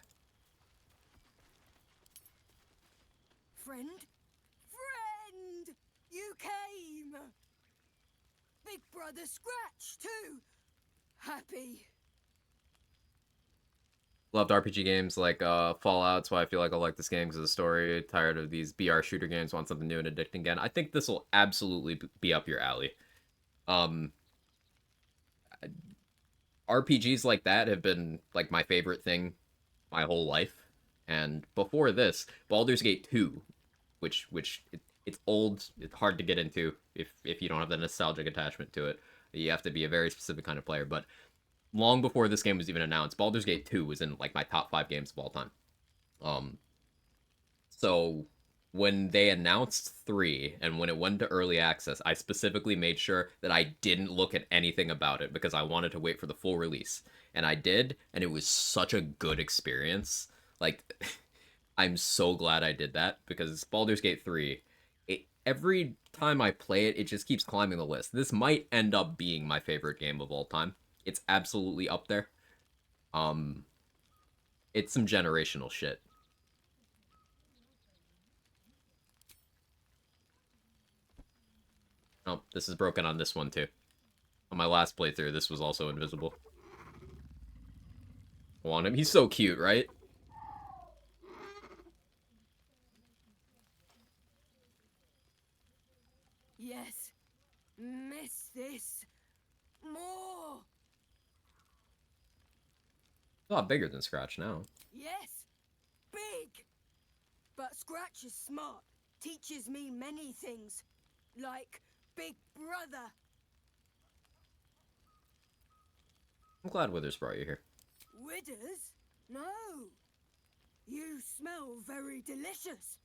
S22: Friend? Friend! You came! Big Brother Scratch, too! Happy.
S1: Loved RPG games like Fallout, that's why I feel like I like this game because of the story. Tired of these BR shooter games, want something new and addicting again. I think this will absolutely be up your alley. RPGs like that have been like my favorite thing my whole life. And before this, Baldur's Gate 2, which it's old, it's hard to get into if you don't have the nostalgic attachment to it. You have to be a very specific kind of player, but long before this game was even announced, Baldur's Gate 2 was in like my top 5 games of all time. So when they announced 3 and when it went to early access, I specifically made sure that I didn't look at anything about it because I wanted to wait for the full release. And I did, and it was such a good experience. Like, I'm so glad I did that because Baldur's Gate 3, every time I play it, it just keeps climbing the list. This might end up being my favorite game of all time. It's absolutely up there. It's some generational shit. Oh, this is broken on this one too. On my last playthrough, this was also invisible. Want him? He's so cute, right?
S22: Yes. Miss this. More.
S1: A lot bigger than Scratch now.
S22: Yes. Big. But Scratch is smart. Teaches me many things. Like Big Brother.
S1: I'm glad Withers brought you here.
S22: Withers? No. You smell very delicious.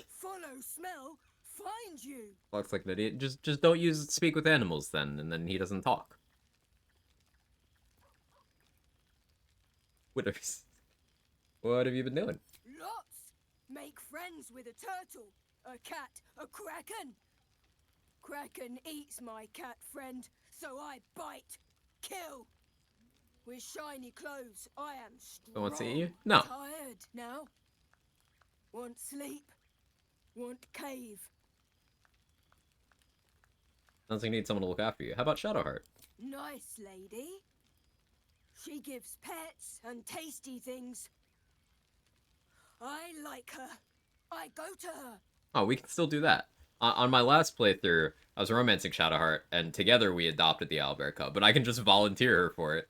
S22: Follow smell, find you.
S1: Looks like an idiot. Just don't use speak with animals then, and then he doesn't talk. Withers. What have you been doing?
S22: Lots. Make friends with a turtle, a cat, a kraken. Kraken eats my cat friend, so I bite, kill. With shiny clothes, I am strong.
S1: Don't want to see you? No.
S22: Tired now. Want sleep. Want cave.
S1: Sounds like you need someone to look after you. How about Shadowheart?
S22: Nice lady. She gives pets and tasty things. I like her. I go to her.
S1: Oh, we can still do that. On my last playthrough, I was romancing Shadowheart, and together we adopted the Owlbear Cub, but I can just volunteer her for it.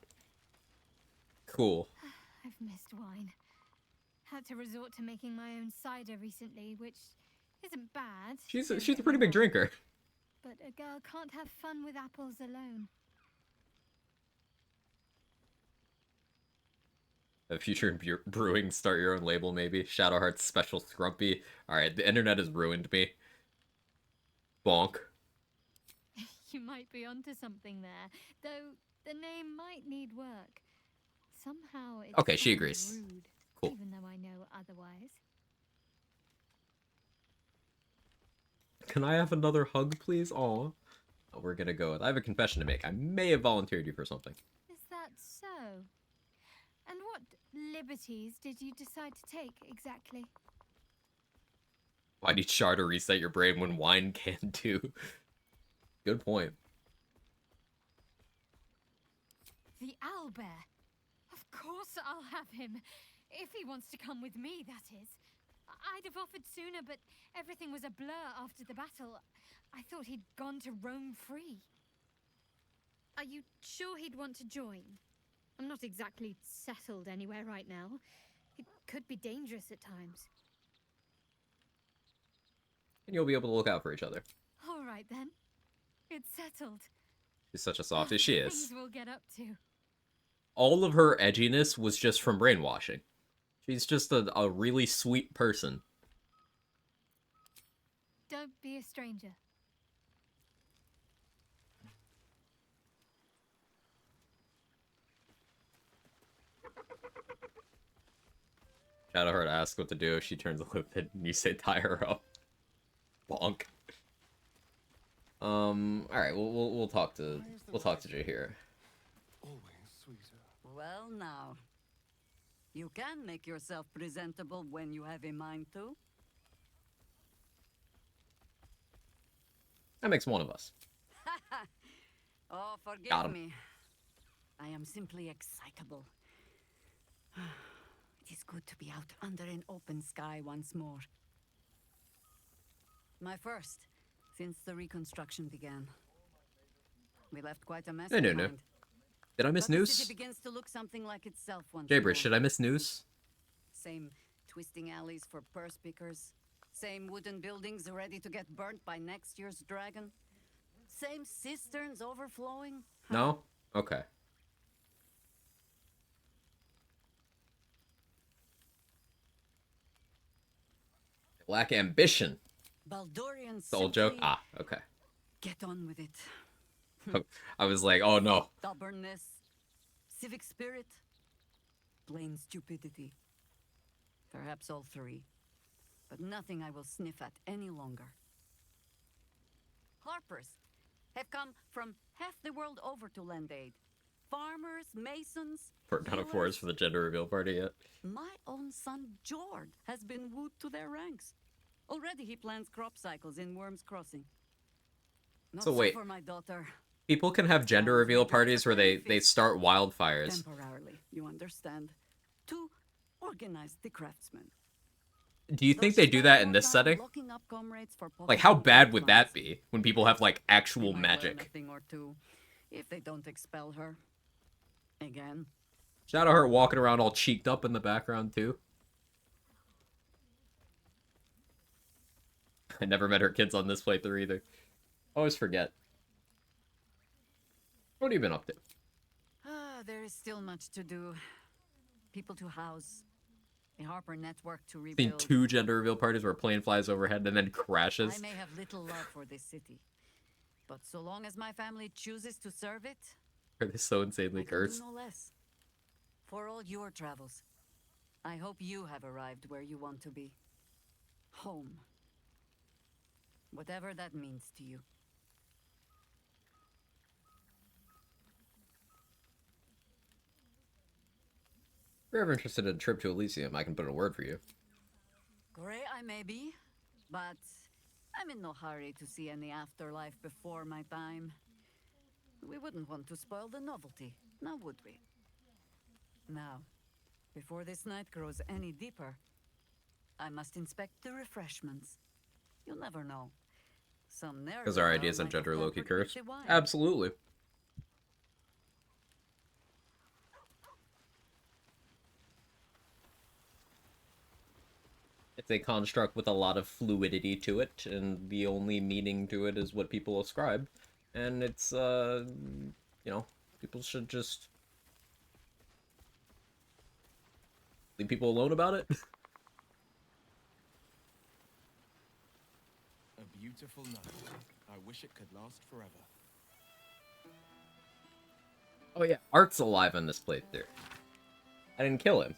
S1: Cool.
S15: I've missed wine. Had to resort to making my own cider recently, which isn't bad.
S1: She's a pretty big drinker.
S15: But a girl can't have fun with apples alone.
S1: A future in brewing, start your own label maybe. Shadowheart's Special Scrumpy. Alright, the internet has ruined me. Bonk.
S15: You might be onto something there, though the name might need work. Somehow it's
S1: Okay, she agrees.
S15: rude,
S1: Cool.
S15: even though I know otherwise.
S1: can I have another hug, please? Aw. We're gonna go with... I have a confession to make. I may have volunteered you for something.
S15: Is that so? And what liberties did you decide to take, exactly?
S1: Why need Char to reset your brain when wine can too? Good point.
S15: The owlbear. Of course I'll have him. If he wants to come with me, that is. I'd have offered sooner, but everything was a blur after the battle. I thought he'd gone to roam free. Are you sure he'd want to join? I'm not exactly settled anywhere right now. It could be dangerous at times.
S1: And you'll be able to look out for each other.
S15: All right then. It's settled.
S1: She's such a softie. She is.
S15: Things we'll get up to.
S1: All of her edginess was just from brainwashing. She's just a really sweet person.
S15: Don't be a stranger.
S1: Shadow Heart asks what to do if she turns livid and you say tie her up. Bonk. Alright, we'll talk to Jaheira.
S9: Well now. You can make yourself presentable when you have a mind to.
S1: That makes one of us.
S9: Oh,
S1: Got
S9: forgive
S1: him.
S9: me. I am simply excitable. It is good to be out under an open sky once more. My first, since the reconstruction began. We left quite a mess
S1: No.
S9: behind.
S1: Did I miss
S9: But the
S1: news?
S9: city begins to look something like itself once
S1: Jaybridge,
S9: more.
S1: should I miss news?
S9: Same twisting alleys for purse pickers. Same wooden buildings ready to get burnt by next year's dragon. Same cisterns overflowing.
S1: No? Okay. Lack ambition.
S9: Baldurian
S1: The old joke?
S9: simply
S1: Ah, okay.
S9: Get on with it.
S1: I was like, oh no.
S9: Stubbornness, civic spirit, plain stupidity. Perhaps all three. But nothing I will sniff at any longer. Harpers have come from half the world over to lend aid. Farmers, masons.
S1: Burnt down a forest for the gender reveal party yet.
S9: My own son, Jord, has been wooed to their ranks. Already he plans crop cycles in Worm's Crossing. Not
S1: So wait.
S9: for my daughter.
S1: People can have gender reveal parties where they start wildfires.
S9: Temporarily, you understand. To organize the craftsmen.
S1: Do you think they do that in this setting?
S9: Locking up comrades for
S1: Like, how
S9: possible
S1: bad would
S9: plans.
S1: that be when people have, like, actual
S9: They might learn a
S1: magic?
S9: thing or two, if they don't expel her. Again.
S1: Shadowheart walking around all cheeked up in the background, too. I never met her kids on this playthrough either. Always forget. What have you been up to?
S9: There is still much to do. People to house. A Harper network to
S1: Seen
S9: rebuild.
S1: 2 gender reveal parties where a plane flies overhead and then
S9: I
S1: crashes.
S9: may have little love for this city. But so long as my family chooses to serve it,
S1: Are they so insanely
S9: I can
S1: cursed?
S9: do no less. For all your travels, I hope you have arrived where you want to be. Home. Whatever that means to you.
S1: If you're ever interested in a trip to Elysium, I can put in a word for you.
S9: Gray I may be, but I'm in no hurry to see any afterlife before my time. We wouldn't want to spoil the novelty, now would we? Now, before this night grows any deeper, I must inspect the refreshments. You'll never know. Some
S1: Because our ideas on gender Loki curse?
S9: wine.
S1: Absolutely. It's a construct with a lot of fluidity to it, and the only meaning to it is what people ascribe. And it's, you know, people should just leave people alone about it.
S12: A beautiful night. I wish it could last forever.
S1: Oh yeah, Art's alive on this playthrough. I didn't kill him.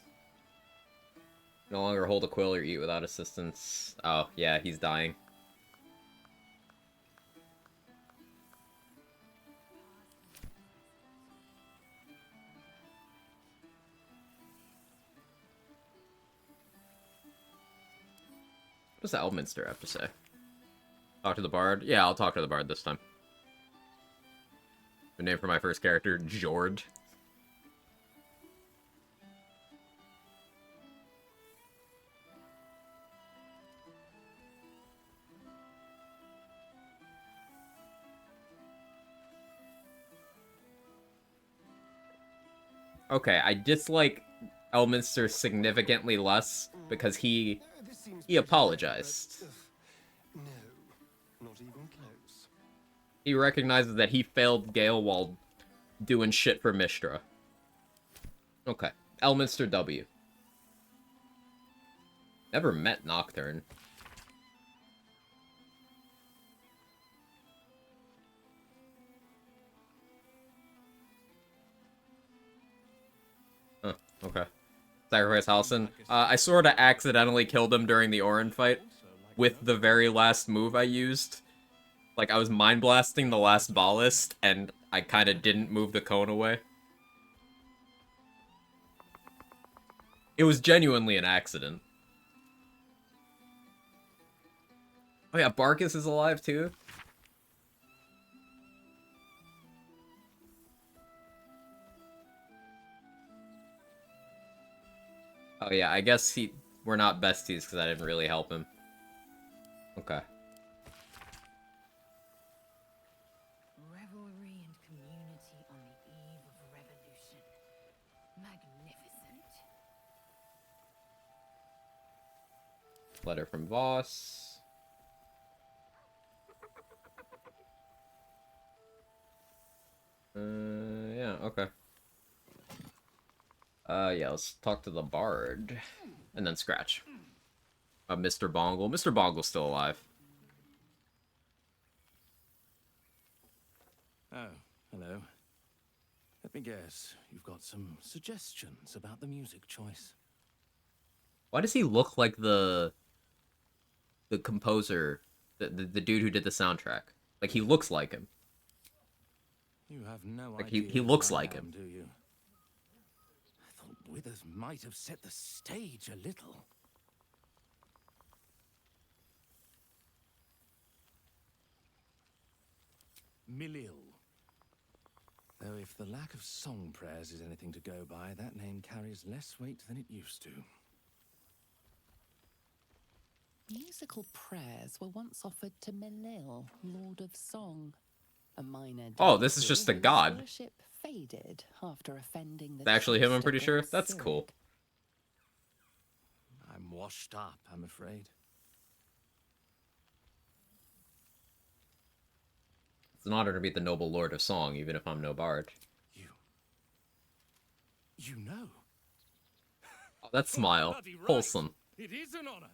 S1: No longer hold a quill or eat without assistance. Oh, yeah, he's dying. What does the Elminster have to say? Talk to the Bard? Yeah, I'll talk to the Bard this time. The name for my first character, Jord. Okay, I dislike Elminster significantly less because he apologized.
S10: No, not even close.
S1: He recognizes that he failed Gale while doing shit for Mistra. Okay, Elminster W. Never met Nocturne. Huh, okay. Sacrifice Halson. I sort of accidentally killed him during the Orin fight with the very last move I used. Like, I was Mind Blasting the last Ballast, and I kind of didn't move the cone away. It was genuinely an accident. Oh yeah, Barkus is alive too? Oh yeah, I guess we're not besties because I didn't really help him. Okay.
S13: Revelry and community on the eve of revolution. Magnificent.
S1: Letter from Voss. Yeah, okay. Yeah, let's talk to the Bard. And then Scratch. Mr. Bongle. Mr. Bongle's still alive.
S12: Oh, hello. Let me guess, you've got some suggestions about the music choice.
S1: Why does he look like the composer, the dude who did the soundtrack? Like, he looks like him.
S12: You have no
S1: Like,
S12: idea
S1: he looks
S12: who I
S1: like
S12: am,
S1: him.
S12: do you? I thought Withers might have set the stage a little. Milil. Though if the lack of song prayers is anything to go by, that name carries less weight than it used to.
S5: Musical prayers were once offered to Milil, Lord of Song. A minor
S1: Oh, this is
S5: deity
S1: just a
S5: whose
S1: god.
S5: worship faded after offending the
S1: It's actually him, I'm
S5: trust
S1: pretty
S5: of
S1: sure.
S5: Great
S1: That's cool.
S5: Cleric.
S12: I'm washed up, I'm afraid.
S1: It's an honor to meet the noble Lord of Song, even if I'm no bard.
S12: You know?
S1: Oh, that smile.
S11: Bloody right.
S1: Wholesome.
S11: It is an honor.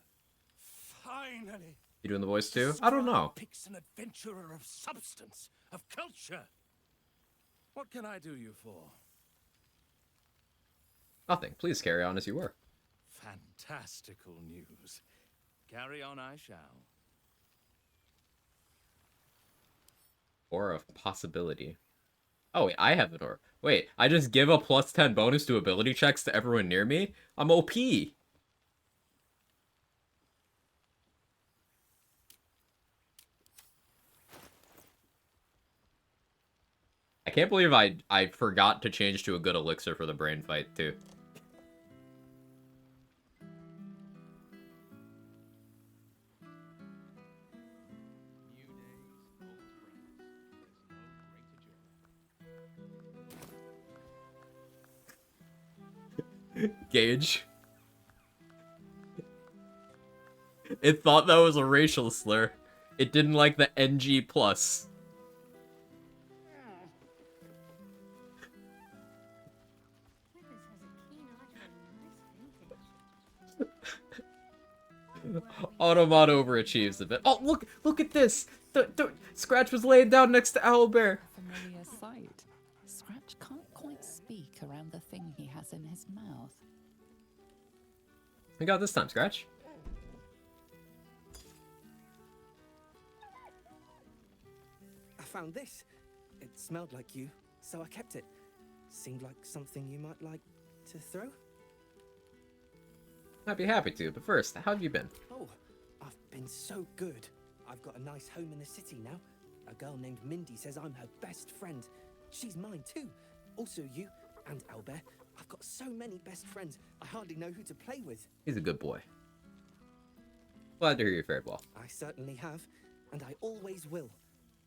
S11: Finally.
S1: You doing the voice too? I don't know.
S11: Picks an adventurer of substance, of culture.
S12: What can I do you for?
S1: Nothing. Please carry on as you were.
S12: Fantastical news. Carry on I shall.
S1: Aura of Possibility. Oh, wait, I have an aura. Wait, I just give a +10 bonus to ability checks to everyone near me? I'm OP! I can't believe I forgot to change to a good elixir for the brain fight, too. Gage. It thought that was a racial slur. It didn't like the NG+. Autobot overachieves a bit. Oh, look at this! Scratch was laying down next to Owlbear.
S5: Familiar sight. Scratch can't quite speak around the thing he has in his mouth.
S1: We got this time, Scratch.
S3: I found this. It smelled like you, so I kept it. Seemed like something you might like to throw.
S1: I'd be happy to, but first, how have you been?
S3: Oh, I've been so good. I've got a nice home in the city now. A girl named Mindy says I'm her best friend. She's mine too. Also you and Albert. I've got so many best friends, I hardly know who to play with.
S1: He's a good boy. Glad to hear you fared well.
S3: I certainly have, and I always will.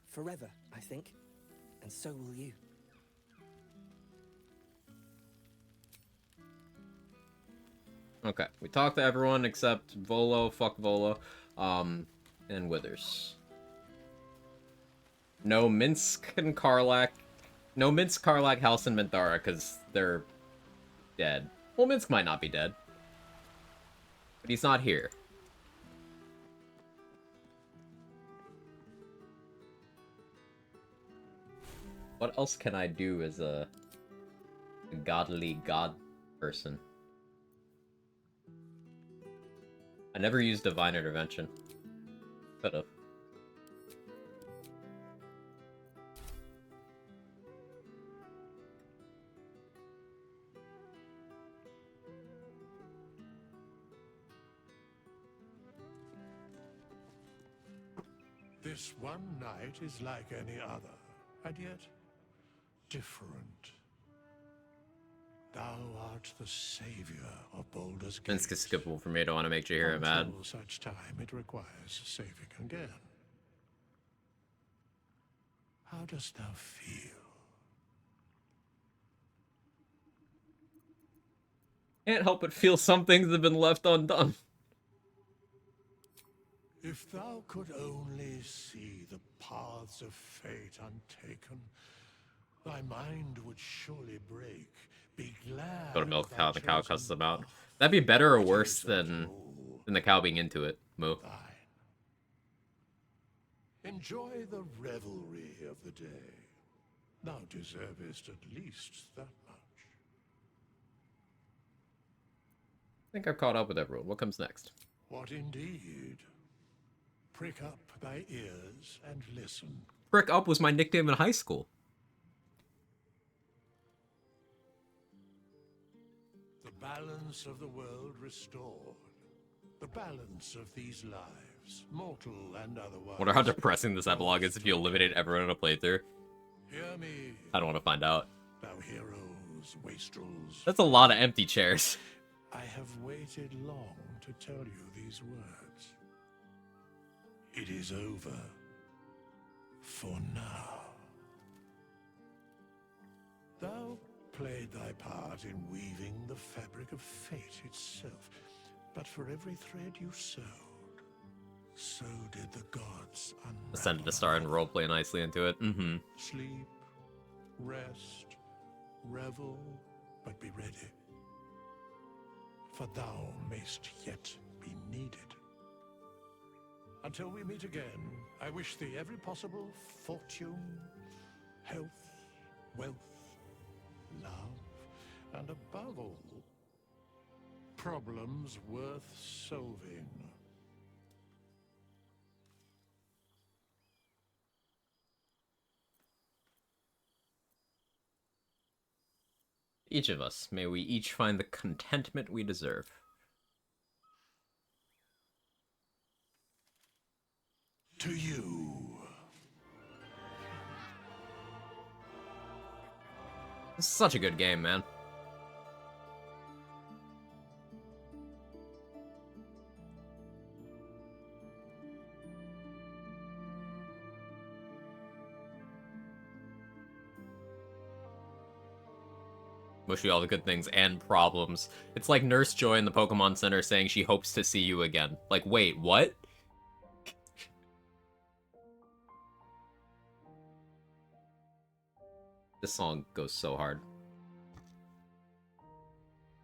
S3: Forever, I think. And so will you.
S1: Okay, we talked to everyone except Volo, fuck Volo, and Withers. No Minsk and Karlak. No Minsk, Karlak, House, and Minthara, because they're dead. Well, Minsk might not be dead. But he's not here. What else can I do as a godly god person? I never used Divine Intervention. Could've.
S18: This one night is like any other, and yet different. Thou art the savior of Baldur's Gate.
S1: Minsk is skippable for me. I don't want to make you hear it mad.
S18: Until such time it requires saving again. How dost thou feel?
S1: Can't help but feel some things have been left undone.
S18: If thou could only see the paths of fate untaken, thy mind would surely break. Be glad.
S1: Go to milk cow and the cow cusses them out. That'd be better or worse than the cow being into it, Moo.
S18: Enjoy the revelry of the day. Thou deservest at least that much.
S1: I think I've caught up with everyone. What comes next?
S18: What indeed? Prick up thy ears and listen.
S1: Prick Up was my nickname in high school.
S18: The balance of the world restored. The balance of these lives, mortal and otherwise.
S1: Wonder how depressing this epilogue is if you eliminate everyone in a playthrough.
S18: Hear me,
S1: I don't want to find out.
S18: thou heroes, wastrels.
S1: That's a lot of empty chairs.
S18: I have waited long to tell you these words. It is over. For now. Thou played thy part in weaving the fabric of fate itself, but for every thread you sewed, so did the gods unravel.
S1: Ascended to star and roleplay nicely into it. Mm-hmm.
S18: Sleep, rest, revel, but be ready. For thou mayst yet be needed. Until we meet again, I wish thee every possible fortune, health, wealth, love, and above all, problems worth solving.
S1: Each of us, may we each find the contentment we deserve.
S18: To you.
S1: This is such a good game, man. Wish you all the good things and problems. It's like Nurse Joy in the Pokemon Center saying she hopes to see you again. Like, wait, what? This song goes so hard.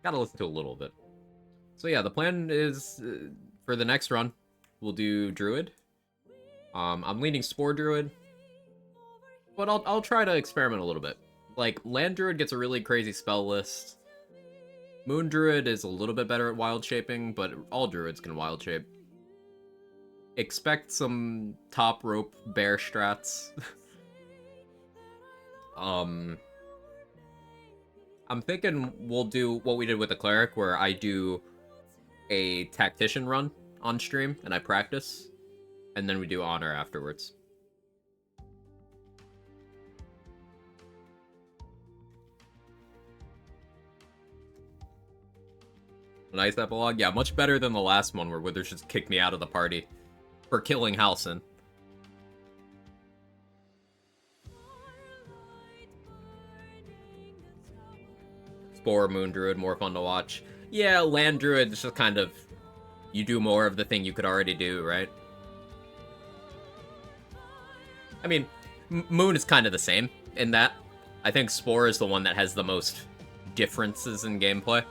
S1: Gotta listen to a little bit. So yeah, the plan is for the next run, we'll do Druid. I'm leaning Spore Druid, but I'll try to experiment a little bit. Like, Land Druid gets a really crazy spell list. Moon Druid is a little bit better at wild shaping, but all Druids can wild shape. Expect some top rope bear strats. I'm thinking we'll do what we did with the Cleric, where I do a Tactician run on stream, and I practice, and then we do honor afterwards. Nice epilogue? Yeah, much better than the last one where Withers just kicked me out of the party for killing Halsin. Spore Moon Druid, more fun to watch. Yeah, Land Druid is just kind of... You do more of the thing you could already do, right? I mean, Moon is kind of the same in that. I think Spore is the one that has the most differences in gameplay.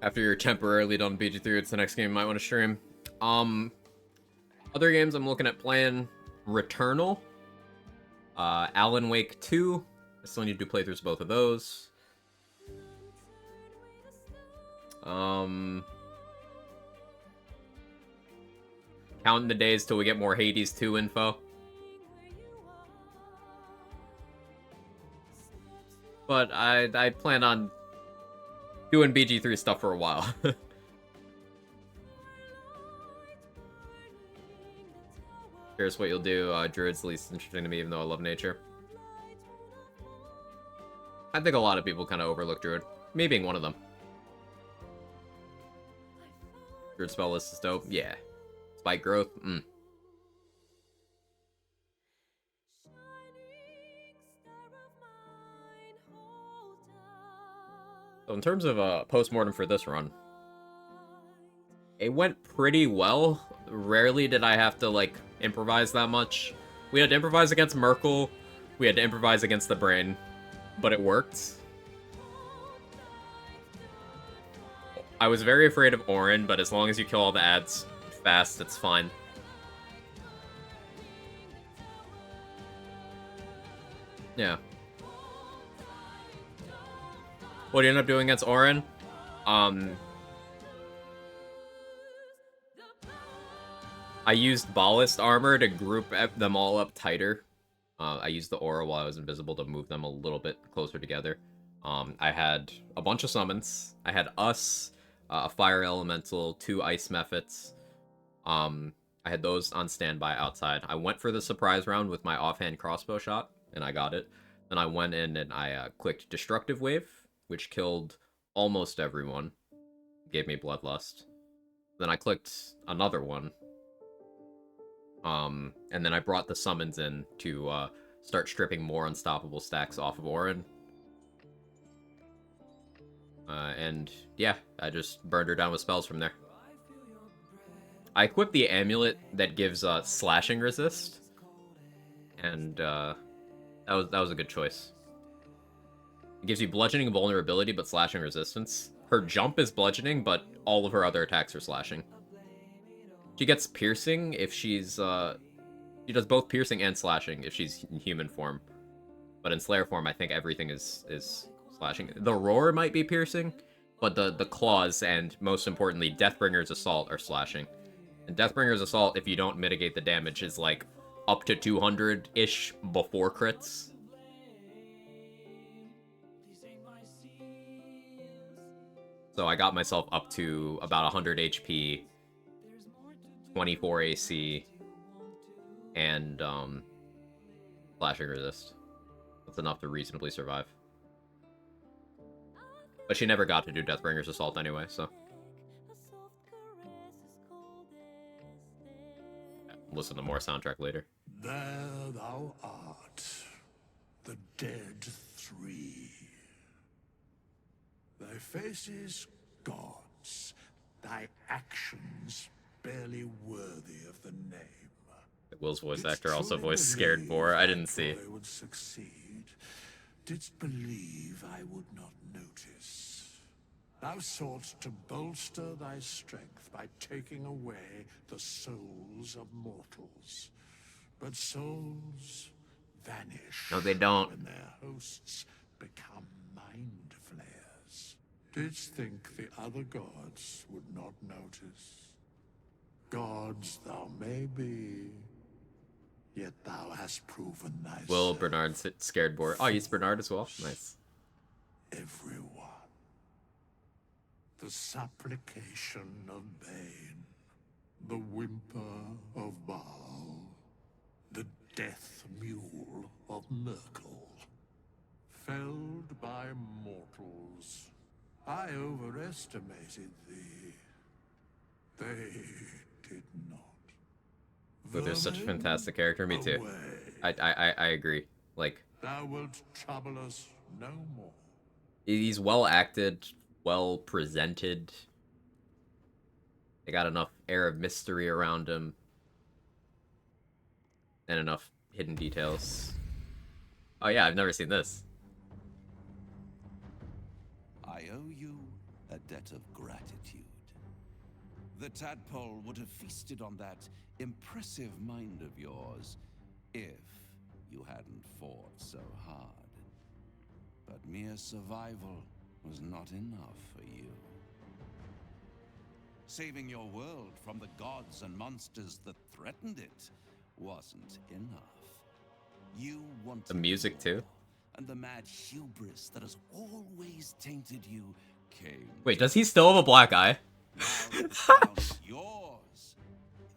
S1: After you're temporarily done BG3, it's the next game you might want to stream. Other games I'm looking at playing, Returnal, Alan Wake 2. I still need to do playthroughs of both of those. Counting the days till we get more Hades 2 info. But I plan on doing BG3 stuff for a while. Here's what you'll do. Druid's the least interesting to me, even though I love nature. I think a lot of people kind of overlook Druid. Me being one of them. Druid spell list is dope. Yeah. Spike growth. So in terms of post-mortem for this run, it went pretty well. Rarely did I have to, like, improvise that much. We had to improvise against Merkel, we had to improvise against the Brain, but it worked. I was very afraid of Orin, but as long as you kill all the ads fast, it's fine. Yeah. What do you end up doing against Orin? I used Ballast Armor to group them all up tighter. I used the aura while I was invisible to move them a little bit closer together. I had a bunch of summons. I had us, a Fire Elemental, 2 Ice Mephits. I had those on standby outside. I went for the surprise round with my offhand crossbow shot, and I got it. Then I went in and I clicked Destructive Wave, which killed almost everyone. Gave me Bloodlust. Then I clicked another one. And then I brought the summons in to start stripping more unstoppable stacks off of Orin. And yeah, I just burned her down with spells from there. I equipped the amulet that gives slashing resist, and that was a good choice. It gives you bludgeoning and vulnerability, but slashing resistance. Her jump is bludgeoning, but all of her other attacks are slashing. She gets piercing if she's she does both piercing and slashing if she's in human form. But in Slayer form, I think everything is slashing. The roar might be piercing, but the claws and, most importantly, Deathbringer's Assault are slashing. And Deathbringer's Assault, if you don't mitigate the damage, is like up to 200-ish before crits. So I got myself up to about 100 HP, 24 AC, and slashing resist. That's enough to reasonably survive. But she never got to do Deathbringer's Assault anyway, so. Listen to more soundtrack later.
S7: There thou art, the dead 3. Thy faces gods, thy actions barely worthy of the name.
S1: Will's voice actor also voiced Scared Boar. I didn't see.
S7: I would succeed. Didst believe I would not notice. Thou sought to bolster thy strength by taking away the souls of mortals. But souls vanish.
S1: No, they don't.
S7: When their hosts become mind flayers. Didst think the other gods would not notice? Gods thou may be, yet thou hast proven thyself.
S1: Will Bernard scared boar? Oh, he's Bernard as well. Nice.
S7: Everyone. The supplication of Bane, the whimper of Baal, the death mule of Merkel. Felled by mortals, I overestimated thee. They did not.
S1: Luther's such a fantastic character. Me too. I agree. Like,
S7: Thou wilt trouble us no more.
S1: he's well acted, well presented. They got enough air of mystery around him, and enough hidden details. Oh yeah, I've never seen this.
S2: I owe you a debt of gratitude. The tadpole would have feasted on that impressive mind of yours if you hadn't fought so hard. But mere survival was not enough for you. Saving your world from the gods and monsters that threatened it wasn't enough. You wanted
S1: the music too.
S2: And the mad hubris that has always tainted you came.
S1: Wait, does he still have a black eye?
S2: Now the crown's yours.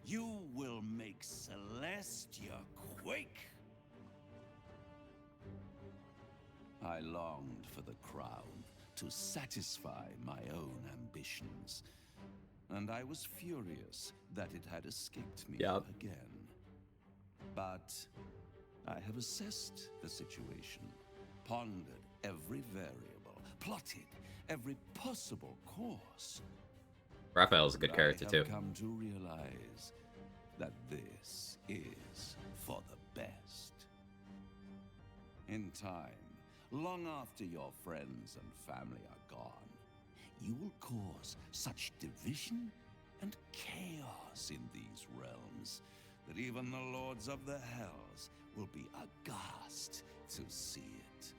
S2: You will make Celestia quake. I longed for the crown to satisfy my own ambitions, and I was furious that it had escaped me again. But I have assessed the situation, pondered every variable, plotted every possible course.
S1: Raphael's a good character too.
S2: I have come to realize that this is for the best. In time, long after your friends and family are gone, you will cause such division and chaos in these realms that even the lords of the hells will be aghast to see it.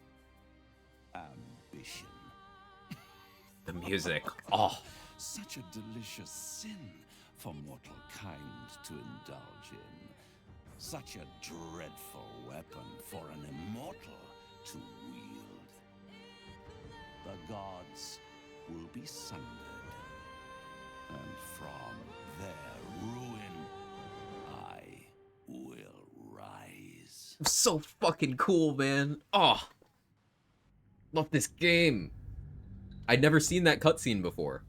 S2: Ambition.
S1: The music. Oh.
S2: Such a delicious sin for mortal kind to indulge in. Such a dreadful weapon for an immortal to wield. The gods will be sundered, and from their ruin, I will rise.
S1: So fucking cool, man. Oh, love this game. I'd never seen that cutscene before.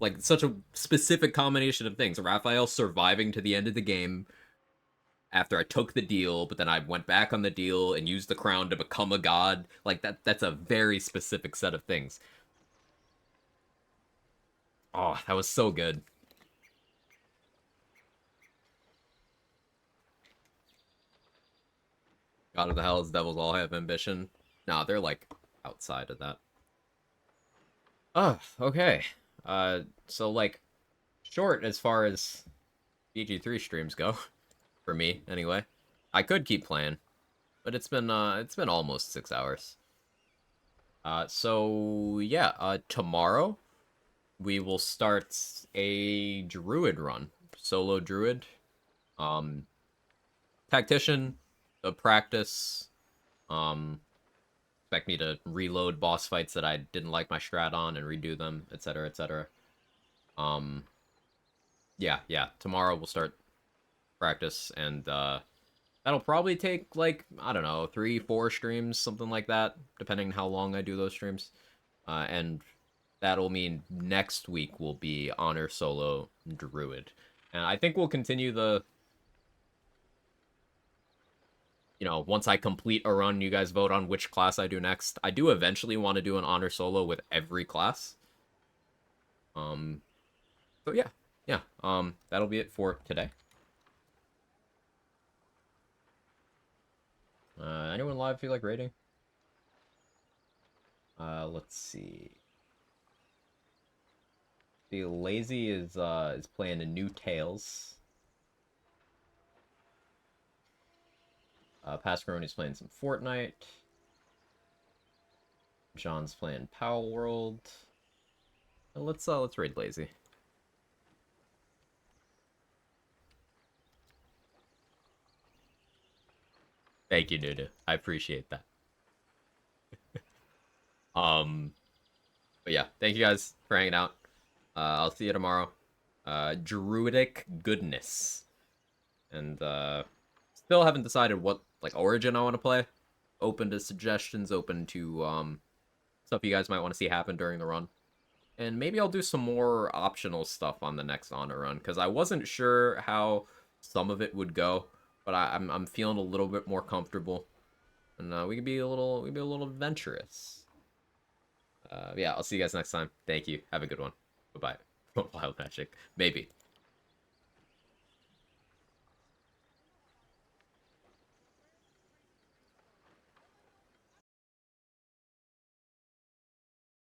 S1: Like, such a specific combination of things. Raphael surviving to the end of the game after I took the deal, but then I went back on the deal and used the crown to become a god. Like, that's a very specific set of things. Oh, that was so good. God of the Hells, Devils all have ambition. Nah, they're, like, outside of that. Oh, okay. So, like, short as far as BG3 streams go. For me, anyway. I could keep playing, but it's been almost 6 hours. So, yeah, tomorrow we will start a druid run. Solo druid. Tactician, a practice. Expect me to reload boss fights that I didn't like my strat on and redo them, etc., etc. Yeah, tomorrow we'll start practice, and that'll probably take, like, I don't know, 3-4 streams, something like that, depending on how long I do those streams. And that'll mean next week will be Honor Solo Druid. And I think we'll continue the... You know, once I complete a run, you guys vote on which class I do next. I do eventually want to do an Honor Solo with every class. So yeah. That'll be it for today. Anyone live feel like raiding? Let's see. The Lazy is playing a new Tales. Pascaroni's playing some Fortnite. John's playing Power World. Let's raid Lazy. Thank you, Nudu. I appreciate that. But yeah, thank you guys for hanging out. I'll see you tomorrow. Druidic Goodness. And still haven't decided what like origin I want to play. Open to suggestions, open to stuff you guys might want to see happen during the run. And maybe I'll do some more optional stuff on the next honor run, because I wasn't sure how some of it would go, but I'm feeling a little bit more comfortable, and we could be a little adventurous. Yeah, I'll see you guys next time. Thank you. Have a good one. Bye bye. Wild magic, maybe.